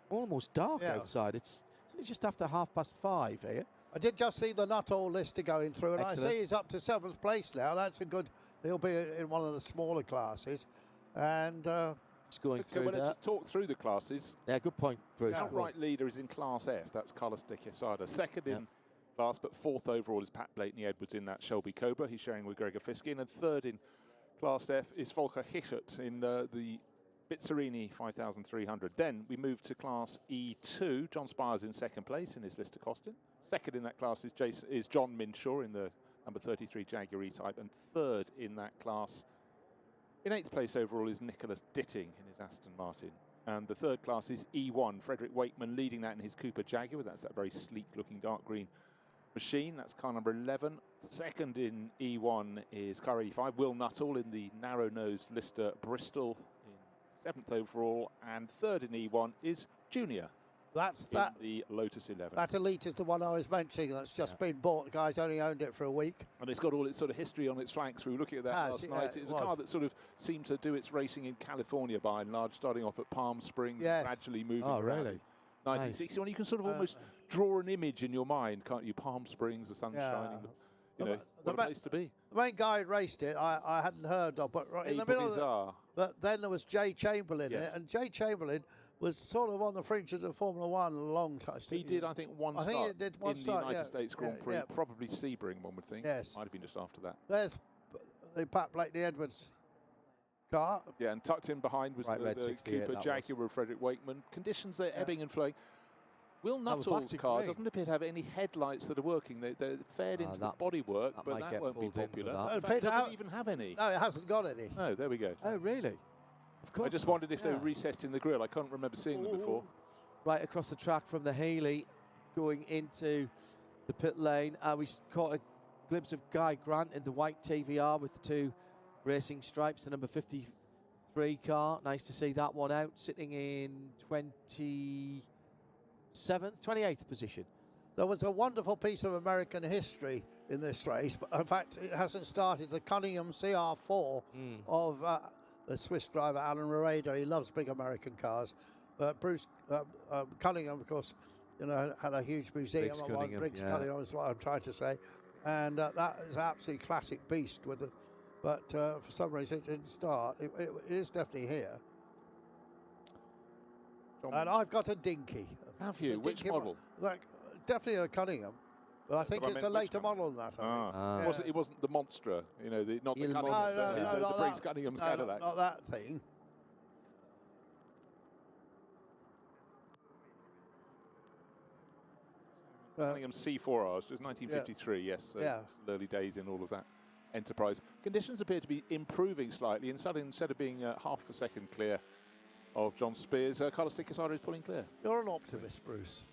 almost dark outside. It's only just after 5:30 here. I did just see the Nuttall Lister going through, and Excellent. I see he's up to 7th place now. That's a good. He'll be in one of the smaller classes, and just going through well, that. let's talk through the classes. Yeah, good point, Bruce. The outright leader is in Class F. That's Carlos de Quesada. Second in class, but fourth overall is Pat Blakeney-Edwards in that Shelby Cobra. He's sharing with Gregor Fiskin. And third in Class F is Volker Hichert in the Bizzarini 5300. Then we move to Class E2. John Spires in second place in his Lister Costin. Second in that class is John Minshaw in the number 33 Jaguar E-Type. And third in that class, in 8th place overall, is Nicholas Ditting in his Aston Martin. And the third class is E1. Frederick Wakeman leading that in his Cooper Jaguar. That's that very sleek-looking dark green machine. That's car number 11. Second in E1 is car 85. Will Nuttall in the narrow-nosed Lister Bristol in 7th overall. And third in E1 is Junior. That's in the Lotus 11. That Elite is the one I was mentioning that's just been bought. The guy's only owned it for a week. And it's got all its sort of history on its flanks. We were looking at that last night. It was a car that sort of seemed to do its racing in California by and large, starting off at Palm Springs, gradually moving around. Really? 1961. You can sort of almost draw an image in your mind, can't you? Palm Springs, the sun shining. You know, what a place to be. The main guy who raced it, I hadn't heard of, but in the middle of but then there was Jay Chamberlain in it, and Jay Chamberlain was sort of on the fringes of Formula One a long time. He did, I think, one start. I think he did one in the United States Grand Prix, probably Sebring, one would think. Yes. Might have been just after that. There's the Pat Blakeney-Edwards car. Yeah, and tucked in behind was the Cooper Jaguar of Frederick Wakeman. Conditions there, ebbing and flowing. Will Nuttall's car doesn't appear to have any headlights that are working. They're fed into the bodywork, but that won't be popular. In fact, it doesn't even have any. No, it hasn't got any. No, there we go. Oh, really? Of course. I just wondered if they were recessed in the grille. I can't remember seeing them before. Right across the track from the Healy, going into the pit lane. We caught a glimpse of Guy Grant in the white TVR with the 2 racing stripes, the number 53 car. Nice to see that one out, sitting in 28th position. There was a wonderful piece of American history in this race, but in fact it hasn't started. The Cunningham CR4 of the Swiss driver Alan Roreda. He loves big American cars. But Bruce Cunningham, of course, you know, had a huge museum. Briggs Cunningham is what I'm trying to say. And that is an absolutely classic beast. But for some reason it didn't start. It is definitely here. And I've got a Dinky. Have you? Which model? Definitely a Cunningham. But I think it's a later model than that. It wasn't the Monstra, you know, not the Cunningham, the Briggs Cunningham's Cadillac. Not that thing. Cunningham C4Rs, just 1953, yes. Early days in all of that enterprise. Conditions appear to be improving slightly. Instead of being half a second clear of John Spears, Carlos de Quesada is pulling clear. You're an optimist, Bruce.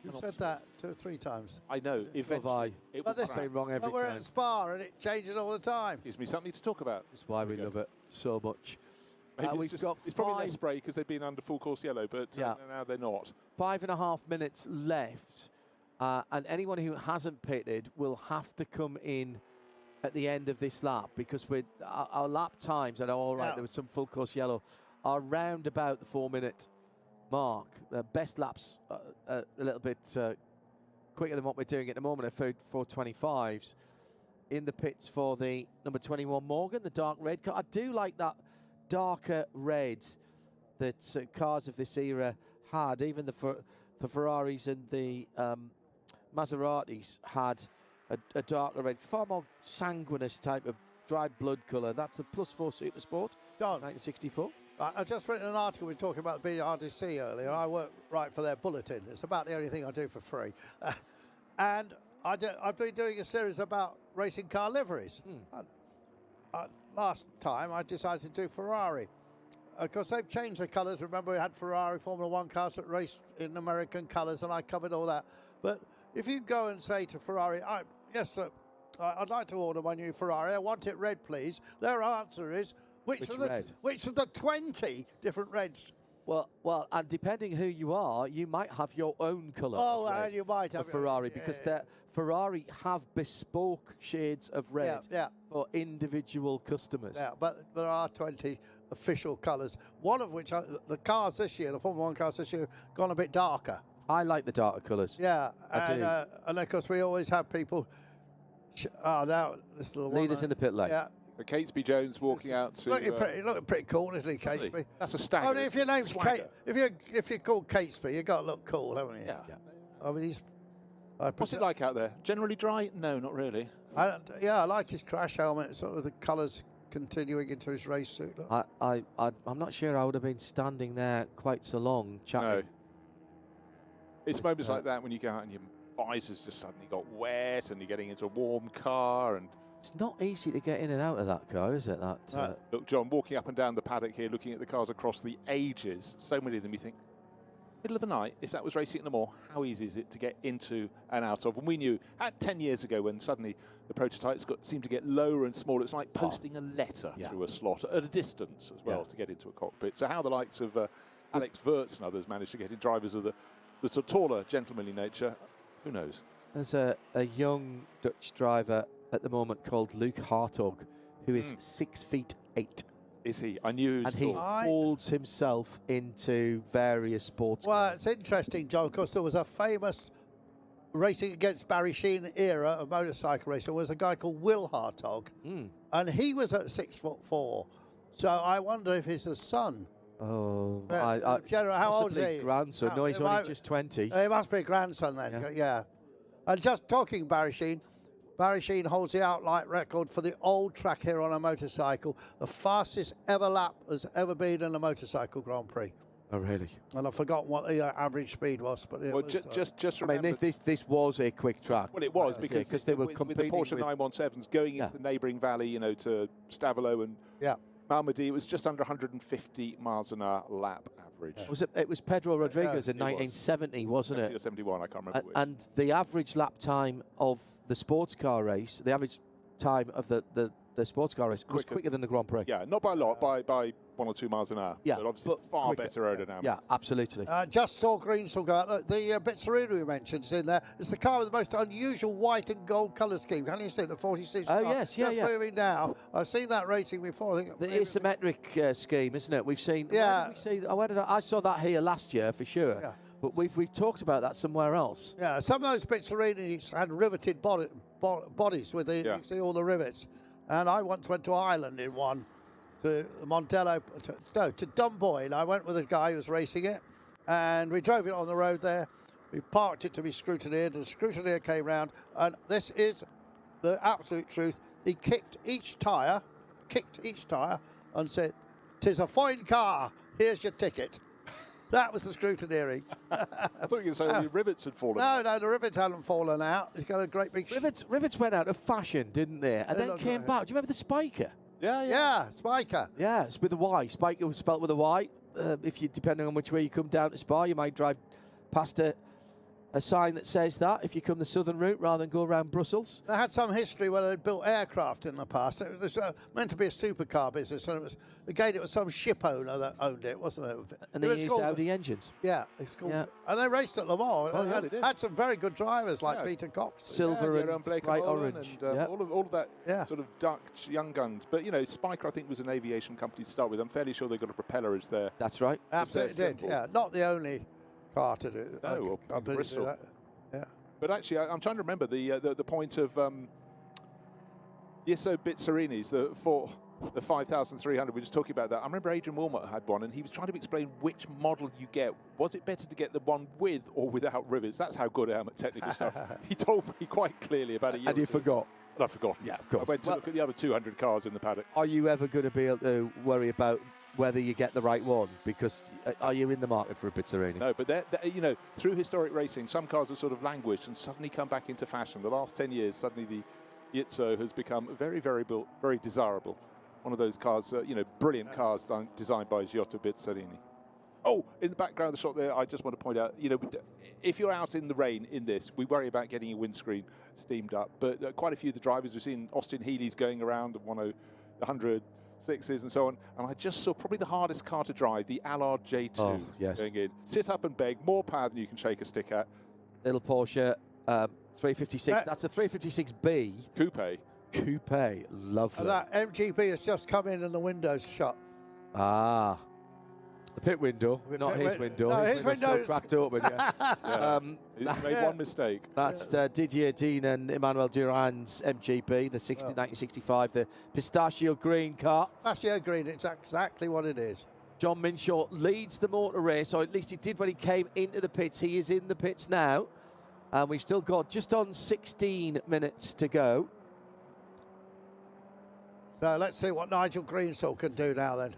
You've said that 2 or 3 times. I know. Eventually, it will say wrong every time. We're at Spa and it changes all the time. Gives me something to talk about. That's why we love it so much. It's probably less spray because they've been under full course yellow, but now they're not. 5.5 minutes left, and anyone who hasn't pitted will have to come in at the end of this lap, because with our lap times, I know, all right, there was some full course yellow, are round about the 4-minute mark. The best laps a little bit quicker than what we're doing at the moment are 4:25s in the pits for the number 21 Morgan, the dark red car. I do like that darker red that cars of this era had. Even the Ferraris and the Maseratis had a darker red, far more sanguineous type of dried blood colour. That's the +4 Supersport, John, 1964. I've just written an article. We were talking about BRDC earlier. I work right for their bulletin. It's about the only thing I do for free. And I've been doing a series about racing car liveries. Last time I decided to do Ferrari. Of course, they've changed the colours. Remember, we had Ferrari Formula 1 cars that raced in American colours, and I covered all that. But if you go and say to Ferrari, yes, sir, I'd like to order my new Ferrari. I want it red, please. Their answer is, which of the 20 different reds? Well, and depending who you are, you might have your own colour. Oh, and you might have Ferrari, because Ferrari have bespoke shades of red for individual customers. Yeah, but there are 20 official colours. One of which, the cars this year, the Formula 1 cars this year, gone a bit darker. I like the darker colours. Yeah, and of course we always have people. Now this little lead us in the pit lane. Yeah. So Catesby Jones walking out to. Looking pretty cool, isn't he, Catesby? That's a stagger. I mean, if your name's if you're called Catesby, you got to look cool, haven't you? Yeah. I mean, What's it like out there? Generally dry? No, not really. I like his crash helmet. Sort of the colours continuing into his race suit. Look. I'm not sure I would have been standing there quite so long chatting. No. It's moments like that when you go out and your visor's just suddenly got wet and you're getting into a warm car. And it's not easy to get in and out of that car, is it? Look, John, walking up and down the paddock here, looking at the cars across the ages, so many of them, you think, middle of the night, if that was racing at the Moor, how easy is it to get into and out of? And we knew 10 years ago when suddenly the prototypes seemed to get lower and smaller. It's like posting a letter through a slot at a distance as well to get into a cockpit. So how the likes of Alex Wurtz and others managed to get in drivers of the sort of taller, gentlemanly nature, who knows? There's a young Dutch driver at the moment called Luke Hartog, who is 6'8". Is he? I knew he was and he folds himself into various sports. Well, it's interesting, John, because there was a famous racing against Barry Sheen era of motorcycle racing. There was a guy called Will Hartog, and he was at 6'4". So I wonder if he's the son. Oh, General, how old is he? Grandson. No, he's only just 20. He must be a grandson then. Yeah. And just talking Barry Sheen holds the outright record for the old track here on a motorcycle. The fastest ever lap has ever been in a motorcycle Grand Prix. Oh, really? And I've forgotten what the average speed was, but it was. Just remember. I mean, this was a quick track. Well, it was because they were competing with the Porsche 917s going into the neighbouring valley, to Stavelo and Malmedy. It was just under 150 miles an hour lap average. It was Pedro Rodriguez in 1970, wasn't it? 71, I can't remember which. And the average lap time of the sports car race, the average time of the sports car race was quicker than the Grand Prix. Yeah, not by a lot, by 1 or 2 miles an hour. Yeah, but obviously far quicker. better aerodynamics. Yeah, absolutely. Just saw Greensall go out. Look, the Bizzarrini we mentioned is in there. It's the car with the most unusual white and gold colour scheme. Can you see the 46? Oh, yes, Just moving now. I've seen that racing before. I think the asymmetric scheme, isn't it? We've seen. Yeah. I saw that here last year for sure. Yeah. But we've talked about that somewhere else. Yeah, some of those Bizzarinis had riveted bodies with you can see all the rivets. And I once went to Ireland in one, to Mondello, to Dunboyne. I went with a guy who was racing it, and we drove it on the road there. We parked it to be scrutineered, and the scrutineer came round, and this is the absolute truth. He kicked each tyre, and said, "'Tis a fine car, here's your ticket." That was the scrutineering. I thought you were going to say the rivets had fallen out. No, the rivets hadn't fallen out. It's got a great big... Rivets went out of fashion, didn't they? And then came back. Do you remember the Spiker? Yeah, Spiker. Yeah, it's with a Y. Spiker was spelt with a Y. Depending on which way you come down to Spa, you might drive past a sign that says that if you come the southern route rather than go around Brussels. They had some history where they built aircraft in the past. It was meant to be a supercar business, and it was some ship owner that owned it, wasn't it? And they used Audi engines. Yeah, it's called. Yeah. And they raced at Le Mans. Oh, yeah, they did. Had some very good drivers like Peter Cox, silver and bright orange, and all of that sort of Dutch young guns. But Spiker, I think, was an aviation company to start with. I'm fairly sure they got a propeller as their. That's right. Absolutely did. Yeah, not the only car to do. No, Bristol. That. Yeah. But actually, I'm trying to remember the point of Yisso Bizzarini's, the 5,300. We were just talking about that. I remember Adrian Wilmot had one, and he was trying to explain which model you get. Was it better to get the one with or without rivets? That's how good I am at technical stuff. He told me quite clearly about a year. And you forgot. I forgot. Yeah, of course. I went to look at the other 200 cars in the paddock. Are you ever going to be able to worry about whether you get the right one, because are you in the market for a Pizzarini? No, but you know, through historic racing, some cars have sort of languished and suddenly come back into fashion. The last 10 years, suddenly the Izzo has become very desirable. One of those cars, you know, brilliant cars designed by Giotto Pizzarini. Oh, in the background of the shot there, I just want to point out, you know, if you're out in the rain in this, we worry about getting your windscreen steamed up. But quite a few of the drivers, we've seen Austin Healey's going around the 106s and so on. And I just saw probably the hardest car to drive, the Allard J2 going in. Sit up and beg, more power than you can shake a stick at. Little Porsche 356. That's a 356B. Coupe. Lovely. That MGB has just come in and the window's shut. Ah. The pit window, not his window. No, his window's still cracked open. Yeah. He made one mistake. That's Didier Dean and Emmanuel Durand's MGB, the 1965, the pistachio green car. Pistachio green, it's exactly what it is. John Minshaw leads the motor race, or at least he did when he came into the pits. He is in the pits now, and we've still got just on 16 minutes to go. So let's see what Nigel Greensall can do now then.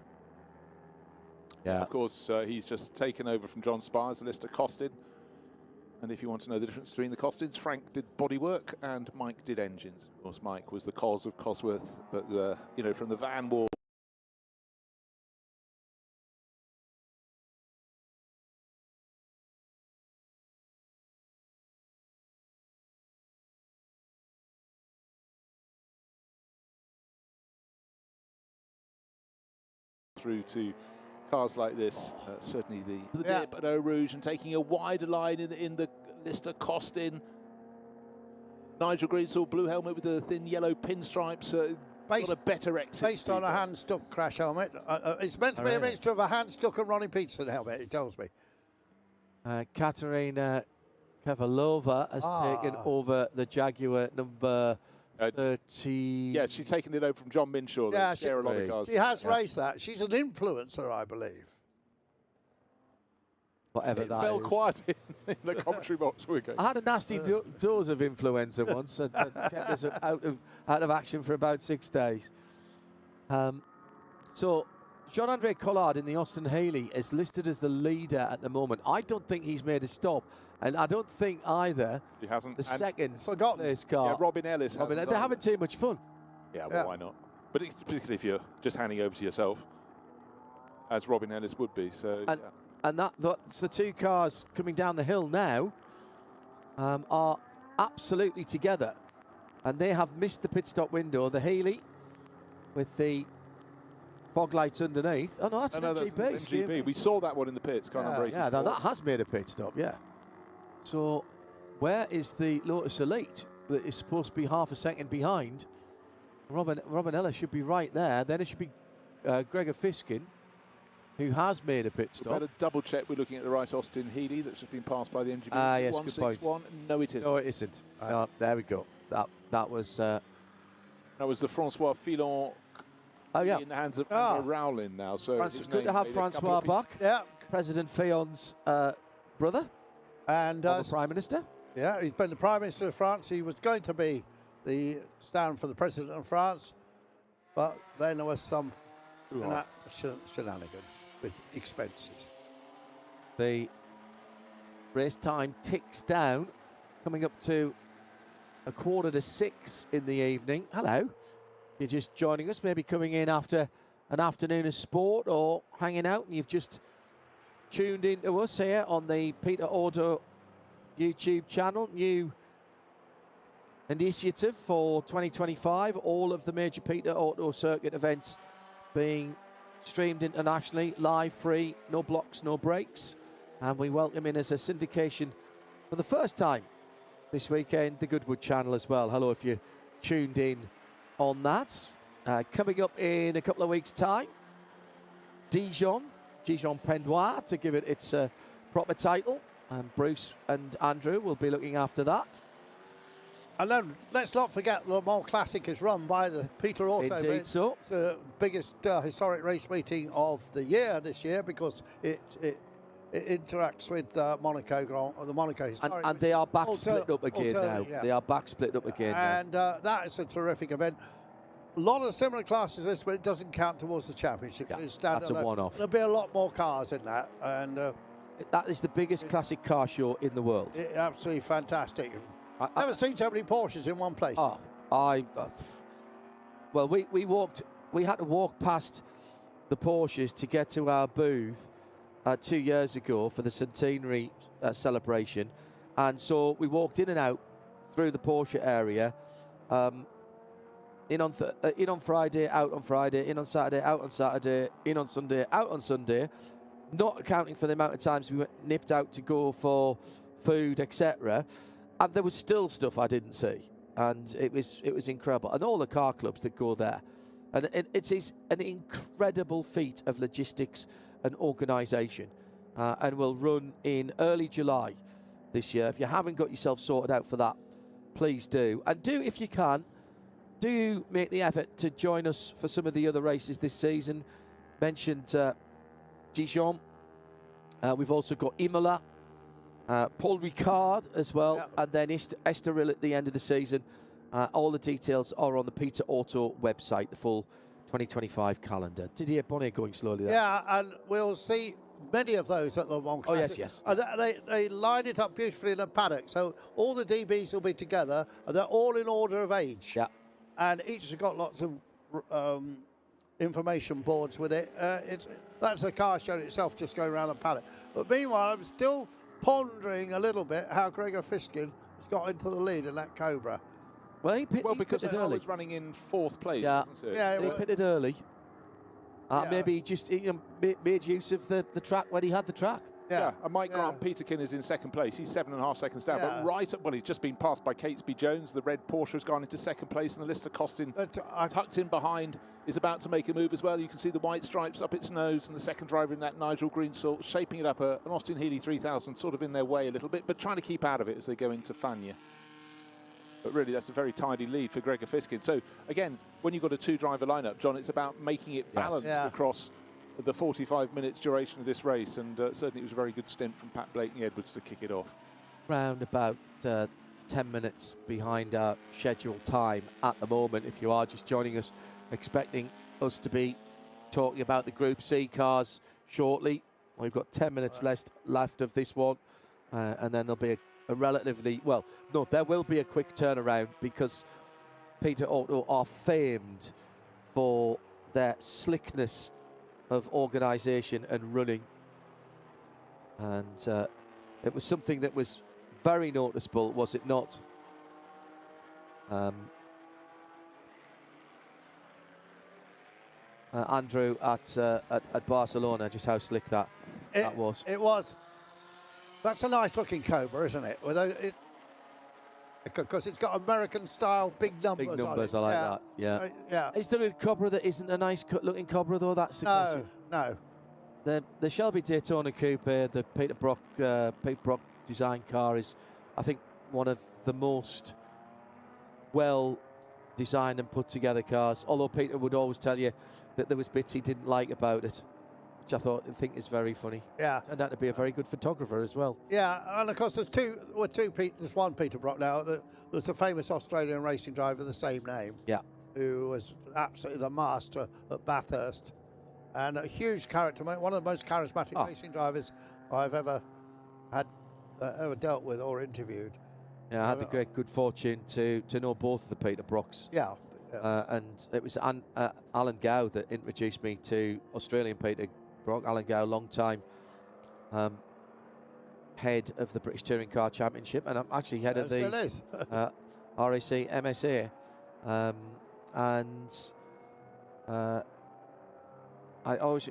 Yeah. Of course, he's just taken over from John Spires, the Lister Costin. And if you want to know the difference between the Costins, Frank did bodywork and Mike did engines. Of course, Mike was the Cos of Cosworth, but you know, from the van wall through to cars like this, certainly the dip at Eau Rouge, and taking a wider line in the Lister Costin. Nigel Greensall, blue helmet with the thin yellow pinstripes, got a better exit. Based on a hand-stuck crash helmet. It's meant to be a mixture of a hand-stuck and Ronnie Peterson helmet, it tells me. Katerina Kavalova has taken over the Jaguar number 30. Yeah, she's taken it over from John Minshaw. Yeah, share a lot of cars. She has raced that. She's an influencer, I believe. Whatever it that fell is. quiet in the commentary box. I had a nasty dose of influenza once and kept us out of action for about 6 days. So Jean-Andre Collard in the Austin Healey is listed as the leader at the moment. I don't think he's made a stop. And I don't think either he hasn't. The second forgotten this car. Yeah, Robin Ellis. They're having too much fun. Yeah, well, why not? But particularly if you're just handing over to yourself, as Robin Ellis would be. So. And that's the two cars coming down the hill now are absolutely together. And they have missed the pit stop window. The Healey with the fog lights underneath. Oh, no, that's an MGB. That's MGB. We saw that one in the pits. Yeah, that has made a pit stop, yeah. So where is the Lotus Elite that is supposed to be half a second behind? Robin Ellis should be right there. Then it should be Gregor Fiskin, who has made a pit stop. Better double check we're looking at the right Austin Healey that's just been passed by the MGB. Yes, good point. No, it isn't. No, it isn't. There we go. That was the Francois Filon in the hands of Andrew Rowlin now. So it's good to have Francois back. Yeah. President Fillon's brother. And the Prime Minister. Yeah, he's been the Prime Minister of France. He was going to be the stand for the President of France, but then there was some shenanigans with expenses. The race time ticks down, coming up to 5:45 in the evening. Hello. If you're just joining us, maybe coming in after an afternoon of sport or hanging out, and you've just tuned in to us here on the Peter Auto YouTube channel. New initiative for 2025. All of the major Peter Auto circuit events being streamed internationally, live, free, no blocks, no breaks. And we welcome in as a syndication for the first time this weekend, the Goodwood channel as well. Hello if you tuned in on that. Coming up in a couple of weeks' time, Dijon Pendoire, to give it its proper title. And Bruce and Andrew will be looking after that. And then let's not forget the Le Mans Classic is run by the Peter Auto. Indeed so. It's the biggest historic race meeting of the year this year because it interacts with Monaco, the Monaco Historic. And they are back split up again now. Yeah. They are back split up again and that is a terrific event. lot of similar classes to this, but it doesn't count towards the championship. Yeah, It's that's a standalone. one-off. There'll be a lot more cars in that, and That is the biggest classic car show in the world. absolutely fantastic. Never seen so many Porsches in one place. Oh, well, we had to walk past the Porsches to get to our booth 2 years ago for the centenary celebration, and so we walked in and out through the Porsche area, in on Friday, out on Friday, in on Saturday, out on Saturday, in on Sunday, out on Sunday, not accounting for the amount of times we nipped out to go for food, etc. And there was still stuff I didn't see, and it was incredible. And all the car clubs that go there, and it is an incredible feat of logistics and organisation, and will run in early July this year. If you haven't got yourself sorted out for that, please do. And do, if you can, do make the effort to join us for some of the other races this season. Mentioned Dijon. We've also got Imola, Paul Ricard as well, and then Estoril at the end of the season. All the details are on the Peter Auto website, the full 2025 calendar. Didier Bonnet going slowly there. Yeah, and we'll see many of those at Le Mans Classic. Yes. And they line it up beautifully in a paddock, so all the DBs will be together, and they're all in order of age. Yeah. And each has got lots of information boards with it. That's a car show itself, just going around the paddock. But meanwhile, I'm still pondering a little bit how Gregor Fiskin has got into the lead in that Cobra. Well, because pitted I early. was running in fourth place, Yeah, wasn't it? Yeah, he pitted early. Maybe he just made use of the track when he had the track. Yeah, and Mike Grant Peterkin is in second place. He's 7.5 seconds down. Yeah. But he's just been passed by Catesby Jones. The red Porsche has gone into second place, and the Lister Costin, tucked in behind, is about to make a move as well. You can see the white stripes up its nose, and the second driver in that, Nigel Greensalt, shaping it up an Austin Healey 3000, sort of in their way a little bit, but trying to keep out of it as they go into Fagnes. But really, that's a very tidy lead for Gregor Fiskin. So, again, when you've got a two-driver lineup, John, it's about making it balanced across the 45 minutes duration of this race, and certainly it was a very good stint from Pat Blakeney-Edwards to kick it off. Round about 10 minutes behind our scheduled time at the moment. If you are just joining us, expecting us to be talking about the Group C cars shortly. We've got 10 minutes left of this one, and then there'll be a relatively, well, no, there will be a quick turnaround, because Peter Auto are famed for their slickness of organisation and running, and it was something that was very noticeable, was it not? Andrew at Barcelona, just how slick that was. It was. That's a nice looking Cobra, isn't it? Because it's got American style big numbers. Big numbers, on it. I like that. Yeah. Is there a Cobra that isn't a nice looking Cobra though? That's the question. No. The Shelby Daytona Coupe, the Peter Brock design car, is, I think, one of the most well designed and put together cars. Although Peter would always tell you that there was bits he didn't like about it, which I think is very funny. Yeah. Turned out to be a very good photographer as well. Yeah, and of course there's one Peter Brock now. There's a famous Australian racing driver of the same name. Yeah. Who was absolutely the master at Bathurst, and a huge character, one of the most charismatic racing drivers I've ever dealt with or interviewed. Yeah, I had the great good fortune to know both of the Peter Brocks. Yeah. And it was Alan Gow that introduced me to Australian Peter Brock. Alan Gow, long time head of the British Touring Car Championship, and I'm actually head of the RAC MSA. I always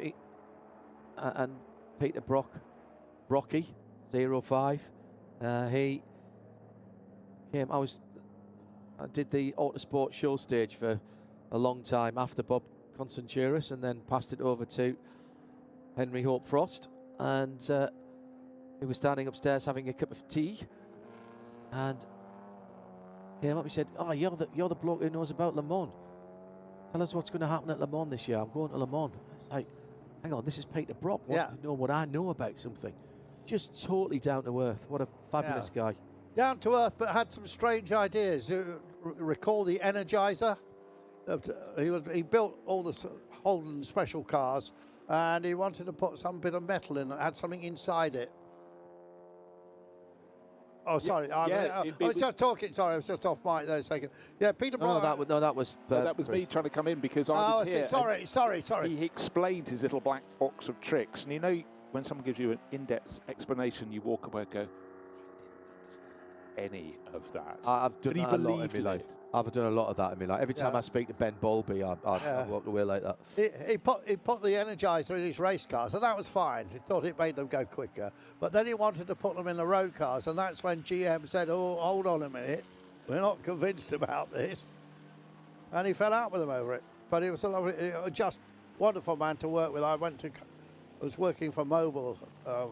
and Peter Brocky 05. He came. I did the Autosport show stage for a long time after Bob Constanturis, and then passed it over to Henry Hope Frost, and he was standing upstairs having a cup of tea, and came up. He said, "Oh, you're the bloke who knows about Le Mans. Tell us what's going to happen at Le Mans this year. I'm going to Le Mans." It's like, hang on, this is Peter Brock. Wanting to know what I know about something. Just totally down to earth. What a fabulous guy. Down to earth, but had some strange ideas. Recall the Energizer? He built all the Holden special cars, and he wanted to put some bit of metal in that had something inside it. Oh, sorry. I was just talking. Sorry, I was just off mic there a second. Yeah, Peter Bryan. That was me trying to come in because I was here. Sorry. He explained his little black box of tricks, and you know, when someone gives you an in-depth explanation, you walk away and go, I didn't understand any of that. I've done that a lot in my life. I've done a lot of that in my life. Every time I speak to Ben Bowlby, I walk away like that. He put the Energizer in his race cars, and that was fine. He thought it made them go quicker. But then he wanted to put them in the road cars, and that's when GM said, oh, hold on a minute. We're not convinced about this. And he fell out with them over it. But he was just wonderful man to work with. I was working for Mobil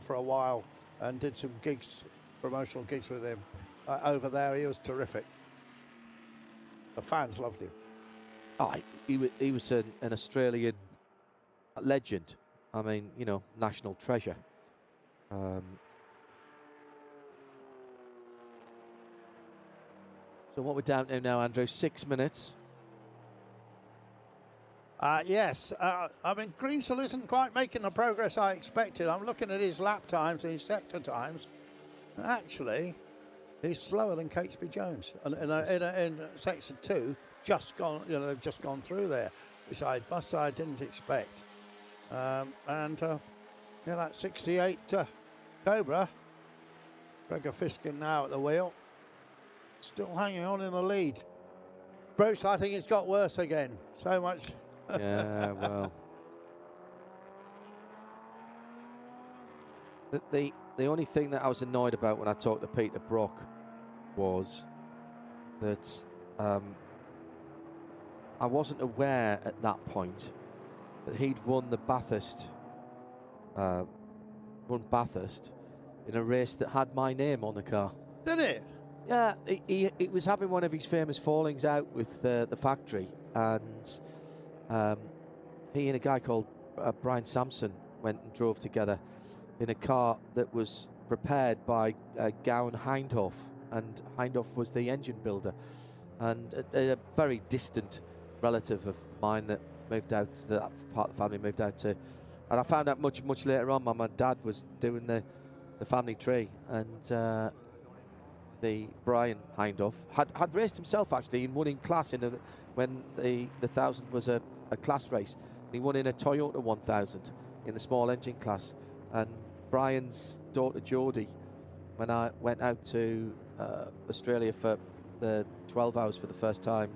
for a while and did some gigs, promotional gigs with him over there. He was terrific. The fans loved him. Oh, he was an Australian legend. I mean, you know, national treasure. So what we're down to now, Andrew? 6 minutes. Yes. I mean, Greensel isn't quite making the progress I expected. I'm looking at his lap times and his sector times. Actually, he's slower than Catesby Jones. And in section 2, they've just gone through there, which I must say I didn't expect. That 68 Cobra. Gregor Fiskin now at the wheel. Still hanging on in the lead. Bruce, I think it's got worse again. So much. Yeah, well. The only thing that I was annoyed about when I talked to Peter Brock was that I wasn't aware at that point that he'd won the Bathurst, in a race that had my name on the car. Did it? Yeah, he was having one of his famous fallings out with the factory, and he and a guy called Brian Sampson went and drove together in a car that was prepared by John Hindhaugh, and Hindhaugh was the engine builder, and a very distant relative of mine that moved out, that part of the family moved out to, and I found out much later on. My dad was doing the family tree, and the Brian Hindhaugh had raced himself actually and won in class when the 1000 was a class race. He won in a Toyota 1000 in the small engine class, and Brian's daughter Jodie, when I went out to Australia for the 12 hours for the first time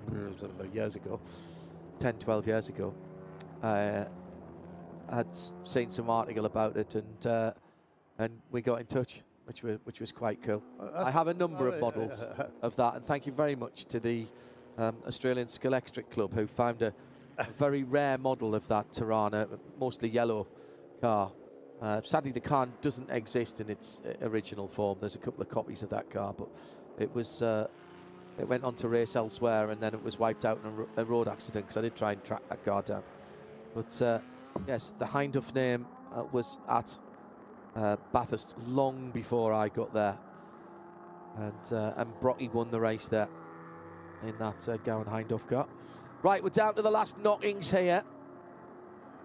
years ago, 10-12 years ago, I had seen some article about it, and we got in touch, which was quite cool. I have a number of models of that, and thank you very much to the Australian Scalextric Club, who found a very rare model of that Tirana, mostly yellow car. Sadly, the car doesn't exist in its original form. There's a couple of copies of that car, but it was it went on to race elsewhere, and then it was wiped out in a road accident, because I did try and track that car down. But yes, the Hindhaugh name was at Bathurst long before I got there, and Brocky won the race there in that Gowan Hindhaugh car. Right, we're down to the last knockings here.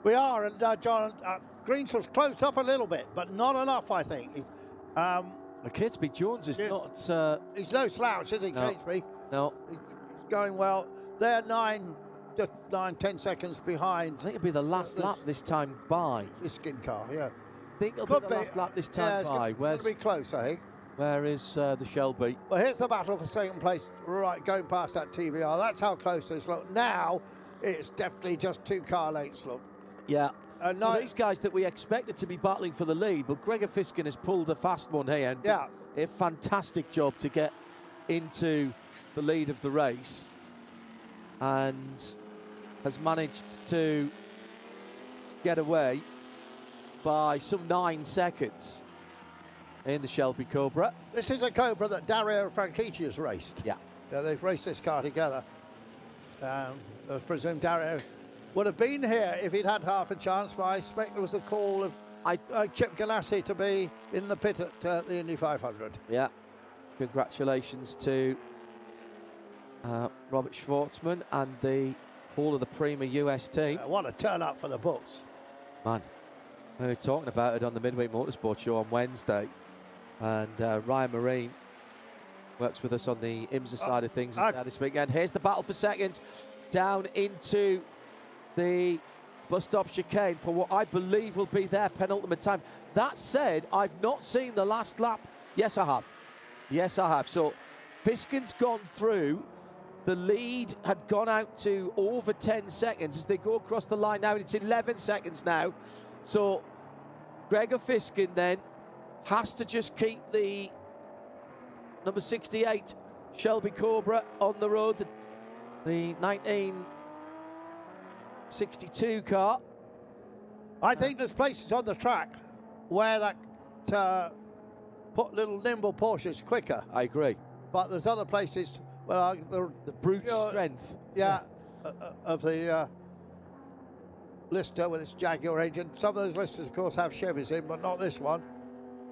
We are, and John, Greensel's closed up a little bit, but not enough, I think. Catesby Jones is not... he's no slouch, is he, no, Catesby? No. He's going well. They're 9-10 seconds behind. I think it'll be the last lap this time by. His skin car, yeah. I think it'll be the last lap this time by. It's going to be close, I think. Where is the Shelby? Well, here's the battle for second place, right, going past that TVR. That's how close this look. Now, it's definitely just 2 car lengths, look. Yeah. So these guys that we expected to be battling for the lead, but Gregor Fiskin has pulled a fast one here, and a fantastic job to get into the lead of the race, and has managed to get away by some 9 seconds in the Shelby Cobra. This is a Cobra that Dario Franchitti has raced. Yeah. They've raced this car together. I presume Dario would have been here if he'd had half a chance, but I expect there was a call of Chip Ganassi to be in the pit at the Indy 500. Yeah. Congratulations to Robert Schwartzman and the Hall of the Prima US team. What a turn up for the books. Man, we were talking about it on the Midweek Motorsport Show on Wednesday, and Ryan Marine works with us on the IMSA side of things this weekend. Here's the battle for second, down into the bus stop chicane for what I believe will be their penultimate time. That said, I've not seen the last lap. Yes, I have. Yes, I have. So Fiskin's gone through. The lead had gone out to over 10 seconds as they go across the line now. It's 11 seconds now. So Gregor Fiskin then has to just keep the number 68 Shelby Cobra on the road, the 1962 car. I think there's places on the track where that put little nimble Porsches quicker. I agree. But there's other places where the brute strength. Yeah, of the Lister with its Jaguar engine. Some of those Listers, of course, have Chevys in, but not this one.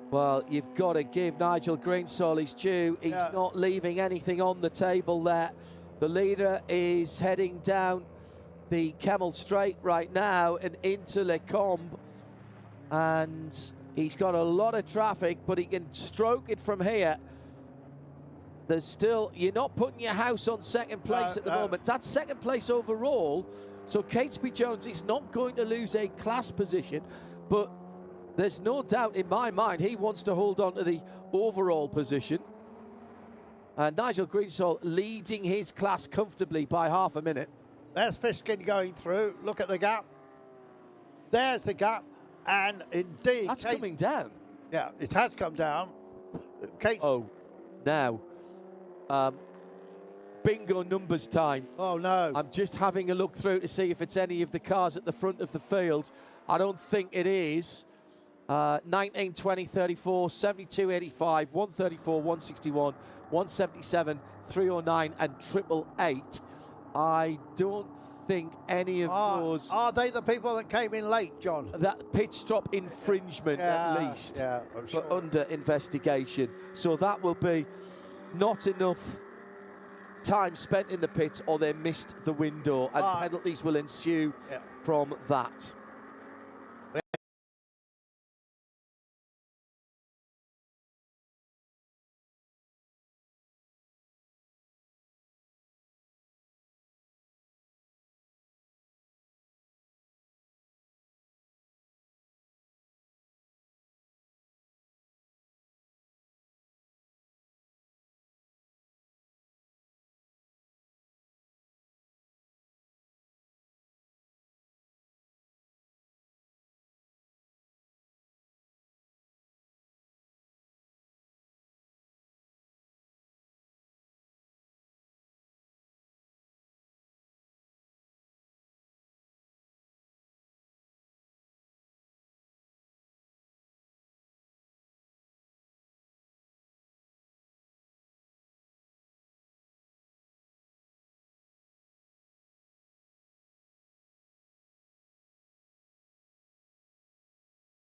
Well, you've got to give Nigel Greensall his due. He's not leaving anything on the table there. The leader is heading down the Kemmel Straight right now and into Les Combes. And he's got a lot of traffic, but he can stroke it from here. There's still, you're not putting your house on second place at the moment. That's second place overall. So Catesby Jones is not going to lose a class position, but there's no doubt in my mind he wants to hold on to the overall position. And Nigel Greensall leading his class comfortably by half a minute. There's Fiskin going through. Look at the gap. There's the gap. And indeed... That's coming down. Yeah, it has come down. Now... bingo numbers time. Oh, no. I'm just having a look through to see if it's any of the cars at the front of the field. I don't think it is. 19, 20, 34, 72, 85, 134, 161, 177, 309 and 888. I don't think any of those... Are they the people that came in late, John? That pit stop infringement at least for under investigation. So that will be not enough time spent in the pits, or they missed the window, and penalties will ensue from that.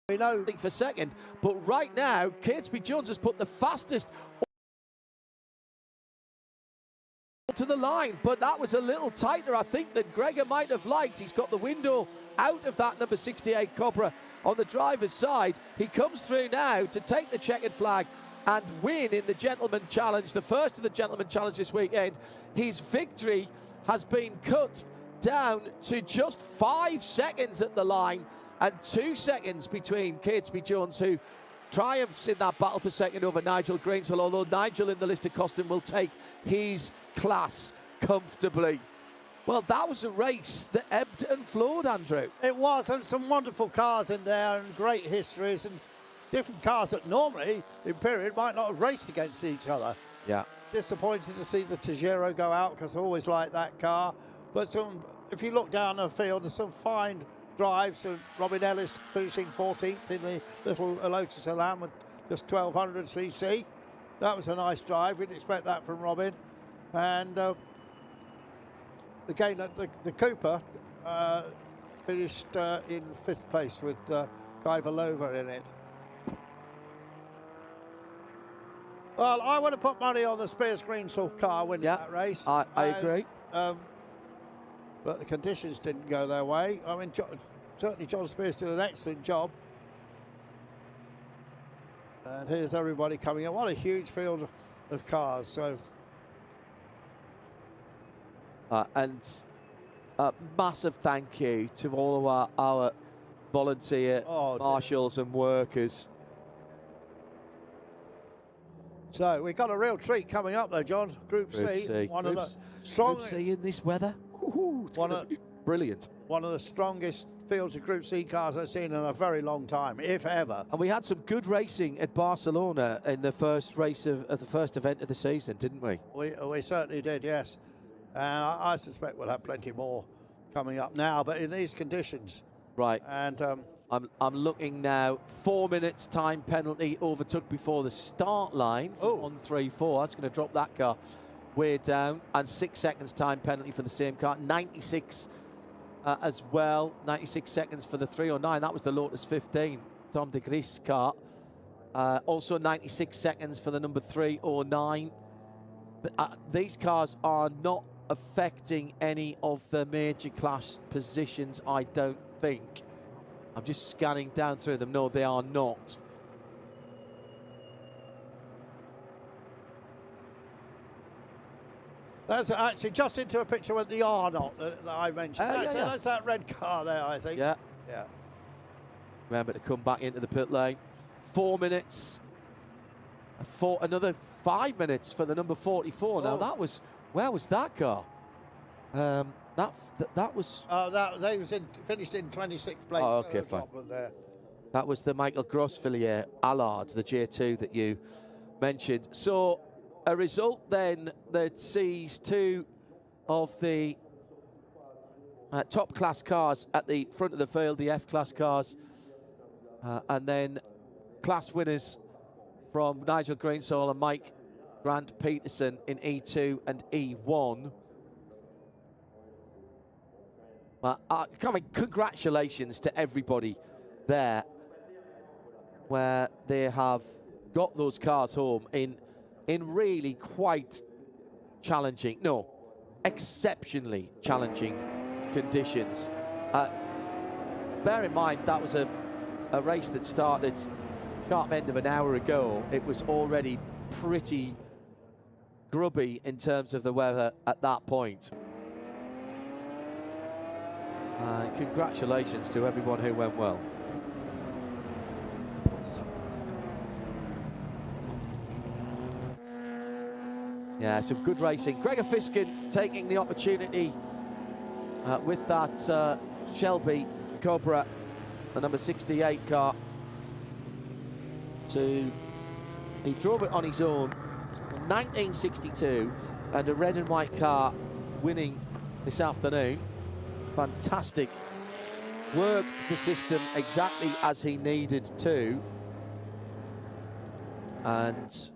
We know for second, but right now Catesby Jones has put the fastest to the line, but that was a little tighter, I think, than Gregor might have liked. He's got the window out of that number 68 Cobra on the driver's side. He comes through now to take the checkered flag and win in the Gentleman Challenge, the first of the Gentleman Challenge this weekend. His victory has been cut down to just 5 seconds at the line, and 2 seconds between Catesby Jones, who triumphs in that battle for second over Nigel Greensall, although Nigel in the listed costume will take his class comfortably. Well, that was a race that ebbed and flowed, Andrew. It was, and some wonderful cars in there and great histories and different cars that normally in period might not have raced against each other. Yeah. Disappointed to see the Tejero go out, because I always like that car. But if you look down the field, there's some fine drives. So Robin Ellis finishing 14th in the little Lotus Elan with just 1200 cc. That was a nice drive. We'd expect that from Robin. And again, the Cooper finished in 5th place with Guy Valova in it. Well, I want to put money on the Spears Greensall car winning that race. I agree. but the conditions didn't go their way. I mean, certainly John Spears did an excellent job. And here's everybody coming in. What a huge field of cars. So, and a massive thank you to all of our volunteer marshals and workers. So we've got a real treat coming up though, John. Group C. One of the strongest. Group C in this weather. Brilliant. One of the strongest fields of Group C cars I've seen in a very long time, if ever. And we had some good racing at Barcelona in the first race of the first event of the season, didn't we? We certainly did, yes. And I suspect we'll have plenty more coming up now, but in these conditions. Right. And I'm looking now. 4 minutes time penalty overtook before the start line for 134. That's going to drop that car way down. And 6 seconds time penalty for the same car. 96 as well. 96 seconds for the 309. That was the Lotus 15, Tom de Gris car. Also 96 seconds for the number 309. These cars are not affecting any of the major class positions, I don't think. I'm just scanning down through them. No, they are not. That's actually just into a picture with the R not that I mentioned. That's that red car there, I think. Yeah. Yeah. Remember to come back into the pit lane. 4 minutes. Another 5 minutes for the number 44. Now that was, where was that car? That was. They was finished in 26th place. Oh, okay, fine. That was the Michael Grossvilliers Allard, the J2 that you mentioned. So a result then that sees two of the top class cars at the front of the field, the F class cars, and then class winners from Nigel Greensall and Mike Grant Peterson in E2 and E1. Congratulations to everybody there, where they have got those cars home in really quite challenging, exceptionally challenging conditions. Bear in mind that was a race that started sharp end of an hour ago. It was already pretty grubby in terms of the weather at that point. Congratulations to everyone who went well. Yeah, some good racing. Gregor Fiskin taking the opportunity with that Shelby Cobra, the number 68 car. He drove it on his own from 1962, and a red and white car winning this afternoon. Fantastic. Worked the system exactly as he needed to, and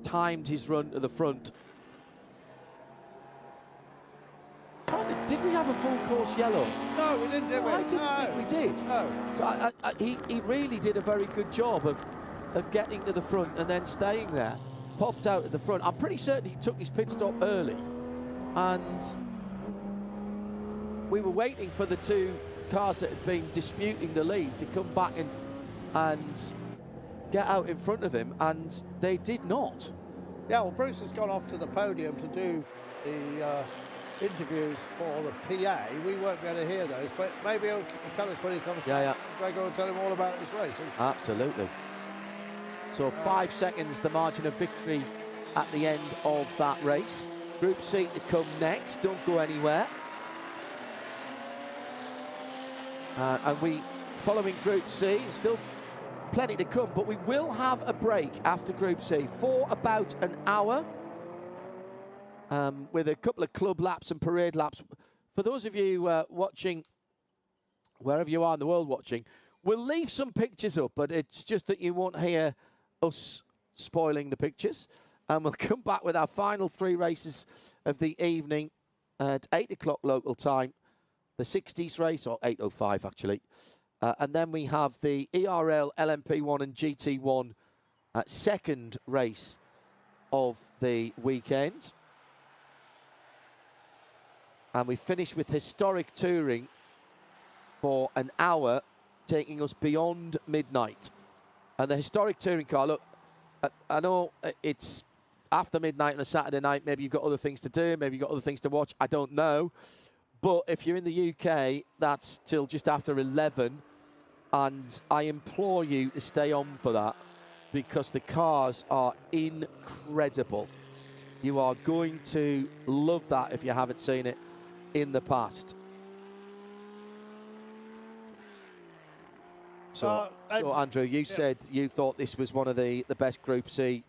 timed his run to the front. Did we have a full course yellow? No, we didn't, did we? I didn't think we did. No. So he really did a very good job of getting to the front and then staying there. Popped out at the front. I'm pretty certain he took his pit stop early, and we were waiting for the two cars that had been disputing the lead to come back and get out in front of him, and they did not. Yeah, well, Bruce has gone off to the podium to do the interviews for the PA. We weren't going to hear those, but maybe he'll tell us when he comes back. Gregor will tell him all about this race. Absolutely. So 5 seconds, the margin of victory at the end of that race. Group C to come next. Don't go anywhere. And we, following Group C, still plenty to come, but we will have a break after Group C for about an hour, with a couple of club laps and parade laps. For those of you watching, wherever you are in the world watching, we'll leave some pictures up, but it's just that you won't hear us spoiling the pictures. And we'll come back with our final three races of the evening at 8 o'clock local time. The 60s race, or 8:05 actually. And then we have the ERL LMP1 and GT1 second race of the weekend. And we finished with historic touring for an hour, taking us beyond midnight. And the historic touring car, look, I know it's after midnight on a Saturday night. Maybe you've got other things to do. Maybe you've got other things to watch. I don't know. But if you're in the UK, that's till just after 11. And I implore you to stay on for that, because the cars are incredible. You are going to love that if you haven't seen it in the past. So Andrew, you said you thought this was one of the best Group C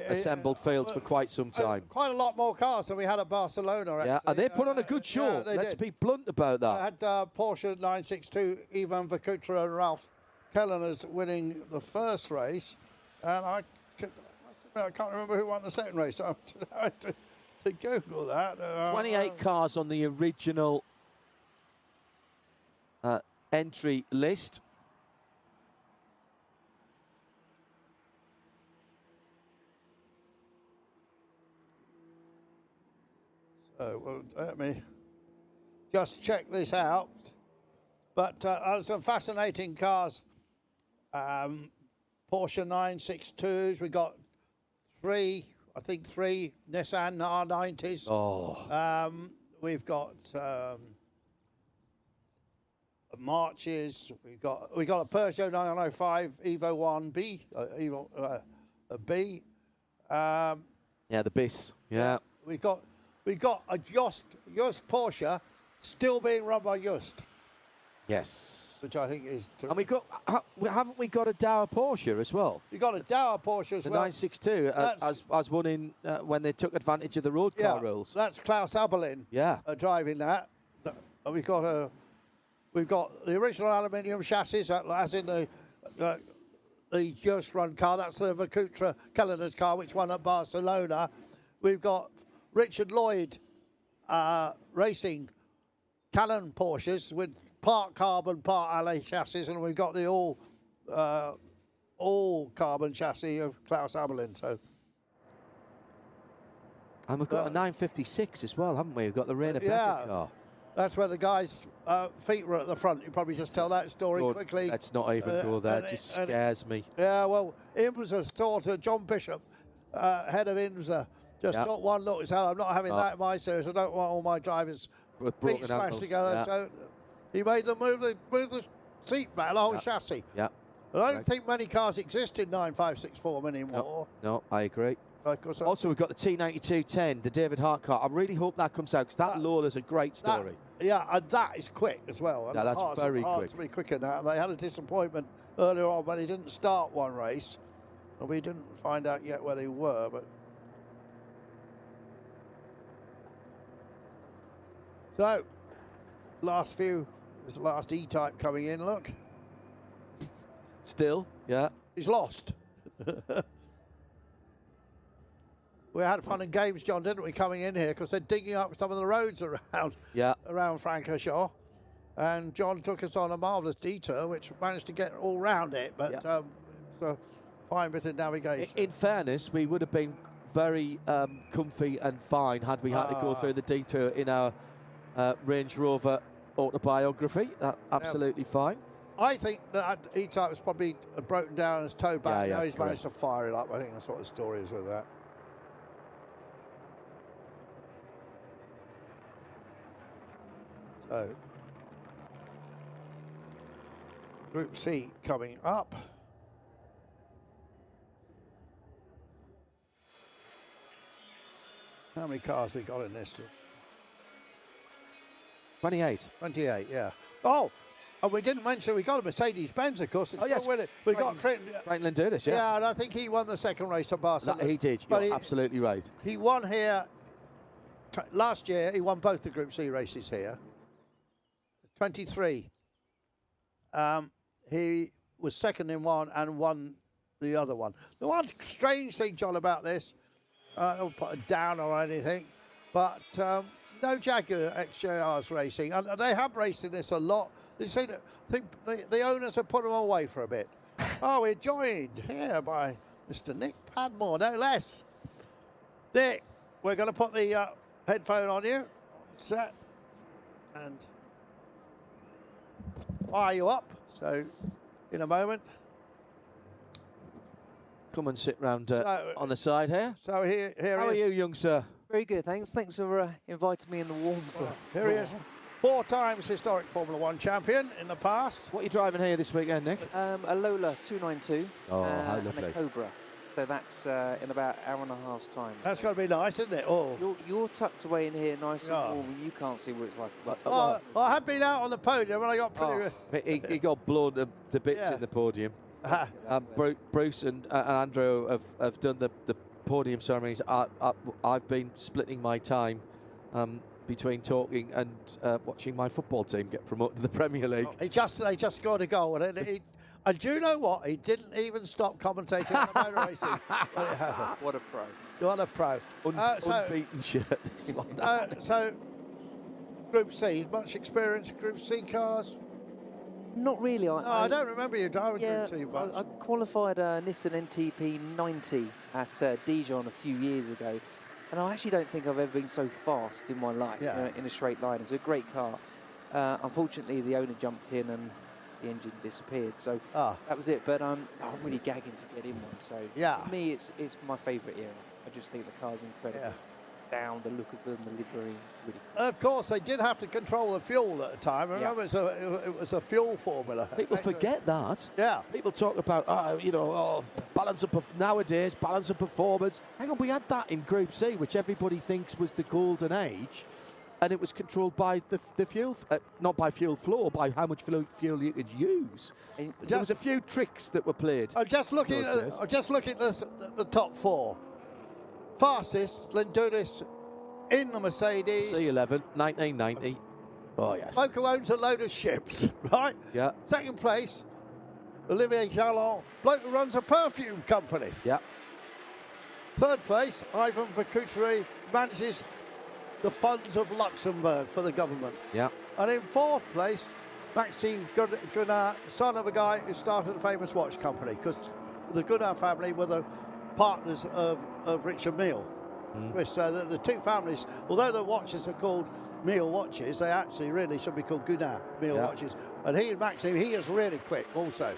assembled fields for quite some time. Quite a lot more cars than we had at Barcelona, actually. Yeah, and they put on a good show. Let's be blunt about that. I had Porsche 962, Ivan Verkutra and Ralph Kelleners winning the first race, and I can't remember who won the second race. So I had to Google that. 28 cars on the original entry list. So, well, let me just check this out. But some fascinating cars. Porsche 962s. We got three Nissan R90s. Oh. We've got Marches. We got a Peugeot 905 Evo 1B, a B. Yeah, the BIS. Yeah. We got a Just Porsche still being run by Just. Yes. Which I think is true. And haven't we got a Dower Porsche as well? We got a Dower Porsche as the well. 962 as one in when they took advantage of the road car rules. That's Klaus Abelin. Yeah. Driving that. We've got the original aluminium chassis, as in the Just run car. That's the Verkutra Kellener's car, which won at Barcelona. We've got Richard Lloyd racing Callan Porsches with part carbon, part alloy chassis, and we've got the all carbon chassis of Klaus Abelin. So, and we've got a 956 as well, haven't we? We've got the Rainer Becker car. That's where the guys' feet were at the front. You probably just tell that story quickly. Let's not even go there. It just scares me. Yeah, well, IMSA daughter, John Bishop, head of IMSA, just took one look and said, I'm not having that in my series. I don't want all my drivers' feet smashed together. So he made them move the seat back, the whole chassis. Yeah. I don't think many cars exist in 9564 form anymore. No, I agree. Also, we've got the T9210, the David Hart car. I really hope that comes out, because that Lola's a great story. And that is quick as well. Yeah, that's very quick. To be quick in that. And they had a disappointment earlier on when he didn't start one race. And we didn't find out yet where they were. But so, last E-Type coming in, look. Still, yeah. He's lost. We had fun and games, John, didn't we, coming in here, because they're digging up some of the roads around Francorchamps. And John took us on a marvellous detour, which managed to get all round it. But so fine bit of navigation. In fairness, we would have been very comfy and fine had we had to go through the detour in our Range Rover autobiography. Absolutely fine. I think that E-Type was probably broken down and has towed back. Now he's managed to fire it up. I think that's what the story is with that. So, Group C coming up. How many cars we got in this? 28. 28, yeah. Oh, and we didn't mention we got a Mercedes-Benz, of course. Yes. We got Creighton Lindurtis, yeah, and I think he won the second race at Barcelona. He did. You're absolutely right. He won here last year. He won both the Group C races here. 23. He was second in one and won the other one. The one strange thing, John, about this, I don't put it down or anything, but no Jaguar XJRs racing, and they have raced in this a lot. They say that the owners have put them away for a bit. Oh, we're joined here by Mr. Nick Padmore, no less. Nick, we're going to put the Headphone on you. Set. And fire you up. So in a moment. Come and sit round on the side here. So here How are you, young sir? Very good, thanks. Thanks for inviting me in the warmth. Here he is. 4 times historic Formula 1 champion in the past. What are you driving here this weekend, Nick? A Lola 292 Oh, how and lovely. a Cobra. So that's in about an hour and a half's time. That's going to be nice, isn't it? Oh. You're tucked away in here, nice and warm, and you can't see what it's like. Well, I have been out on the podium and I got pretty... He got blown to bits in the podium. Bruce and Andrew have done the podium ceremonies. I've been splitting my time between talking and watching my football team get promoted to the Premier League. They just scored a goal, and do you know what? He didn't even stop commentating on the motor racing. What a pro! What a pro! Unbeaten shirt. This one. So, Group C, much experience in Group C cars. Not really. I don't remember you driving Group C much. I qualified a Nissan NTP 90 at Dijon a few years ago, and I actually don't think I've ever been so fast in my life in a straight line. It's a great car. Unfortunately, the owner jumped in and the engine disappeared, so that was it. But I'm really gagging to get in one. So for me, it's my favourite era. I just think the car's incredible. Yeah. Sound, the look of them, the livery, really cool. Of course, they did have to control the fuel at the time. Remember, it was a fuel formula. People forget that. Yeah. People talk about, balance of nowadays, balance of performance. Hang on, we had that in Group C, which everybody thinks was the golden age, and it was controlled by the fuel, not by fuel flow, by how much fuel you could use. There was a few tricks that were played. I'm just looking at the top 4. Fastest, Lindunis in the Mercedes. C11, 1990. Oh, yes. Bloke who owns a load of ships, right? Yeah. Second place, Olivier Jalon, bloke who runs a perfume company. Yeah. Third place, Ivan Vercoutry, manages the funds of Luxembourg for the government. Yeah. And in 4th place, Maxime Gunnar, son of a guy who started a famous watch company, because the Gunnar family were the partners of Richard Mille. So the 2 families, although the watches are called Mille watches, they actually really should be called Gunnar Mille watches. And he and Maxime, he is really quick also.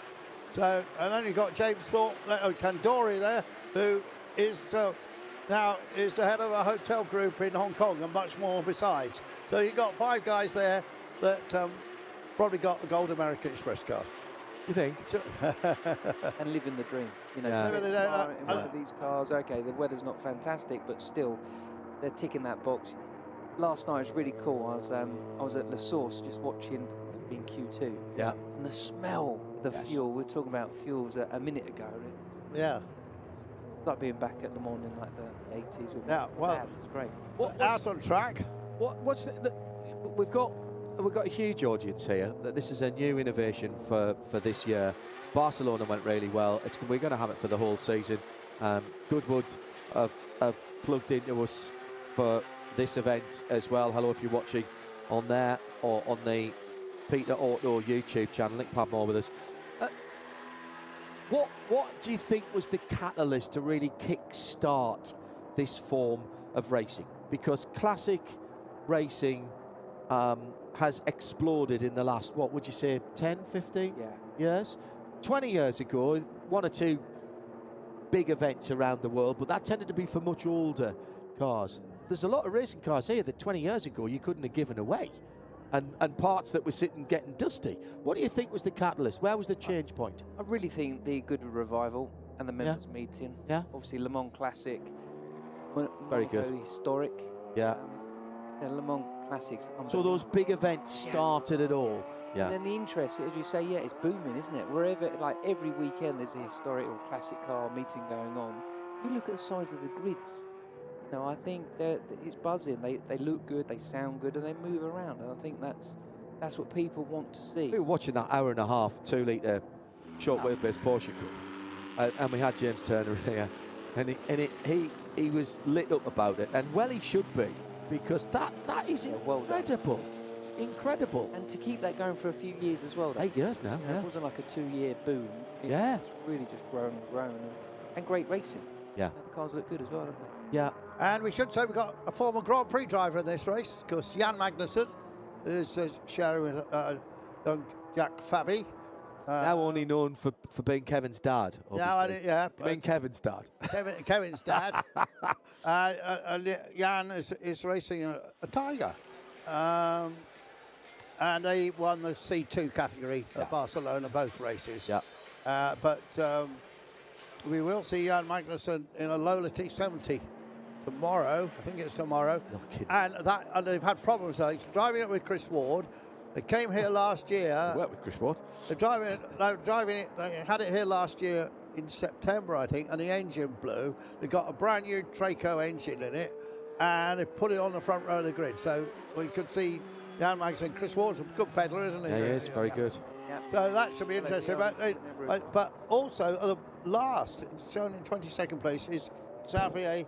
So, and then you've got James Thorpe, Kandori there, who is now is the head of a hotel group in Hong Kong and much more besides. So you've got 5 guys there that probably got the gold American Express card. You think? And living the dream. You know, look at these cars. Okay, the weather's not fantastic, but still, they're ticking that box. Last night was really cool. I was at La Source just watching in Q2. Yeah. And the smell, the fuel. We were talking about fuels a minute ago. Yeah. It's like being back at Le Mans in like the 80s. With yeah. Well, Dad. It was great. Out on track. We've got a huge audience here. That this is a new innovation for this year. Barcelona went really well. We're going to have it for the whole season. Goodwood have plugged into us for this event as well. Hello if you're watching on there or on the Peter Auto YouTube channel. Nick Padmore with us. What do you think was the catalyst to really kick-start this form of racing? Because classic racing has exploded in the last, what would you say, 10, 15 years? 20 years ago, 1 or 2 big events around the world, but that tended to be for much older cars. There's a lot of racing cars here that 20 years ago you couldn't have given away, and parts that were sitting getting dusty. What do you think was the catalyst? Where was the change point? I really think the Goodwood revival and the members meeting. Yeah. Obviously, Le Mans Classic. Very good. Historic. Yeah. Le Mans Classics. So those big events started it all. Yeah. And then the interest, as you say, it's booming, isn't it? Wherever, like every weekend, there's a historic or classic car meeting going on. You look at the size of the grids. You know, I think it's buzzing. They look good, they sound good, and they move around. And I think that's what people want to see. We were watching that hour and a half, 2-litre short wheelbase Porsche Cup, and we had James Turner here, and he was lit up about it, and well, he should be, because that is incredible. Incredible. And to keep that going for a few years as well. 8 years now, It wasn't like a 2-year boom. It's really just grown and grown. And great racing. Yeah. And the cars look good as well, don't they? Yeah. And we should say we've got a former Grand Prix driver in this race, because Jan Magnussen is sharing with young Jack Fabi. Now only known for being Kevin's dad, obviously. Yeah. Being Kevin's dad. Kevin's dad. Jan is racing a Tiger. And they won the C2 category at Barcelona, both races. Yeah. But we will see Jan Magnussen in a Lola T70 tomorrow. I think it's tomorrow. No kidding. And they've had problems. He's driving it with Chris Ward. They came here last year. Worked with Chris Ward. They're driving it. They had it here last year in September, I think, and the engine blew. They got a brand new Traco engine in it, and they put it on the front row of the grid. So we could see Jan Magnussen. Chris Ward's a good peddler, isn't he? Yeah, he is. Very good. Yeah. So that should be interesting. But also, the last, shown in 22nd place, is Xavier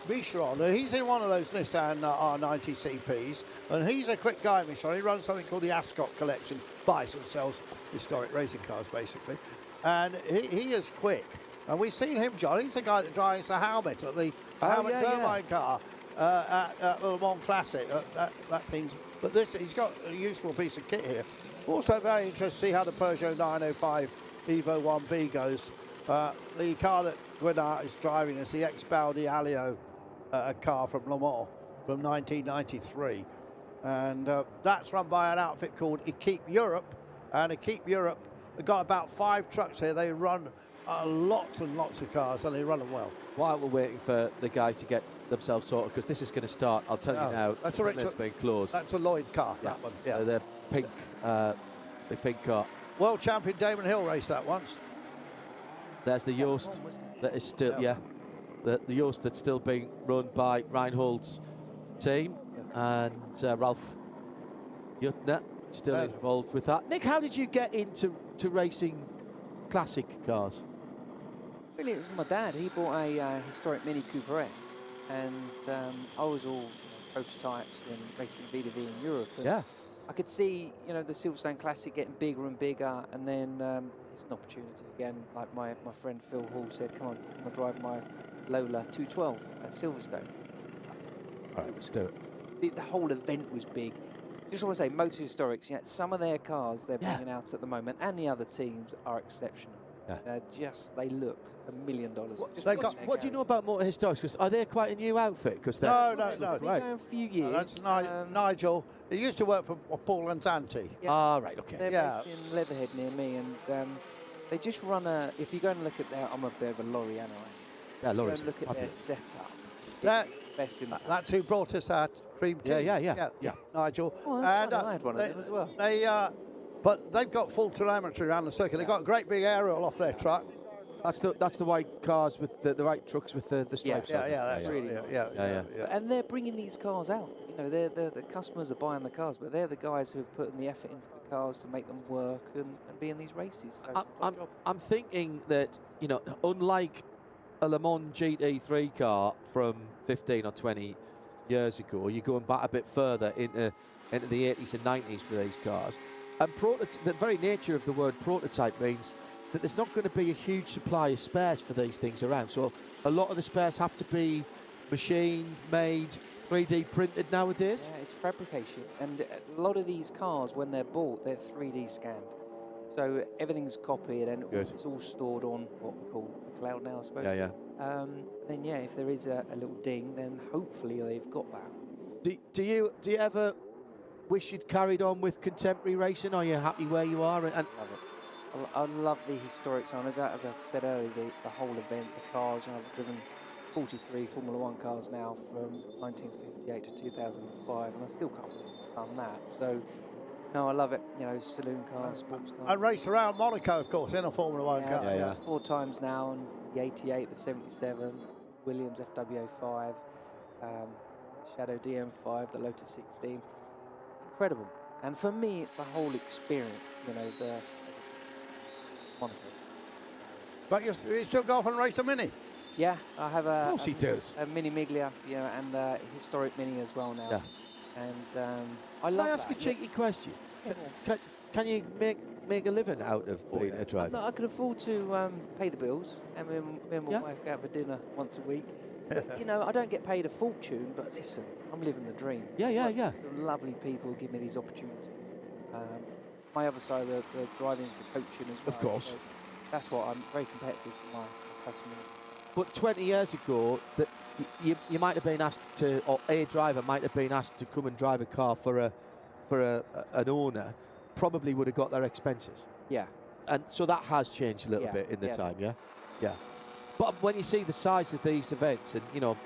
Bicheron. He's in one of those Nissan R90 CPs, and he's a quick guy, Bicheron. He runs something called the Ascot Collection, buys and sells historic racing cars, basically. And he is quick. And we've seen him, John. He's the guy that drives the helmet at the helmet turbine car at Le Mans Classic. That thing's. But he's got a useful piece of kit here. Also very interesting to see how the Peugeot 905 Evo 1B goes. The car that Gwenard is driving is the ex-Baldi Alio car from Le Mans from 1993. And that's run by an outfit called Equipe Europe. And Equipe Europe have got about 5 trucks here. They run lots and lots of cars, and they run them well. While we're waiting for the guys to get themselves sorted, because this is going to start, I'll tell you now, that's it's been closed. That's a Lloyd car, that one. Yeah. The pink car. World champion Damon Hill raced that once. There's the Yost that is still, the Yost that's still being run by Reinhold's team, and Ralph Jutner still involved with that. Nick, how did you get into racing classic cars? Really, it was my dad. He bought a historic Mini Cooper S, and I was all prototypes and racing V2V in Europe. And I could see, the Silverstone Classic getting bigger and bigger, and then it's an opportunity again. Like my friend Phil Hall said, come on drive my Lola 212 at Silverstone. All right, let's do it. The whole event was big. Just want to say, Motor Historics, some of their cars they're bringing out at the moment, and the other teams are exceptional. They look $1 million. What do you know about Motor Historics? Because are they quite a new outfit? Because no. Been going a few years. That's Nigel. He used to work for Paul and Zanti. Right, okay. They're based in Leatherhead near me, and they just run if you go and look at I'm a bit of a Lorry, Yeah, Lorry. Look at their setup. Best in that's who brought us our cream tea. Yeah. Nigel. Oh, and I had one of them as well. But they've got full telemetry around the circuit. They've got a great big aerial off their truck. That's the white cars with the white trucks with the stripes. That's really nice. And they're bringing these cars out. The customers are buying the cars, but they're the guys who have put in the effort into the cars to make them work and be in these races. So I'm thinking that unlike a Le Mans GT3 car from 15 or 20 years ago, you're going back a bit further into the 80s and 90s for these cars. And the very nature of the word prototype means that there's not going to be a huge supply of spares for these things around. So a lot of the spares have to be machined, made, 3D printed nowadays. Yeah, it's fabrication. And a lot of these cars, when they're bought, they're 3D scanned. So everything's copied and it's all stored on what we call the cloud now, I suppose. Then if there is a little ding, then hopefully they've got that. Do you ever wish you'd carried on with contemporary racing? Are you happy where you are? And love it. I love the historic time. As I said earlier, the whole event, the cars. I've driven 43 Formula One cars now from 1958 to 2005, and I still can't believe I've done that. So, no, I love it. Saloon cars, sports cars. I raced around Monaco, of course, in a Formula One car. 4 times now, and the 88, the 77, Williams FW05, Shadow DM5, the Lotus 16. Incredible. And for me, it's the whole experience, the Monaco. But you still go off and race a Mini? Yeah, I have of course he does. A Mini Miglia, and a historic Mini as well now. Yeah. And I love Can I ask a cheeky question? Can you make a living out of being a driver? I can afford to pay the bills, and me and my wife go out for dinner once a week. You know, I don't get paid a fortune, but listen, I'm living the dream. Yeah. Some lovely people give me these opportunities. My other side of the driving is the coaching as well. Of course. So that's what I'm very competitive for my customers. But 20 years ago, that you might have been asked to, or a driver might have been asked to come and drive a car for an owner, probably would have got their expenses. Yeah. And so that has changed a little bit in the time, yeah? But when you see the size of these events, and, you know,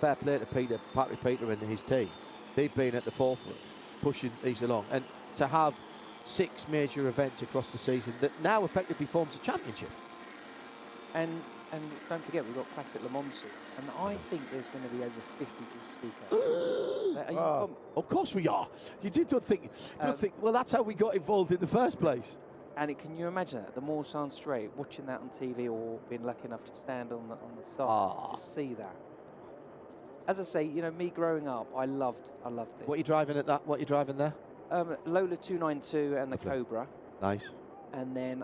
fair play to Patrick Peter and his team, they've been at the forefront, pushing these along. And to have 6 major events across the season that now effectively forms a championship. And don't forget, we've got Classic Le Mans soon, and I think there's going to be over 50 Group C cars. Of course we are. You don't think, well, that's how we got involved in the first place. And can you imagine that? The Moorsan Straight, watching that on TV or being lucky enough to stand on the side to see that. As I say, you know, me growing up, I loved it. What are you driving at that? What are you driving there? Lola 292 and the Cobra. Nice. And then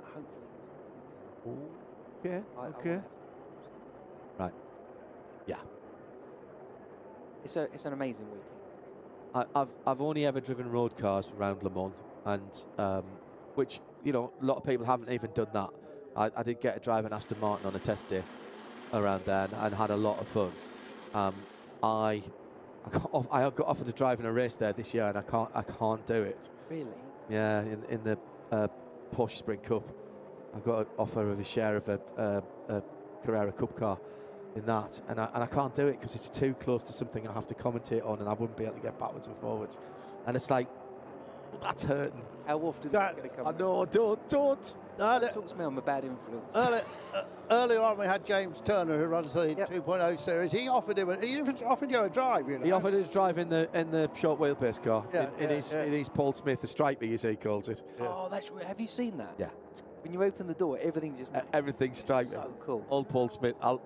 hopefully. Okay. Right. Yeah. It's an amazing weekend. I've only ever driven road cars around Le Mans, and which, you know, a lot of people haven't even done that. I did get a drive an Aston Martin on a test day around there and had a lot of fun. I got offered to drive in a race there this year, and I can't do it. Really? Yeah, in the Porsche Sprint Cup, I got an offer of a share of a Carrera Cup car in that, and I can't do it because it's too close to something I have to commentate on, and I wouldn't be able to get backwards and forwards. And it's like, well, that's hurting. How often is that going to come? I know, don't. Talk to me, I'm a bad influence. Earlier on, we had James Turner, who runs the 2.0 series. He offered you a drive. You know? He offered us a drive in the short wheelbase car, in his Paul Smith, the Stripey, as he calls it. Yeah. Oh, that's have you seen that? Yeah. When you open the door, everything's just everything's Stripey. So cool. Old Paul Smith. I'm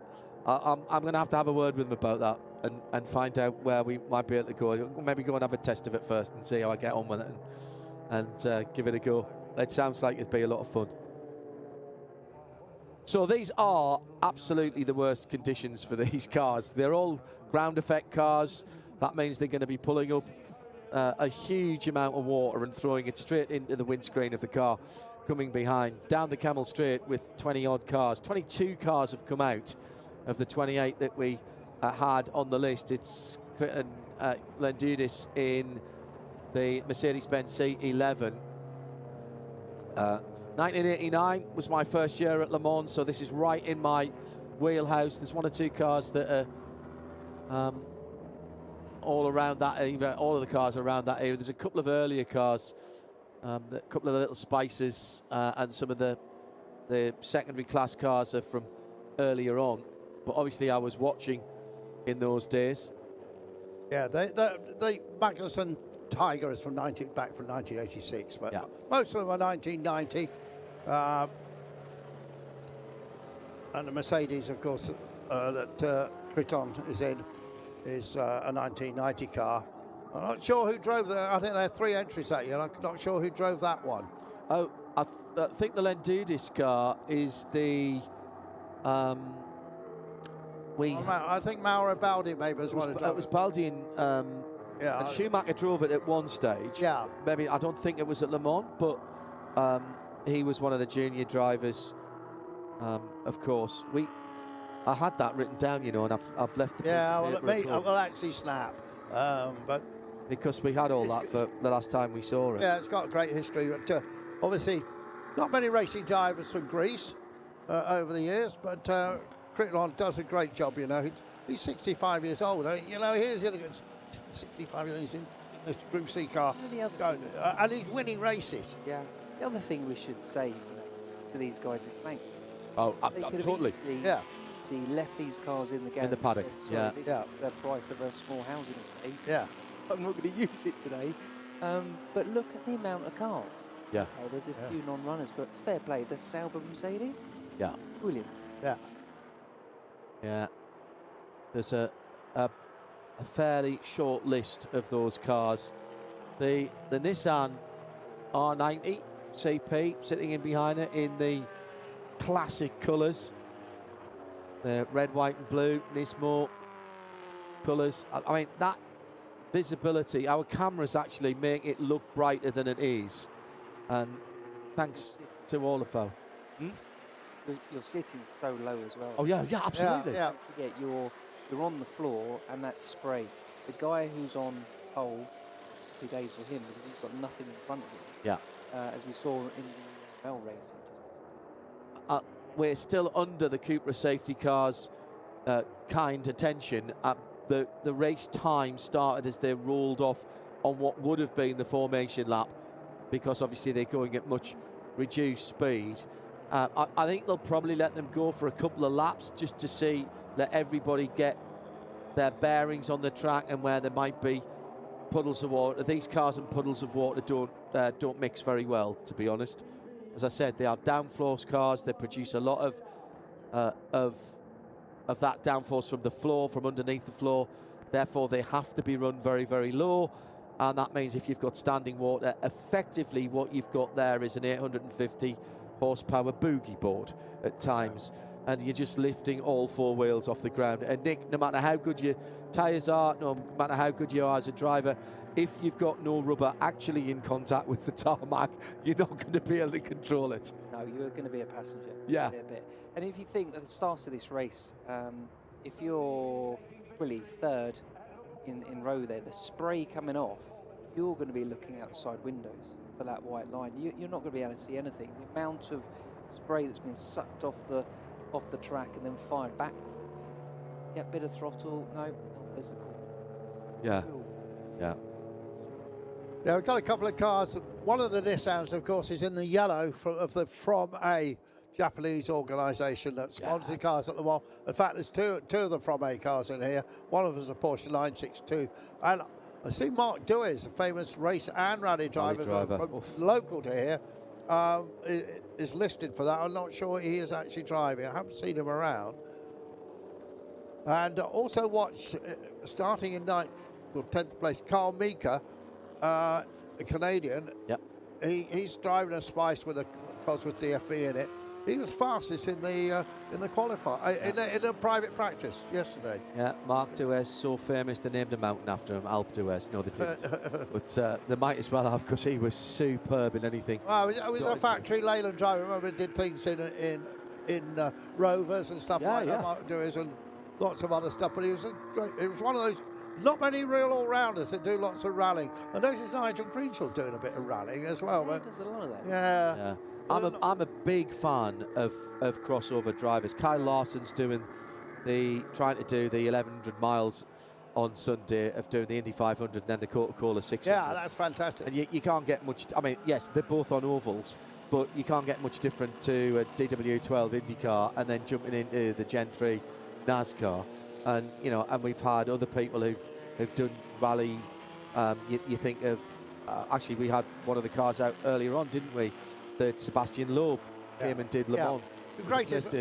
going to have a word with him about that and find out where we might be able to go. Maybe go and have a test of it first and see how I get on with it and give it a go. It sounds like it'd be a lot of fun. So these are absolutely the worst conditions for these cars. They're all ground effect cars. That means they're going to be pulling up a huge amount of water and throwing it straight into the windscreen of the car coming behind. Down the Camel Straight with 20-odd cars. 22 cars have come out of the 28 that we had on the list. It's Lendudis in the Mercedes-Benz C11. 1989 was my first year at Le Mans, so this is right in my wheelhouse. There's 1 or 2 cars that are all around that era. All of the cars are around that era. There's a couple of earlier cars, a couple of the little Spices, and some of the secondary class cars are from earlier on. But obviously, I was watching in those days. Yeah, the Magnussen Tiger is back from 1986, but most of them are 1990. And the Mercedes, of course, that Criton is in, is a 1990 car. I'm not sure who drove that. I think there are 3 entries that year. I'm not sure who drove that one. Oh, I think the Lendudis car is the... I think Mauro Baldi maybe was one. It was Baldi and Schumacher drove it at one stage. Yeah. Maybe, I don't think it was at Le Mans, but he was one of the junior drivers, of course. I had that written down, you know, and I've left the piece of paper I will actually snap. But because we had all that for the last time we saw it. Yeah, it's got a great history. But obviously, not many racing drivers from Greece over the years, but Criton does a great job, you know. He's 65 years old. You know, here's the other 65 years in this Group C car. And he's winning races. Yeah. The other thing we should say, you know, to these guys is thanks. Oh, totally. Yeah. He left these cars in the garage. In the paddock. This is the price of a small housing estate. Yeah. I'm not going to use it today. But look at the amount of cars. Yeah. Okay, there's a few non-runners, but fair play. The Sauber Mercedes. Yeah. Brilliant. Yeah. Yeah. There's a fairly short list of those cars. The Nissan R90 CP sitting in behind it in the classic colours. The red, white and blue, Nismo colours. I mean, that visibility, our cameras actually make it look brighter than it is. And thanks to all of our... You're sitting so low as well. Oh, yeah, absolutely. Don't forget, you're on the floor, and that spray. The guy who's on pole, happy days for him because he's got nothing in front of him. Yeah. As we saw in the Bell race. We're still under the Cupra safety car's kind attention. The race time started as they rolled off on what would have been the formation lap, because obviously they're going at much reduced speed. I think they'll probably let them go for a couple of laps just to let everybody get their bearings on the track and where there might be puddles of water. These cars and puddles of water don't mix very well, to be honest. As I said, they are downforce cars. They produce a lot of that downforce from the floor, from underneath the floor. Therefore, they have to be run very, very low. And that means if you've got standing water, effectively what you've got there is an 850 horsepower boogie board at times, and you're just lifting all four wheels off the ground. And Nick, no matter how good your tyres are, no matter how good you are as a driver, if you've got no rubber actually in contact with the tarmac, you're not going to be able to control it. No, you're going to be a passenger. Yeah. A bit. And if you think at the start of this race, if you're really third in row there, the spray coming off, you're going to be looking outside windows for that white line. You're not going to be able to see anything. The amount of spray that's been sucked off the track and then fired backwards. Yeah, bit of throttle. No, there's the call. Yeah. Yeah. Yeah, we've got a couple of cars. One of the Nissans, of course, is in the yellow from a Japanese organisation that sponsors cars at the moment. In fact, there's two of the from a cars in here. One of them is a Porsche 962. And I see Mark Dewey, a famous race and rally driver. From local to here, is listed for that. I'm not sure he is actually driving. I haven't seen him around. And also watch, starting in 10th place, Carl Mika, a Canadian. Yep. He's driving a Spice with DFV in it. He was fastest in the qualifier, in a private practice yesterday. Yeah, Mark Duez, so famous they named a mountain after him, Alpe d'Huez. No, they didn't. But they might as well have, because he was superb in anything. Well, it was a factory Leyland driver. I remember he did things in Rovers and stuff like that, Mark Duez, and lots of other stuff. But he was great. It was one of those, not many real all-rounders that do lots of rallying. I noticed Nigel Greenshaw doing a bit of rallying as well. Yeah, he does a lot of that. Yeah. I'm a big fan of crossover drivers. Kyle Larson's trying to do the 1100 miles on Sunday, of doing the Indy 500 and then the Coca-Cola 600. Yeah, that's fantastic. And you can't get much. I mean, yes, they're both on ovals, but you can't get much different to a DW12 IndyCar and then jumping into the Gen 3 NASCAR. And and we've had other people who've done rally. You think of actually, we had one of the cars out earlier on, didn't we? That Sebastian Loeb came and did Le Mans. The greatest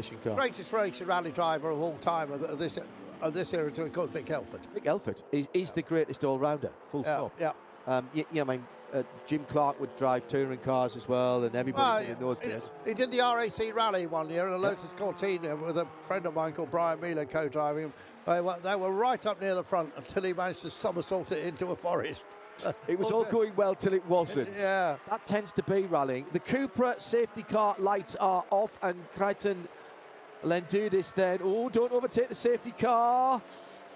race rally driver of all time of this era, to called Vic Elford. Vic Elford, he's the greatest all-rounder, full stop. Yeah. I mean, Jim Clark would drive touring cars as well, and everybody did in those days. He did the RAC rally one year in a Lotus Cortina with a friend of mine called Brian Miller co-driving him. They were right up near the front until he managed to somersault it into a forest. It was all going well till it wasn't. Yeah. That tends to be rallying. The Cupra safety car lights are off, and Crichton will then do this then. Oh, don't overtake the safety car.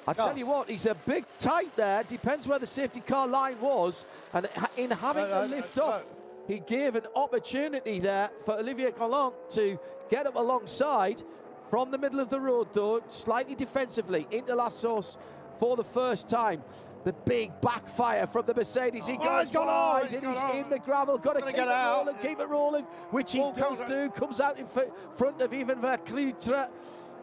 I tell you what, he's a big tight there. Depends where the safety car line was. And in having to lift off, he gave an opportunity there for Olivier Gallant to get up alongside from the middle of the road, though, slightly defensively into La Sauce for the first time. The big backfire from the Mercedes. He goes wide and he's in the gravel. Got to keep it rolling, which he does do. Comes out in front of even Verclutre.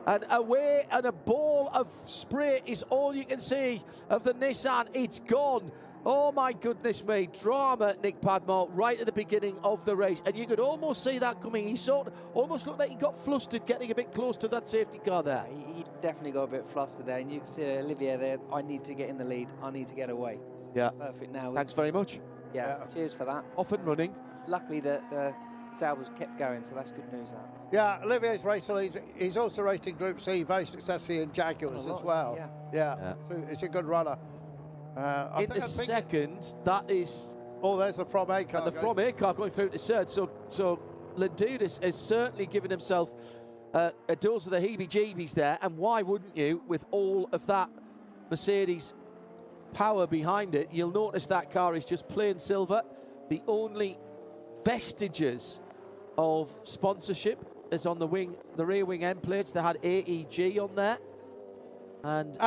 And away, and a ball of spray is all you can see of the Nissan. It's gone. Oh my goodness me, drama, Nick Padmore, right at the beginning of the race. And you could almost see that coming. He almost looked like he got flustered getting a bit close to that safety car there. He definitely got a bit flustered there. And you can see Olivier there, I need to get in the lead. I need to get away. Yeah. Perfect now. Thanks very much. Yeah, cheers for that. Off and running. Luckily, the Sauber's kept going, so that's good news. That. Yeah, Olivier's racing. He's also racing Group C very successfully in Jaguars as well. Yeah. So it's a good runner. In the second, that is. Oh, there's the From A car. And the From A car going through to third. So Landudis has certainly given himself a dose of the heebie-jeebies there. And why wouldn't you, with all of that Mercedes power behind it? You'll notice that car is just plain silver. The only vestiges of sponsorship is on the wing, the rear wing end plates. They had AEG on there, and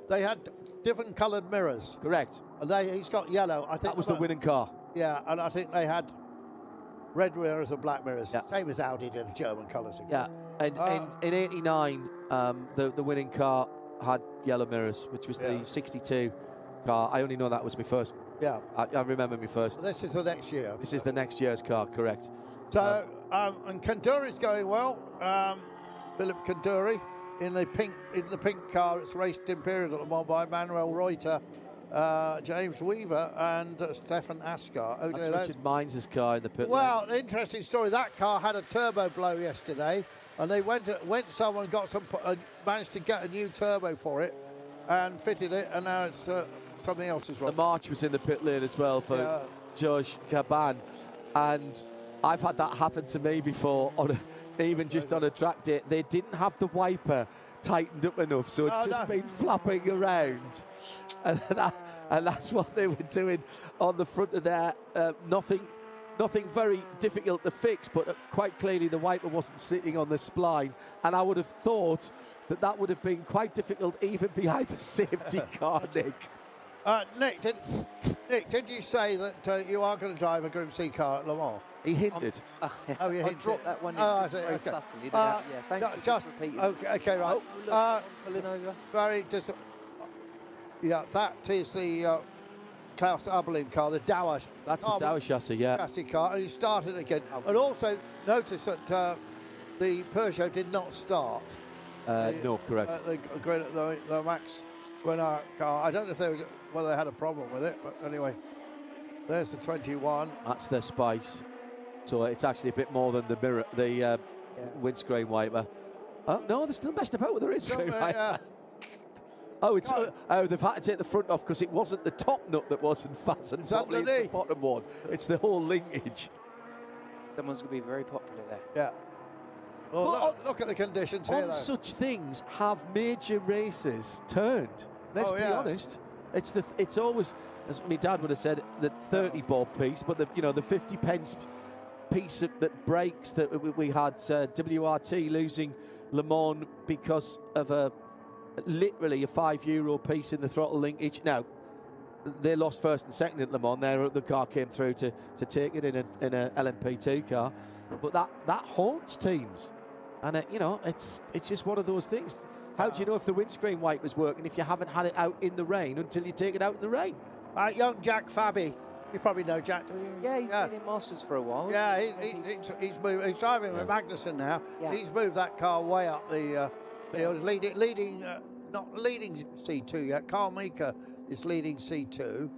they had different coloured mirrors. Correct. And he's got yellow. I think that was the winning car. Yeah, and I think they had red mirrors and black mirrors. Yeah. Same as Audi did, German colours. Yeah, and in '89, the winning car had yellow mirrors, which was the '62 car. I only know that was my first. Yeah, I remember my first. This is the next year. This is the next year's car, correct? So and Kanduri's going well. Philip Kanduri in the pink car. It's raced Imperial at Le Mans by Manuel Reuter, James Weaver, and Stefan Askar. That's Richard Mines' car in the pit. Well, interesting story. That car had a turbo blow yesterday, and they went someone got managed to get a new turbo for it, and fitted it, and now it's something else is wrong. The March was in the pit lane as well for George Caban, and I've had that happen to me before, even just on a track day. They didn't have the wiper tightened up enough, so it's just been flapping around, and that's what they were doing on the front of there. Nothing very difficult to fix, but quite clearly the wiper wasn't sitting on the spline, and I would have thought that would have been quite difficult even behind the safety car, Nick. Nick, did you say that you are going to drive a Group C car at Le Mans? He hinted. You hinted. Dropped that one in very subtly. Thanks for just repeating. Okay, right. Pulling over. That is the Klaus Abelin car, the Dauer. That's the Dauer chassis, chassis car, and he started again. And also notice that the Peugeot did not start. No, correct. The Max Guenard car. I don't know if whether they had a problem with it, but anyway, there's the 21. That's their Spice. So it's actually a bit more than the mirror, the windscreen wiper. Oh no, they're still messed about with the windscreen wiper. They've had to take the front off because it wasn't the top nut that wasn't fastened properly. It's the bottom one. It's the whole linkage. Someone's going to be very popular there. Yeah. Well, look at the conditions here. On such things have major races turned. Let's be honest. It's always, as my dad would have said, the 30 bob piece, but the 50 pence piece that breaks. That we had WRT losing Le Mans because of literally a €5 piece in the throttle linkage. Now they lost first and second at Le Mans. The car came through to take it in a LMP2 car, but that haunts teams, and it's just one of those things. How do you know if the windscreen wiper's working if you haven't had it out in the rain until you take it out in the rain? Young Jack Fabi, you probably know Jack. Yeah, he's been in Masters for a while. Yeah, he's moved. He's driving with Magnussen now. Yeah. He's moved that car way up the field, not leading C2 yet. Carl Meeker is leading C2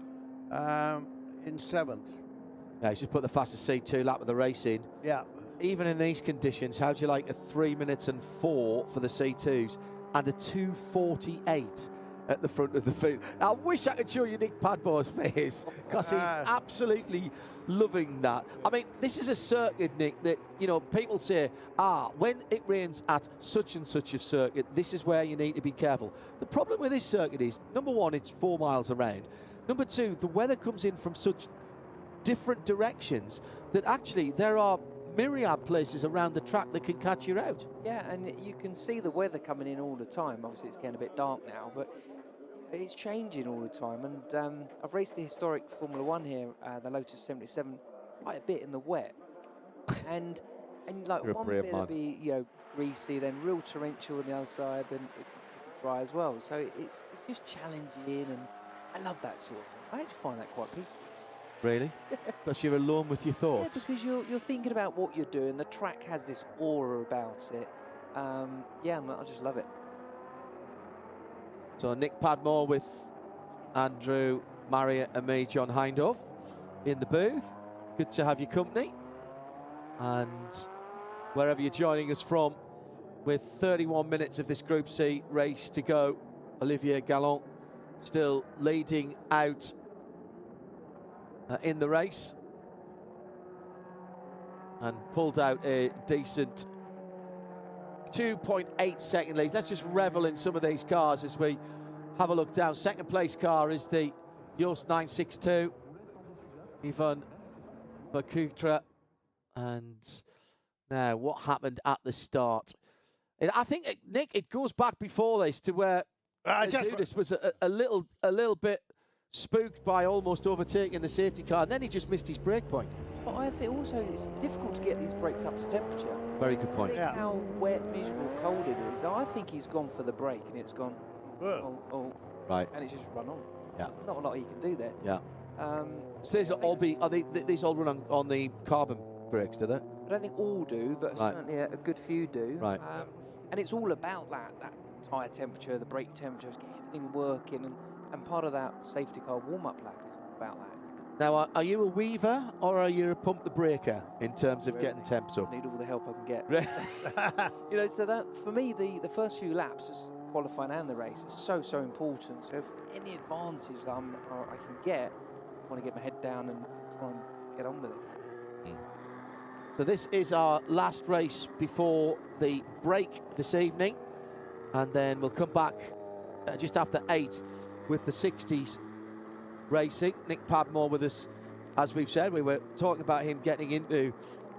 in 7th. Yeah, he's just put the fastest C2 lap of the race in. Yeah. Even in these conditions, how do you like a 3 minutes and 4 for the C2s and a 2:48 at the front of the field? I wish I could show you Nick Padmore's face, because he's absolutely loving that. I mean, this is a circuit, Nick, that, people say, when it rains at such and such a circuit, this is where you need to be careful. The problem with this circuit is, number one, it's 4 miles around. Number two, the weather comes in from such different directions that actually there are myriad places around the track that can catch you out. Yeah, and you can see the weather coming in all the time. Obviously, it's getting a bit dark now, but it's changing all the time. And I've raced the historic Formula One here, the Lotus 77, quite a bit in the wet. and like one bit will be greasy, then real torrential on the other side, then dry as well. So it's just challenging, and I love that sort of thing. I actually find that quite peaceful. Really? Because you're alone with your thoughts? Yeah, because you're thinking about what you're doing. The track has this aura about it. I just love it. So Nick Padmore with Andrew Marriott and me, John Hindhaugh, in the booth. Good to have your company. And wherever you're joining us from, with 31 minutes of this Group C race to go, Olivier Galland still leading out in the race, and pulled out a decent 2.8 second lead. Let's just revel in some of these cars as we have a look down. Second place car is the Yost 962, Yvonne Verkutra. And now what happened at the start? I think, Nick, it goes back before this to where Dudas was a little bit spooked by almost overtaking the safety car, and then he just missed his brake point. But I think also it's difficult to get these brakes up to temperature. Very good point. Think how wet, miserable, cold it is. I think he's gone for the brake and it's gone, right, and it's just run on. Yeah. There's not a lot he can do there. Yeah. So these these all run on the carbon brakes, do they? I don't think all do, but certainly a good few do. Right. And it's all about that tyre temperature, the brake temperature, getting everything working, and part of that safety car warm-up lap is all about that, isn't it? Now, are you a weaver or are you a pump the breaker in terms of getting temps up? I need all the help I can get. You know, so that for me, the first few laps, just qualifying and the race, is so important. So if any advantage I can get, I want to get my head down and try and get on with it. So this is our last race before the break this evening, and then we'll come back just after 8 with the 60s racing. Nick Padmore with us, as we've said. We were talking about him getting into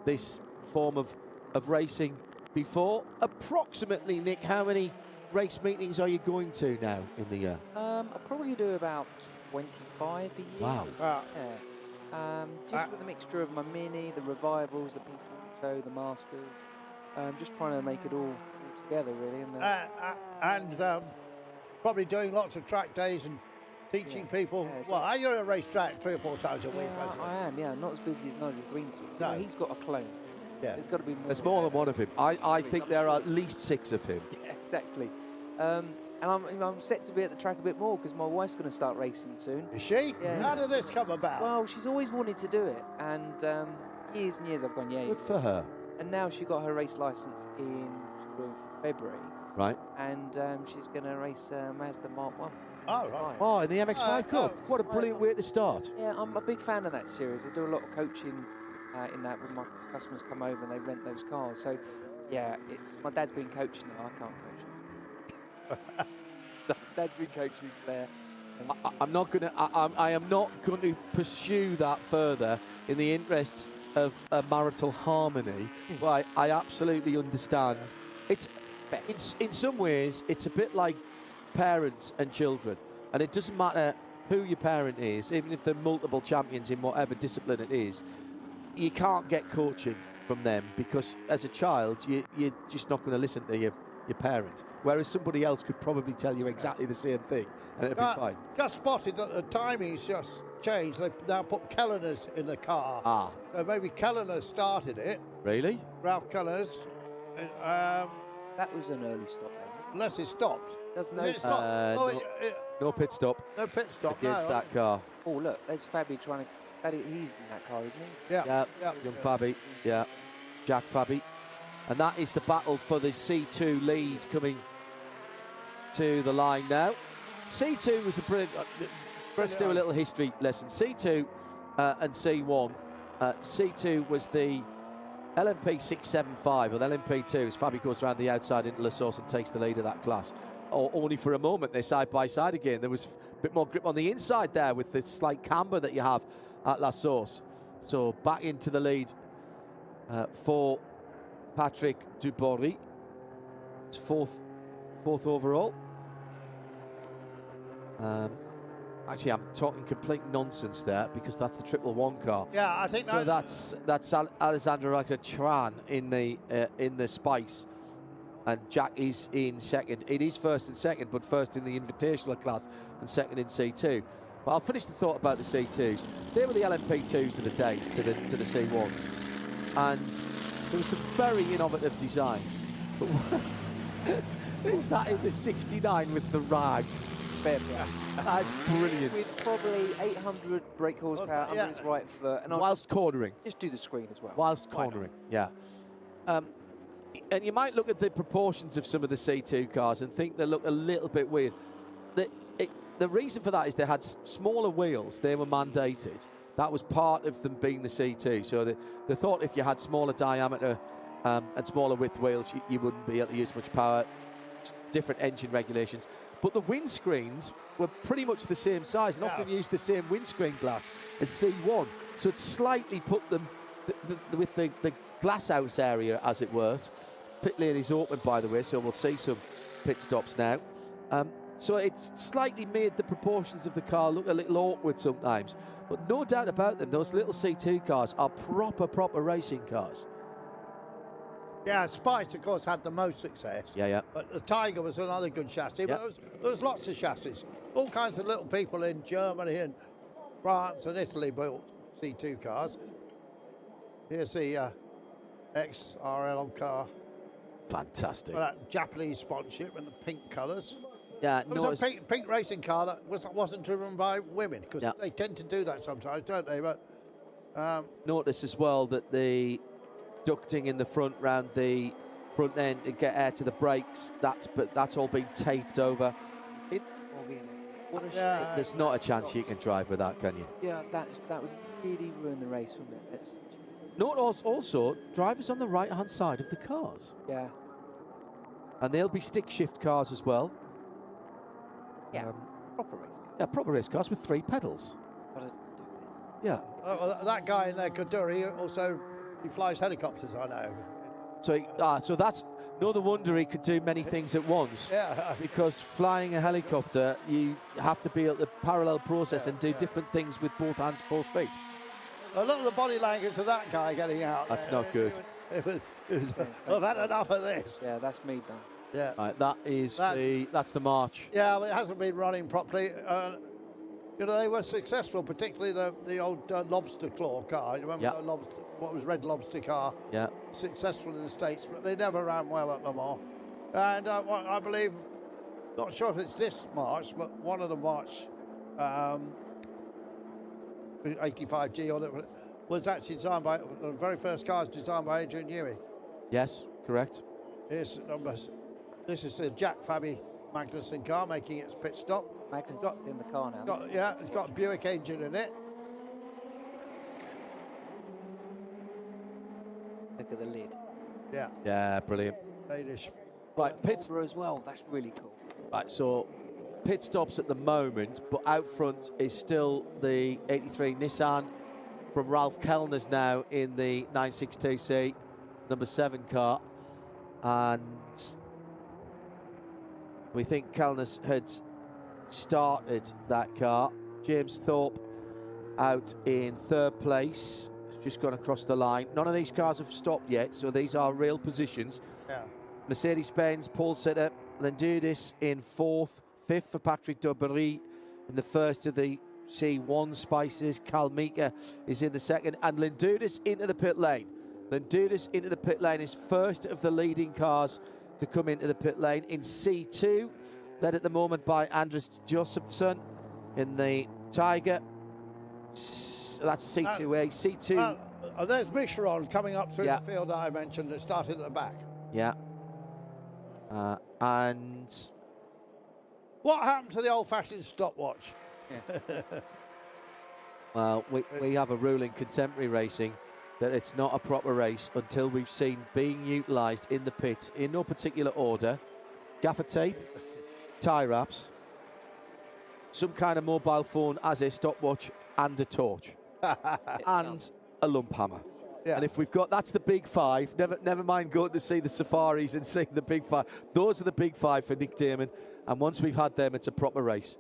this form of racing before. Approximately, Nick, how many race meetings are you going to now in the year? I'll probably do about 25 a year. Wow. Yeah. Just with a mixture of my mini, the revivals, the Peter, the Masters. Just trying to make it all together, really. And probably doing lots of track days and teaching people. Well, you're at a racetrack 3 or 4 times a week. I am, yeah. Not as busy as Nigel Greenswell. No. He's got a clone. Yeah. There's got to be more. There's more than one of him. I think there are at least 6 of him. Yeah, exactly. And I'm set to be at the track a bit more because my wife's going to start racing soon. Is she? Yeah. How did this come about? Well, she's always wanted to do it, and years and years I've gone, yeah. Good for her. And now she got her race license in sort of February. Right. And she's going to race Mazda Mark 1. Oh, right. Oh, in the MX-5 Cup. What a brilliant way to start. Yeah, I'm a big fan of that series. I do a lot of coaching in that when my customers come over and they rent those cars. So, yeah, my dad's been coaching now. I can't coach him. So Dad's been coaching there. I am not going to pursue that further in the interests of marital harmony. But I absolutely understand. It's in some ways it's a bit like parents and children, and it doesn't matter who your parent is, even if they're multiple champions in whatever discipline it is. You can't get coaching from them because as a child you're just not going to listen to your parent, whereas somebody else could probably tell you exactly the same thing and it'll be fine. Just spotted that the timing's just changed. They've now put Kellener's in the car. So maybe Kellener started it. Really? Ralph Kellener's. That was an early stop then. Unless it stopped. Does it stop? No pit stop. No pit stop. Against that car. Oh, look, there's Fabi trying to... He's in that car, isn't he? Yeah. Young Fabi. Yeah. Jack Fabi. And that is the battle for the C2 lead coming to the line now. C2 was a brilliant... Let's do a little history lesson. C2 and C1. C2 was the LMP 675, or the LMP2, as Fabi goes around the outside into La Source and takes the lead of that class. Or only for a moment, they're side by side again. There was a bit more grip on the inside there with the slight camber that you have at La Source. So back into the lead for Patrick Dubory. It's fourth overall. Actually, I'm talking complete nonsense there because that's the 111 car. Yeah, I think so. That's Alexander Tran in the Spice, and Jack is in second. It is first and second, but first in the Invitational class and second in C2. But I'll finish the thought about the C2s. They were the LMP2s of the days to the C1s, and there were some very innovative designs. But who's that in the 69 with the rag? fair play. That's brilliant. With probably 800 brake horsepower under his right foot. And whilst cornering. Just do the screen as well. Whilst cornering, yeah. And you might look at the proportions of some of the C2 cars and think they look a little bit weird. The reason for that is they had smaller wheels. They were mandated. That was part of them being the C2. So they thought if you had smaller diameter and smaller width wheels, you wouldn't be able to use much power. Different engine regulations. But the windscreens were pretty much the same size and often used the same windscreen glass as C1. So it slightly put them with the glass house area, as it were. Pit lane is open, by the way, so we'll see some pit stops now. So it's slightly made the proportions of the car look a little awkward sometimes. But no doubt about them, those little C2 cars are proper racing cars. Yeah, Spice, of course, had the most success. Yeah. But the Tiger was another good chassis. Yeah. But there was lots of chassis. All kinds of little people in Germany and France and Italy built C2 cars. Here's the XRL car. Fantastic. Well, that Japanese sponsorship and the pink colours. Yeah, it was a pink racing car that wasn't driven by women, because they tend to do that sometimes, don't they? But notice as well that the ducting in the front round the front end to get air to the brakes, that's all been taped over. What a shame. There's not a chance you can drive with that, can you? Yeah, that would really ruin the race, wouldn't it? Note also, drivers on the right-hand side of the cars. Yeah. And they'll be stick shift cars as well. Yeah, proper race cars. Yeah, proper race cars with 3 pedals. Gotta do this. Yeah. well, that guy in there, Kaduri, he flies helicopters, I know. So that's no wonder he could do many things at once. Yeah. Because flying a helicopter, you have to be able to parallel process and do different things with both hands, both feet. Look at the body language of that guy getting out. That's not good. I've had enough of this. Yeah, that's me done. Yeah. Right, that's the march. Yeah, well, it hasn't been running properly. They were successful, particularly the old lobster claw car. You remember what was Red Lobster car? Yeah. Successful in the States, but they never ran well at Le Mans. And I believe, not sure if it's this March, but one of the March 85G or was actually designed by the very first cars designed by Adrian Newey. Yes, correct. Here's numbers. This is the Jack Fabi Magnussen car making its pit stop. Magnussen's in the car now. It's got a Buick engine in it. Look at the lid. Yeah. Yeah, brilliant. Danish. Right, pits as well. That's really cool. Right, so pit stops at the moment, but out front is still the 83 Nissan from Ralph Kellner's now in the 962C, number 7 car. And we think Kellner's had started that car. James Thorpe out in 3rd place. It's just gone across the line. None of these cars have stopped yet, so these are real positions. Yeah. Mercedes-Benz, Paul Sitter, Lendudis in 4th, 5th for Patrick Duberry in the first of the C1 Spices. Cal Mika is in the 2nd, and Lendudis into the pit lane. Lendudis into the pit lane is first of the leading cars to come into the pit lane in C2, led at the moment by Andres Josefsson in the Tiger. That's C2A. C2. There's Micheron coming up through the field that I mentioned that started at the back. Yeah. And what happened to the old-fashioned stopwatch? Well, we have a rule in contemporary racing that it's not a proper race until we've seen being utilised in the pit in no particular order: gaffer tape, tie wraps, some kind of mobile phone as a stopwatch, and a torch, and a lump hammer. Yeah. And if we've got, that's the big 5. Never mind going to see the safaris and seeing the big 5. Those are the big 5 for Nick Damon. And once we've had them, it's a proper race.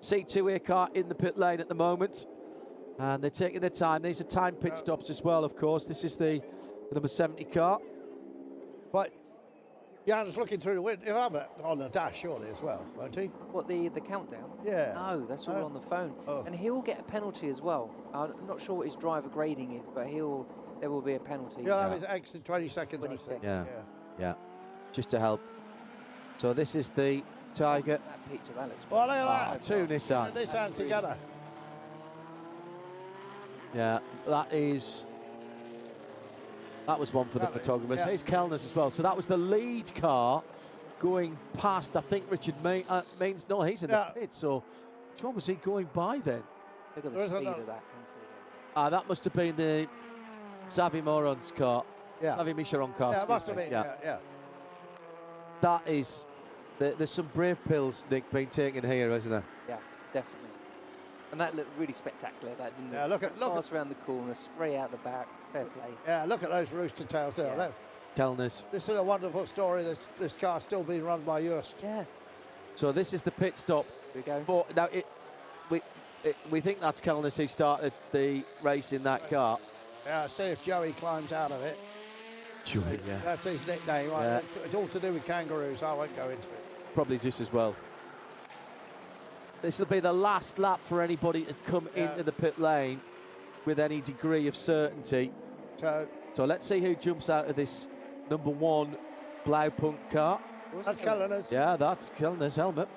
C2A car in the pit lane at the moment. And they're taking their time. These are time pit stops as well, of course. This is the number 70 car. But Jan's looking through the window. He'll have it on the dash, surely, as well, won't he? What, the countdown? Yeah. No, that's all on the phone. Oh. And he'll get a penalty as well. I'm not sure what his driver grading is, but there will be a penalty. He'll have his extra 20 seconds, I think. Yeah. Just to help. So this is the Tiger. That picture, that looks Well, look at that. Two Nissans. Nissan together. Yeah, that was one for the photographers. yeah. Here's Kellner's as well. So that was the lead car going past, I think, Richard Mains. No, he's in the pit. So which one was he going by then? Look at the speed of that come through. That must have been the Xavi Moron's car. Yeah. Xavi Micharon car. Yeah, it must have been. Yeah. That is, there's some brave pills, Nick, being taken here, isn't there? Yeah, definitely. And that looked really spectacular, that, didn't Yeah, it? look at Pass around the corner, spray out the back, fair play. Yeah, look at those rooster tails there. Yeah. Kellner's. This is a wonderful story. This car's still being run by Just. Yeah. So this is the pit stop. Here we go. For, now, we think that's Kellner's who started the race in that car. Yeah, see if Joey climbs out of it. Joey, yeah. That's his nickname. Right? Yeah. It's all to do with kangaroos. I won't go into it. Probably just as well. This will be the last lap for anybody to come into the pit lane with any degree of certainty. So let's see who jumps out of this number 1 Blaupunkt car. That's Kellner's. Yeah, that's Kellner's helmet.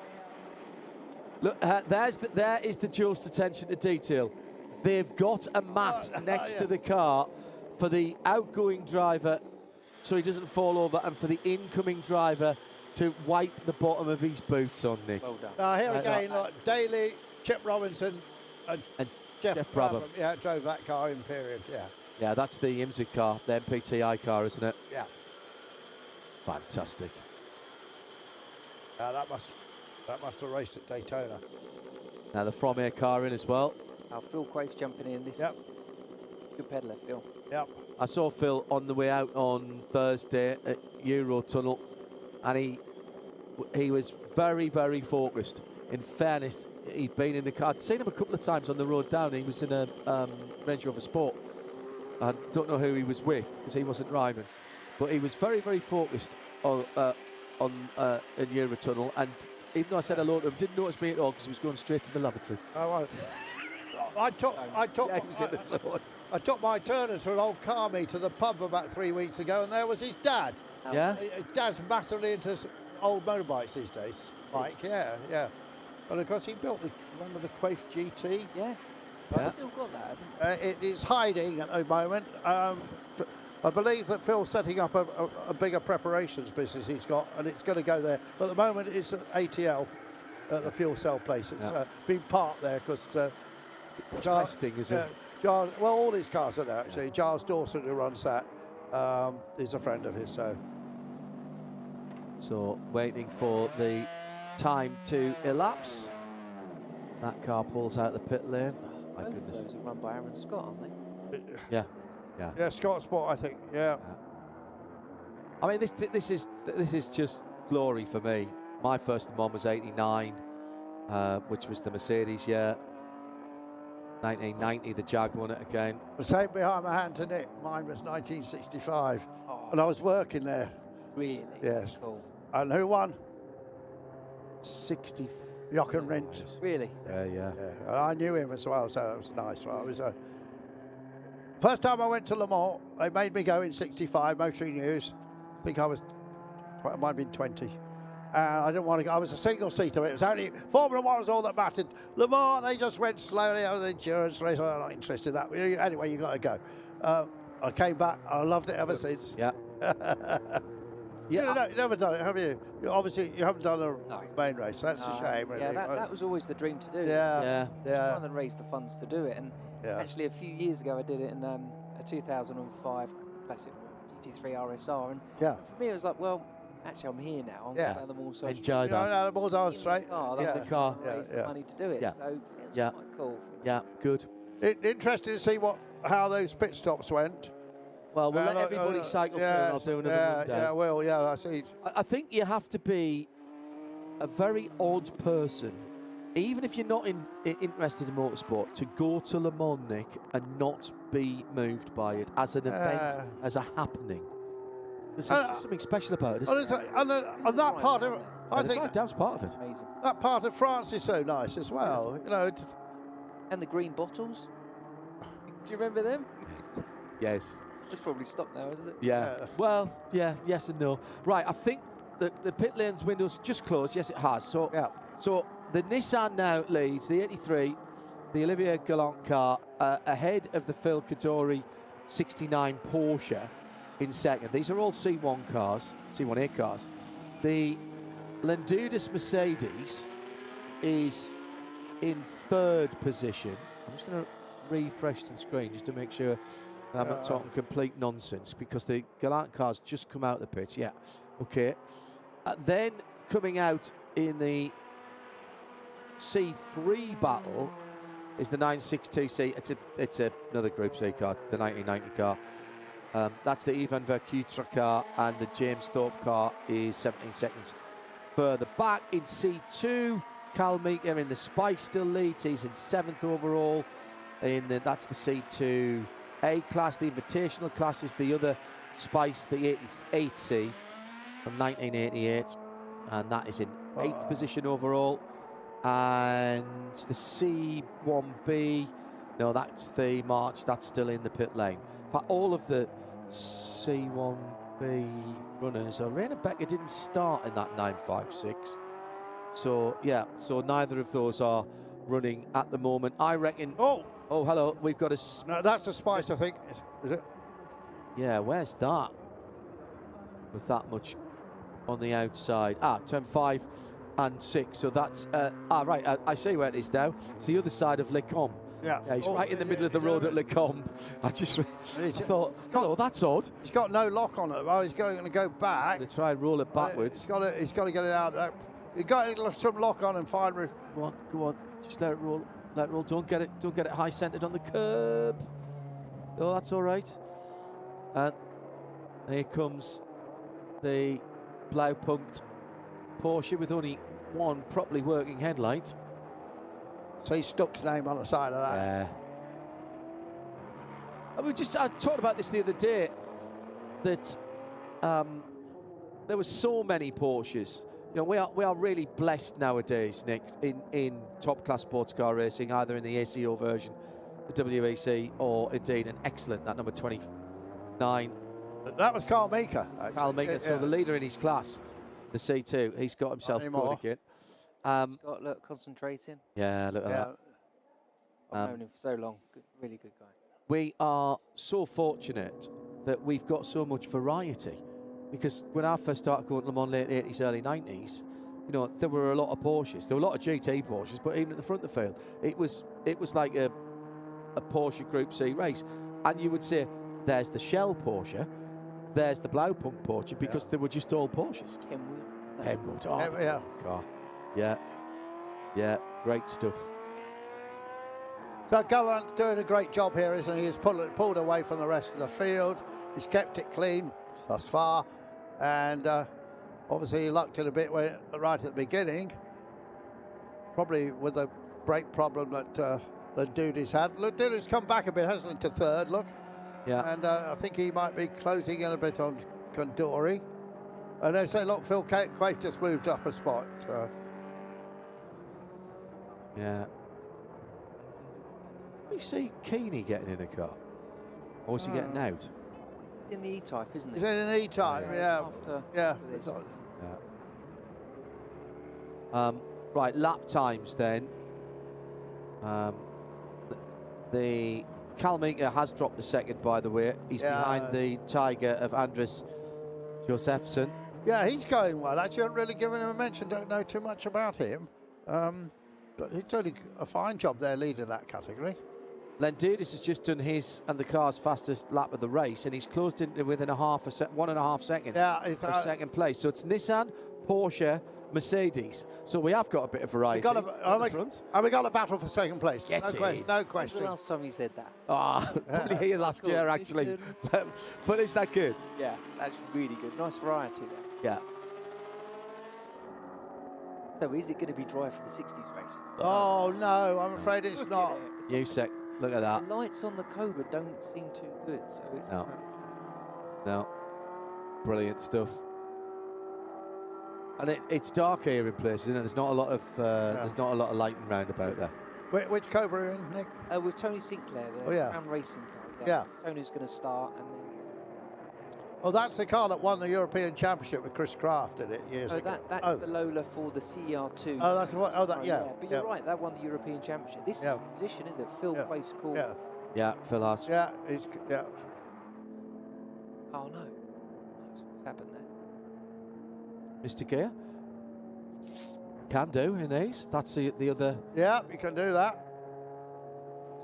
Look, there is the Just attention to detail. They've got a mat next to the car for the outgoing driver so he doesn't fall over, and for the incoming driver to wipe the bottom of his boots on, Nick. Well done. Here again, look, Daly, Chip Robinson, and Jeff Brabham. Yeah, drove that car in period. Yeah. Yeah, that's the IMSA car, the MPTI car, isn't it? Yeah. Fantastic. That must have raced at Daytona. Now the From Air car in as well. Phil Quaif's jumping in. This good peddler, Phil. Yep. I saw Phil on the way out on Thursday at Eurotunnel, and he was very, very focused. In fairness, he'd been in the car. I'd seen him a couple of times on the road down. He was in a Range Rover Sport. I don't know who he was with because he wasn't driving, but he was very, very focused on in Eurotunnel. And even though I said hello to him, didn't notice me at all because he was going straight to the lavatory. Oh, I took my Turner to an old car meet to the pub about 3 weeks ago, and there was his dad. Yeah? His dad's massively into old motorbikes these days. Mike, yeah. And of course, he built the Quaif GT. Yeah. Yeah. Still got that, haven't It is hiding at the moment. I believe that Phil's setting up a bigger preparations business he's got, and it's going to go there. But at the moment, it's at ATL, at the fuel cell place. It's been parked there because Testing, is it? Giles, well, all these cars are there actually. Giles Dawson, who runs that, is a friend of his. So waiting for the time to elapse. That car pulls out the pit lane. Oh, my Both goodness. of those are run by Aaron Scott, aren't they? Yeah, Scott Sport, I think. Yeah. I mean, this is just glory for me. My first Le Mans was '89, which was the Mercedes year. 1990, the Jag won it again. The same behind my hand to Nick. Mine was 1965, and I was working there. Really? Yes. Cool. And who won? 60. Jochen Rindt. Really? Yeah. And I knew him as well, so it was nice. Well, it was first time I went to Le Mans. They made me go in '65, motoring news. I think I might have been 20. I didn't want to go. I was a single seater. It was only Formula 1 was all that mattered. Le Mans, they just went slowly. I was an endurance race. I'm not interested in that. Anyway, you got to go. I came back. I loved it ever since. Yeah. You've never done it, have you? Obviously, you haven't done a main race. That's a shame. Really. Yeah, that was always the dream to do. Yeah. Just trying to raise the funds to do it. And actually, a few years ago, I did it in a 2005 Classic GT3 RSR. And for me, it was like, well, actually, I'm here now. I'm going down the Moors. Enjoy that. No, the Moors are straight. The car. Raise the money to do it. Yeah. So it was quite cool. Yeah, good. Interesting to see how those pit stops went. Well, we'll let everybody cycle through and I'll do another rundown. Yeah, well, yeah, I see. I think you have to be a very odd person, even if you're not interested in motorsport, to go to Le Mans, Nick, and not be moved by it as an event, as a happening. There's something special about it, isn't it? And that part of it, I think that was part of it. Amazing. That part of France is so nice as well. You know. And the green bottles. Do you remember them? Yes. It's probably stopped now, isn't it? Yeah. Well, yeah, yes and no. Right, I think the pit lane's window's just closed. Yes, it has. So the Nissan now leads the 83, the Olivier Gallant car, ahead of the Phil Kadori 69 Porsche in second. These are all C1 cars, C1A cars. The Landudis Mercedes is in third position. I'm just going to refresh the screen just to make sure I'm not talking complete nonsense, because the Gallant car's just come out of the pit. Yeah, okay. Then coming out in the C3 battle is the 962C. It's another Group C car, the 1990 car. That's the Ivan Verkutra car, and the James Thorpe car is 17 seconds further back. In C2, Carl Meeker in the Spice still leads. He's in 7th overall. That's the C2 A class. The Invitational class is the other Spice, the 88C from 1988, and that is in 8th position overall. And the C1B, no, that's the March, that's still in the pit lane. In fact, all of the C1B runners, Rainer Becker didn't start in that 956. So, yeah, so neither of those are running at the moment. I reckon. Oh, hello, we've got a. No, that's a Spice, I think. Is it? Yeah, where's that? With that much on the outside. Turn 5 and 6. So that's. Right, I see where it is now. It's the other side of Les Combes. Yeah, he's right in the middle of the road at Les Combes. I thought, hello, that's odd. He's got no lock on it. Well, he's going to go back. He's going to try and roll it backwards. He's got to get it out. He's got some lock on and fine. Go on. Just let it roll. Let it roll. Don't get it high centered on the curb. Oh, that's all right. And here comes the Blaupunkt Porsche with only one properly working headlight. So he stuck his name on the side of that. I talked about this the other day, that there were so many Porsches. You know, we are really blessed nowadays, Nick, in top class sports car racing, either in the ACO version, the WEC, or indeed an excellent, that number 29. That was Carl Meeker. Carl Meeker, so the leader in his class, the C2, he's got himself good again. Look, concentrating. Yeah, look at that. I've known him for so long. Really good guy. We are so fortunate that we've got so much variety, because when I first started going to Le Mans late 80s, early 90s, you know, there were a lot of Porsches. There were a lot of GT Porsches, but even at the front of the field, it was like a Porsche Group C race. And you would say, there's the Shell Porsche, there's the Blaupunkt Porsche, because they were just all Porsches. Kenwood, car. Yeah, great stuff. So Gallant's doing a great job here, isn't he? He's pulled away from the rest of the field. He's kept it clean thus far, and obviously he lucked it a bit right at the beginning, probably with the brake problem that Landudis had. Landudis come back a bit, hasn't he, to third, look. Yeah. And I think he might be closing in a bit on Condori. And they say, look, Phil Quaife just moved up a spot. Yeah. We see Keeney getting in a car, or is he getting out? He's in the E-Type, isn't he? He's in an E-Type, yeah. After this. Right, lap times then. The Carl Meeker has dropped a second, by the way. He's behind the Tiger of Andres Josefsson. Yeah, he's going well. Actually, I haven't really given him a mention. Don't know too much about him. But he's doing a fine job there leading that category. Landudis has just done his and the car's fastest lap of the race, and he's closed in within 1.5 seconds of second place. So it's Nissan, Porsche, Mercedes. So we have got a bit of variety. And we got a battle for second place. No question. When's the last time you said that? Probably here last year, actually. But is that good? Yeah, that's really good. Nice variety there. Yeah. So is it going to be dry for the 60s race? Oh, no, I'm afraid it's not. Look at that. The lights on the Cobra don't seem too good. So it's No. Brilliant stuff. And it's dark here in places, isn't it? There's not a lot of lighting round about there. Which Cobra are you in, Nick? With Tony Sinclair, the Crown Racing car. Tony's going to start, and then Well, that's the car that won the European Championship with Chris Craft in it years ago. That's the Lola for the CR2. Oh, that's what. Oh, that, yeah. But you're right, that won the European Championship. This is a position, is it? Phil Place call. Yeah, Phil has. Yeah, Oh no. What's happened there? Mr. Gear. Can do in these. That's the other. Yeah, you can do that.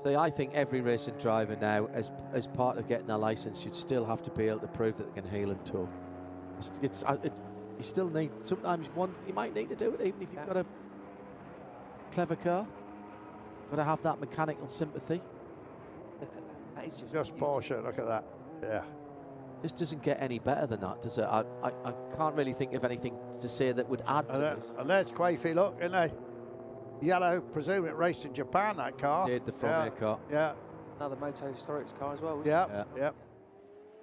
See, I think every racing driver now, as part of getting their license, should still have to be able to prove that they can heel and tow. You still need, sometimes you might need to do it even if you've got a clever car. Got to have that mechanical sympathy. Look at that. That is just Porsche. Look at that. Yeah. This doesn't get any better than that, does it? I can't really think of anything to say that would add to this. And there's Quafey, look, isn't they? Yellow, presume it raced in Japan, that car. Did, the front air car. Yeah. Another Moto Historics car as well. Yeah.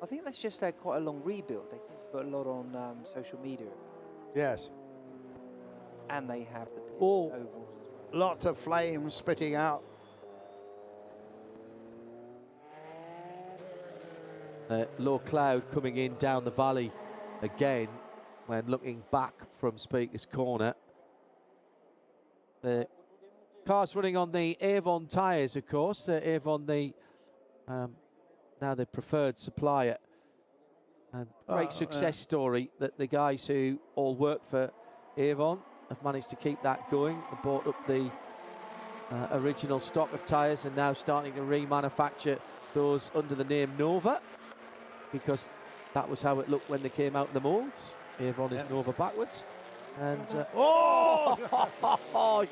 I think that's just had quite a long rebuild. They seem to put a lot on social media. Yes. And they have the ovals as well. Lots of flames spitting out. Low cloud coming in down the valley again when looking back from Speaker's Corner. The car's running on the Avon tyres, of course. The Avon, now the preferred supplier. And great success story that the guys who all work for Avon have managed to keep that going. They bought up the original stock of tyres and now starting to remanufacture those under the name Nova, because that was how it looked when they came out in the moulds. Avon is Nova backwards. And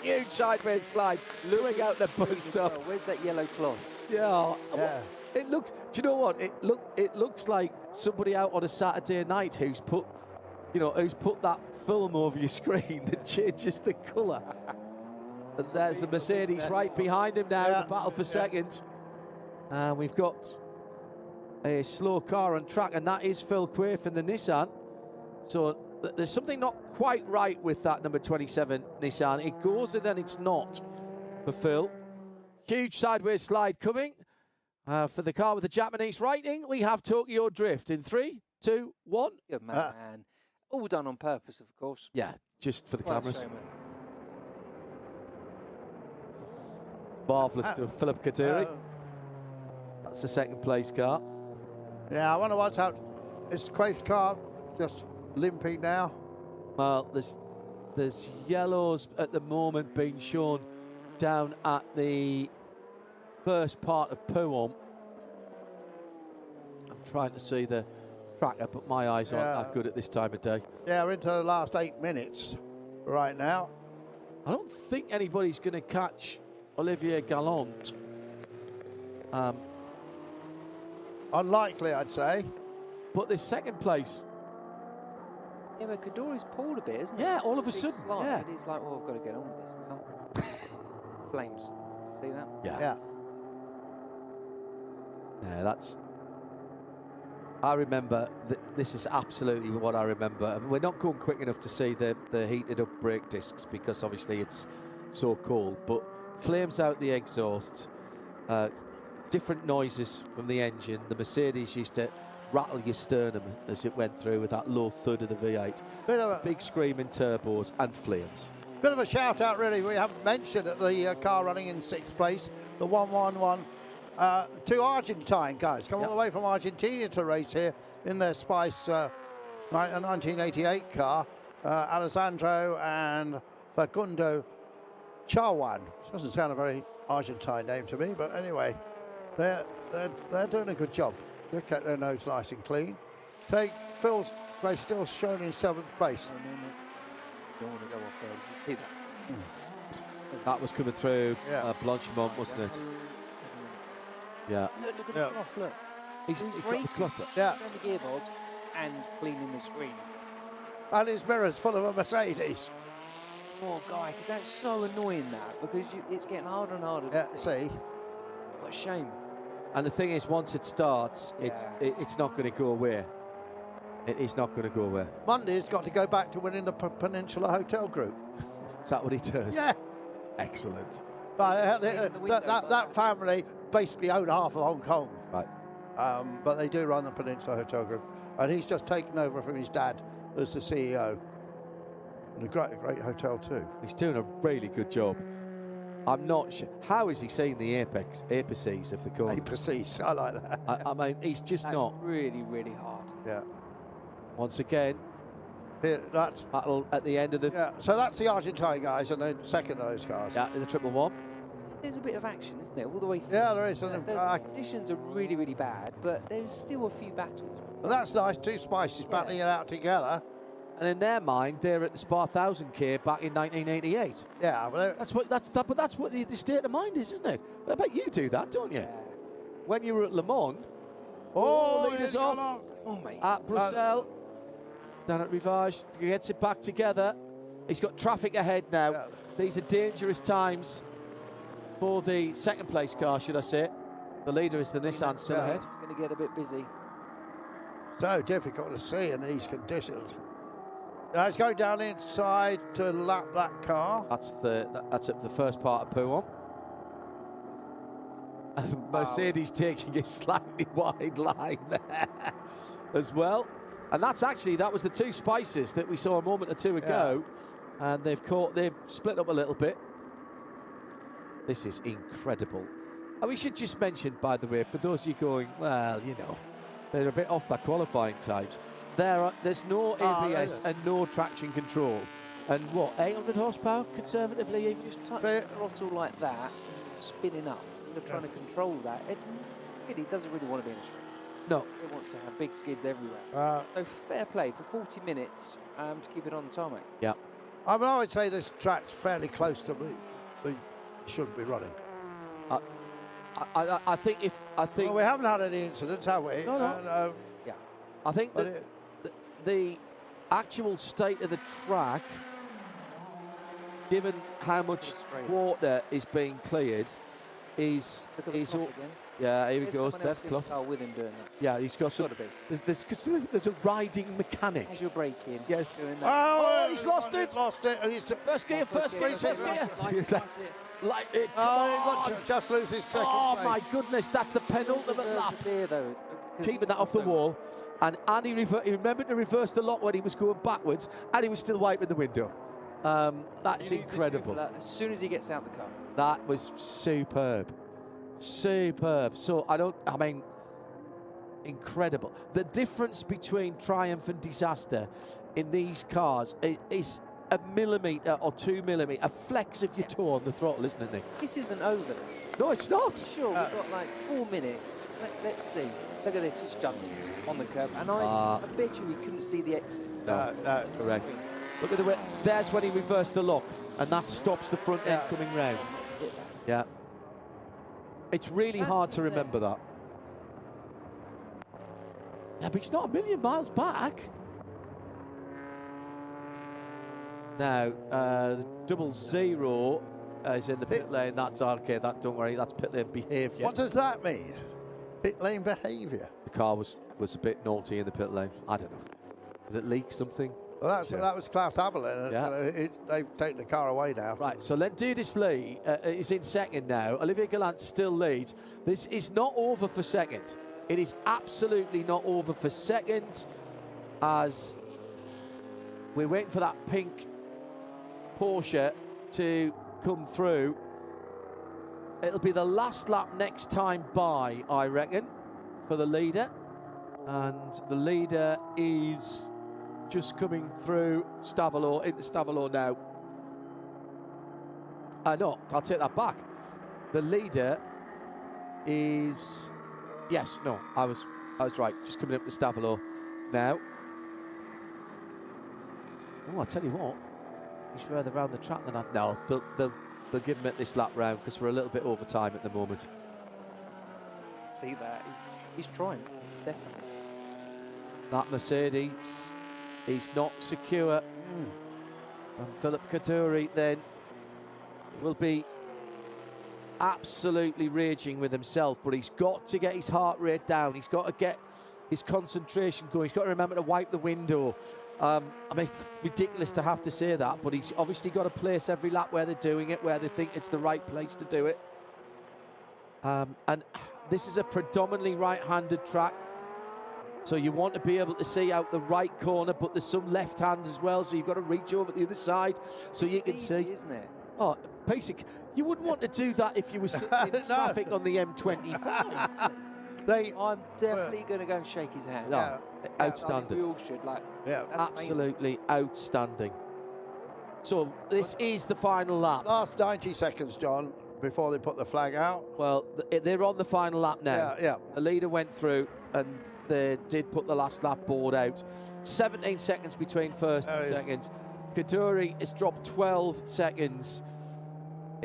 huge sideways slide, luring out the bus stop. Where's that yellow cloth? Yeah. It looks. Do you know what? It looks like somebody out on a Saturday night who's put that film over your screen that changes the colour. And there's the Mercedes right behind him now in the battle for second. And we've got a slow car on track, and that is Phil Quaife in the Nissan. So there's something not quite right with that number 27 Nissan. It goes and then it's not for Phil. Huge sideways slide coming for the car with the Japanese writing. We have Tokyo Drift in 3, 2, 1. Good man. All done on purpose, of course. Yeah, just for the cameras. Shame, Marvellous to Philip Kadiri. That's the second place car. Yeah, I wonder what's out. Is Quaife's car just limping now? Well, there's yellows at the moment being shown down at the first part of Pouhon. I'm trying to see the tracker, but my eyes aren't that good at this time of day. Yeah, we're into the last 8 minutes right now. I don't think anybody's going to catch Olivier Gallant. Unlikely, I'd say. But this second place. Yeah, but Kadori's pulled a bit, isn't he? Yeah, all of a sudden. Yeah. And he's like, well, I've got to get on with this now. Flames. See that? Yeah. Yeah, that's... I remember, this is absolutely what I remember. We're not going quick enough to see the heated up brake discs because obviously it's so cold, but flames out the exhaust, different noises from the engine. The Mercedes used to rattle your sternum as it went through with that low thud of the V8. Big screaming turbos and flames. Bit of a shout out, really. We haven't mentioned at the car running in 6th place, the 111. Two Argentine guys come all the way from Argentina to race here in their Spice 1988 car, Alessandro and Facundo Chawan. Doesn't sound a very Argentine name to me, but anyway, they're doing a good job. Look at their nose nice and clean. Phil's place still shown in 7th place. Don't want to go off there. Did you see that? That was coming through Blanchimont, wasn't it? Yeah. Look at the cloth, look. He's got the cloth up. Yeah. The gearbox and cleaning the screen. And his mirror's full of a Mercedes. Poor guy, because that's so annoying that, because it's getting harder and harder to see. What a shame. And the thing is, once it starts, it's not going to go away. It is not going to go away. Monday's got to go back to winning the Peninsula Hotel Group. Is that what he does? Yeah. Excellent. That family basically own half of Hong Kong. Right. But they do run the Peninsula Hotel Group. and he's just taken over from his dad as the CEO. And a great hotel too. He's doing a really good job. I'm not sure. How is he seeing the apices of the corner? Apices, I like that. I mean, he's just That's not. really, really hard. Yeah. Once again, Here, that's battle at the end of the. yeah. So that's the Argentine guys, and then second of those cars. Yeah, in the 111. There's a bit of action, isn't there, all the way through? Yeah, there is. The conditions are really, really bad, but there's still a few battles. Well, that's nice. Two Spices battling it out together. And in their mind, they're at the Spa 1000 K back in 1988. Yeah, but that's what the state of mind is, isn't it? I bet you do that, don't you? When you were at Le Mans, leaders off at Brussels, down at Rivage, gets it back together. He's got traffic ahead now. Yeah. These are dangerous times for the second place car, should I say. The leader is the Nissan still ahead. It's going to get a bit busy. So difficult to see in these conditions. Now he's going down inside to lap that car. That's at the first part of P1. And Mercedes taking a slightly wide line there as well. And that was the two Spices that we saw a moment or two ago. Yeah. And they've split up a little bit. This is incredible. And we should just mention, by the way, for those of you going, well, you know, they're a bit off their qualifying times. There's no ABS and no traction control. And what, 800 horsepower conservatively? Even just touch the throttle like that, spinning up. So you're trying to control that. It really doesn't really want to be in a straight. No. It wants to have big skids everywhere. So fair play for 40 minutes to keep it on the tarmac. Yeah. I mean, I would say this track's fairly close to we shouldn't be running. I think. Well, we haven't had any incidents, have we? No. Yeah. I think that the actual state of the track, given how much water is being cleared, is all. Yeah, here he goes, Dev Clough. With him doing that. Yeah, he's got to be. There's a riding mechanic. As you're braking. Yes. Doing that. Oh, he's lost it. Lost it. And he's first gear. Like it. Oh, he just loses second place. My goodness, that's the penultimate lap. Keeping that off the wall. And he remembered to reverse the lock when he was going backwards, and he was still wiping the window. That's incredible. As soon as he gets out the car. That was superb. Superb. So incredible. The difference between triumph and disaster in these cars is a millimetre or 2 millimetres, a flex of your toe on the throttle, isn't it, Nick? This isn't over. No, it's not. Sure, we've got like 4 minutes. Let's see. Look at this, just jumping on the curb. And I bet you we couldn't see the exit. No, correct. Look at the way. There's when he reversed the lock, and that stops the front end coming round. Yeah. It's really hard to remember that. Yeah, but he's not a million miles back. Now, the 00 is in the pit lane. That's okay. Don't worry. That's pit lane behaviour. What does that mean? Pit lane behaviour. The car was a bit naughty in the pit lane. I don't know. Did it leak something? Well, that was Klaus Abelin. Yeah. They've taken the car away now. Right, so Lendudis Lee is in second now. Olivier Gallant still leads. This is not over for second. It is absolutely not over for second, as we're waiting for that pink Porsche to come through. It'll be the last lap next time by, I reckon, for the leader. And the leader is just coming through Stavelot, into Stavelot now. No, I'll take that back. The leader is... Yes, no, I was right. Just coming up to Stavelot now. Oh, I tell you what, he's further around the track than I've... No, they'll give him at this lap round because we're a little bit over time at the moment. See that? He's trying, definitely. That Mercedes is not secure. And Philip Kaduri then will be absolutely raging with himself, but he's got to get his heart rate down. He's got to get his concentration going. He's got to remember to wipe the window. I mean, it's ridiculous to have to say that, but he's obviously got to place every lap where they're doing it, where they think it's the right place to do it. And this is a predominantly right-handed track. So you want to be able to see out the right corner, but there's some left hands as well, so you've got to reach over the other side so you can see. Isn't it? Oh, basic. You wouldn't want to do that if you were sitting in traffic on the M25. I'm definitely going to go and shake his hand. No, outstanding. We all should. Like, Yeah, absolutely outstanding. So this is the final lap. Last 90 seconds, John, before they put the flag out. Well, they're on the final lap now. Yeah. The leader went through, and they did put the last lap board out. 17 seconds between first and second. Kaduri has dropped 12 seconds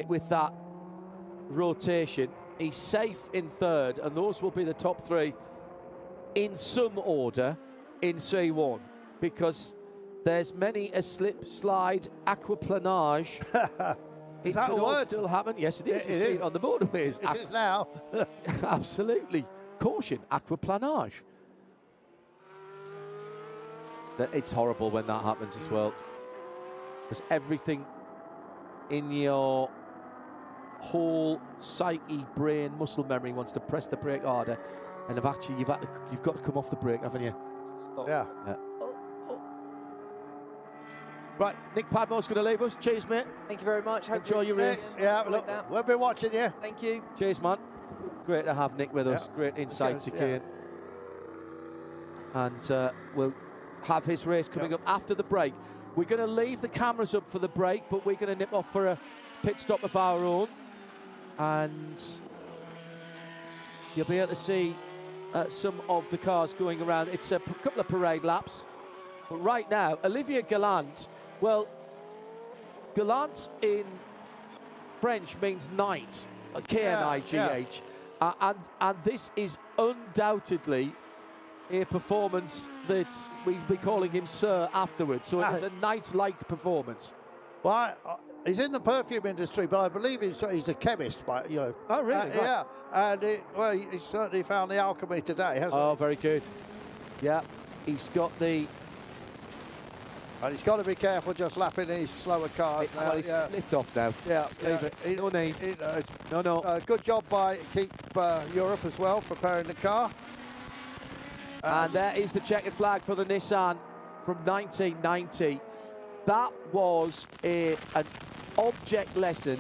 with that rotation. He's safe in third, and those will be the top three in some order in C1, because there's many a slip, slide, aquaplanage. Is that a word? Still happen? Yes, it is. It You see is. it on the motorways. It is now. Absolutely. Caution, aquaplanage. It's horrible when that happens as well. Because everything in your whole psyche, brain, muscle memory wants to press the brake harder, and you've got to come off the brake, haven't you? Yeah. Right, Nick Padmore's going to leave us. Cheers, mate. Thank you very much. Enjoy your race. Yeah, look, we'll be watching you. Thank you. Cheers, man. Great to have Nick with us. Great insights again. And we'll have his race coming up after the break. We're going to leave the cameras up for the break, but we're going to nip off for a pit stop of our own. And you'll be able to see some of the cars going around. It's a couple of parade laps. But right now, Olivier Gallant, well, Gallant in French means knight, K-N-I-G-H. And this is undoubtedly a performance that we'll be calling him Sir afterwards. So it's a knight-like performance. Well, he's in the perfume industry, but I believe he's a chemist. But you know. Oh, really? Yeah, and he certainly found the alchemy today, hasn't he? Oh, very good. Yeah, he's got the. And he's got to be careful just lapping these slower cars. Well, he's lift off now. Yeah, Leave it. No need. No. Good job by Keep Europe as well, preparing the car. And there is the checkered flag for the Nissan from 1990. That was an object lesson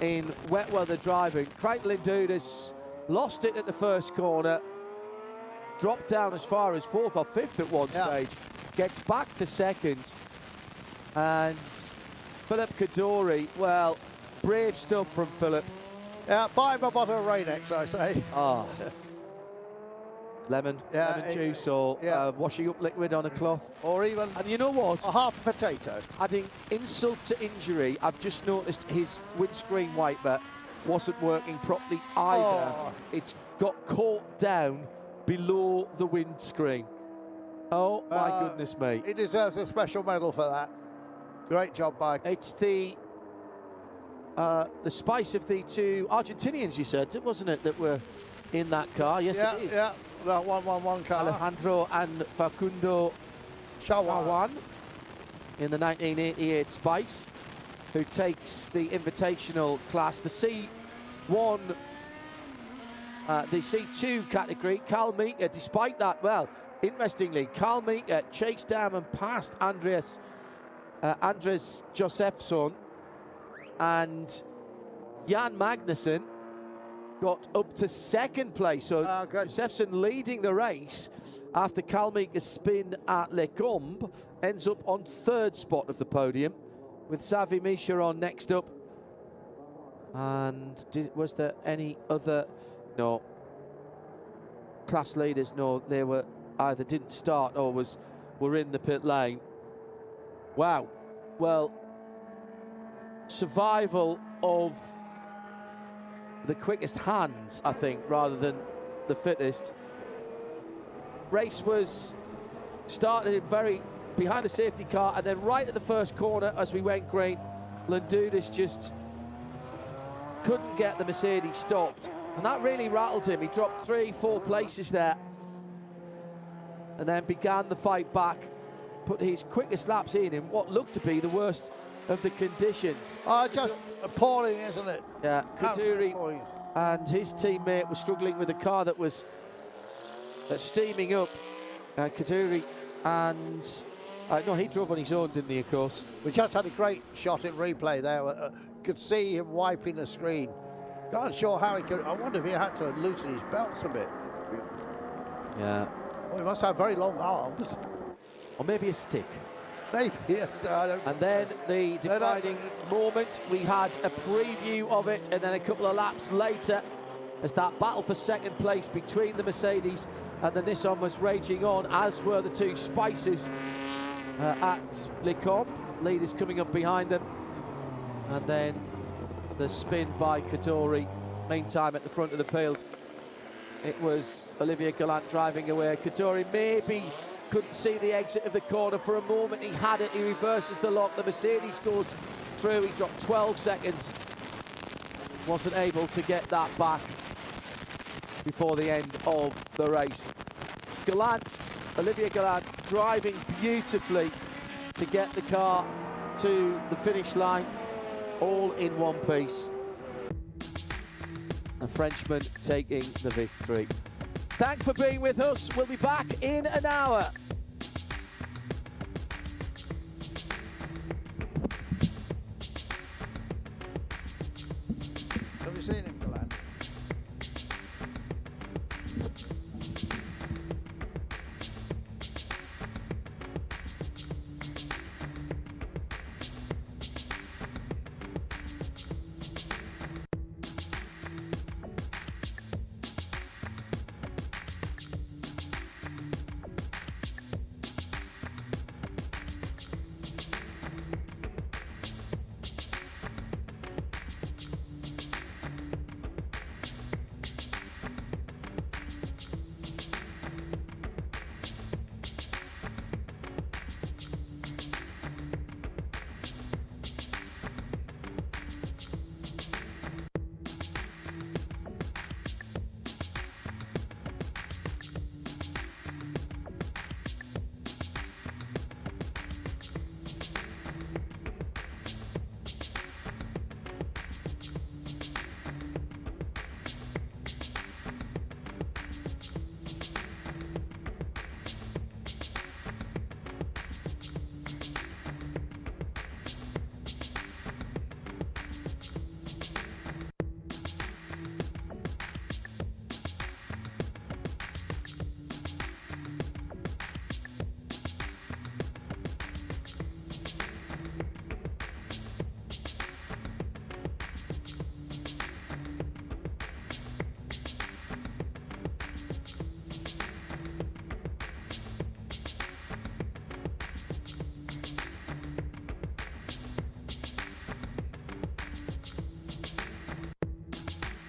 in wet weather driving. Craig Lindoudis lost it at the first corner, dropped down as far as fourth or fifth at one stage, gets back to second, and Philip Kaduri, well, brave stuff from Philip. Yeah, buy him a bottle of Rain-X, I say. Oh. Lemon juice or washing up liquid on a cloth. Or even, and you know what? A half a potato. Adding insult to injury, I've just noticed his windscreen wiper wasn't working properly either. Oh. It's got caught down below the windscreen. Oh, my goodness me. He deserves a special medal for that. Great job by... It's the spice of the two Argentinians, you said, wasn't it, that were in that car? Yes, it is. Yeah, that 111 car. Alejandro and Facundo Chawan in the 1988 Spice, who takes the invitational class, the C1, the C2 category. Carl Meeker, despite that, well, interestingly, Carl Meeker chased down and passed Andres Josefsson, and Jan Magnussen got up to second place. So Josefsson leading the race after Carl Meeker's spin at Les Combes, ends up on third spot of the podium with Xavi Micharon next up. And was there any other? No. Class leaders, no, they were either didn't start or were in the pit lane. Wow. Well, survival of the quickest hands, I think, rather than the fittest. Race was started very behind the safety car, and then right at the first corner as we went green, Lindoudis just couldn't get the Mercedes stopped, and that really rattled him. He dropped 3-4 places there, and then began the fight back, put his quickest laps in what looked to be the worst of the conditions. Just appalling, isn't it? Yeah, Kaduri and his teammate were struggling with a car that was steaming up Kaduri and no, he drove on his own, didn't he? Of course. We just had a great shot in replay there. Could see him wiping the screen. Not sure how he could. I wonder if he had to loosen his belts a bit. Yeah. Well, he must have very long arms. Or maybe a stick. Maybe, yes. And then the defining moment, we had a preview of it, and then a couple of laps later, as that battle for second place between the Mercedes and the Nissan was raging on, as were the two Spices at Le Comp. Leaders coming up behind them. And then the spin by Kaduri. Meantime, at the front of the field, it was Olivier Gallant driving away. Kaduri maybe couldn't see the exit of the corner for a moment. He had it, he reverses the lock. The Mercedes goes through, he dropped 12 seconds. Wasn't able to get that back before the end of the race. Gallant, Olivier Gallant, driving beautifully to get the car to the finish line, all in one piece. A Frenchman taking the victory. Thanks for being with us. We'll be back in an hour.